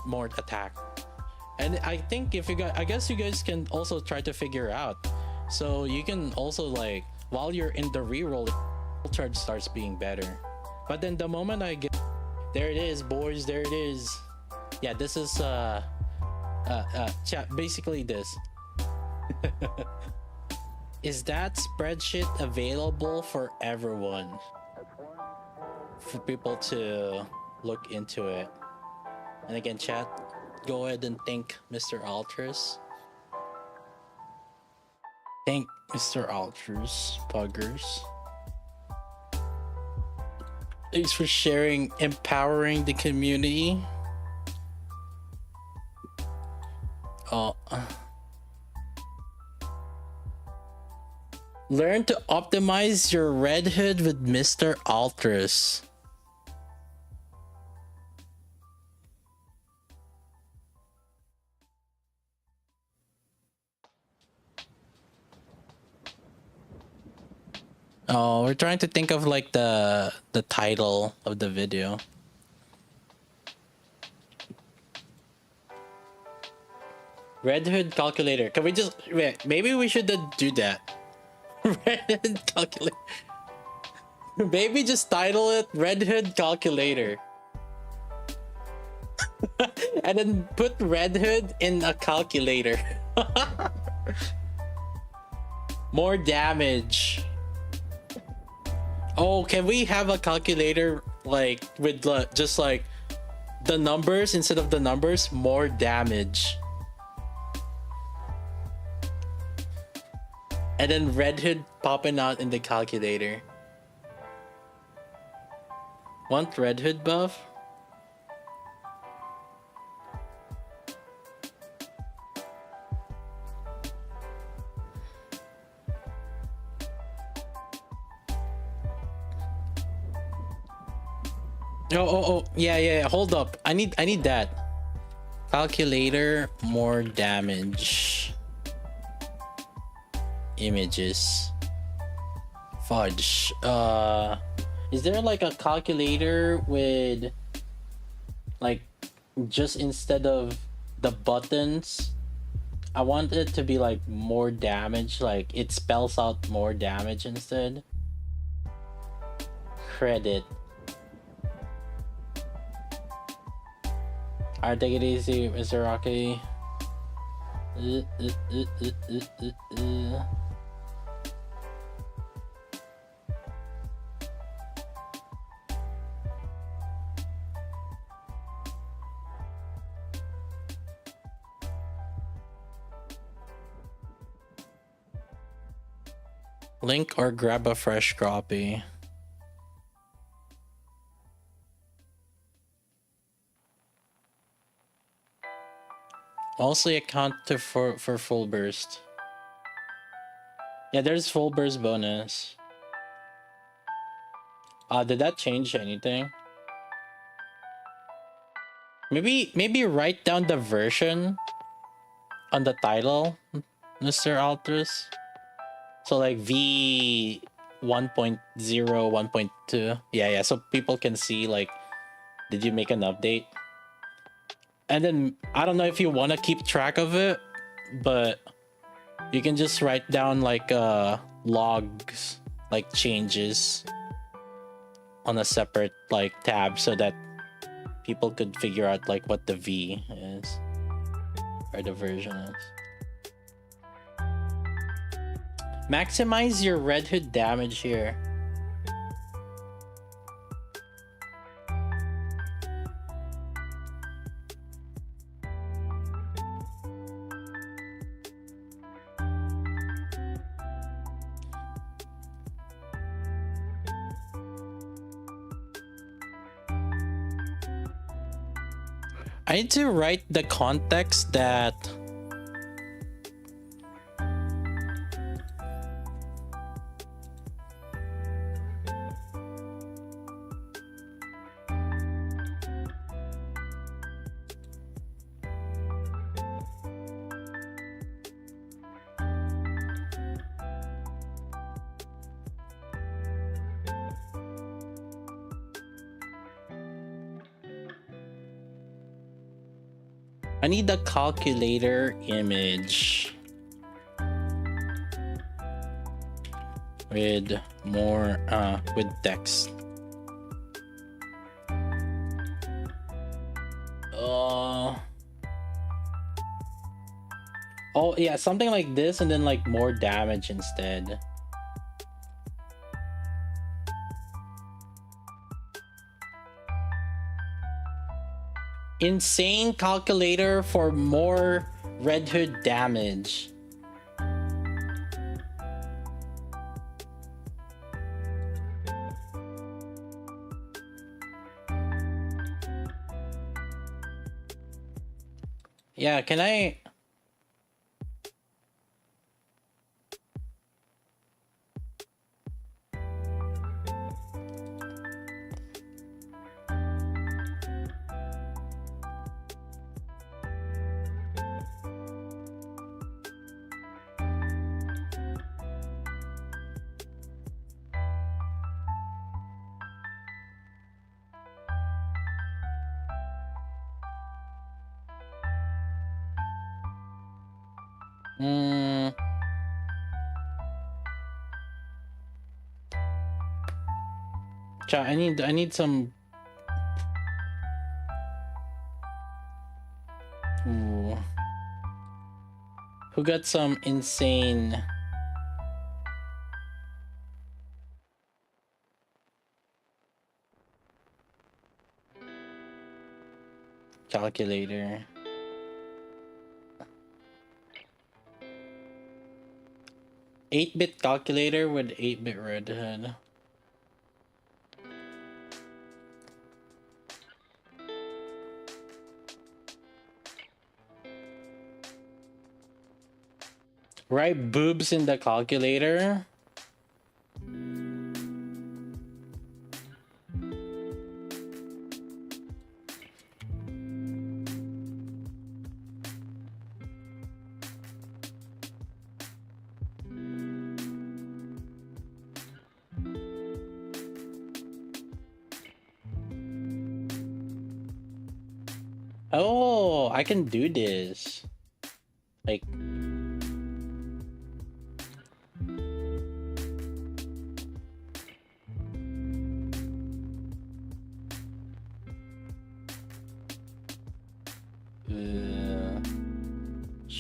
more attack. And I think if you guys, I guess you guys can also try to figure out. So you can also, like, while you're in the reroll, charge starts being better. But then the moment I get, there it is, boys, there it is. Yeah, this is basically this. is that spreadsheet available for everyone? For people to look into it. And again, chat, go ahead and thank Mr. Alters. Thank Mr. Alters, Puggers. Thanks for sharing, empowering the community. Learn to optimize your Red Hood with Mr. Alters. Oh, we're trying to think of like the title of the video. Red Hood calculator. Can we just wait? Maybe we should do that. Red Hood calculator. Maybe just title it Red Hood calculator. And then put Red Hood in a calculator. More damage. Oh, can we have a calculator like with just like the numbers instead of the numbers? More damage. And then Red Hood popping out in the calculator. Want Red Hood buff? Oh, yeah. Hold up. I need that. Calculator, more damage. Images. Fudge. Is there like a calculator with like just instead of the buttons? I want it to be like more damage, like it spells out more damage instead. Credit. Alright, take it easy, Mr. Rocky. Link or grab a fresh copy. Mostly account for full burst. Yeah, there's full burst bonus. Did that change anything? Maybe write down the version on the title, Mr. Alters. So like V 1.0, 1.2. Yeah, so people can see like, did you make an update? And then I don't know if you want to keep track of it, but you can just write down like logs, like changes on a separate like tab so that people could figure out like what the V is or the version is. Maximize your Red Hood damage here. I need to write the context that I need the calculator image with more with text. Oh yeah, something like this, and then like more damage instead. Insane calculator for more Red Hood damage. Yeah, can I... I need some... Ooh. Who got some insane... calculator? 8-bit calculator with 8-bit Red Hood. Right boobs in the calculator. Oh, I can do this. Like...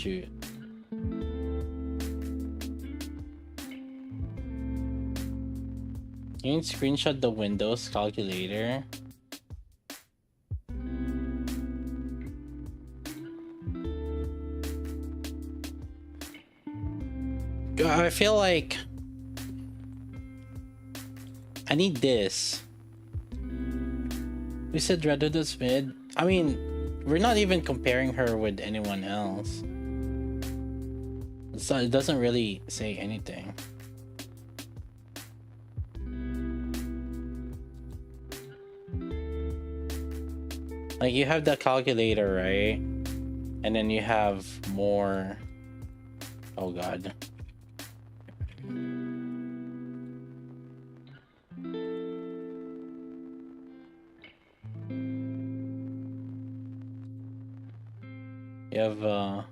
shoot. You can screenshot the Windows calculator. I feel like I need this. We said Red Hood is mid. I mean, we're not even comparing her with anyone else. It doesn't really say anything. Like, you have the calculator, right? And then you have more... Oh god. You have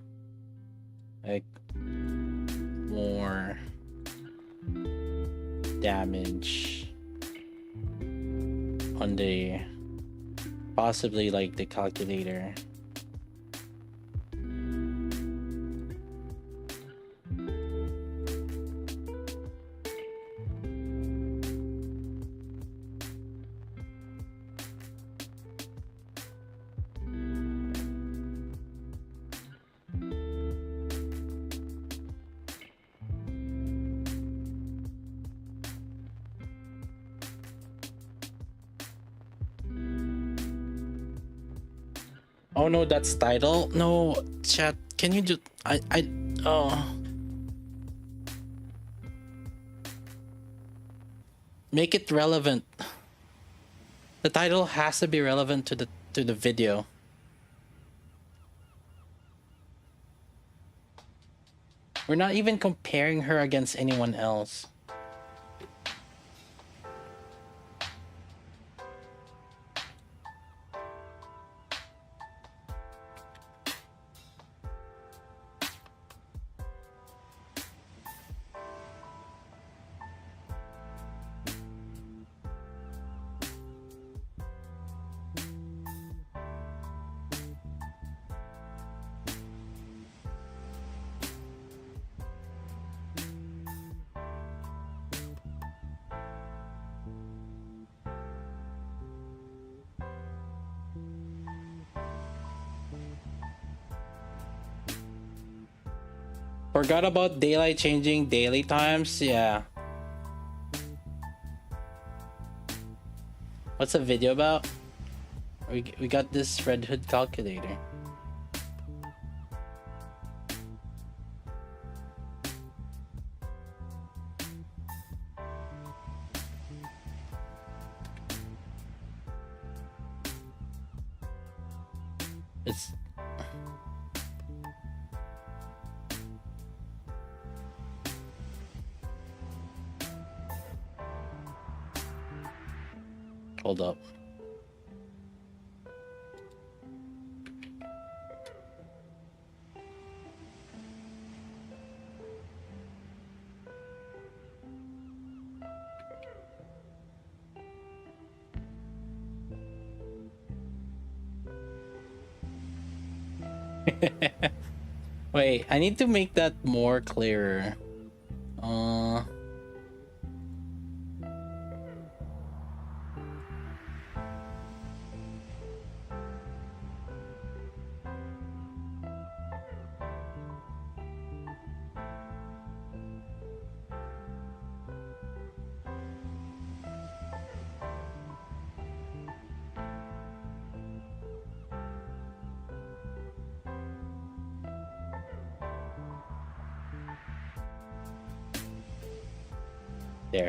like more damage on the possibly like the calculator. Oh no, that's title. No, chat. Can you do? Oh. Make it relevant. The title has to be relevant to the video. We're not even comparing her against anyone else. Forgot about daylight changing daily times. Yeah. What's the video about? We got this Red Hood calculator. It's hold up. Wait, I need to make that more clearer. There.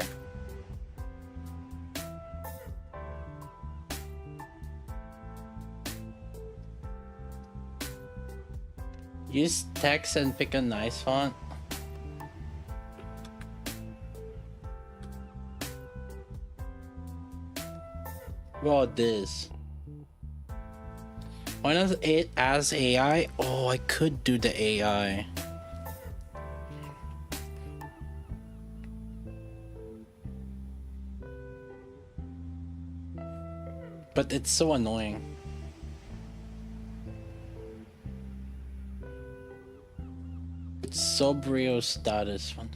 Use text and pick a nice font. What about this? Why not it as AI? Oh, I could do the AI. But it's so annoying. It's Sobrio status one.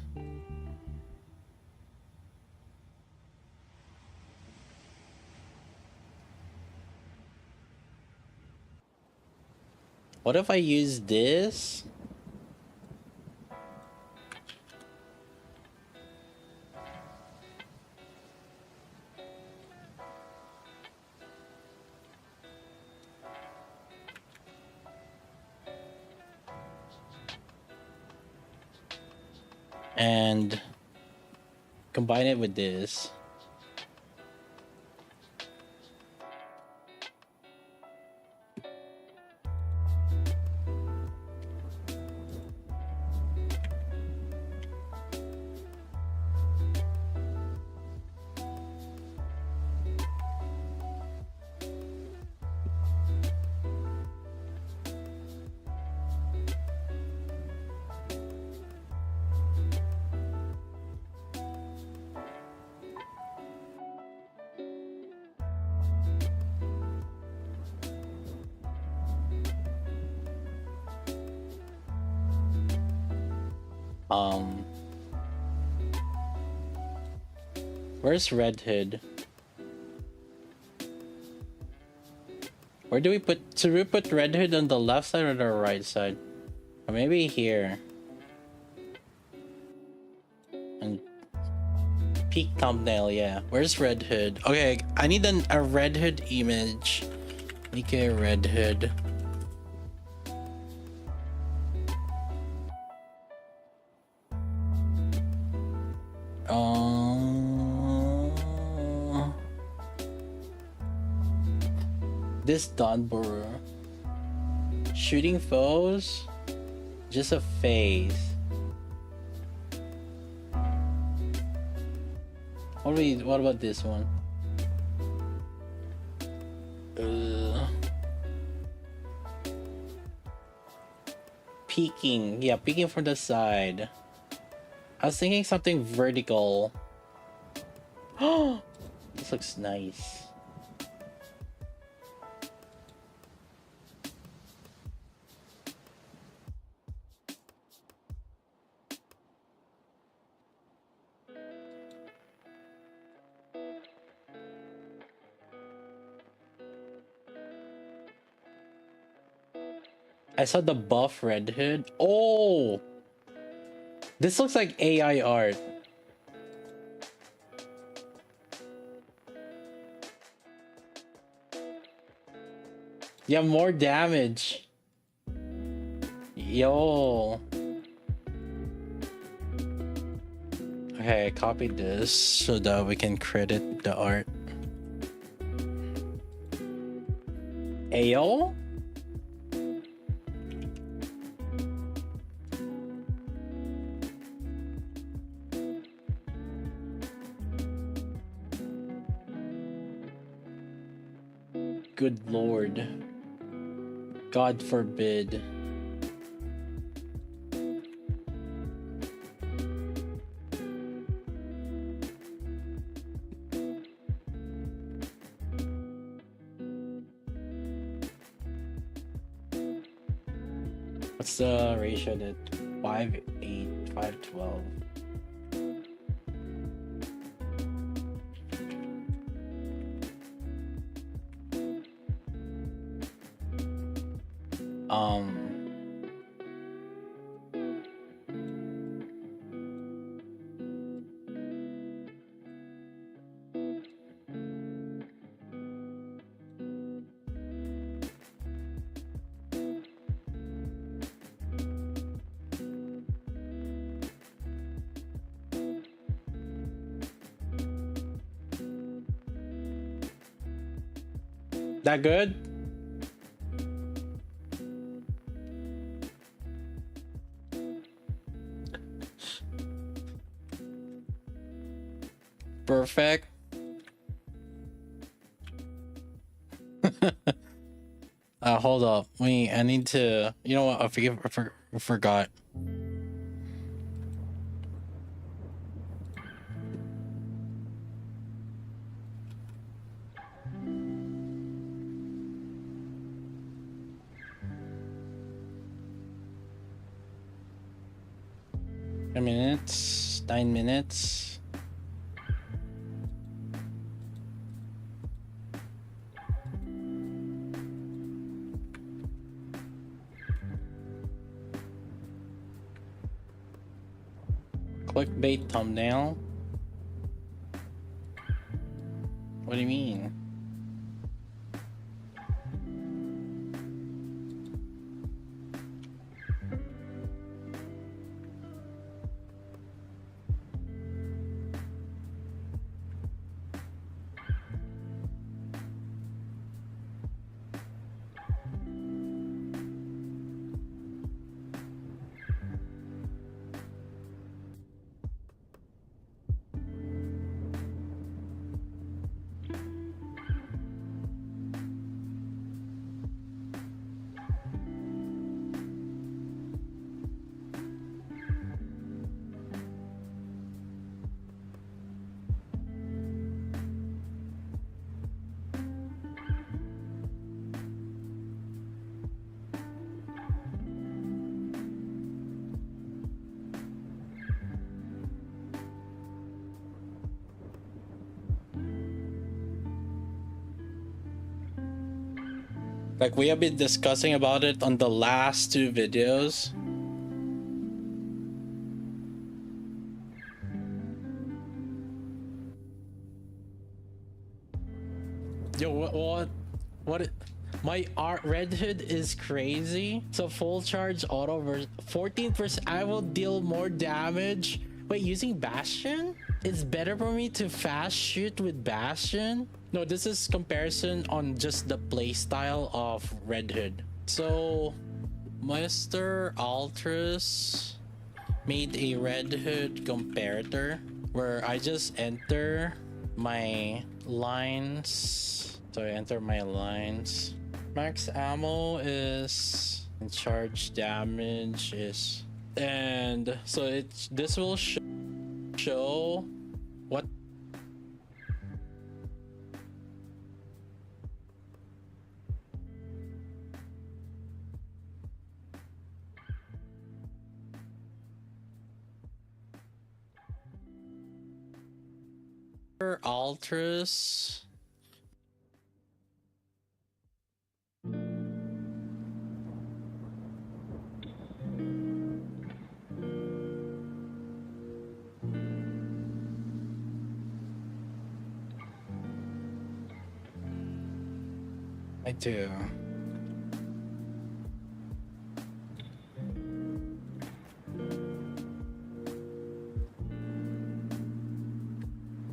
What if I use this? And combine it with this. Where's Red Hood? Where do we put? Should we put Red Hood on the left side or the right side? Or maybe here. And peak thumbnail, yeah. Where's Red Hood? Okay, I need a Red Hood image. Make a Red Hood. This Donborough. Shooting foes? Just a phase. What about this one? Peeking. Yeah, peeking from the side. I was thinking something vertical. Oh, this looks nice. I saw the buff Red Hood. Oh, This looks like AI art. Yeah, more damage. Yo. Okay, copy this so that we can credit the art. Ayo? Good lord. God forbid. What's the ratio that 5:8, 5:12? That good? Perfect. Hold up. Wait, I need to. You know what? I forgot. A minute. 9 minutes. Clickbait thumbnail. What do you mean? Like we have been discussing about it on the last two videos. Yo, what? My art Red Hood is crazy. So full charge auto 14%. I will deal more damage. Wait, using Bastion? It's better for me to fast shoot with Bastion? No, this is comparison on just the playstyle of Red Hood. So Mr. Altruis made a Red Hood comparator where I just enter my lines. So I enter my lines. Max ammo is, and charge damage is, and so this will show what Altruis. I do.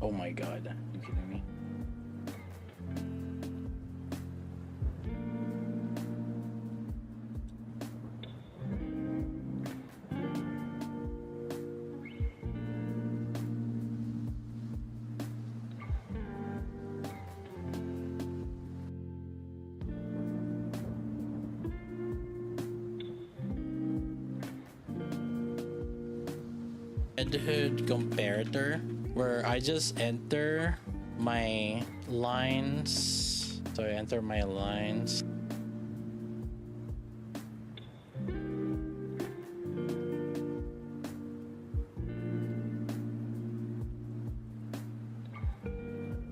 Oh my god. Are you kidding me? Headhood comparator where I just enter my lines. So I enter my lines.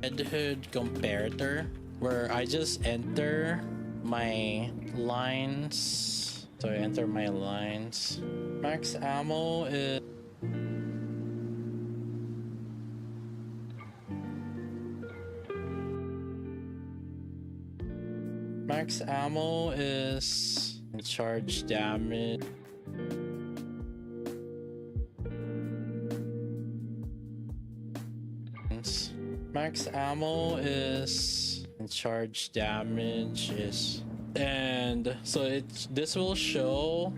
Headhood comparator where I just enter my lines. So I enter my lines. Max ammo is max ammo is charge damage. Max ammo is charge damage is, and so this will show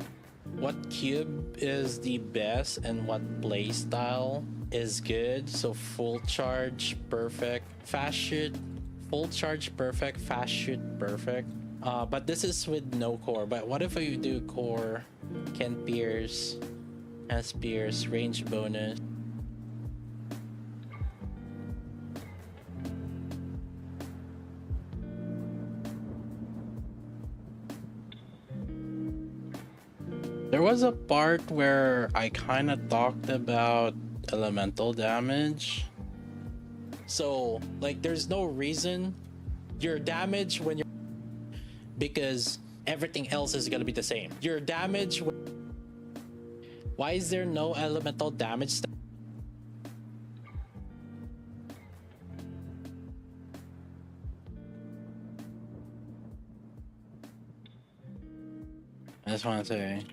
what cube is the best and what play style is good. So full charge perfect, fast shoot, full charge perfect, fast shoot perfect. But this is with no core. But what if you do core? Can pierce, has pierce, range bonus. There was a part where I kind of talked about elemental damage. So, like, there's no reason your damage when you're, because everything else is gonna be the same. Your damage. Why is there no elemental damage? I just want to say.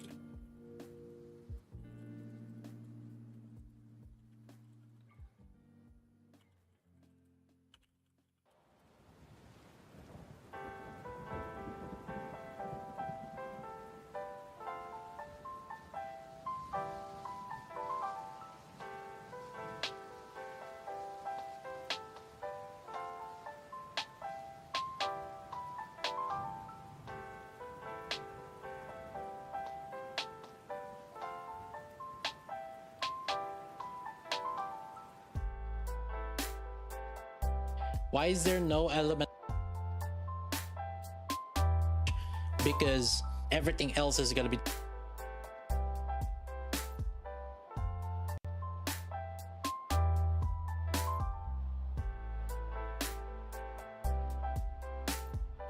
Why is there no element? Because everything else is gonna be.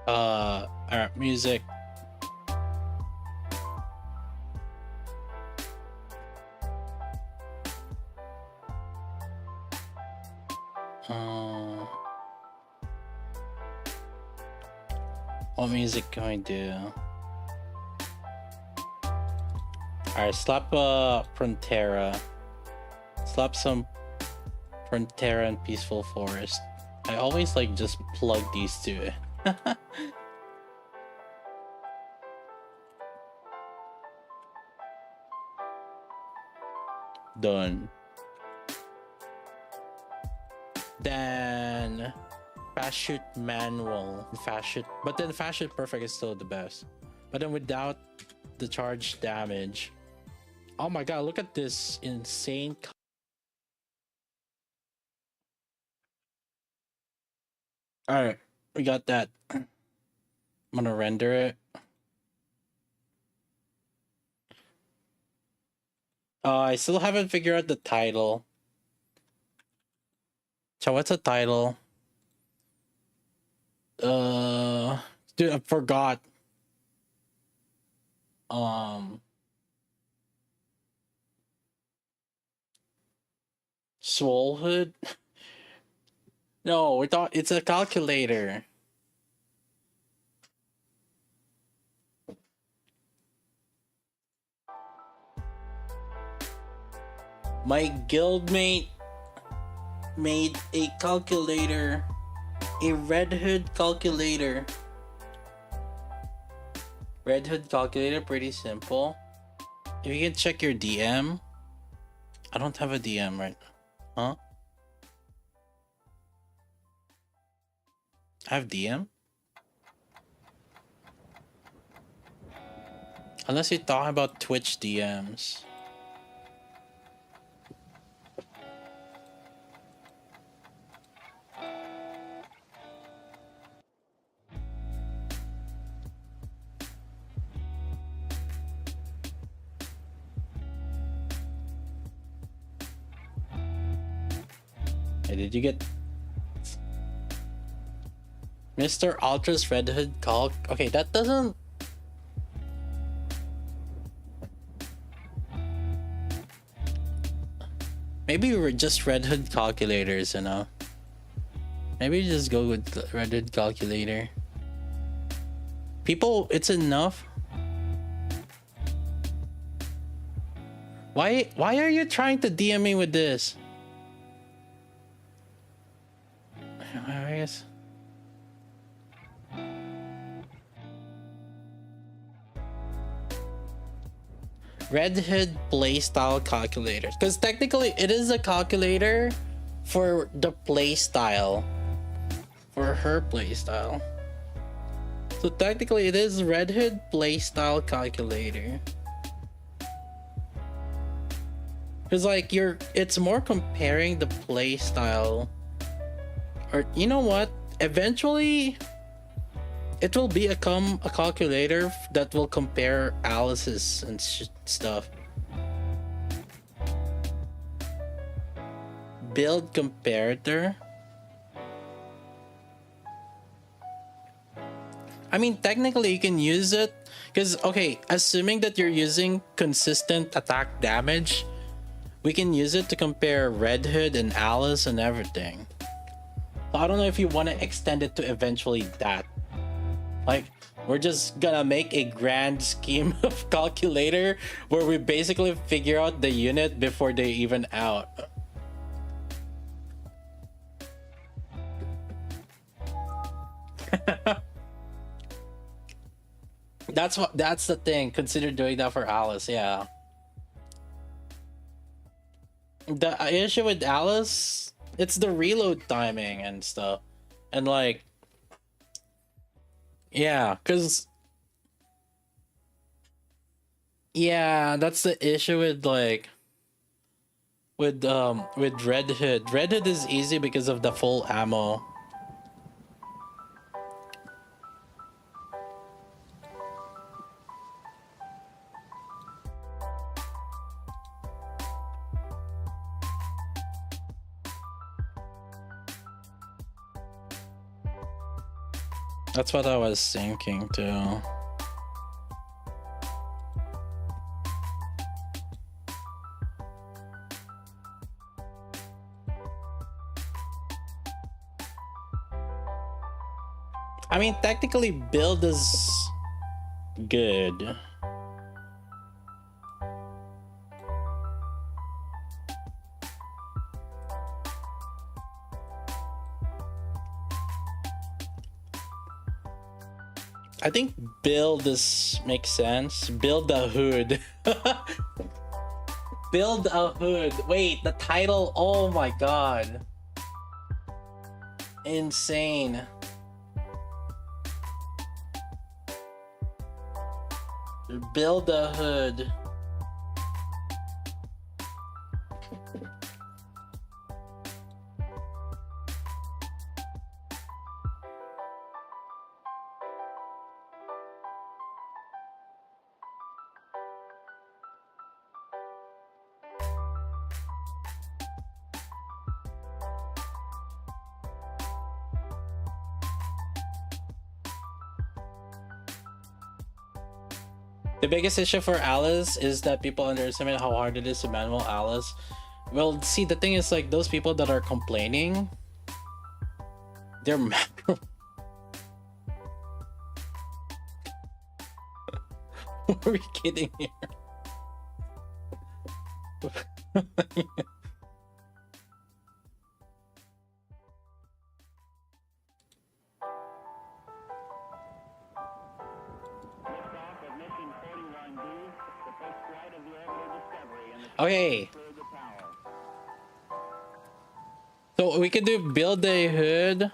Alright, music. What music can we do? Alright, slap Frontera. Slap some Frontera and Peaceful Forest. I always like just plug these two. Done. Then fast shoot manual, fast shoot, but then fast shoot perfect is still the best. But then without the charge damage. Oh my god, look at this insane. All right, we got that. I'm gonna render it. I still haven't figured out the title. So what's the title? Dude, I forgot. Swolehood? No, we thought it's a calculator. My guildmate made a calculator, a Red Hood calculator. Red Hood calculator, pretty simple. If you can check your DM. I don't have a DM right now. Huh? I have DM? Unless you're talking about Twitch DMs. Hey, did you get Mr. Ultra's Red Hood calc? Okay, that doesn't. Maybe we're just Red Hood calculators, you know. Maybe just go with the Red Hood calculator. People, it's enough. Why are you trying to DM me with this? I guess. Red Hood playstyle calculator. Because technically it is a calculator for the playstyle. For her playstyle. So technically it is Red Hood playstyle calculator. Because like it's more comparing the playstyle. Or you know what? Eventually it will be a calculator that will compare Alice's and stuff. Build comparator. I mean, technically you can use it because, okay, assuming that you're using consistent attack damage, we can use it to compare Red Hood and Alice and everything. So I don't know if you want to extend it to eventually that. Like, we're just gonna make a grand scheme of calculator where we basically figure out the unit before they even out. That's the thing. Consider doing that for Alice, yeah. The issue with Alice, it's the reload timing and stuff. And like, yeah, because yeah, that's the issue with like with Red Hood. Red Hood is easy because of the full ammo. That's what I was thinking too. I mean, technically build is good. I think build makes sense. Build a hood. Build a hood. Wait, the title. Oh my god. Insane. Build a hood. The biggest issue for Alice is that people underestimate how hard it is to manual Alice. Well, see, the thing is, like, those people that are complaining, they're mad. What are we kidding here? Okay. So we could do build a hood.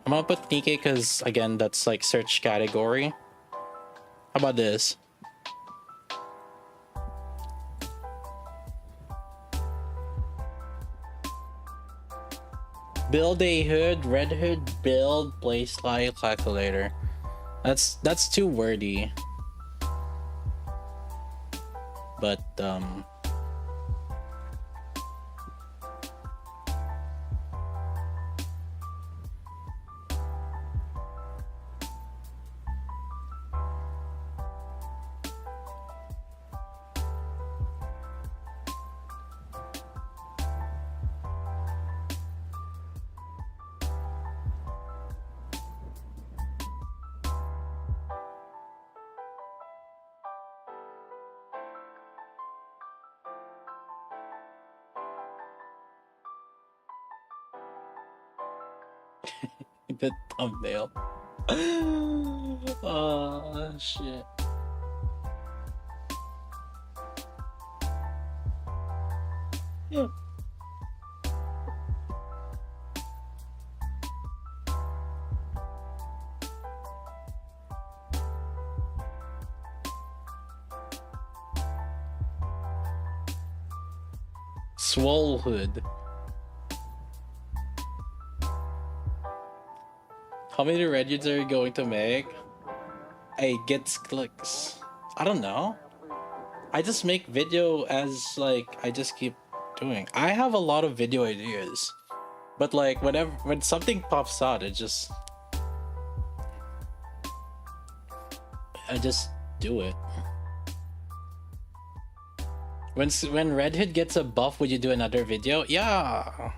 I'm gonna put Nikkei because again that's like search category. How about this? Build a hood, red hood, build, play slide, calculator. That's too wordy. But the thumbnail. Oh shit. Yeah. Swole hood. How many Reddits are you going to make? Hey, gets clicks. I don't know. I just make video as like I just keep doing. I have a lot of video ideas, but like when something pops out, I just do it. When Red Hood gets a buff, would you do another video? Yeah.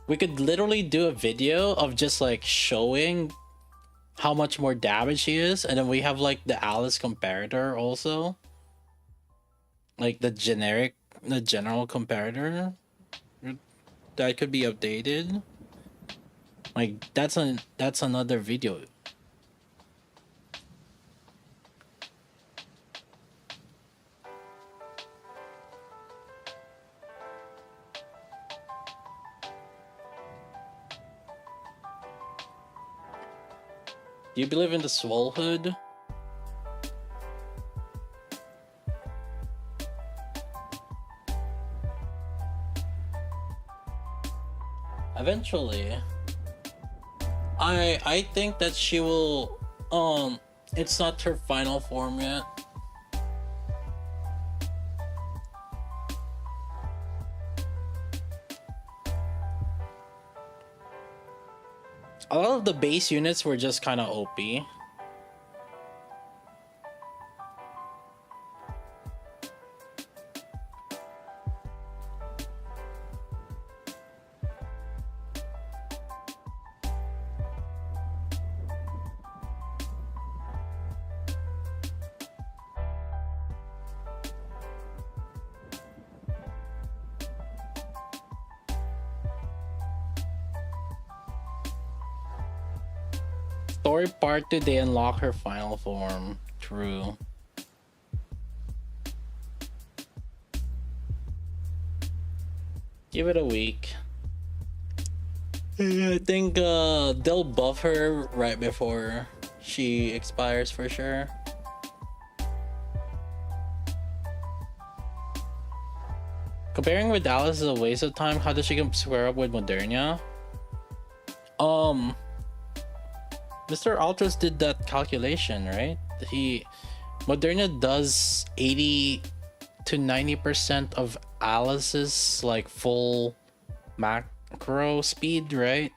We could literally do a video of just like showing how much more damage he is, and then we have like the Alice comparator also. Like the general comparator that could be updated. Like that's another video. Do you believe in the Swole Hood? Eventually. I think that she will it's not her final form yet. A lot of the base units were just kind of OP. Story part 2, they unlock her final form. True. Give it a week. I think they'll buff her right before she expires for sure. Comparing with Alice is a waste of time. How does she square up with Modernia? Mr. Altros did that calculation, right? Moderna does 80 to 90% of Alice's like full macro speed, right?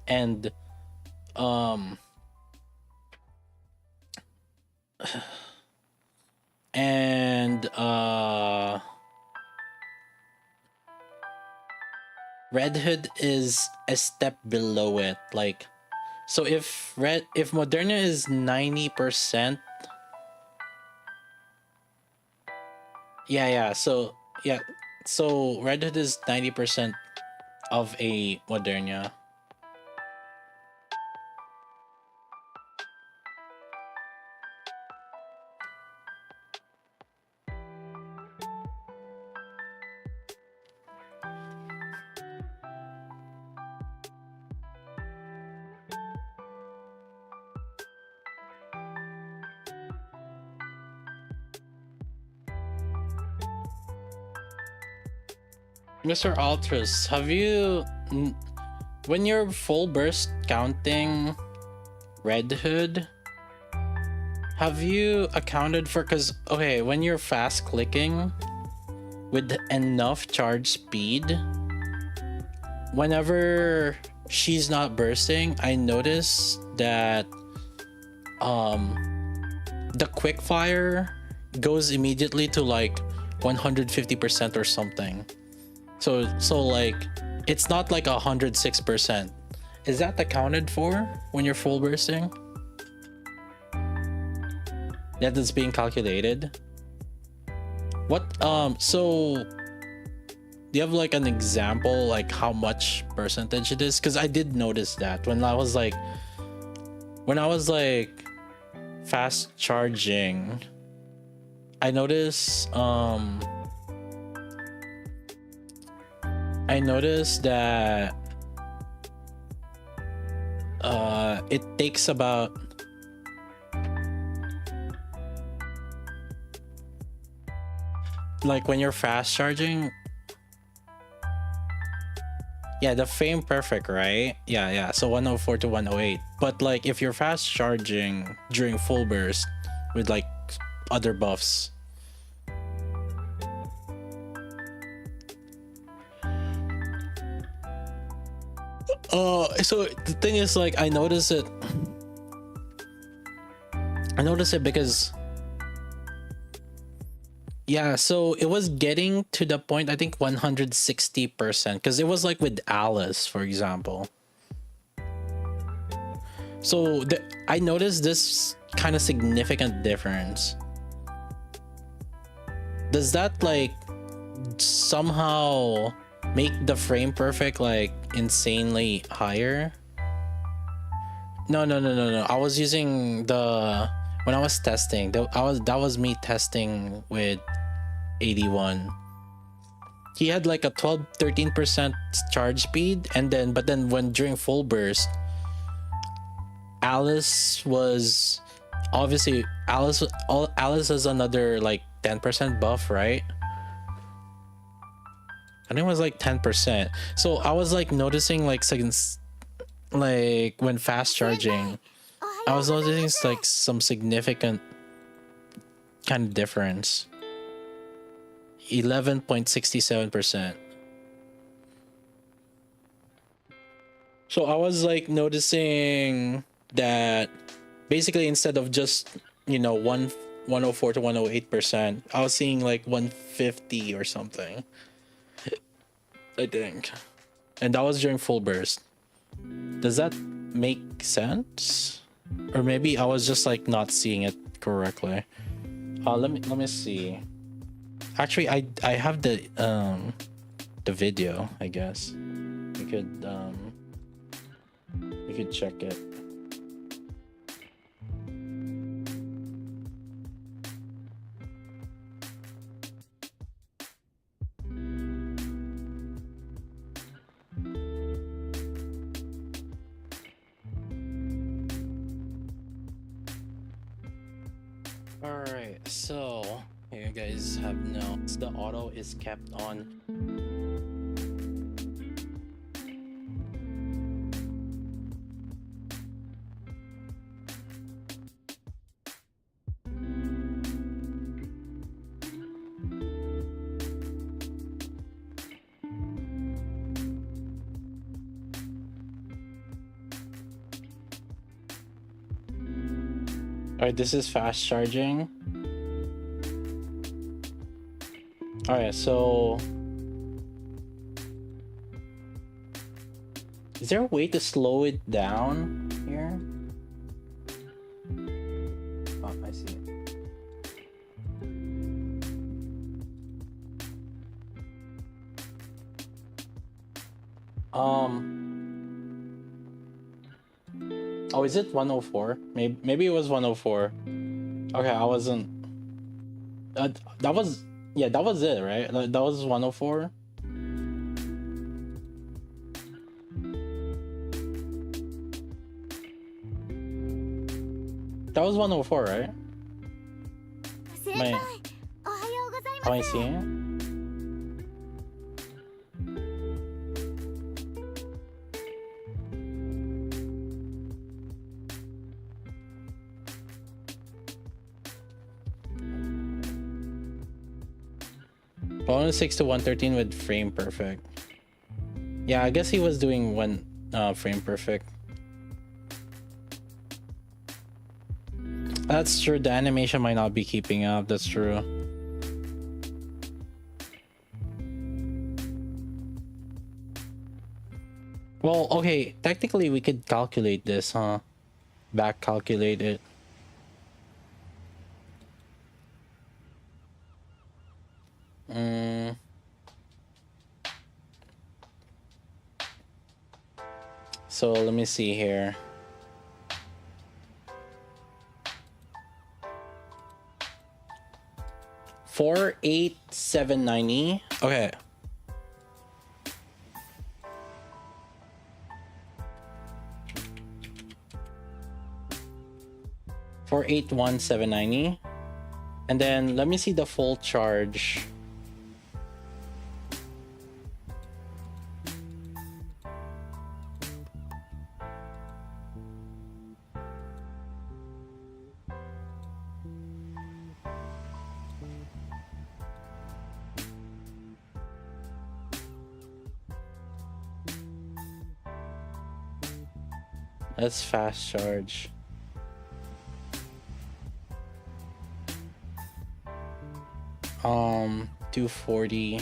And Red Hood is a step below it. Like So if Moderna is 90%, yeah. So Red Hood is 90% of a Moderna. Mr. Altris, have you, when you're full burst counting Red Hood, have you accounted for, because okay, when you're fast clicking with enough charge speed, whenever she's not bursting, I notice that the quick fire goes immediately to like 150% or something. So like it's not like 106%. Is that accounted for when you're full bursting? That is being calculated. What so do you have like an example like how much percentage it is? Because I did notice that when I was like fast charging, I noticed that it takes about like when you're fast charging, yeah, the frame perfect, right? Yeah, so 104 to 108. But like if you're fast charging during full burst with like other buffs, so the thing is, like, I notice it because yeah, so it was getting to the point, I think 160%, because it was like with Alice, for example. So I noticed this kind of significant difference. Does that like somehow make the frame perfect like insanely higher? No. I was using when I was testing. That was me testing with 81. He had like a 13% charge speed, but then when during full burst, Alice was obviously Alice has another like 10% buff, right? I think it was like 10%. So I was like noticing like seconds, like when fast charging, I was noticing like some significant kind of difference. 11.67%. So I was like noticing that basically instead of just 104 to 108%, I was seeing like 150 or something, I think. And that was during full burst. Does that make sense? Or maybe I was just like not seeing it correctly. Let me see. Actually, I have the video, I guess. We could check it. Alright, so you guys have notes. The auto is kept on. Alright, this is fast charging. Alright, so is there a way to slow it down? here. Oh, I see it. Oh, is it 104? Maybe it was 104. Okay, I wasn't. That was, yeah, that was it, right? That was 104. That was 104, right? Am I seeing it? Bonus 6 to 113 with frame perfect. Yeah, I guess he was doing one frame perfect. That's true. The animation might not be keeping up. That's true. Well, okay. Technically, we could calculate this, huh? Back calculate it. So let me see here. $48790. Okay. $481,790. And then let me see the full charge. Let's fast charge. $240.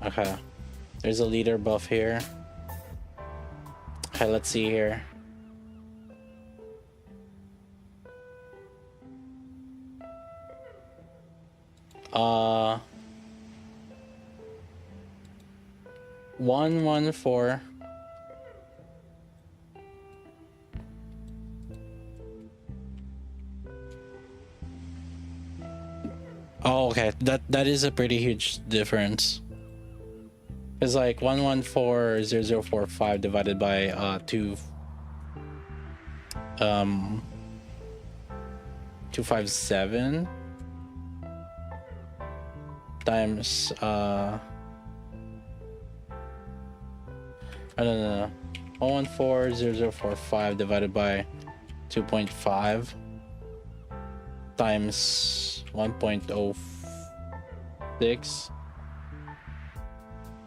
Okay. There's a leader buff here. Okay, let's see here. Uh, 114. Oh, okay. That is a pretty huge difference. It's like 114,0045 divided by 257 times I don't know, 114,0045 divided by 2.5 times 1.06.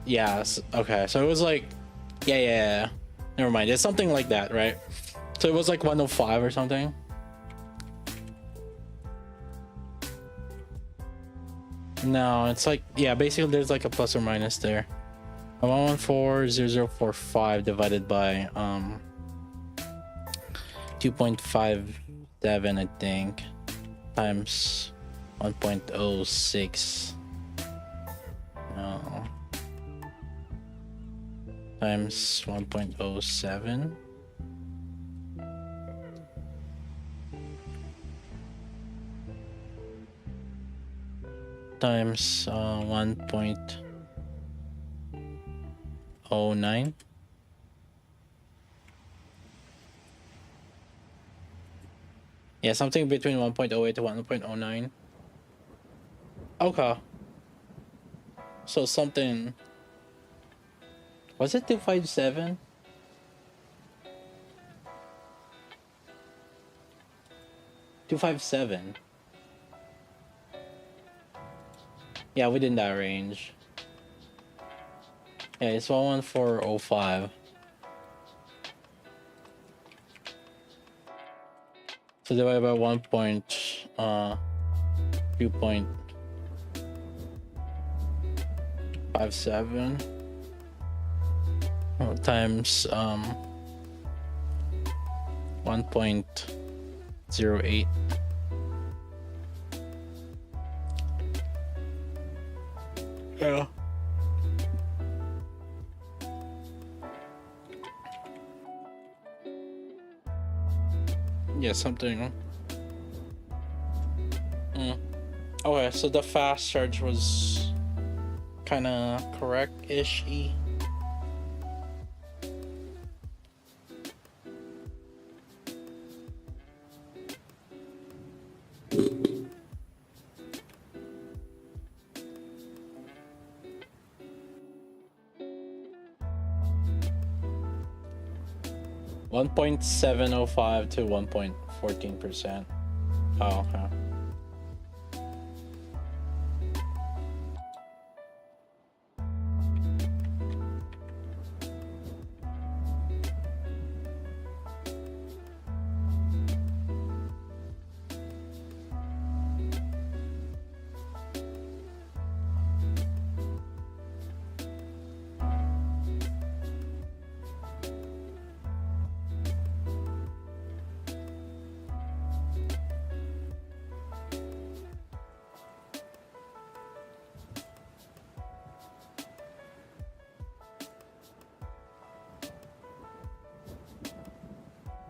Yeah, okay, so it was like, yeah, never mind, it's something like that, right? So it was like 105 or something. No, it's like, yeah, basically there's like a plus or minus there. 114,0045 divided by 2.57, I think, times 1.06. No. Times 1.07. Times 1.09. Yeah, something between 1.08 to 1.09. Okay. So something. Was it 257? $257. Yeah, within that range. Yeah, it's 11405. So divided by 2.57 times 1.08. Yeah. Yeah, something. Okay, so the fast charge was kind of correct-ish. 1.705 to 1.14%. Oh, okay.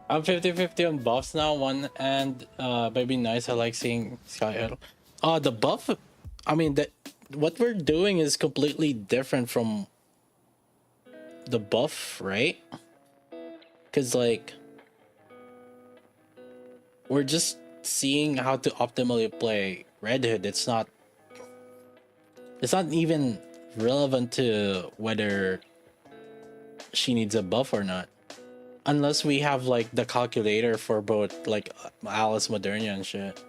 I'm 50-50 on buffs now. One and maybe nice. I like seeing Sky. The buff. I mean that what we're doing is completely different from the buff, right? Because like we're just seeing how to optimally play Red Hood. It's not even relevant to whether she needs a buff or not. Unless we have like the calculator for both like Alice Modernia and shit.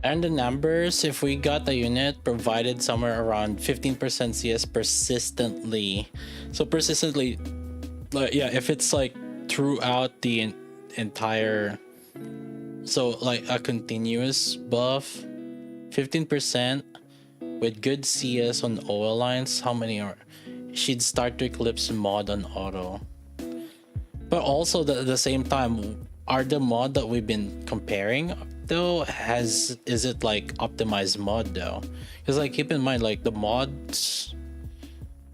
And the numbers, if we got the unit provided somewhere around 15% CS persistently. So persistently, like, yeah, if it's like throughout the entire, so like a continuous buff, 15% with good CS on OL lines, how many are? She'd start to eclipse mod on auto. But also at the same time, are the mod that we've been comparing though is it like optimized mod though? Because like keep in mind like the mods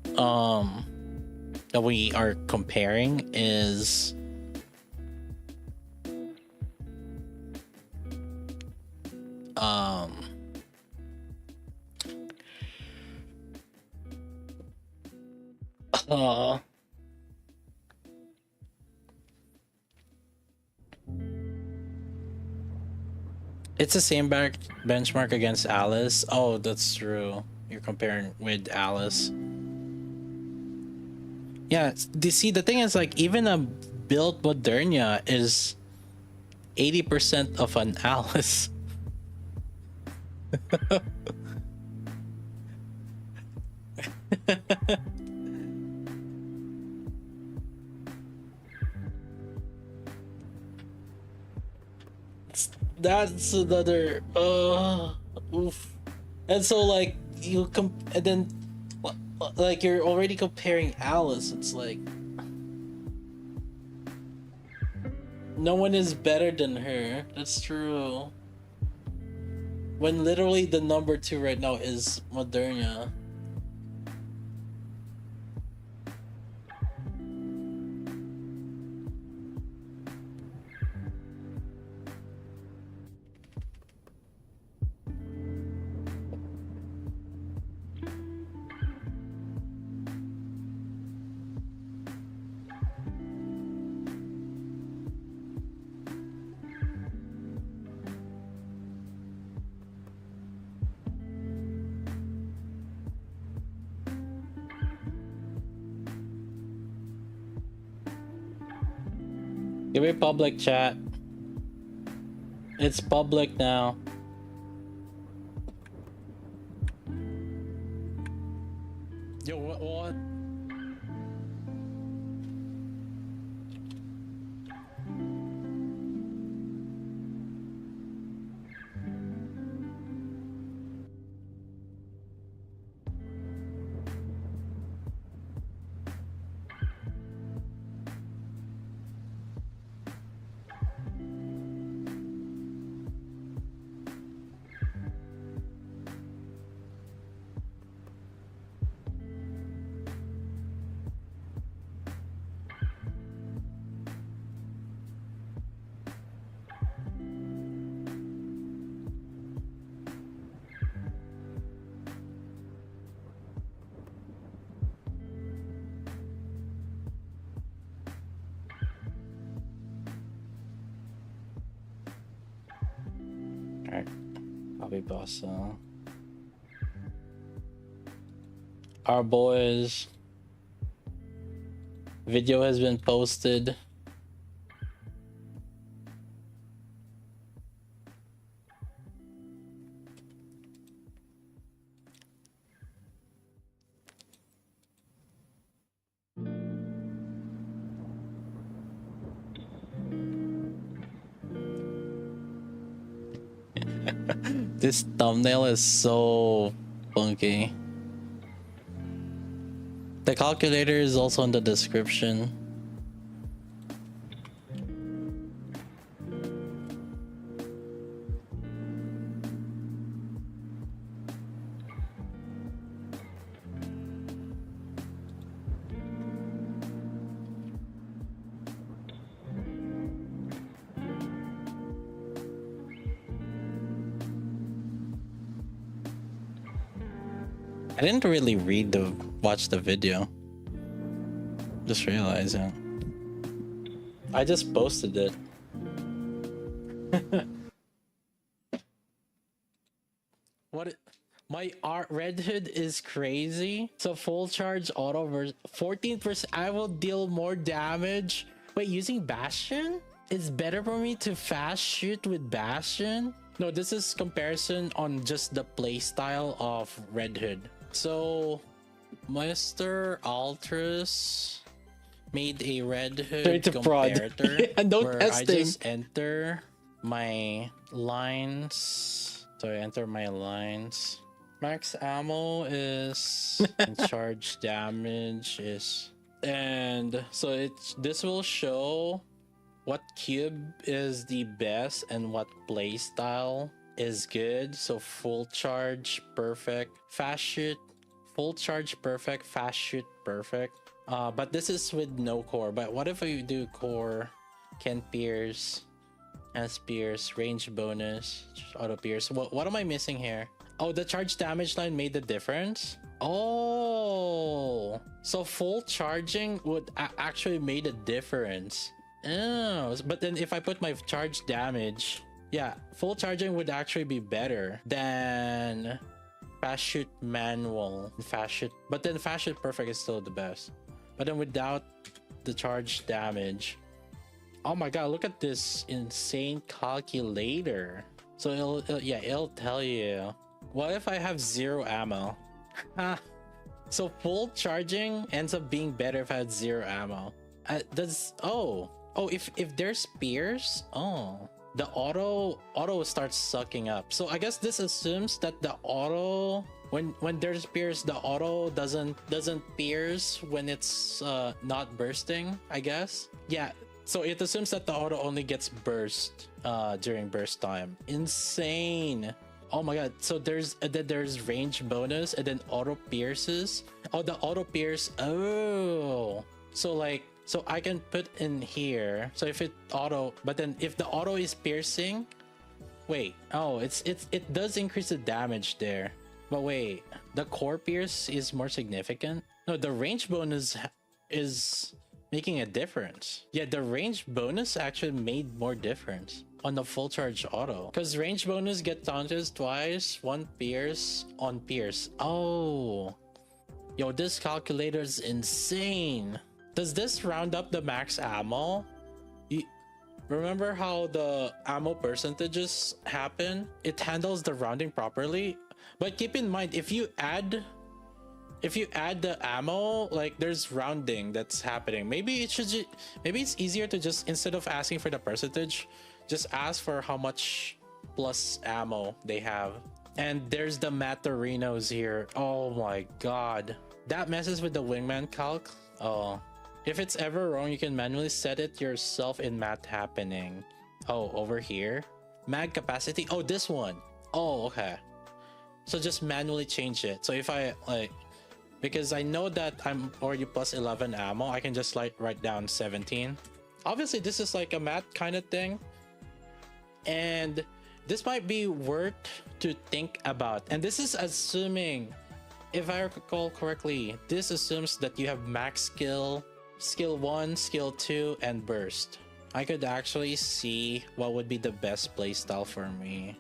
that we are comparing is it's the same benchmark against Alice. Oh, that's true. You're comparing with Alice. Yeah, see, the thing is, like, even a build Modernia is 80% of an Alice. That's another oof. And so like you and then like you're already comparing Alice. It's like no one is better than her. That's true. When literally the number 2 right now is Modernia. Give me public chat. It's public now. Yo, what? Alright, copy bossa. Our boys. Video has been posted. This thumbnail is so funky. The calculator is also in the description. I didn't really watch the video. Just realizing. I just posted it. My Red Hood is crazy. So full charge auto versus 14%. I will deal more damage. Wait, using Bastion? It's better for me to fast shoot with Bastion? No, this is comparison on just the playstyle of Red Hood. So Mr. Altris made a Red Hood comparator yeah, no where testing. I just enter my lines. So I enter my lines. Max ammo is and charge damage is, and so this will show what cube is the best and what playstyle is good. So full charge perfect, fast shoot, full charge perfect, fast shoot perfect. But this is with no core. But what if we do core, can pierce, has pierce, range bonus, auto pierce? What am I missing here? Oh, the charge damage line made the difference. Oh, so full charging would actually made a difference. Oh, but then if I put my charge damage, yeah, full charging would actually be better than fast shoot manual, fast shoot. But then fast shoot perfect is still the best. But then without the charge damage, oh my god, look at this insane calculator. So it'll tell you. What if I have 0 ammo? So full charging ends up being better if I had 0 ammo. If there's spears, the auto starts sucking up. So I guess this assumes that the auto when there's spears, the auto doesn't pierce when it's not bursting, I guess. Yeah. So it assumes that the auto only gets burst during burst time. Insane. Oh my god. So there's range bonus and then auto pierces. Oh, the auto pierce. Oh. So I can put in here. So if it auto, but then if the auto is piercing, wait. Oh, it does increase the damage there. But wait, the core pierce is more significant. No, the range bonus is making a difference. Yeah, the range bonus actually made more difference on the full charge auto, because range bonus gets taunted twice, 1 pierce on pierce. Oh, yo, this calculator is insane. Does this round up the max ammo? Remember how the ammo percentages happen? It handles the rounding properly. But keep in mind, if you add the ammo, like there's rounding that's happening. Maybe it's easier to just, instead of asking for the percentage, just ask for how much plus ammo they have. And there's the Matorinos here. Oh my god. That messes with the wingman calc. Oh. If it's ever wrong, you can manually set it yourself in Mat Happening. Oh, over here? Mag capacity? Oh, this one. Oh, okay. So just manually change it. So if I like, because I know that I'm already plus 11 ammo, I can just like write down 17. Obviously, this is like a math kind of thing. And this might be worth to think about. And this is assuming, if I recall correctly, this assumes that you have max skill, skill 1, skill 2, and burst. I could actually see what would be the best playstyle for me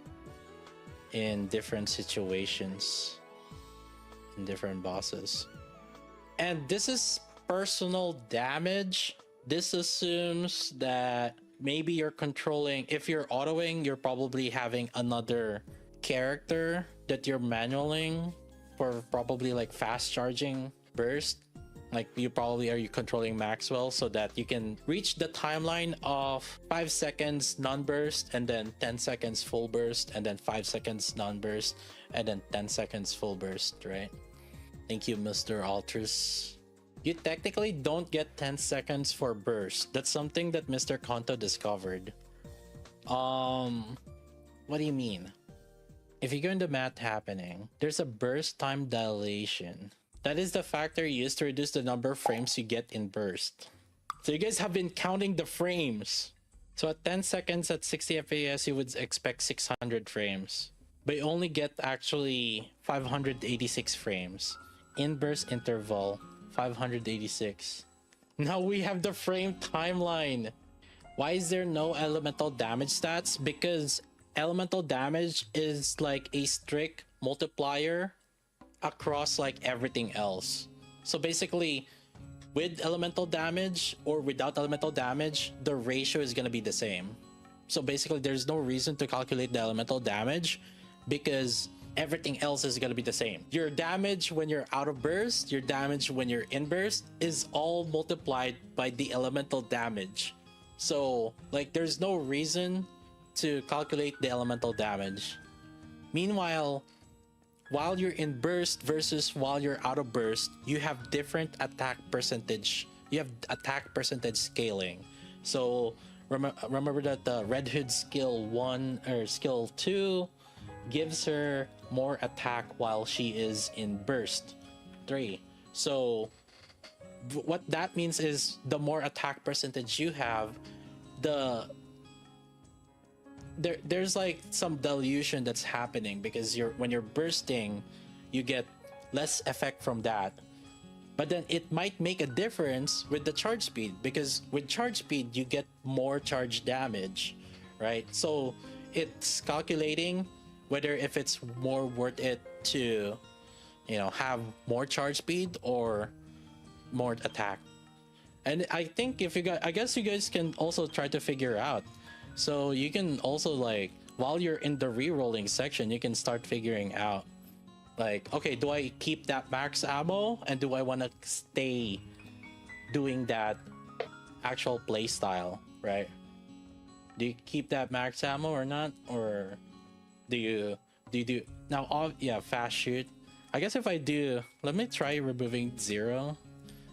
in different situations, in different bosses. And this is personal damage. This assumes that maybe you're controlling, if you're autoing, you're probably having another character that you're manualing for probably like fast charging burst. Like you probably are controlling Maxwell so that you can reach the timeline of 5 seconds non-burst and then 10 seconds full burst and then 5 seconds non-burst and then 10 seconds full burst, right? Thank you, Mr. Alters. You technically don't get 10 seconds for burst. That's something that Mr. Kanto discovered. What do you mean? If you go into Math Happening, there's a burst time dilation. That is the factor used to reduce the number of frames you get in burst. So you guys have been counting the frames. So at 10 seconds at 60 FPS, you would expect 600 frames. But you only get actually 586 frames. In burst interval, 586. Now we have the frame timeline. Why is there no elemental damage stats? Because elemental damage is like a strict multiplier across like everything else. So basically, with elemental damage or without elemental damage, the ratio is going to be the same. So basically, there's no reason to calculate the elemental damage because everything else is going to be the same. Your damage when you're out of burst, your damage when you're in burst is all multiplied by the elemental damage. So like there's no reason to calculate the elemental damage. Meanwhile, while you're in burst versus while you're out of burst, you have different attack percentage. You have attack percentage scaling. So remember that the Red Hood skill 1 or skill 2 gives her more attack while she is in burst 3. So what that means is the more attack percentage you have, there's like some dilution that's happening because when you're bursting, you get less effect from that. But then it might make a difference with the charge speed because with charge speed you get more charge damage, right? So it's calculating whether if it's more worth it to, you know, have more charge speed or more attack. And I think I guess you guys can also try to figure out. So you can also like, while you're in the re-rolling section, you can start figuring out like, okay, do I keep that max ammo and do I want to stay doing that actual play style, right? Do you keep that max ammo or not? Or do you do now? Yeah, fast shoot. I guess if I do, let me try removing 0.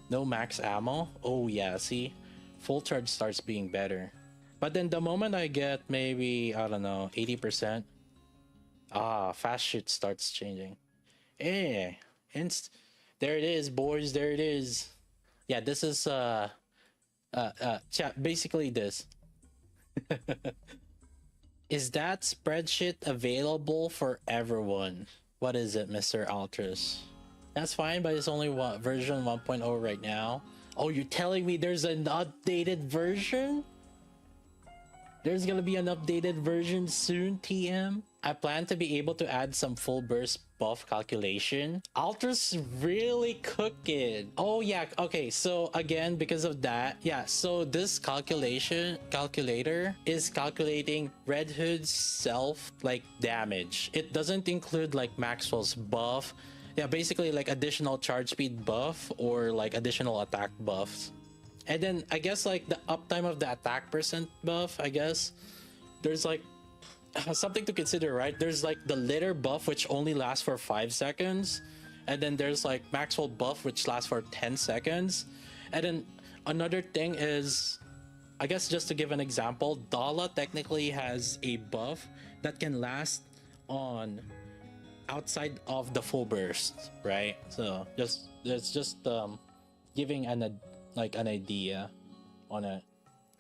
No max ammo. Oh yeah, see, full charge starts being better. But then the moment I get maybe, I don't know, 80%, fast shoot starts changing. There it is, boys, there it is. Yeah, this is, chat, basically this. Is that spreadsheet available for everyone? What is it, Mr. Altris? That's fine, but it's only version 1.0 right now. Oh, you're telling me there's an updated version? There's gonna be an updated version soon, TM? I plan to be able to add some full burst buff calculation. Ultra's really cooking. Oh yeah, okay, so again, because of that, yeah, so this calculator is calculating Red Hood's self like damage. It doesn't include like Maxwell's buff. Yeah, basically like additional charge speed buff or like additional attack buffs. And then I guess like the uptime of the attack percent buff, I guess there's like something to consider, right? There's like the litter buff, which only lasts for 5 seconds, and then there's like Maxwell buff, which lasts for 10 seconds. And then another thing is, I guess just to give an example, Dala technically has a buff that can last on outside of the full burst, right? So just giving an idea on it.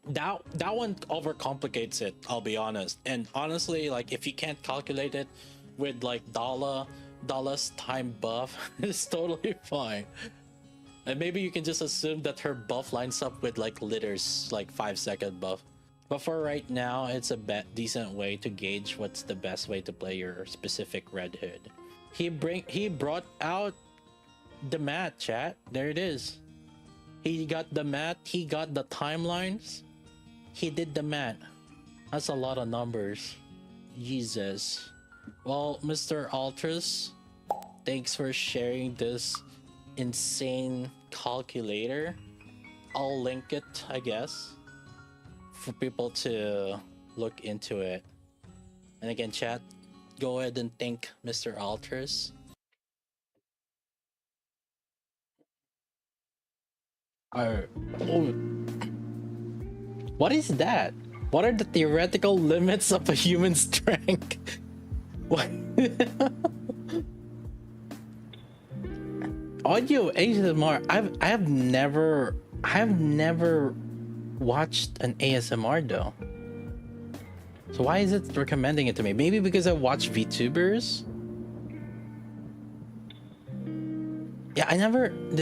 That one overcomplicates it, I'll be honest. And honestly, like if you can't calculate it with like Dala's time buff, it's totally fine. And maybe you can just assume that her buff lines up with like Litter's like 5-second buff. But for right now, it's a decent way to gauge what's the best way to play your specific Red Hood. He brought out the mat, chat. There it is. He got the mat, he got the timelines. He did the math. That's a lot of numbers. Jesus. Well, Mr. Ultras, thanks for sharing this insane calculator. I'll link it, I guess, for people to look into it. And again, chat, go ahead and thank Mr. Ultras. Oh. What is that? What are the theoretical limits of a human strength? What? Audio ASMR. I have never watched an ASMR though. So why is it recommending it to me? Maybe because I watch VTubers? Yeah,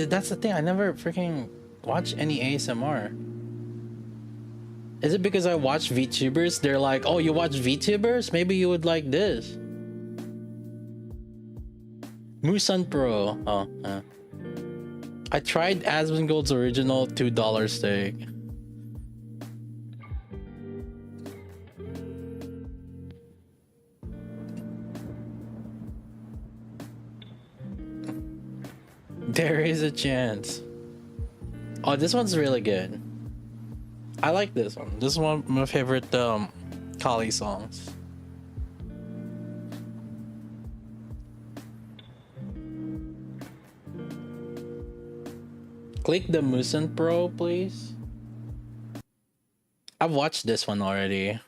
that's the thing, I never freaking watch any ASMR. Is it because I watch VTubers? They're like, oh, you watch VTubers? Maybe you would like this. Musan Pro. Oh, I tried Asmongold's original $2 steak. There is a chance. Oh, this one's really good. I like this one. This is one of my favorite Kali songs. Click the Musan Pro, please. I've watched this one already.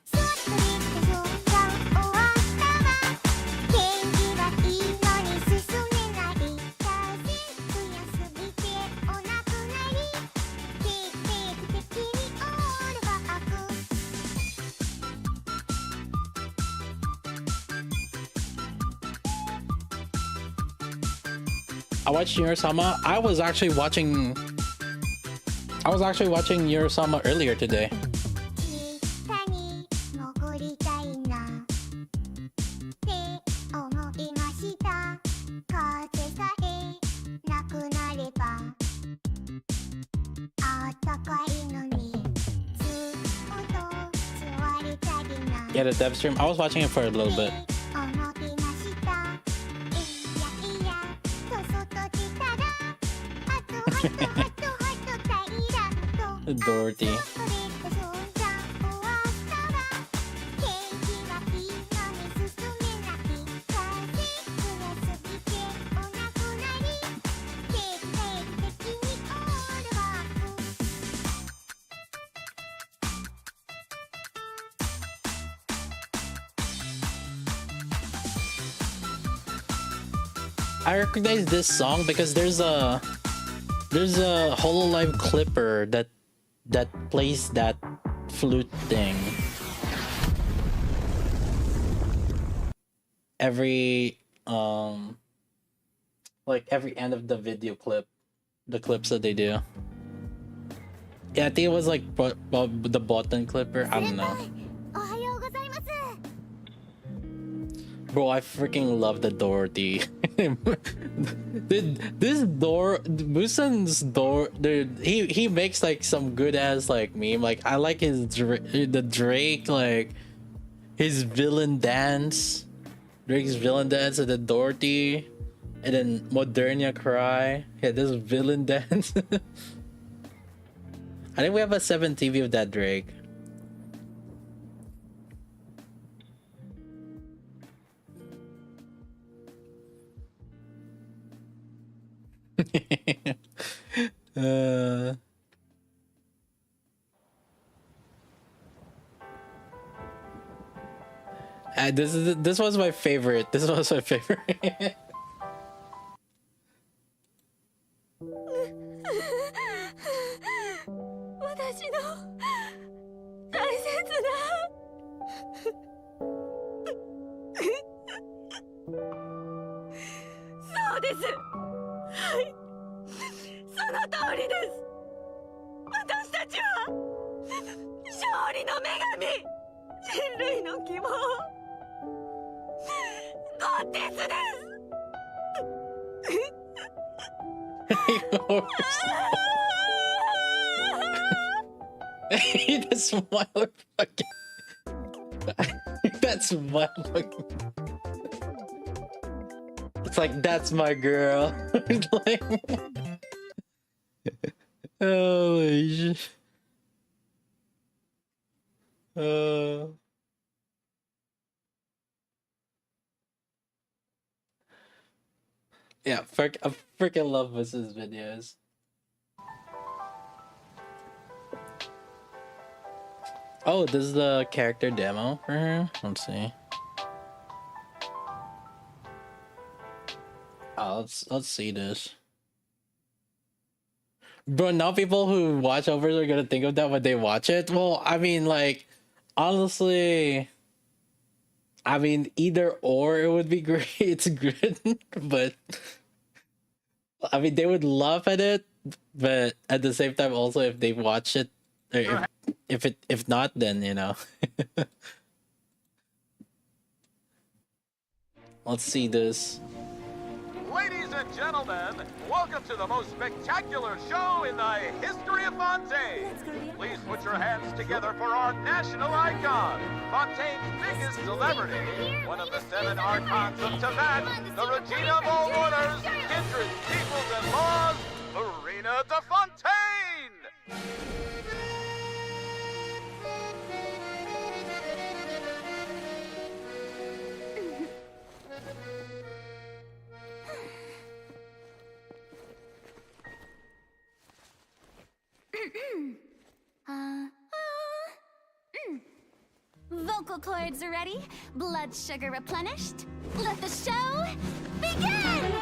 I watched Yurosama. I was actually watching Yurosama earlier today. Yeah, the dev stream. I was watching it for a little bit. Dorothy. I recognize this song because there's a Hololive clipper that plays that flute thing every like every end of the video clip, the clips that they do. Yeah, I think it was like the button clipper. I don't know. Bro, I freaking love the Dorothy. Dude, this Busan's door, dude, he makes like some good ass like meme. Like I like his the Drake, like his villain dance, Drake's villain dance, and the Dorothy, and then Modernia cry. Yeah, this villain dance. I think we have a 7 TV of that Drake. This was my favorite. This was my favorite. 私の大切なそうです。はい、その通りです。私たちは勝利の女神、人類の希望、ゴッテスです。That smile fucking that smile fucking it's like that's my girl. Like holy shit. Yeah, I freaking love Mrs. videos. Oh, this is the character demo for her? Let's see. Oh, let's see this. Bro, now people who watch overs are gonna think of that when they watch it. Well, I mean, like, honestly, I mean, either or it would be great. It's good, but I mean, they would laugh at it, but at the same time, also if they watch it, or if not, then you know. Let's see this. Ladies and gentlemen, welcome to the most spectacular show in the history of Fontaine. Please put your hands together for our national icon, Fontaine's biggest celebrity, one of the 7 archons of Tibet, the Regina of all orders, kindred, peoples, and laws, Marina de Fontaine! Vocal cords are ready, blood sugar replenished. Let the show begin!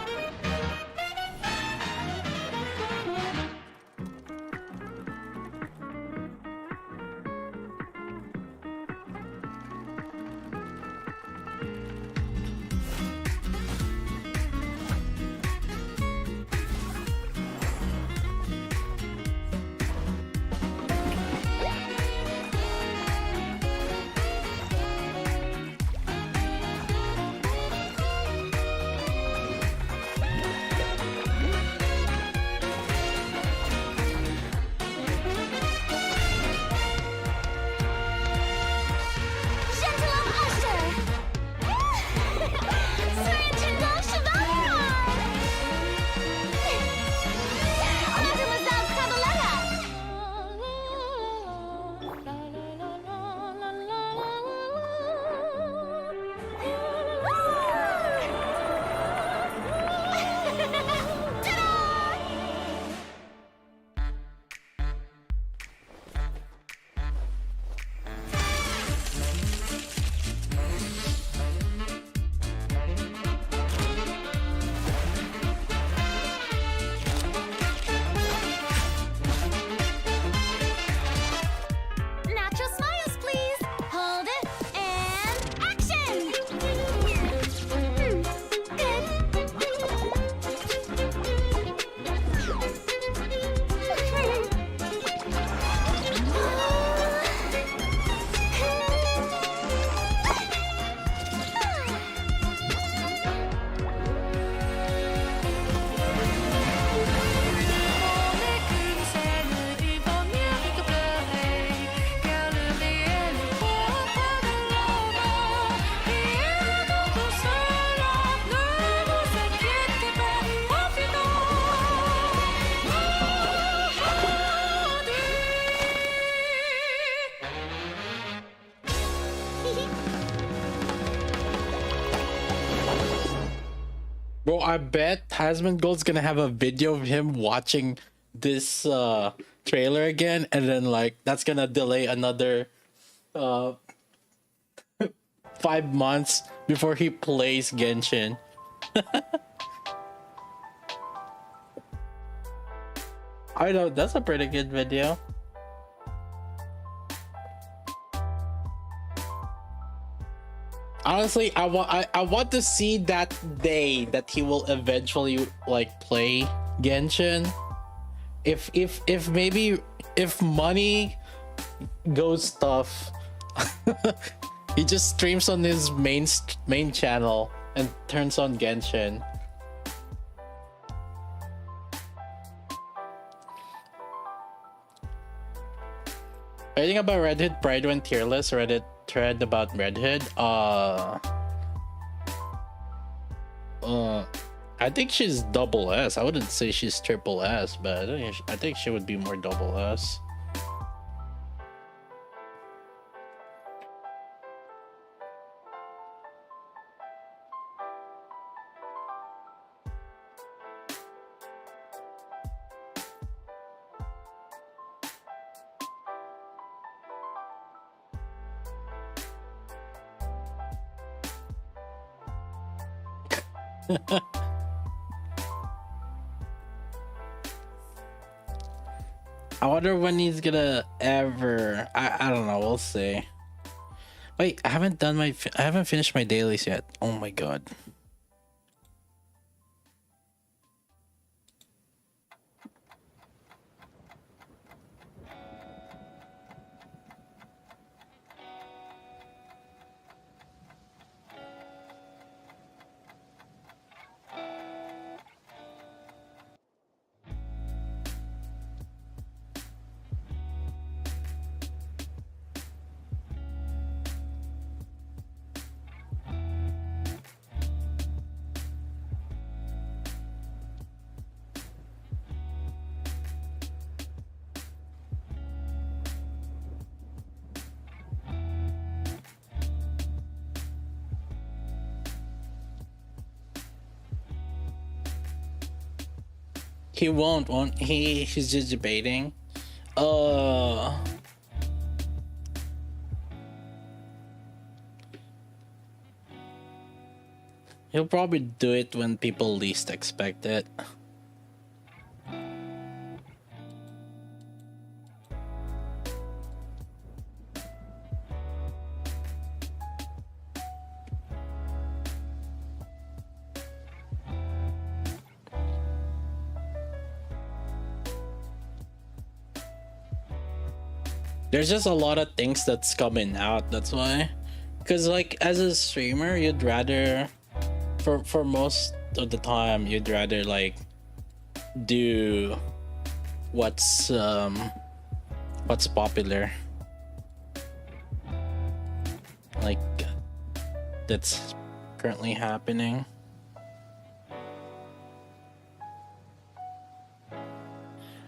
Bro, I bet Hasmongold's gonna have a video of him watching this trailer again, and then like that's gonna delay another 5 months before he plays Genshin. I know, that's a pretty good video. Honestly, I want to see that day that he will eventually like play Genshin. If maybe if money goes tough, he just streams on his main channel and turns on Genshin. I think about Red Hood Pride when tier list Reddit thread about Red Hood. I think she's double S. I wouldn't say she's triple S, but I think she would be more double S. I wonder when he's gonna ever. I don't know. We'll see. Wait, I haven't finished my dailies yet. Oh my god. He won't he's just debating. He'll probably do it when people least expect it. There's just a lot of things that's coming out, that's why. Because like as a streamer, you'd rather for most of the time you'd rather like do what's popular, like that's currently happening.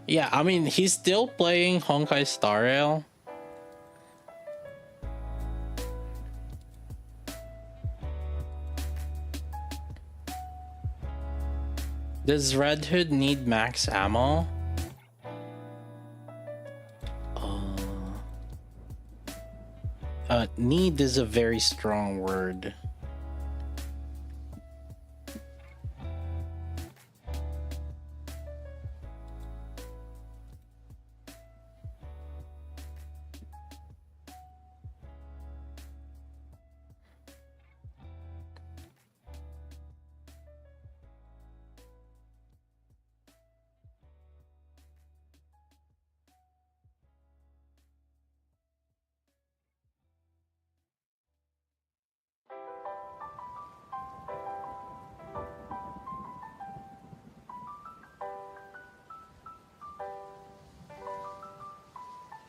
Yeah, I mean he's still playing Honkai Star Rail. Does Red Hood need max ammo? Need is a very strong word.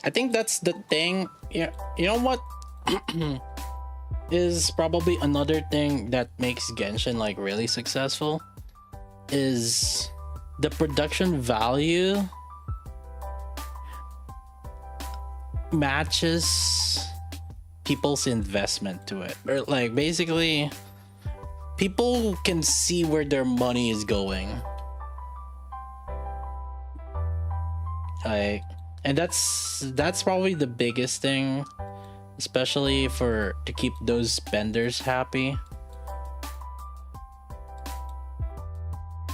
I think that's the thing. Yeah, you know what is probably another thing that makes Genshin like really successful is the production value matches people's investment to it. Or like basically people can see where their money is going. Like, and that's probably the biggest thing, especially to keep those spenders happy.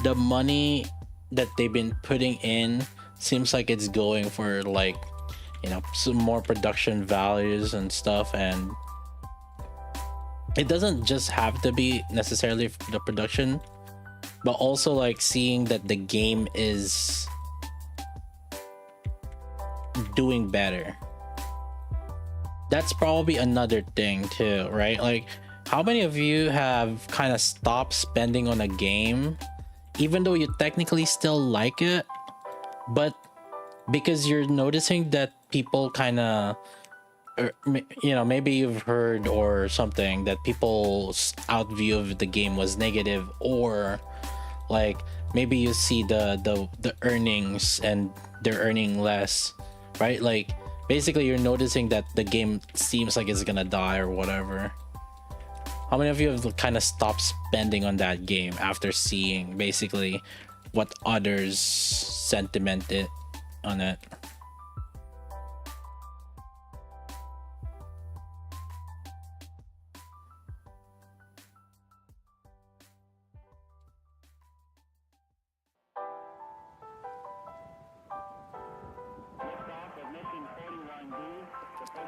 The money that they've been putting in seems like it's going for, like, you know, some more production values and stuff, and it doesn't just have to be necessarily the production, but also like seeing that the game is doing better. That's probably another thing too, right? Like, how many of you have kind of stopped spending on a game even though you technically still like it, but because you're noticing that people kind of, you know, maybe you've heard or something that people's out view of the game was negative, or like maybe you see the earnings and they're earning less, right? Like, basically you're noticing that the game seems like it's gonna die or whatever. How many of you have kind of stopped spending on that game after seeing basically what others sentimented on it?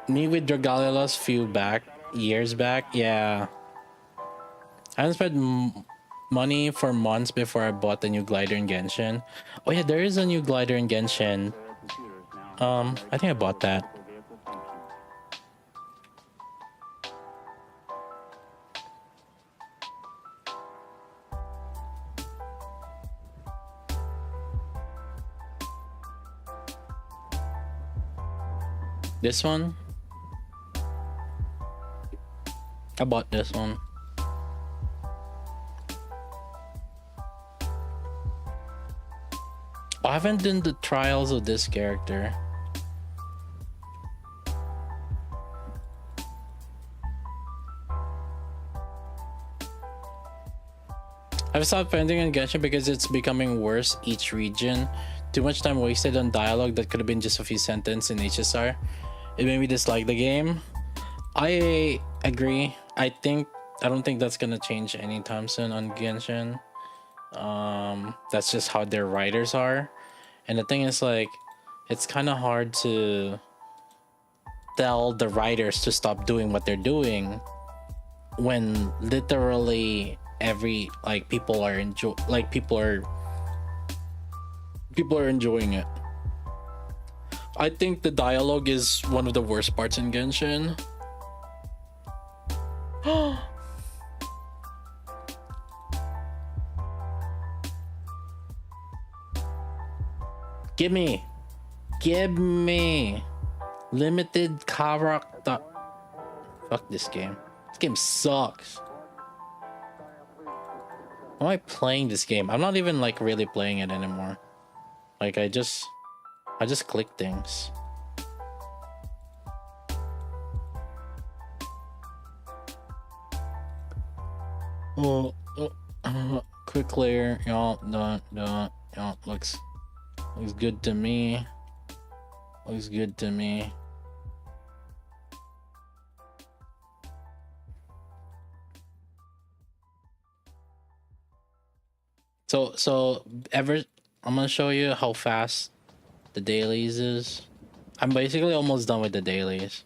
Me with Dragalilos years back, yeah. I haven't spent money for months before I bought the new glider in Genshin. Oh yeah, there is a new glider in Genshin. I think I bought that. This one? I bought this one. I haven't done the trials of this character. I've stopped spending on Genshin because it's becoming worse each region. Too much time wasted on dialogue that could have been just a few sentences in HSR. It made me dislike the game. I agree. I don't think that's gonna change anytime soon on Genshin. That's just how their writers are, and the thing is, like, it's kind of hard to tell the writers to stop doing what they're doing when literally people are enjoying it. I think the dialogue is one of the worst parts in Genshin. Give me limited character. Fuck this game. This game sucks. Why am I playing this game? I'm not even like really playing it anymore. Like, I just click things. Quick clear. Y'all, y'all, looks good to me. Looks good to me. So I'm gonna show you how fast the dailies is. I'm basically almost done with the dailies.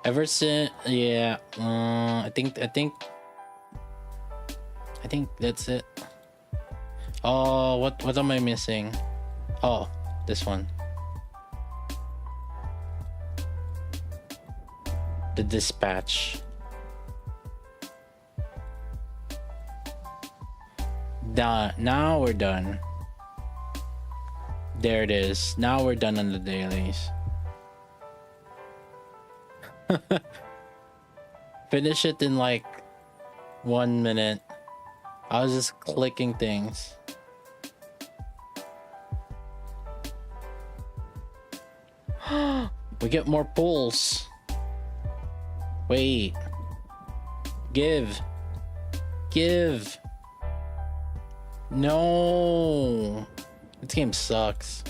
Ever since, yeah, I think that's it. Oh, what am I missing? Oh, this one. The dispatch. Done. Now we're done. There it is. Now we're done on the dailies. Finish it in like 1 minute. I was just clicking things. We get more pulls. Wait. Give. No. This game sucks.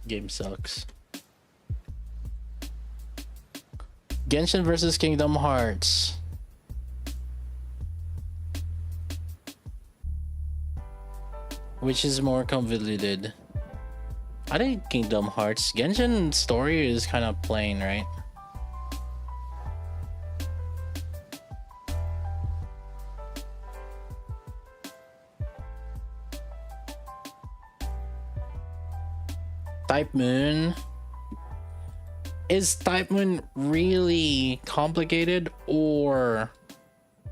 Game sucks. Genshin versus Kingdom Hearts. Which is more convoluted? I think Kingdom Hearts. Genshin story is kind of plain, right? Type Moon. Is Type Moon really complicated, or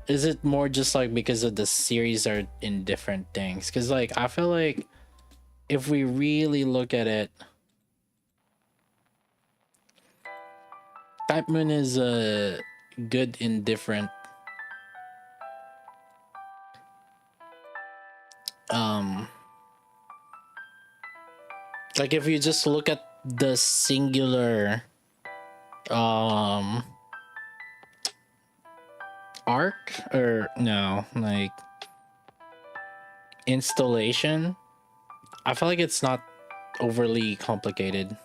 is it more just like because of the series are in different things? Because like I feel like if we really look at it, Type Moon is good in different like if you just look at the singular arc, or no, like installation, I feel like it's not overly complicated.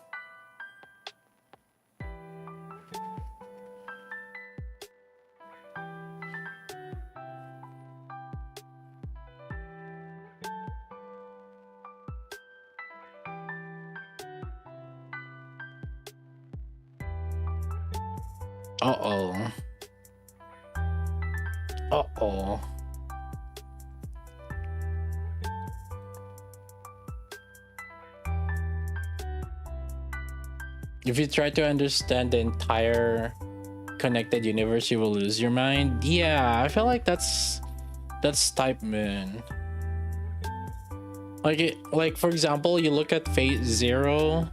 Uh-oh. Uh-oh. If you try to understand the entire connected universe, you will lose your mind. Yeah, I feel like that's Type Moon. Like for example, you look at Fate Zero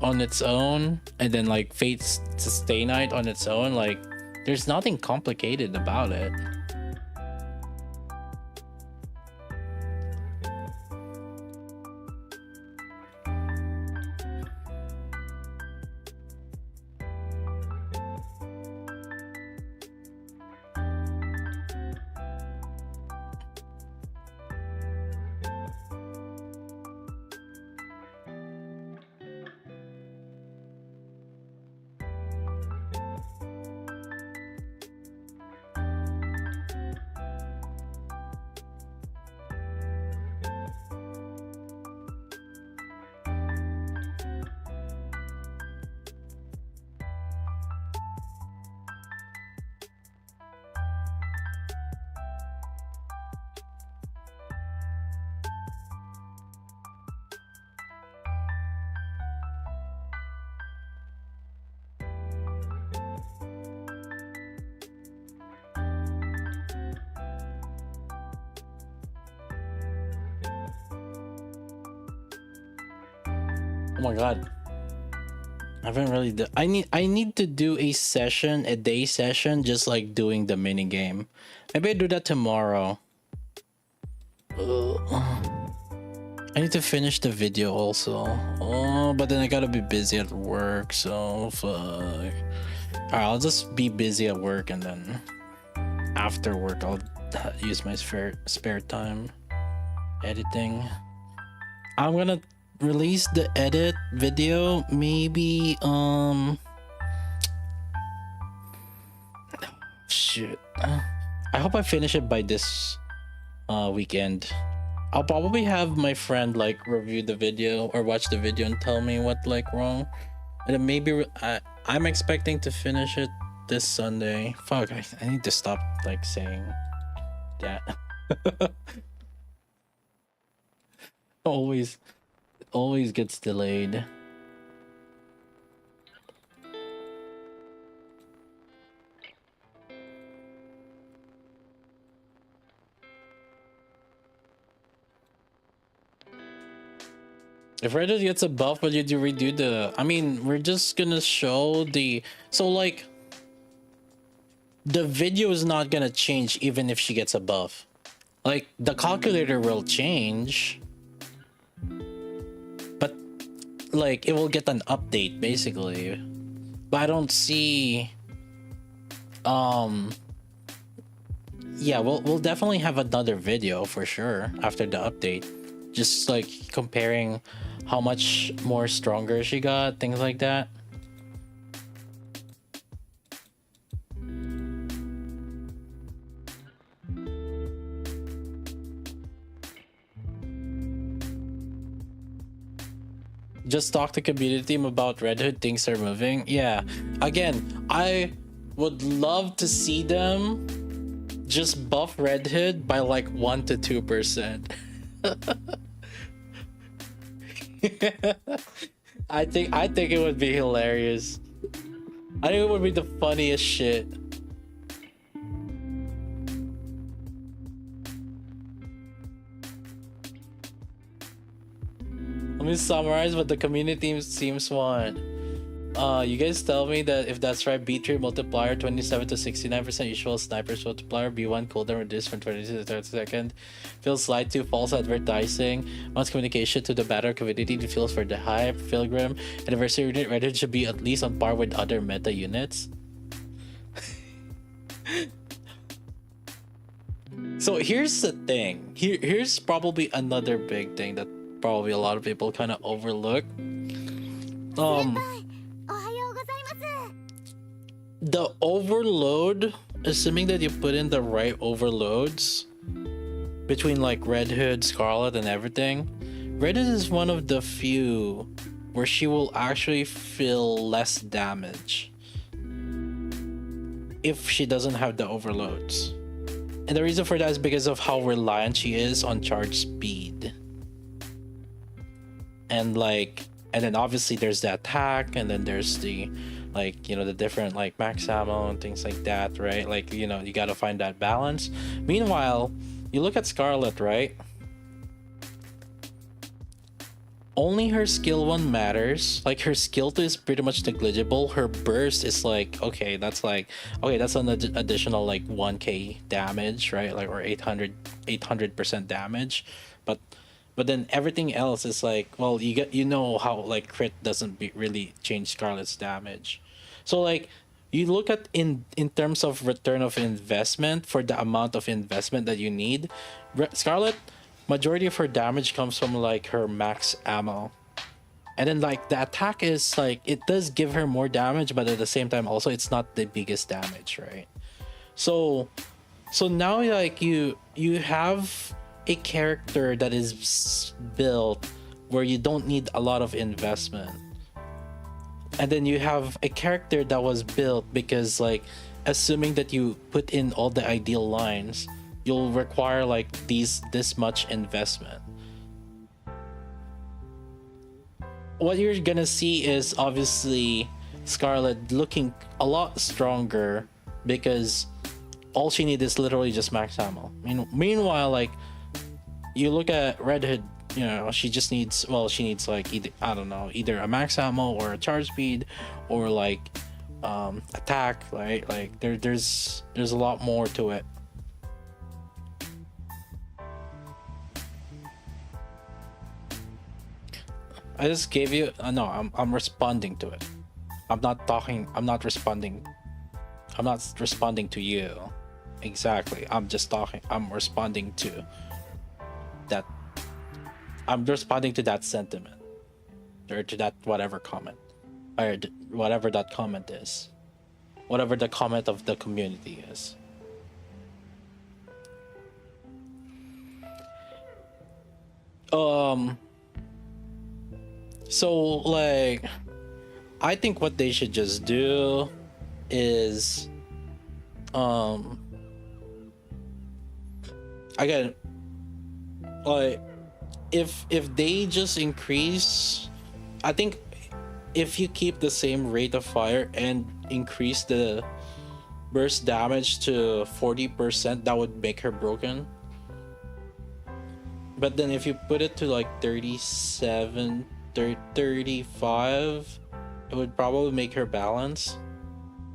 on its own, and then like Fate's Stay Night on its own, like there's nothing complicated about it. Oh my god. I haven't really I need to do a day session, just like doing the mini game. Maybe I do that tomorrow. I need to finish the video also. Oh, but then I gotta be busy at work, so fuck. Alright, I'll just be busy at work, and then after work I'll use my spare time editing. I'm gonna release the edit video maybe shoot, I hope I finish it by this weekend. I'll probably have my friend like review the video or watch the video and tell me what like wrong, and then maybe I'm expecting to finish it this Sunday. Fuck, I need to stop like saying that. always gets delayed. If Red Hood gets a buff, but you do redo the... I mean, we're just gonna show the... So, like... The video is not gonna change even if she gets a buff. Like, the calculator will change. But, like, it will get an update, basically. But I don't see... Yeah, we'll definitely have another video for sure after the update. Just, like, comparing how much more stronger she got, things like that. Just talk to community team about Red Hood, things are moving. Yeah, again, I would love to see them just buff Red Hood by like 1 to 2%. I think it would be hilarious. I think it would be the funniest shit. Let me summarize what the community teams want. You guys tell me that if that's right, B3 multiplier 27 to 69%, usual snipers multiplier, B1 cooldown reduced from 20 to 30 seconds, feels slide to false advertising, wants communication to the battle community, the feels for the hype, Pilgrim, anniversary unit, Reddit should be at least on par with other meta units. So here's the thing. Here's probably another big thing that probably a lot of people kind of overlook. The overload, assuming that you put in the right overloads between like Red Hood, Scarlet, and everything, Red Hood is one of the few where she will actually feel less damage if she doesn't have the overloads. And the reason for that is because of how reliant she is on charge speed. And like, and then obviously there's the attack, and then there's the, like, you know, the different like max ammo and things like that, right? Like, you know, you gotta find that balance. Meanwhile, you look at Scarlet, right? Only her skill 1 matters. Like, her skill 2 is pretty much negligible. Her burst is like, okay, that's an additional like 1k damage, right? Like, or 800% damage. But then everything else is like, well, you know how like crit doesn't really change Scarlet's damage. So like, you look at in terms of return of investment for the amount of investment that you need, Scarlet, majority of her damage comes from like her max ammo. And then like the attack is like, it does give her more damage, but at the same time also it's not the biggest damage, right? So now like you have a character that is built where you don't need a lot of investment, and then you have a character that was built because, like, assuming that you put in all the ideal lines, you'll require like this much investment. What you're gonna see is obviously Scarlet looking a lot stronger because all she needs is literally just max ammo. Meanwhile, like, you look at Red Hood, you know, she just needs, well, she needs like either, I don't know, either a max ammo or a charge speed or like attack, right? Like there's a lot more to it. I just gave you no, I'm responding to it. I'm not responding to you. Exactly. I'm responding to that. I'm responding to that sentiment, or to that whatever comment, or whatever that comment is, whatever the comment of the community is. So like, I think what they should just do is again, like, if they just increase, I think if you keep the same rate of fire and increase the burst damage to 40%, that would make her broken. But then if you put it to like 37, 35, it would probably make her balance.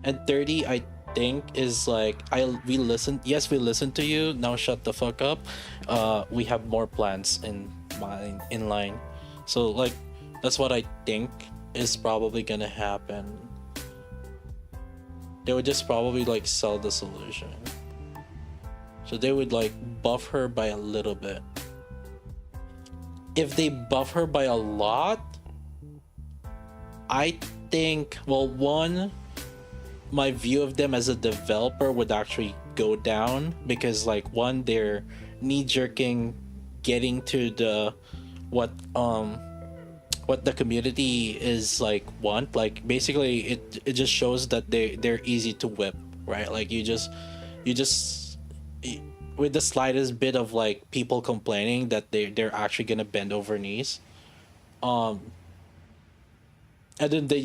And 30, I think, is like, we listened. Yes, we listened to you. Now shut the fuck up. We have more plans in line. So like, that's what I think is probably gonna happen. They would just probably like sell the solution. So they would like buff her by a little bit. If they buff her by a lot, I think, well, one, my view of them as a developer would actually go down, because like, one, they're knee-jerking getting to the what the community is like want. Like basically it just shows that they're easy to whip, right? Like you just with the slightest bit of like people complaining that they're actually gonna bend over knees, and then they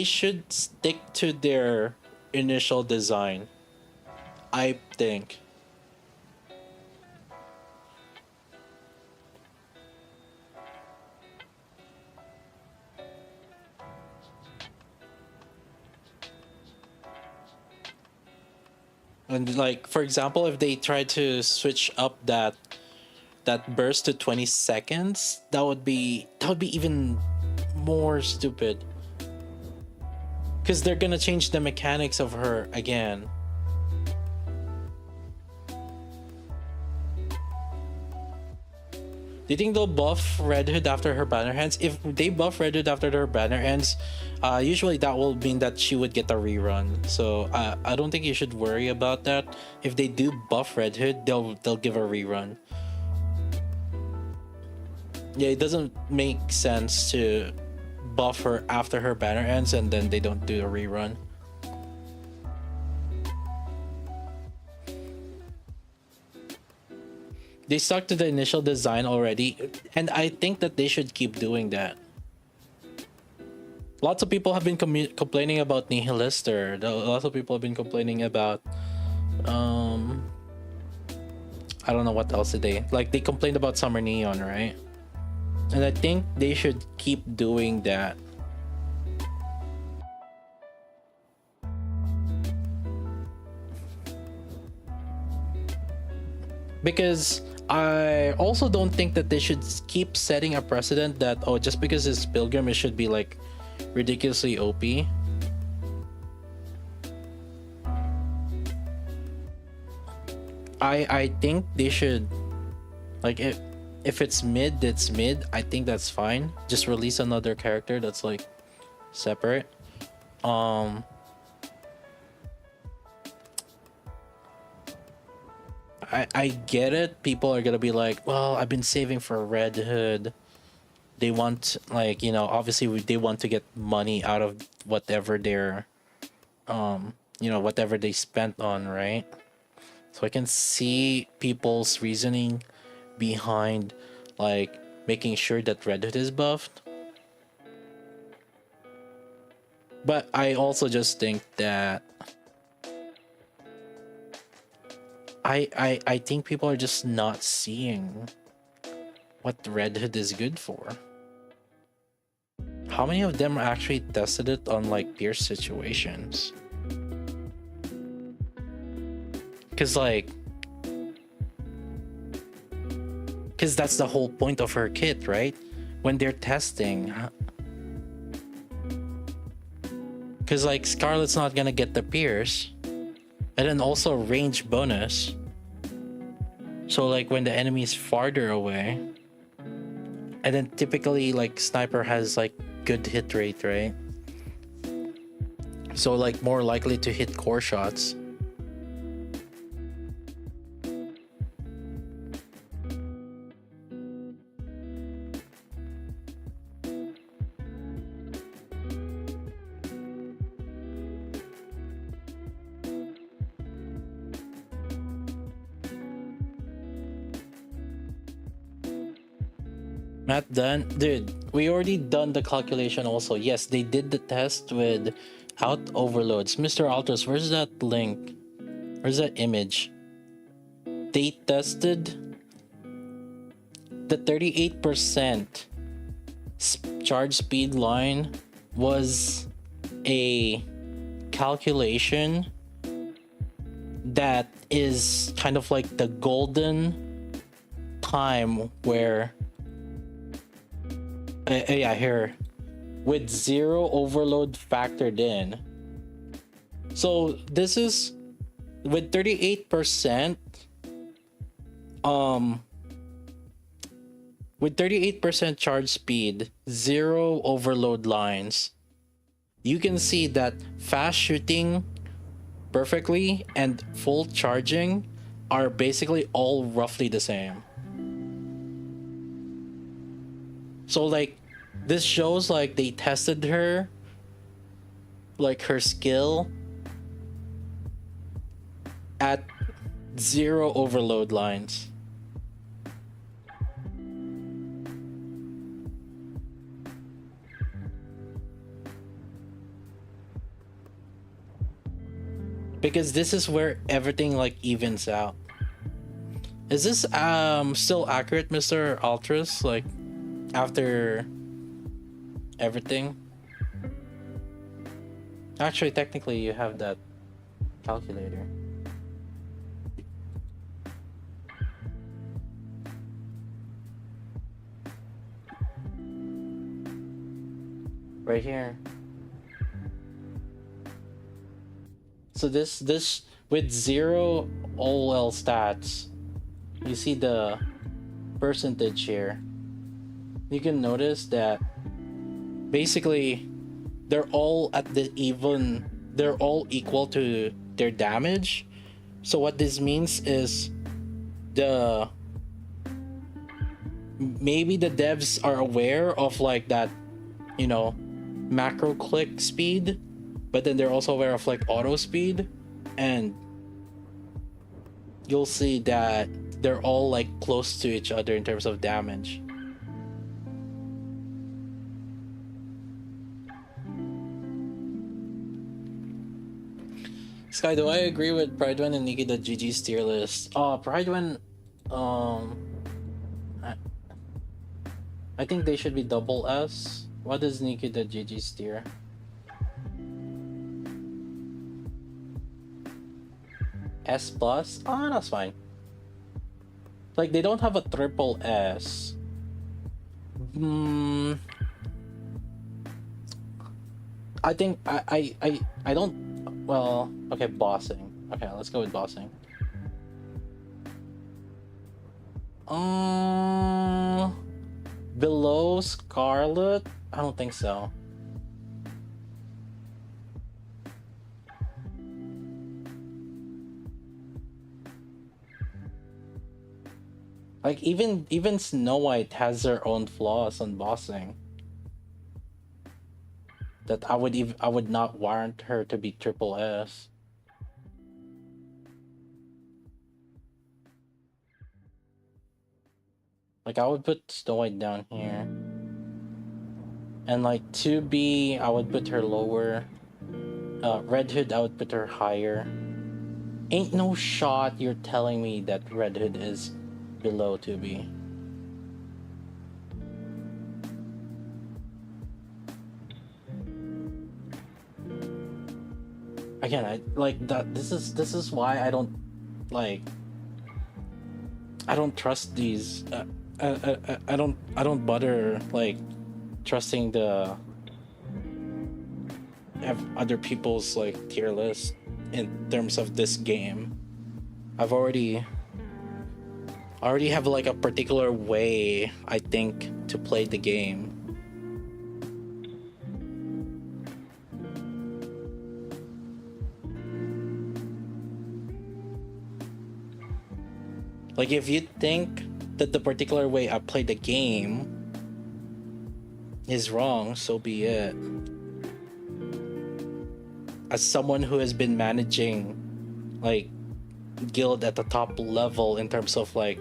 should stick to their initial design, I think. And like, for example, if they try to switch up that burst to 20 seconds, that would be even more stupid, because they're gonna change the mechanics of her again. Do you think they'll buff Red Hood after her banner ends? If they buff Red Hood after her banner ends, usually that will mean that she would get a rerun. So I don't think you should worry about that. If they do buff Red Hood, they'll give a rerun. Yeah, it doesn't make sense to buff her after her banner ends and then they don't do a rerun. They stuck to the initial design already, and I think that they should keep doing that. Lots of people have been complaining about Nihilister. Lots of people have been complaining about I don't know what else did they like. They complained about Summer Neon, right? And I think they should keep doing that. Because I also don't think that they should keep setting a precedent that, oh, just because it's Pilgrim, it should be like ridiculously OP. I think they should, like, if it's mid, it's mid. I think that's fine. Just release another character that's like separate. I get it. People are gonna be like, well, I've been saving for Red Hood. They want, like, you know, obviously they want to get money out of whatever they're, you know, whatever they spent on, right? So I can see people's reasoning behind, like, making sure that Red Hood is buffed. But I also just think that I think people are just not seeing what Red Hood is good for. How many of them actually tested it on like Pierce situations? Because that's the whole point of her kit, right? When they're testing, because like Scarlet's not gonna get the Pierce, and then also range bonus. So like when the enemy is farther away, and then typically like Sniper has like good hit rate, right? So like more likely to hit core shots. Matt done? Dude, we already done the calculation also. Yes, they did the test with out overloads. Mr. Altros, where's that link? Where's that image? they tested the 38% charge speed line was a calculation that is kind of like the golden time where yeah, here, with zero overload factored in. So this is with 38%, with 38% charge speed, zero overload lines, you can see that fast shooting perfectly and full charging are basically all roughly the same. So like this shows like they tested her, like her skill at zero overload lines. Because this is where everything like evens out. Is this still accurate, Mr. Altris? Like after everything? Actually, technically you have that calculator. Right here. So this with zero OL stats, you see the percentage here. You can notice that basically they're all at the even, they're all equal to their damage. So what this means is maybe the devs are aware of like that, you know, macro click speed, but then they're also aware of like auto speed, and you'll see that they're all like close to each other in terms of damage. Sky, do I agree with Pridewin and Nikki the GG's tier list? Pridewin, I think they should be double S. What is Nikki the GG's tier? S plus? Ah, that's fine. Like they don't have a triple S. I think I don't. Well, okay, bossing. Okay, let's go with bossing. Below Scarlet? I don't think so. Like even Snow White has her own flaws on bossing that I would not warrant her to be triple S. Like I would put Snow White down here, and like 2B I would put her lower. Red Hood I would put her higher. Ain't no shot you're telling me that Red Hood is below 2B. Again, I like that. This is why I don't trust these. I don't bother like trusting the other people's like tier list in terms of this game. I already have like a particular way I think to play the game. Like if you think that the particular way I play the game is wrong, so be it. As someone who has been managing like guild at the top level in terms of like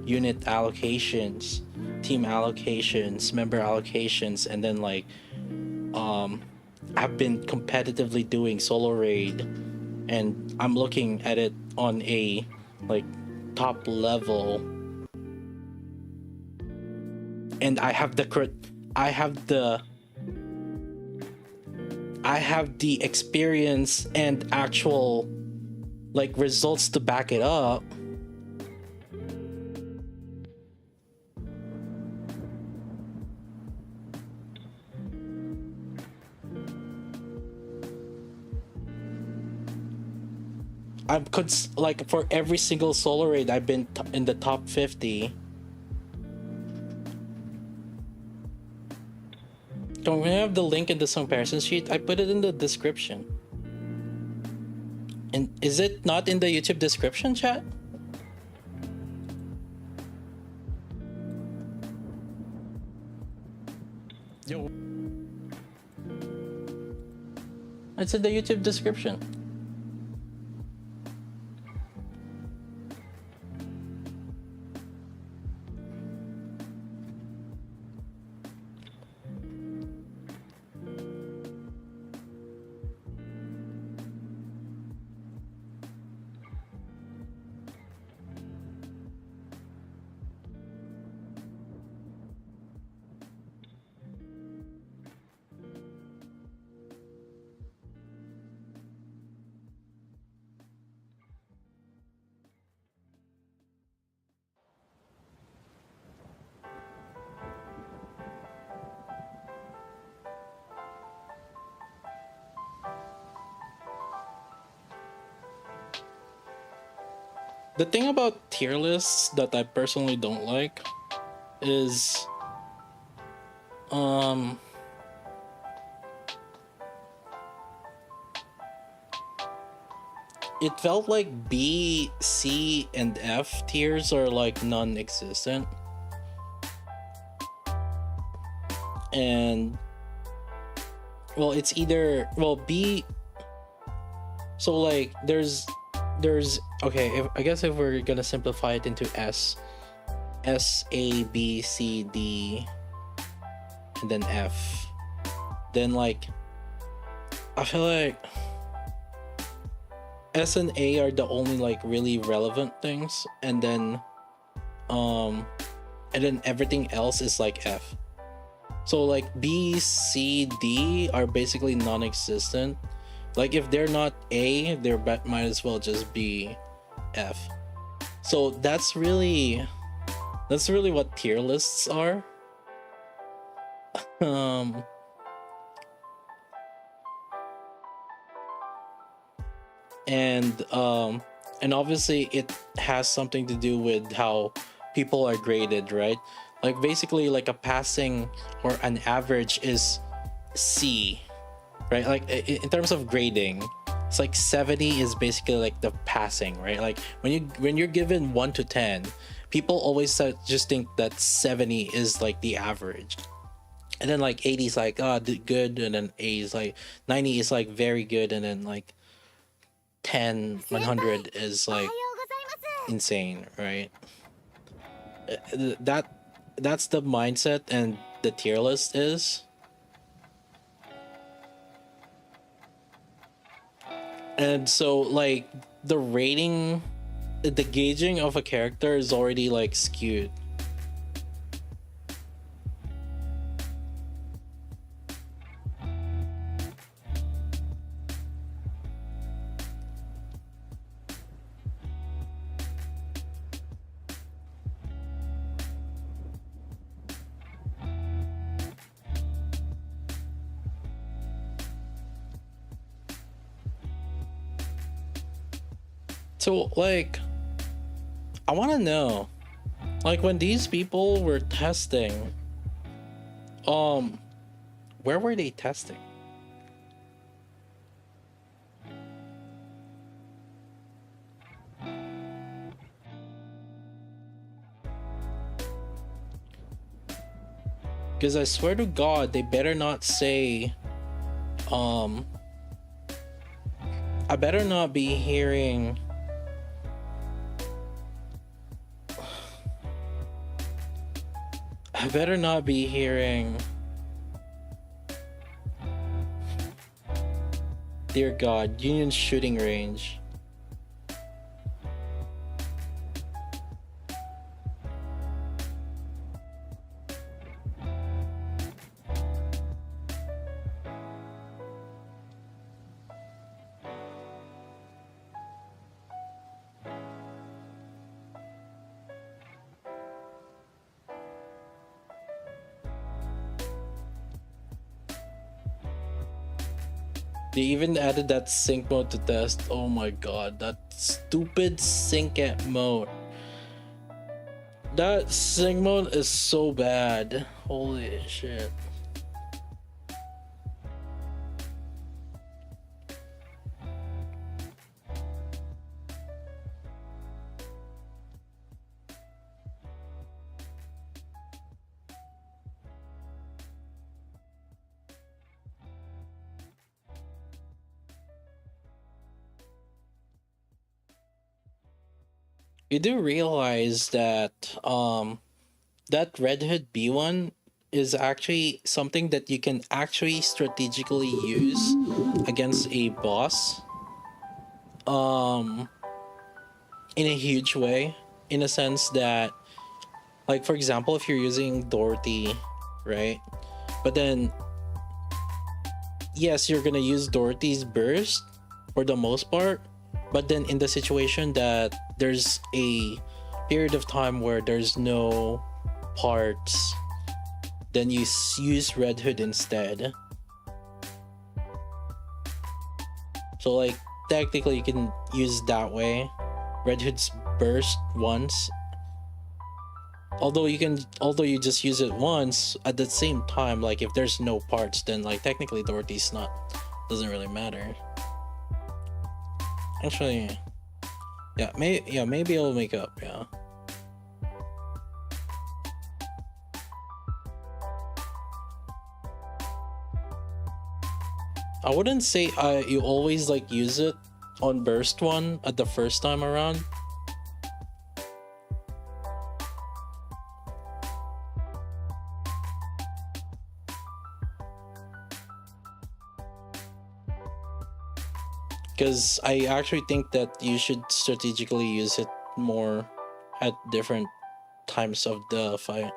unit allocations, team allocations, member allocations, and then like I've been competitively doing solo raid, and I'm looking at it on a like top level, and I have the experience and actual like results to back it up, I could like for every single solo raid I've been in the top 50. Don't we have the link in this comparison sheet? I put it in the description. And is it not in the YouTube description, chat? Yo. It's in the YouTube description. The thing about tier lists that I personally don't like is it felt like B, C, and F tiers are like non-existent. And well, it's either B, so like there's okay, I guess if we're gonna simplify it into S, A, B, C, D, and then F, then like I feel like S and A are the only like really relevant things, and then everything else is like F. So like B, C, D are basically non-existent. Like if they're not A, they might as well just be F. So that's really what tier lists are. And obviously it has something to do with how people are graded, right? Like basically like a passing or an average is C, right? Like in terms of grading, it's like 70 is basically like the passing, right? Like when you're given 1 to 10, people always just think that 70 is like the average, and then like 80 is like good, and then A is like 90 is like very good, and then like 100 is like insane, right? That's the mindset and the tier list is. And so like the rating, the gauging of a character is already like skewed. So like I want to know, like when these people were testing, where were they testing? Because I swear to God, they better not say, I better not be hearing dear God, Union shooting range. They even added that sync mode to test. Oh my god, that stupid sync mode. That sync mode is so bad. Holy shit. You do realize that that Red Hood B1 is actually something that you can actually strategically use against a boss in a huge way, in a sense that, like, for example, if you're using Dorothy, right, but then yes, you're gonna use Dorothy's burst for the most part, but then in the situation that there's a period of time where there's no parts, then you use Red Hood instead. So like technically you can use that way Red Hood's burst once, although you just use it once at the same time. Like if there's no parts, then like technically Dorothy's doesn't really matter. Actually, yeah, maybe it'll make up. Yeah. I wouldn't say you always like use it on burst one at the first time around. Because I actually think that you should strategically use it more at different times of the fight.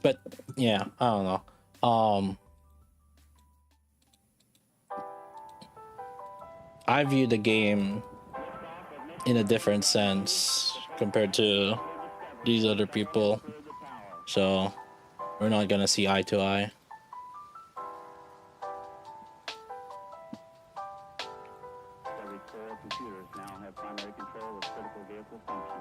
But yeah, I don't know. I view the game in a different sense compared to these other people, so we're not gonna see eye to eye. Computers now have primary control of critical vehicle functions.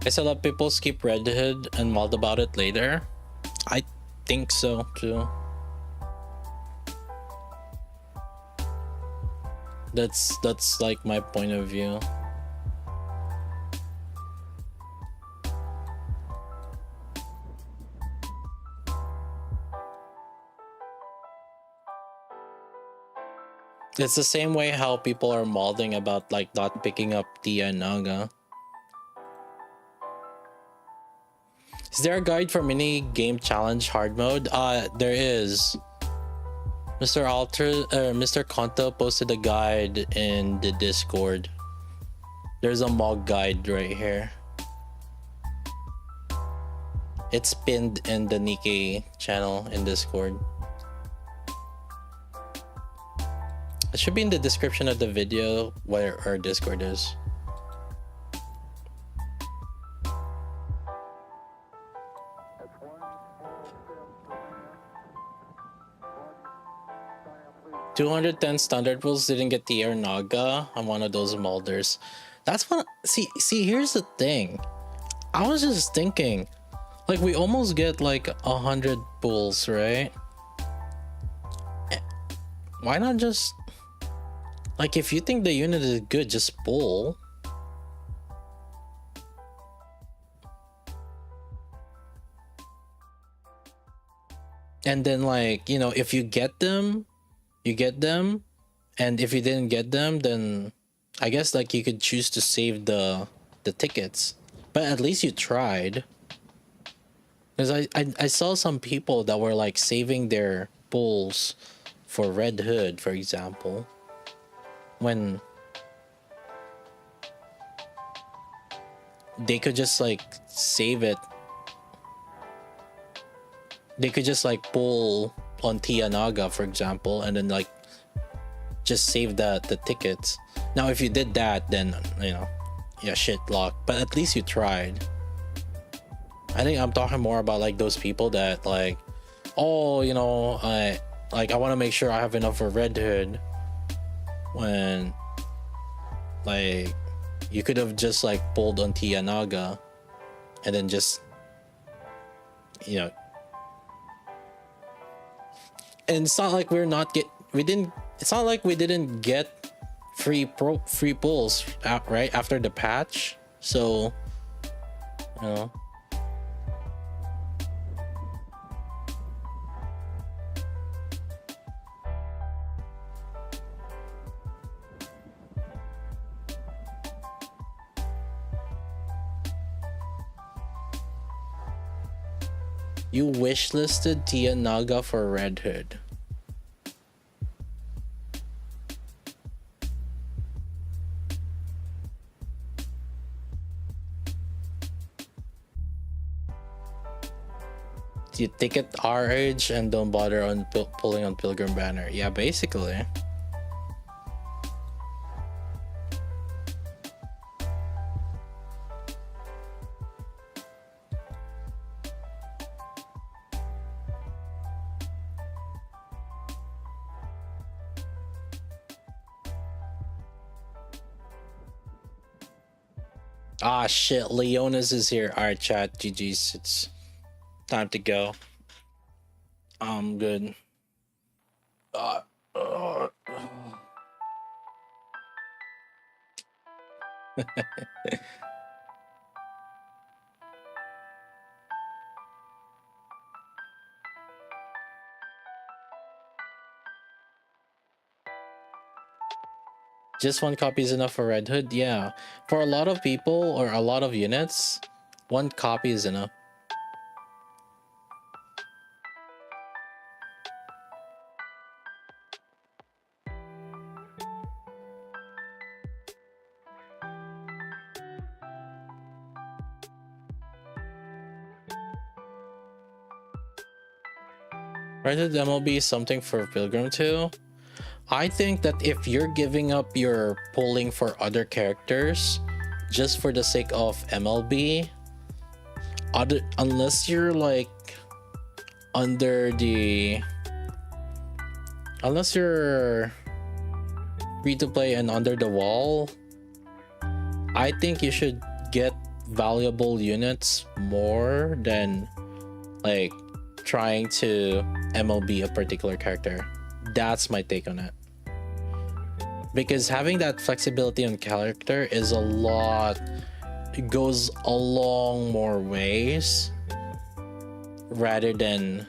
I saw that people skip Red Hood and mulled about it later. I think so too. That's like my point of view. It's the same way how people are molding about like not picking up Tia and Naga. Is there a guide for mini game challenge hard mode? There is. Mr. Konto posted a guide in the Discord. There's a mock guide right here. It's pinned in the Nikkei channel in Discord. It should be in the description of the video where our Discord is. $210 standard rules didn't get the Air Naga. I'm one of those molders. That's what. See. Here's the thing. I was just thinking, like we almost get like 100 pulls, right? Why not just like, if you think the unit is good, just pull. And then, like, you know, if you get them, you get them, and if you didn't get them, then I guess like you could choose to save the tickets, but at least you tried. Because I saw some people that were like saving their pulls for Red Hood, for example, when they could just like save it. They could just like pull on Tianaga, for example, and then like just save the tickets. Now if you did that, then, you know, yeah, shit luck, but at least you tried. I think I'm talking more about like those people that like, oh, you know, I want to make sure I have enough for Red Hood, when like you could have just like pulled on Tianaga and then just, you know. And it's not like it's not like we didn't get free pulls out right after the patch, so, you know. You wishlisted Tianaga for Red Hood. You take it our age and don't bother on pulling on Pilgrim Banner. Yeah, basically. Ah, shit, Leonis is here. Alright, chat, GG's. It's time to go. I'm good. Just one copy is enough for Red Hood? Yeah. For a lot of people or a lot of units, one copy is enough. Red Hood MLB is something for Pilgrim too. I think that if you're giving up your pulling for other characters just for the sake of MLB, unless you're like unless you're free to play and under the wall, I think you should get valuable units more than like trying to MLB a particular character. That's my take on it, because having that flexibility on character is it goes a long more ways rather than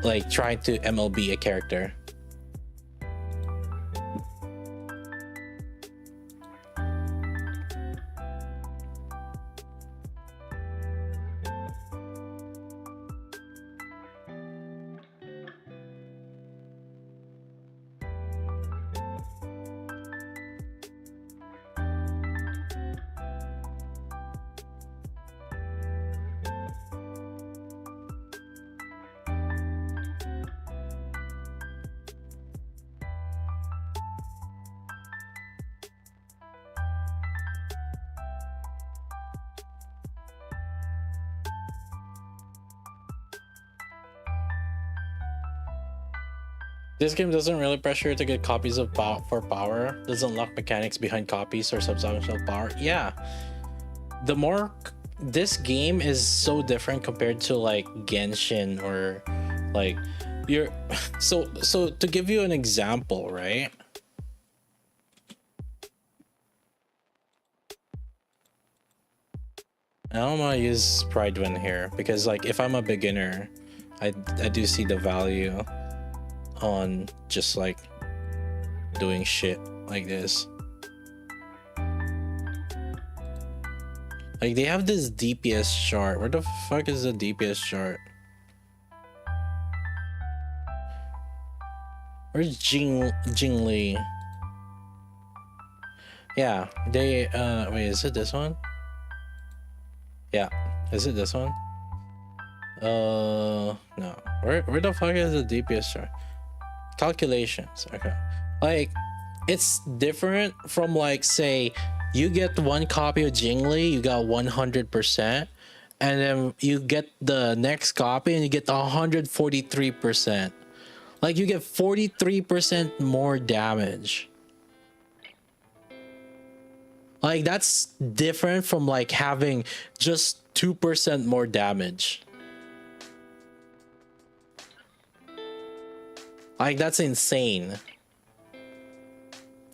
like trying to MLB a character. This game doesn't really pressure you to get copies of for power. Doesn't lock mechanics behind copies or substantial power. Yeah, this game is so different compared to like Genshin or like you're so to give you an example, right? I don't want to use Pride Win here because like if I'm a beginner, I do see the value on just like doing shit like this. Like they have this DPS chart. Where the fuck is the DPS chart? Where's Jing Li? Yeah, they wait, is it this one? Yeah, is it this one? No. Where the fuck is the DPS chart? Calculations. Okay. Like it's different from like say you get one copy of Jingli, you got 100%, and then you get the next copy and you get 143%. Like you get 43% more damage. Like that's different from like having just 2% more damage. Like that's insane.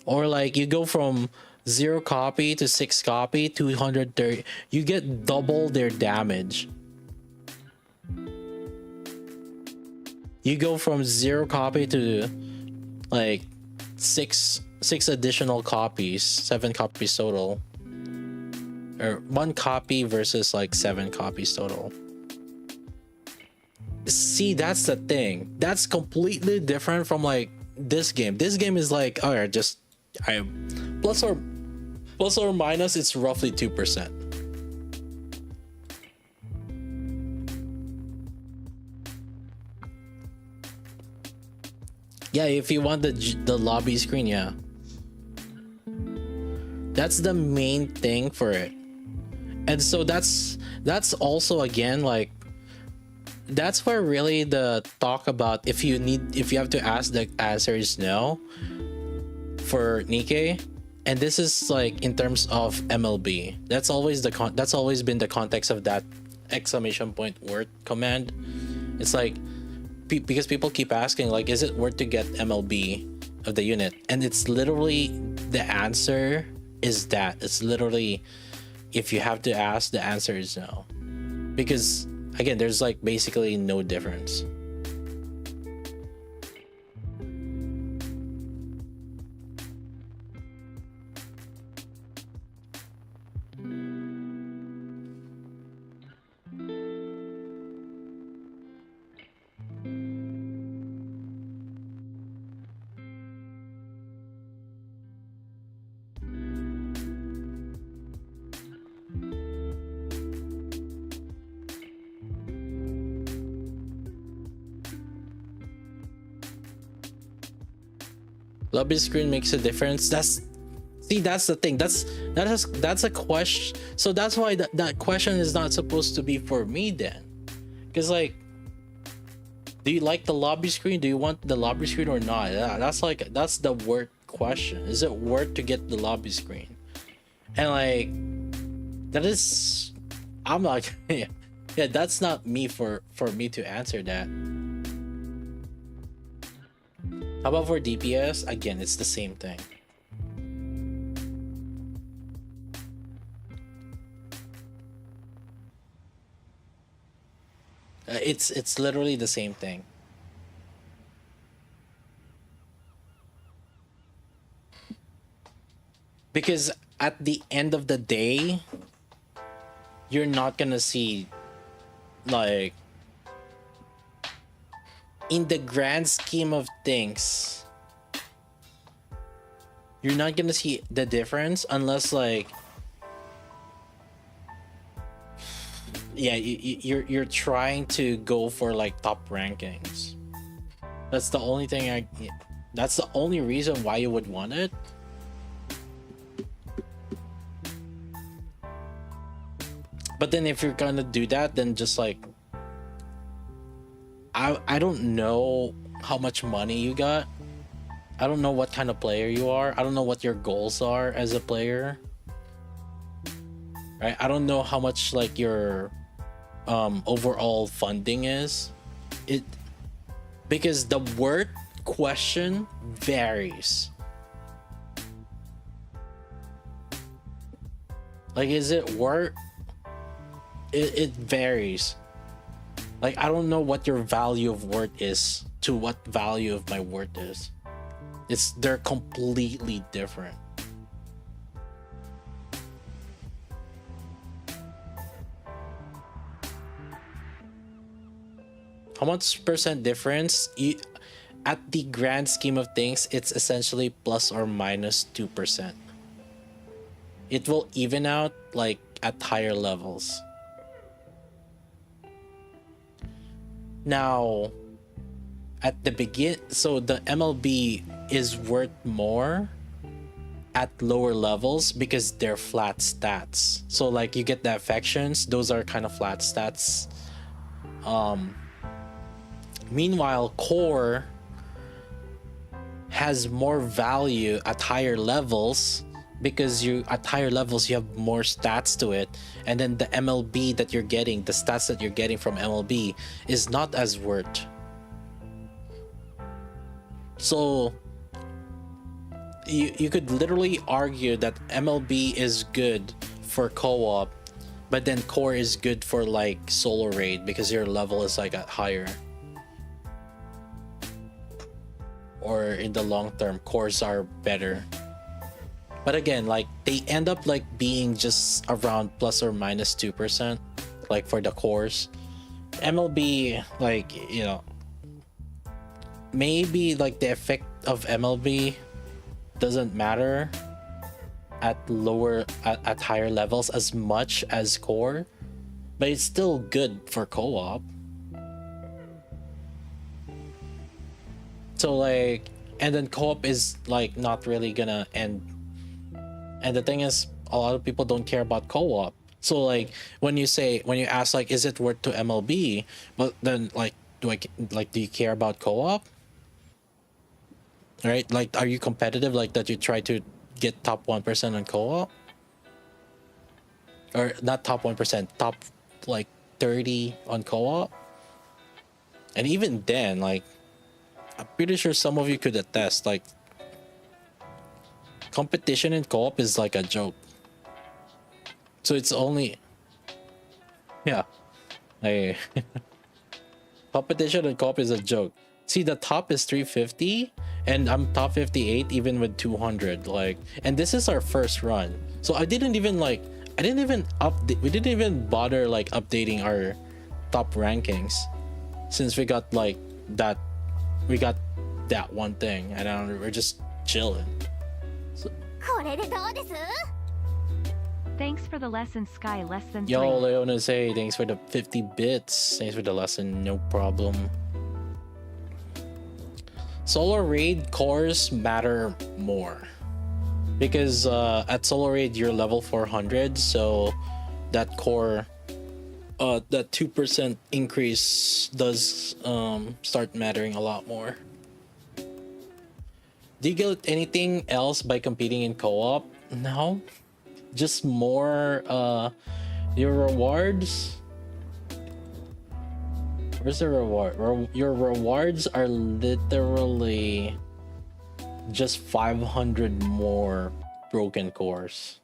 Or like you go from 0 copy to 6 copy, 230. You get double their damage. You go from 0 copy to like 6 additional copies, 7 copies total. Or 1 copy versus like 7 copies total. See, that's the thing. That's completely different from like this game. This game is like, alright, just plus or minus, it's roughly 2%. Yeah, if you want the lobby screen, yeah. That's the main thing for it. And so that's also again like that's where really the talk about if you have to ask, the answer is no for Nikkei. And this is like in terms of MLB. That's always been the context of that exclamation point word command. It's like because people keep asking like, is it worth to get MLB of the unit? And it's literally the answer is that. It's literally, if you have to ask, the answer is no. Because again, there's like basically no difference. Lobby screen makes a difference. That's the thing. That's a question. So that's why that question is not supposed to be for me then. Because like, do you like the lobby screen? Do you want the lobby screen or not? Yeah, that's the worth question. Is it worth to get the lobby screen? And like, that is, I'm not. Yeah, that's not me for me to answer that. How about for DPS? Again, it's the same thing. It's literally the same thing. Because at the end of the day, you're not gonna see like, in the grand scheme of things, you're not gonna see the difference unless like, yeah, you're trying to go for like top rankings. That's the only thing that's the only reason why you would want it. But then if you're gonna do that, then just like, I don't know how much money you got. I don't know what kind of player you are. I don't know what your goals are as a player. Right? I don't know how much like your overall funding is. because the word question varies. Like, is it worth? It varies. Like, I don't know what your value of worth is to what value of my worth is. They're completely different. How much percent difference? At the grand scheme of things, it's essentially plus or minus 2%. It will even out like at higher levels. Now, at the so the MLB is worth more at lower levels because they're flat stats. So like you get the affections, those are kind of flat stats. Meanwhile, core has more value at higher levels because at higher levels you have more stats to it, and then the MLB that you're getting, the stats that you're getting from MLB is not as worth. So you could literally argue that MLB is good for co-op, but then core is good for like solo raid because your level is like at higher. Or in the long term, cores are better. But again, like they end up like being just around plus or minus 2%, like for the cores. MLB, like, you know, maybe like the effect of MLB doesn't matter at higher levels as much as core, but it's still good for co-op. So like, and then co-op is like not really gonna end. And the thing is, a lot of people don't care about co-op. So like when you ask like, is it worth to MLB? But then like, do you care about co-op? Right? Like, are you competitive like that? You try to get top 1% on co-op, or not top 1%, top like 30 on co-op. And even then, like, I'm pretty sure some of you could attest, like, competition in co-op is like a joke. So it's only, yeah, like, competition in co-op is a joke. See, the top is 350 and I'm top 58 even with 200, like, and this is our first run. So we didn't even bother like updating our top rankings since we got like that one thing, and we're just chilling. So, thanks for the lesson, Sky. Less than yo, 3. Leona say thanks for the 50 bits. Thanks for the lesson, no problem. Solo raid cores matter more because at solo raid you're level 400, so that core, that 2% increase does start mattering a lot more. Do you get anything else by competing in co-op? No, just more your rewards. Where's the reward? Your rewards are literally just 500 more broken cores,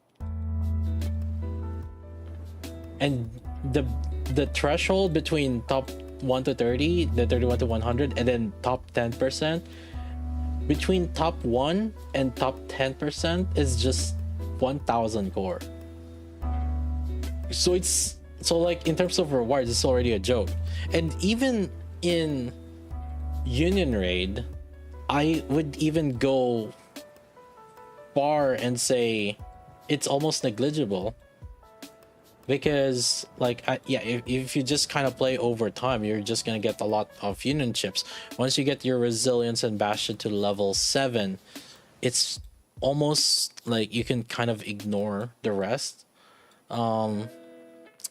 and the threshold between top 1 to 30, the 31 to 100, and then top 10%, between top 1 and top 10% is just 1000 core. So like in terms of rewards, it's already a joke. And even in Union Raid, I would even go far and say it's almost negligible. Because like, if you just kind of play over time, you're just gonna get a lot of Union chips. Once you get your resilience and bastion to level 7, it's almost like you can kind of ignore the rest.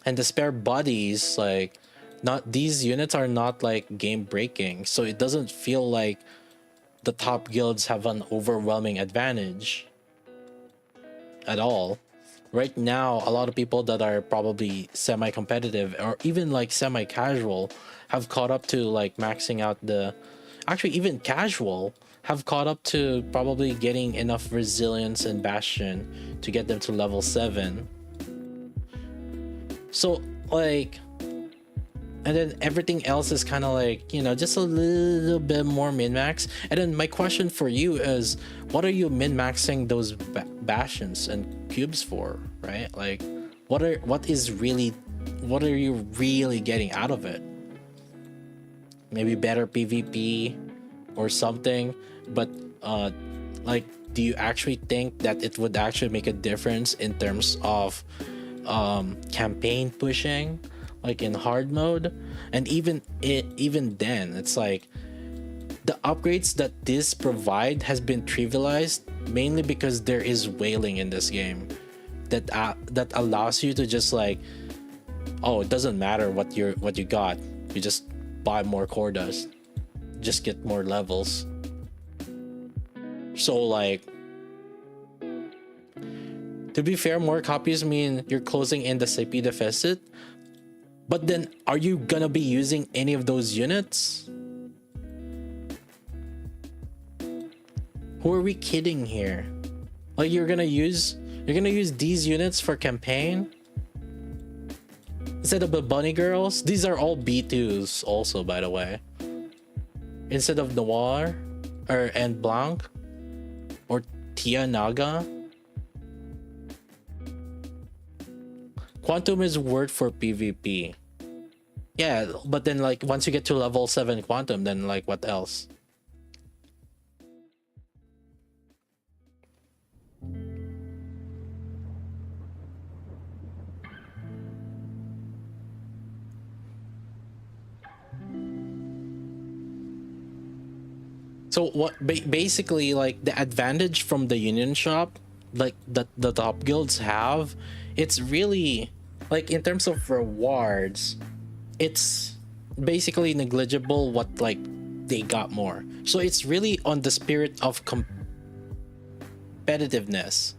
And the spare bodies, like, not, these units are not like game breaking, so it doesn't feel like the top guilds have an overwhelming advantage at all. Right now, a lot of people that are probably semi-competitive or even like semi-casual have caught up to like maxing out the actually even casual, have caught up to probably getting enough resilience and bastion to get them to level 7. So like, and then everything else is kind of like, you know, just a little bit more min-max. And then my question for you is, what are you min-maxing those bastions and cubes for, right? Like, what are you really getting out of it? Maybe better PvP or something, but like, do you actually think that it would actually make a difference in terms of campaign pushing, like in hard mode? And even then, it's like the upgrades that this provide has been trivialized mainly because there is whaling in this game that allows you to just like, oh, it doesn't matter what you got, you just buy more core dust, just get more levels. So like, to be fair, more copies mean you're closing in the CP deficit, but then are you gonna be using any of those units? Who are we kidding here? Like, you're gonna use these units for campaign instead of the bunny girls? These are all B2s also, by the way. Instead of Noir and Blanc or Tia Naga. Quantum is word for PvP. Yeah, but then like once you get to level 7 Quantum, then like what else? So what basically, like, the advantage from the union shop, like that the top guilds have, it's really like in terms of rewards, it's basically negligible what like they got more. So it's really on the spirit of competitiveness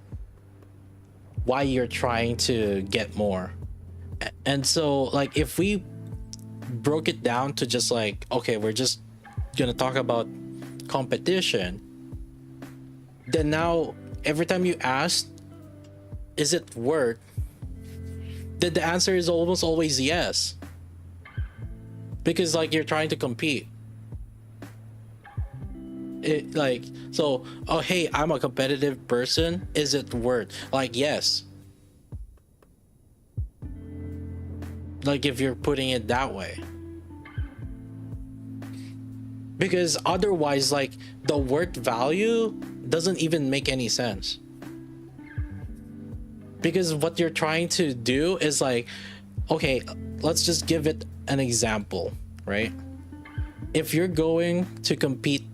why you're trying to get more. And so like, if we broke it down to just like, okay, we're just gonna talk about competition, then now every time you ask, is it worth, then the answer is almost always yes, because like you're trying to compete. It like, so, oh hey, I'm a competitive person, is it worth? Like, yes, like if you're putting it that way. Because otherwise, like, the worth value doesn't even make any sense. Because what you're trying to do is like, okay, let's just give it an example, right? If you're going to compete,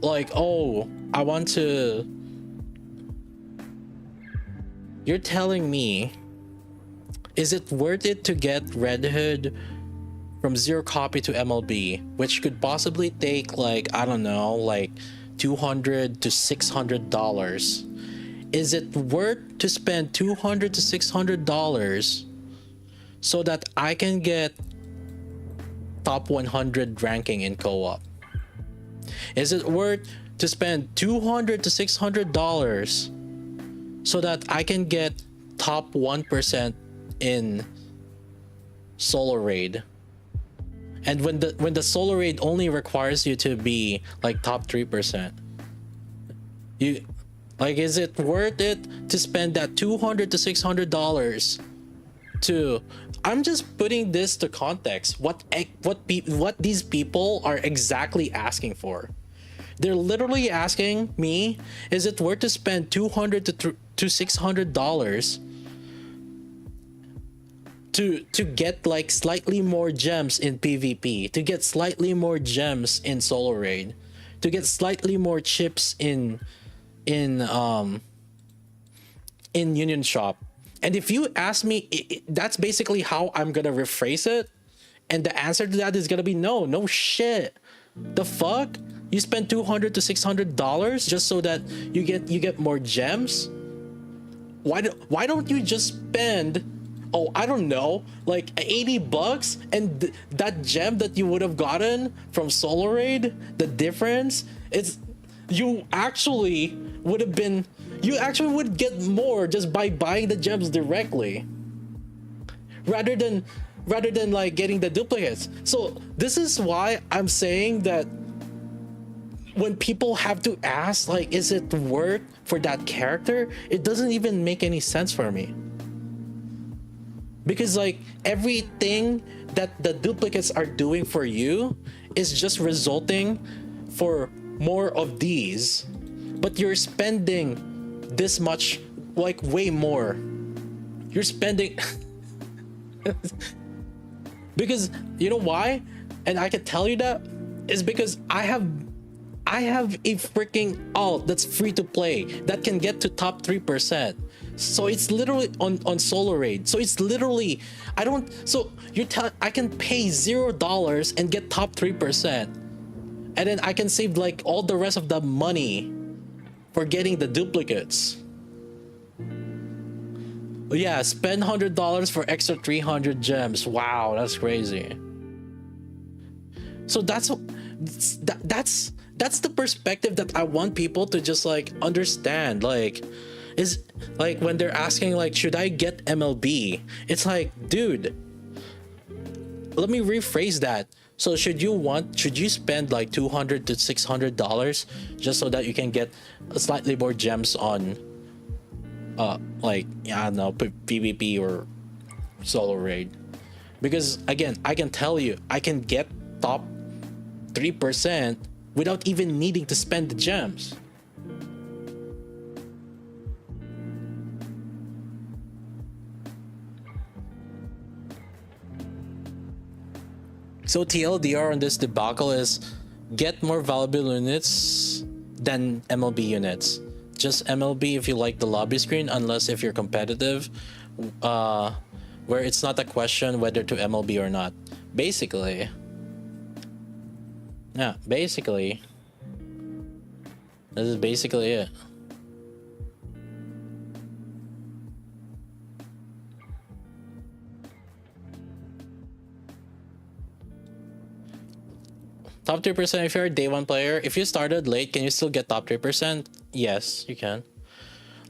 like, oh, I want to... You're telling me, is it worth it to get Red Hood from 0 copy to MLB, which could possibly take like, I don't know, like $200 to $600? Is it worth to spend $200 to $600 so that I can get top 100 ranking in co-op? Is it worth to spend $200 to $600 so that I can get top 1% in solo raid? And when the solo raid only requires you to be like top 3%, you like, is it worth it to spend that $200 to $600 to... I'm just putting this to context. What these people are exactly asking for. They're literally asking me, is it worth to spend $200 to $600 to get like slightly more gems in PvP, to get slightly more gems in solo raid, to get slightly more chips in union shop? And if you ask me, that's basically how I'm gonna rephrase it, and the answer to that is gonna be no shit. The fuck? You spend $200 to $600 just so that you get more gems? Why don't you just spend oh, I don't know, like 80 bucks, and that gem that you would have gotten from Solo Raid, the difference is you actually would have been, you actually would get more just by buying the gems directly, rather than like getting the duplicates. So this is why I'm saying that when people have to ask like, is it worth for that character, it doesn't even make any sense for me. Because like everything that the duplicates are doing for you is just resulting for more of these, but you're spending this much, like way more. You're spending because you know why? And I can tell you that is because I have a freaking alt that's free to play that can get to top 3%. So it's literally on Solo Raid. So it's literally, I don't, so you're telling, I can pay $0 and get top 3%. And then I can save like all the rest of the money for getting the duplicates. Yeah, spend $100 for extra 300 gems. Wow, that's crazy. So that's the perspective that I want people to just like understand. Like, is like when they're asking like, should I get MLB? It's like, dude, let me rephrase that. So should you spend like $200 to $600 just so that you can get slightly more gems on like, yeah, I don't know, PvP or Solo Raid? Because again, I can tell you, I can get top 3% without even needing to spend the gems. So TLDR on this debacle is get more valuable units than MLB units. Just MLB if you like the lobby screen, unless if you're competitive, where it's not a question whether to MLB or not. Basically. Yeah, basically. This is basically it. Top 3% if you're a day one player. If you started late, can you still get top 3%? Yes, you can.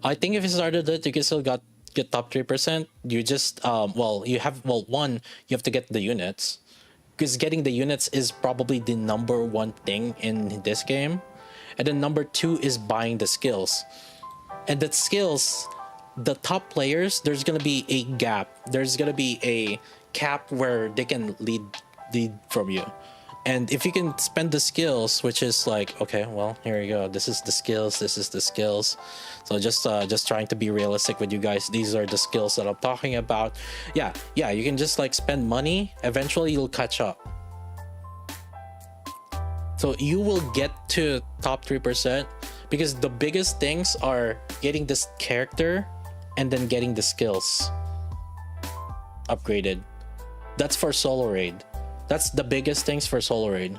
I think if you started late, you can still get top 3%. You just one, you have to get the units. Because getting the units is probably the number one thing in this game. And then number two is buying the skills. And the skills, the top players, there's gonna be a gap. There's gonna be a cap where they can lead from you. And if you can spend the skills, which is like, okay, well, here you go. This is the skills. This is the skills. So just trying to be realistic with you guys. These are the skills that I'm talking about. Yeah, you can just like spend money. Eventually, you'll catch up. So you will get to top 3% because the biggest things are getting this character and then getting the skills upgraded. That's for Solo Raid. That's the biggest things for Solo Raid.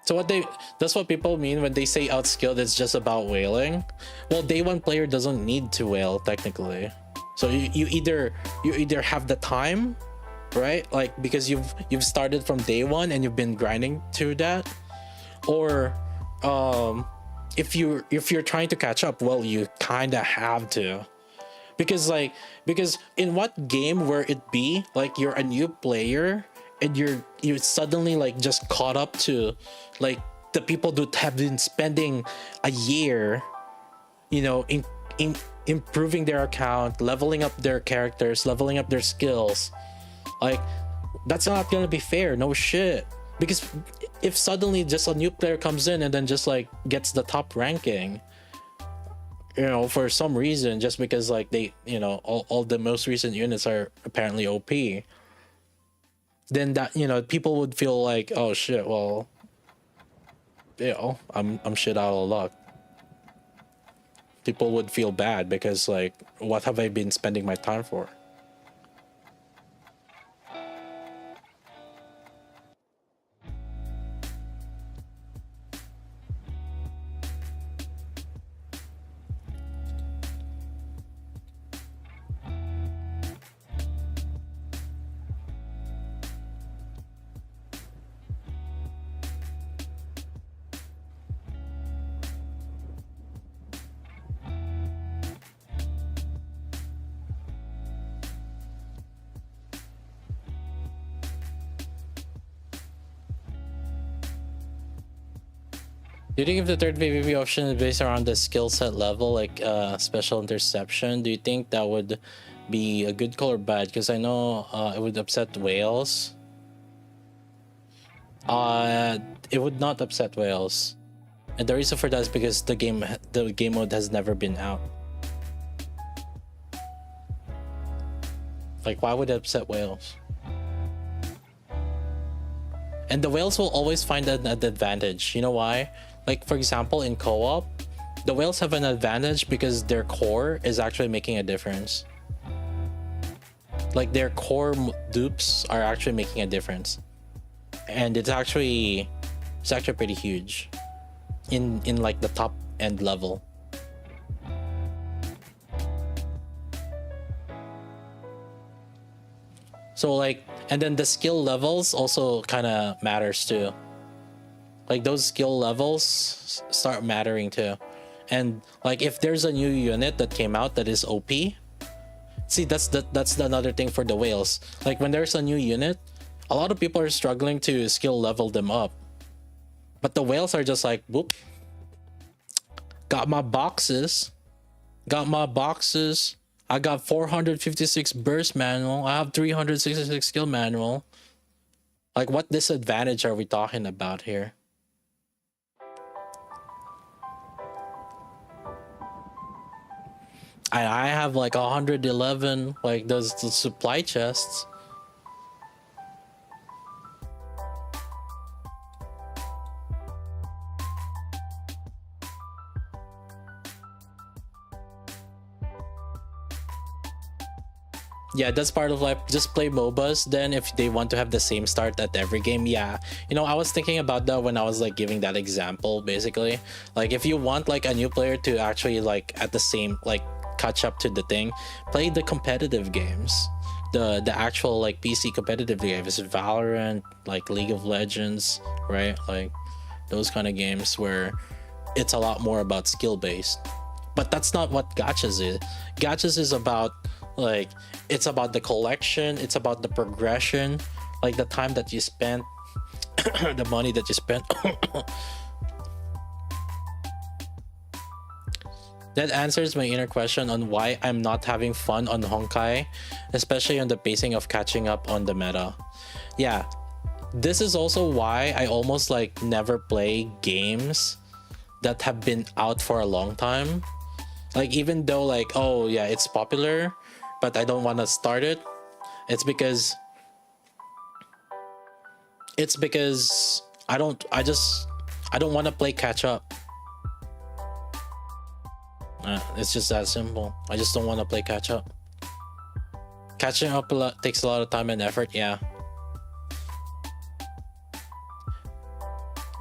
So that's what people mean when they say outskilled, it's just about whaling. Well, day one player doesn't need to whale technically. So you either have the time, right? Like because you've started from day one and you've been grinding to that, or if you're trying to catch up, well, you kind of have to, because in what game where it be like you're a new player and you suddenly like just caught up to like the people that have been spending a year, you know, in improving their account, leveling up their characters, leveling up their skills. Like that's not gonna be fair. No shit. Because if suddenly just a new player comes in and then just like gets the top ranking, you know, for some reason, just because like they, you know, all the most recent units are apparently OP, then that, you know, people would feel like, oh shit, well, you know, I'm shit out of luck. People would feel bad because like, what have I been spending my time for? Do you think if the third PvP option is based around the skill set level, like special interception, do you think that would be a good call or bad? Because I know it would upset whales. It would not upset whales, and the reason for that is because the game mode has never been out. Like, why would it upset whales? And the whales will always find an advantage. You know why? Like, for example, in co-op, the whales have an advantage because their core is actually making a difference. Like, their core dupes are actually making a difference, and it's actually pretty huge in like the top end level. So like, and then the skill levels also kind of matters too. Like, those skill levels start mattering too. And like, if there's a new unit that came out that is OP, see, that's another thing for the whales. Like, when there's a new unit, a lot of people are struggling to skill level them up, but the whales are just like, whoop, got my boxes. I got 456 burst manual. I have 366 skill manual. Like, what disadvantage are we talking about here? I have like 111, like those the supply chests. Yeah, that's part of life. Just play MOBAs then if they want to have the same start at every game. Yeah, you know, I was thinking about that when I was like giving that example. Basically, like, if you want like a new player to actually like at the same, like, catch up to the thing, play the competitive games, the actual like PC competitive games, Valorant, like League of Legends, right? Like those kind of games where it's a lot more about skill based. But that's not what Gachas is. Gachas is about, like, it's about the collection, it's about the progression, like the time that you spent, the money that you spent. That answers my inner question on why I'm not having fun on Honkai, especially on the pacing of catching up on the meta. Yeah, this is also why I almost like never play games that have been out for a long time. Like, even though like, oh yeah, it's popular, but I don't want to start it. It's because I don't want to play catch up. It's just that simple. I just don't want to play catch up. Catching up takes a lot of time and effort. Yeah.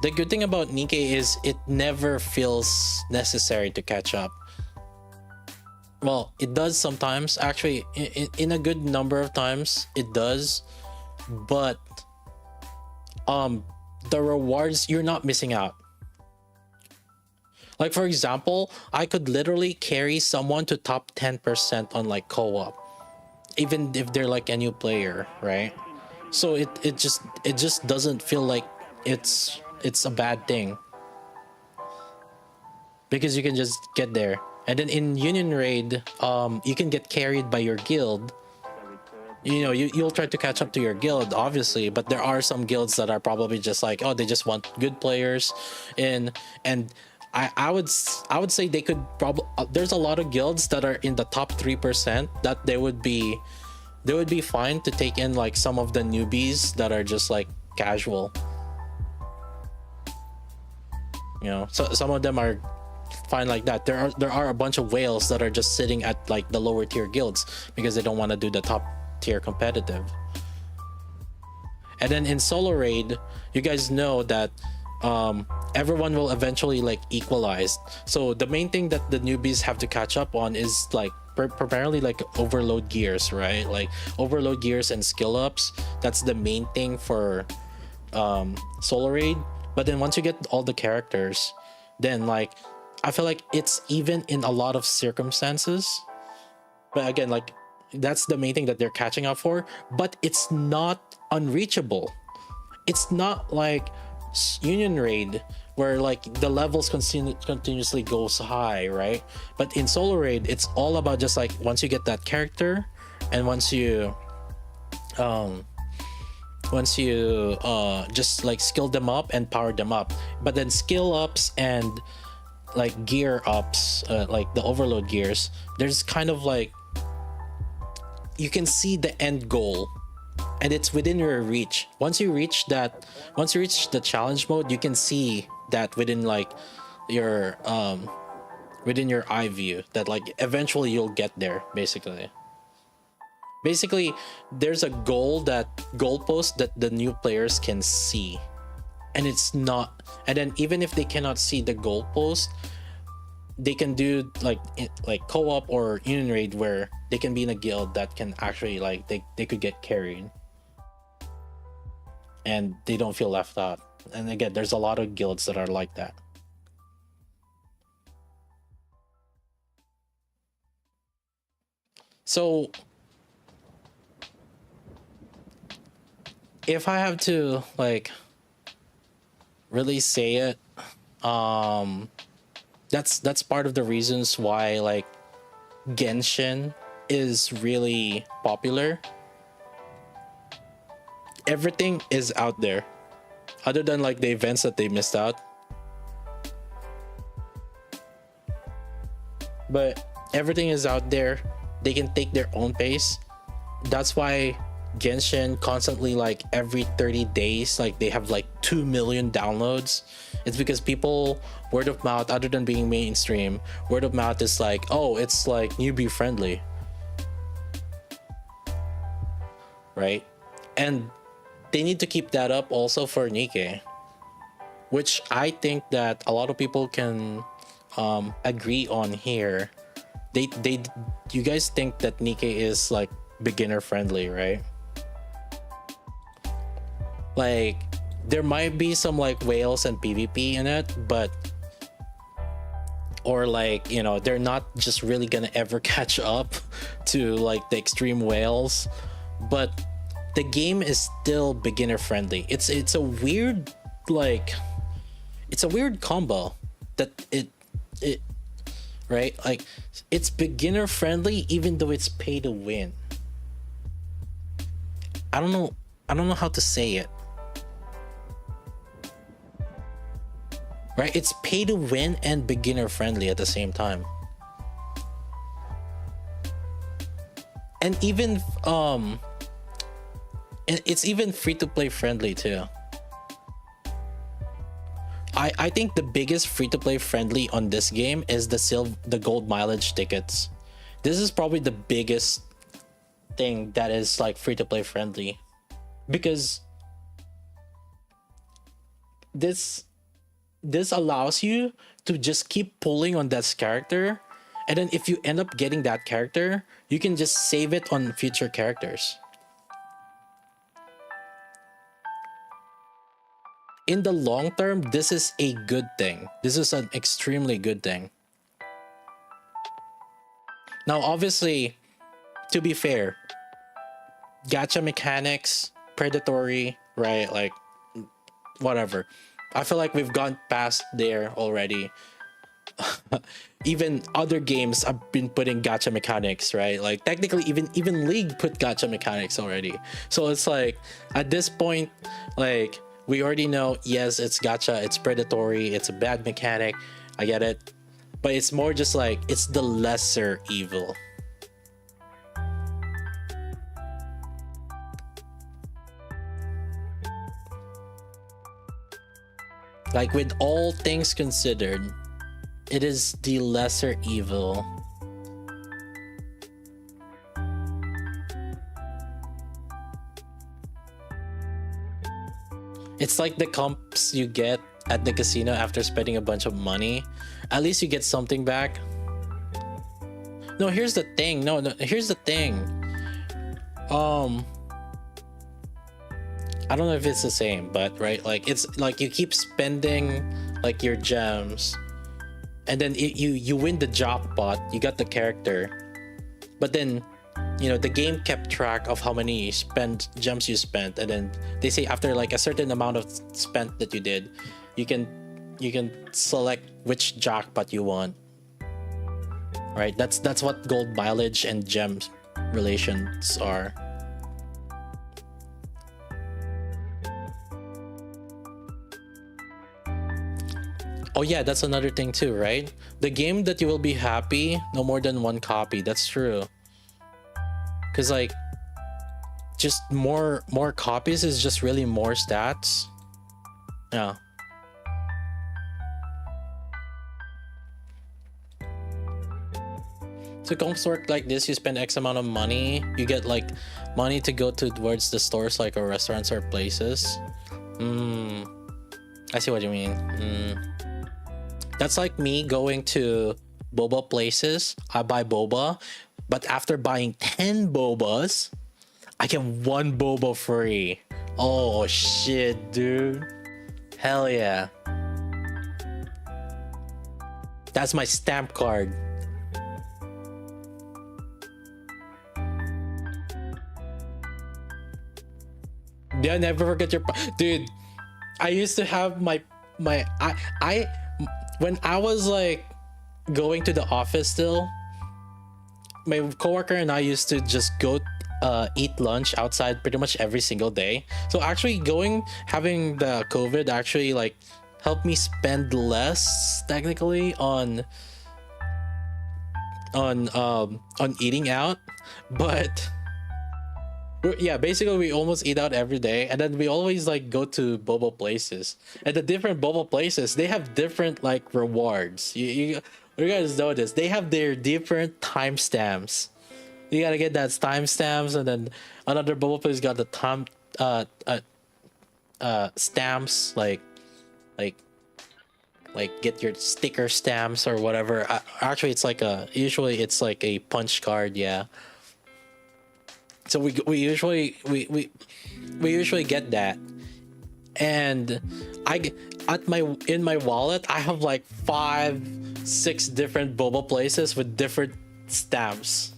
The good thing about Nikkei is it never feels necessary to catch up. Well, it does sometimes. Actually, in a good number of times, it does. But the rewards, you're not missing out. Like, for example, I could literally carry someone to top 10% on like co-op, even if they're like a new player, right? So it just doesn't feel like it's a bad thing, because you can just get there. And then in Union Raid, you can get carried by your guild. You know, you'll try to catch up to your guild, obviously, but there are some guilds that are probably just like, oh, they just want good players, and I would say they could probably, there's a lot of guilds that are in the top 3% that they would be fine to take in like some of the newbies that are just like casual. You know, so some of them are fine like that. There are a bunch of whales that are just sitting at like the lower tier guilds because they don't want to do the top tier competitive. And then in solo raid, you guys know that everyone will eventually like equalize. So the main thing that the newbies have to catch up on is like primarily like overload gears, right? Like overload gears and skill ups. That's the main thing for solo raid. But then once you get all the characters, then like I feel like it's even in a lot of circumstances. But again, like that's the main thing that they're catching up for, but it's not unreachable. It's not like Union Raid, where like the levels continuously goes high, right? But in Solo Raid, it's all about just like once you get that character, and once you just like skill them up and power them up. But then skill ups and like gear ups, like the overload gears, there's kind of like you can see the end goal and it's within your reach. Once you reach the challenge mode, you can see that within like your within your eye view that like eventually you'll get there. Basically there's a goalpost that the new players can see, and it's not, and then even if they cannot see the goalpost, they can do like co-op or Union Raid where they can be in a guild that can actually like they could get carried and they don't feel left out. And again, there's a lot of guilds that are like that. So if I have to like really say it, that's part of the reasons why like Genshin is really popular. Everything is out there other than like the events that they missed out, but everything is out there. They can take their own pace. That's why Genshin constantly, like every 30 days, like they have like 2 million downloads. It's because people, word of mouth, other than being mainstream, word of mouth is like, oh, it's like newbie friendly, right? And they need to keep that up also for Nikke, which I think that a lot of people can agree on here. You guys think that Nikke is like beginner friendly, right? Like there might be some like whales and PvP in it, but or like, you know, they're not just really gonna ever catch up to like the extreme whales, but the game is still beginner friendly. It's a weird, like it's a weird combo that it right, like it's beginner friendly even though it's pay to win. I don't know how to say it. Right, it's pay to win and beginner friendly at the same time. And even it's even free to play friendly too. I think the biggest free to play friendly on this game is the gold mileage tickets. This is probably the biggest thing that is like free to play friendly, because this allows you to just keep pulling on that character, and then if you end up getting that character, you can just save it on future characters. In the long term, this is a good thing. This is an extremely good thing. Now, obviously, to be fair, gacha mechanics, predatory, right? Like, whatever. I feel like we've gone past there already. Even other games have been putting gacha mechanics, right? Like technically even League put gacha mechanics already. So it's like at this point, like we already know, yes, it's gacha, it's predatory, it's a bad mechanic. I get it. But it's more just like it's the lesser evil. Like with all things considered, it is the lesser evil. It's like the comps you get at the casino after spending a bunch of money. At least you get something back. No, here's the thing. No, here's the thing. I don't know if it's the same, but right, like it's like you keep spending like your gems, and then you win the jackpot, you got the character, but then you know, the game kept track of how many gems you spent, and then they say after like a certain amount of spent that you did, you can select which jackpot you want. Right? That's what gold mileage and gems relations are. Oh yeah, that's another thing too, right? The game that you will be happy, no more than one copy. That's true. Cause like, just more copies is just really more stats. Yeah. So comps work like this: you spend X amount of money, you get like money to go towards the stores, like or restaurants or places. I see what you mean. That's like me going to boba places. I buy boba, but after buying 10 bobas, I get 1 boba free. Oh shit, dude. Hell yeah. That's my stamp card. Yeah, never forget your dude. I used to have my I when I was like going to the office still, my coworker and I used to just go eat lunch outside pretty much every single day. So actually having the COVID actually like helped me spend less technically on eating out, but yeah, basically we almost eat out every day, and then we always like go to boba places. And the different boba places, they have different like rewards. You guys know this. They have their different timestamps. You gotta get that timestamps, and then another boba place got the time stamps like get your sticker stamps or whatever. Actually, it's like usually it's like a punch card, yeah. So we usually get that, and in my wallet I have like 5-6 different boba places with different stamps.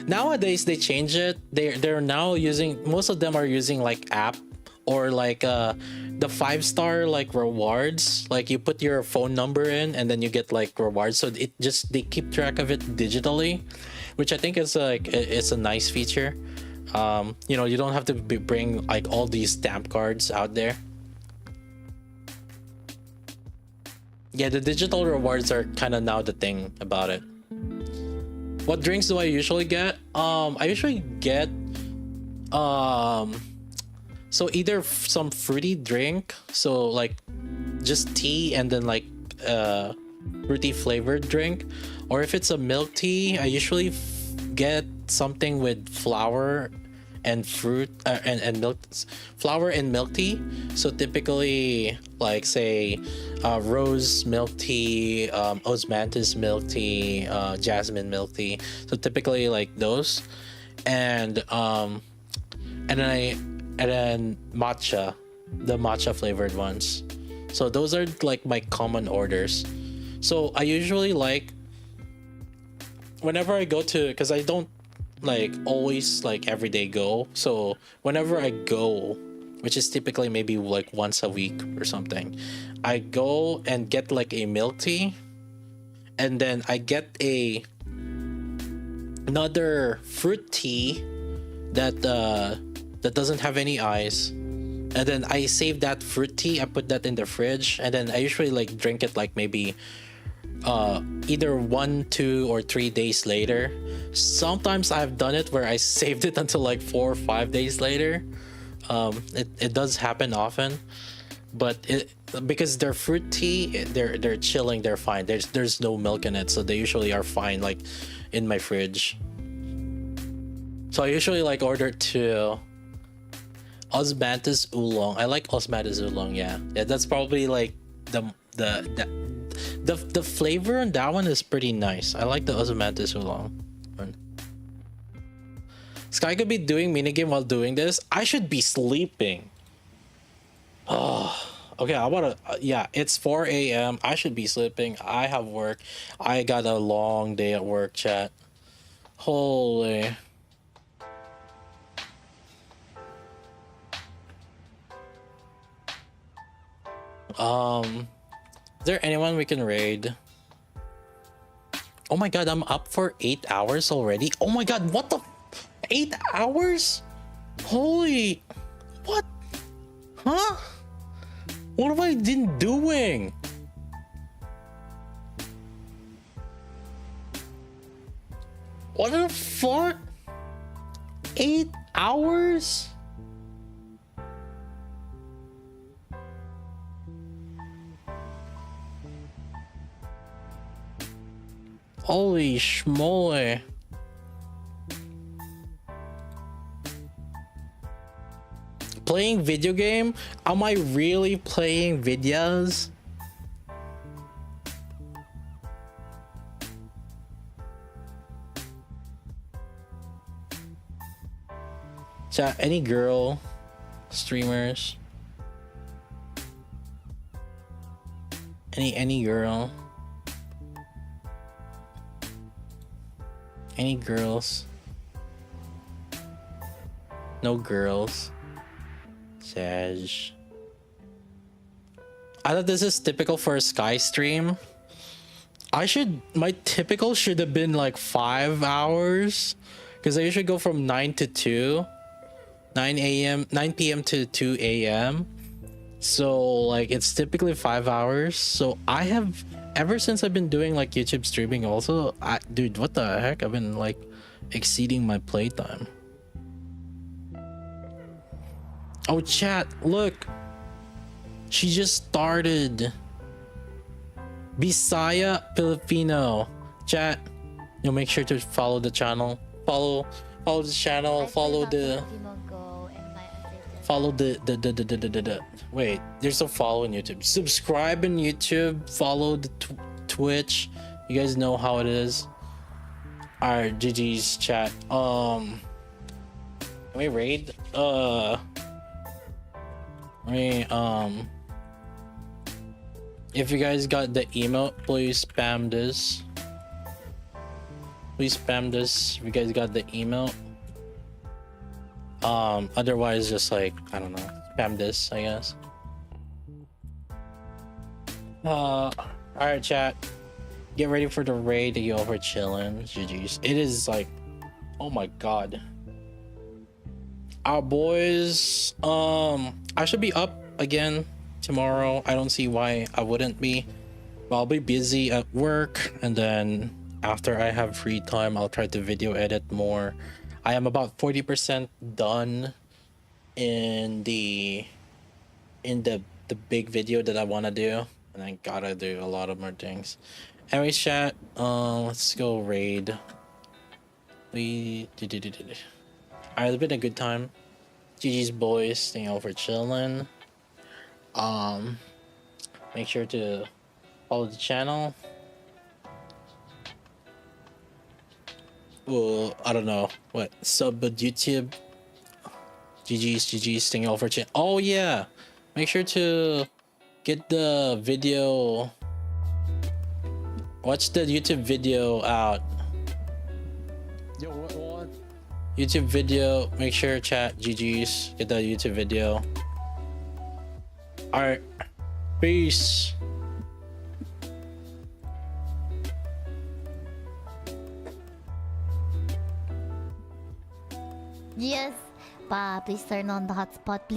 Nowadays they change it. They're now using, most of them are using like app or like the 5-star like rewards. Like you put your phone number in and then you get like rewards. So they keep track of it digitally, which I think is like it's a nice feature. You know, you don't have to bring like all these stamp cards out there. Yeah, the digital rewards are kind of now the thing about it. What drinks do I usually get? I usually get so either some fruity drink, so like just tea and then like fruity flavored drink, or if it's a milk tea, I usually get something with flour and fruit and milk, flour and milk tea. So typically like say rose milk tea, osmanthus milk tea, jasmine milk tea. So typically like those, and then matcha, the matcha flavored ones. So those are like my common orders. So I usually like, whenever I go to, because I don't like always like every day go, so whenever I go, which is typically maybe like once a week or something, I go and get like a milk tea, and then I get another fruit tea that doesn't have any ice, and then I save that fruit tea, I put that in the fridge, and then I usually like drink it like maybe either 1, 2, or 3 days later. Sometimes I've done it where I saved it until like 4 or 5 days later. It does happen often, but because they're fruit tea, they're chilling, they're fine. There's no milk in it, so they usually are fine like in my fridge. So I usually like order 2 osmanthus oolong. I like osmanthus oolong. Yeah, that's probably like the flavor on that one is pretty nice. I like the osmanthus oolong one. Sky could be doing minigame while doing this. I should be sleeping. Oh, okay. I wanna. Yeah, it's 4 a.m. I should be sleeping. I have work. I got a long day at work, chat. Holy. Is there anyone we can raid? Oh my god, I'm up for 8 hours already. Oh my god, what the 8 hours? Holy, what? Huh? What have I been doing? What the fuck? 8 hours? Holy schmoly. Playing video game? Am I really playing videos? Chat, any girl streamers? Any girl? Any girls? No girls. Sag. I thought this is typical for a Sky stream. My typical should have been like 5 hours. Because I usually go from 9 to 2. 9 p.m. to 2 a.m. So like it's typically 5 hours. So I have, ever since I've been doing like YouTube streaming also, dude, what the heck? I've been like exceeding my playtime. Oh chat, look. She just started. Bisaya Filipino. Chat, you'll make sure to follow the channel. Follow the channel, follow the wait, there's a follow on YouTube. Subscribe on YouTube, follow the Twitch. You guys know how it is. Alright, GG's chat. Can we raid? If you guys got the email, please spam this. Please spam this if you guys got the email. Otherwise just like, I don't know, spam this, I guess. Alright chat, get ready for the raid to go over chillin'. GG's. It is like, oh my god. Our boys, I should be up again tomorrow. I don't see why I wouldn't be, but I'll be busy at work, and then after I have free time, I'll try to video edit more. I am about 40% done in the big video that I want to do, and I gotta do a lot of more things. Anyways chat, let's go raid. Alright, it's been a good time. GG's boys, staying over chillin'. Make sure to follow the channel. Well, I don't know what sub but YouTube. GG's staying over chat. Oh yeah, make sure to get the video. Watch the YouTube video out. Yo, what? YouTube video. Make sure chat. GG's. Get the YouTube video. Alright. Peace. Yes. Pa, please turn on the hotspot, please.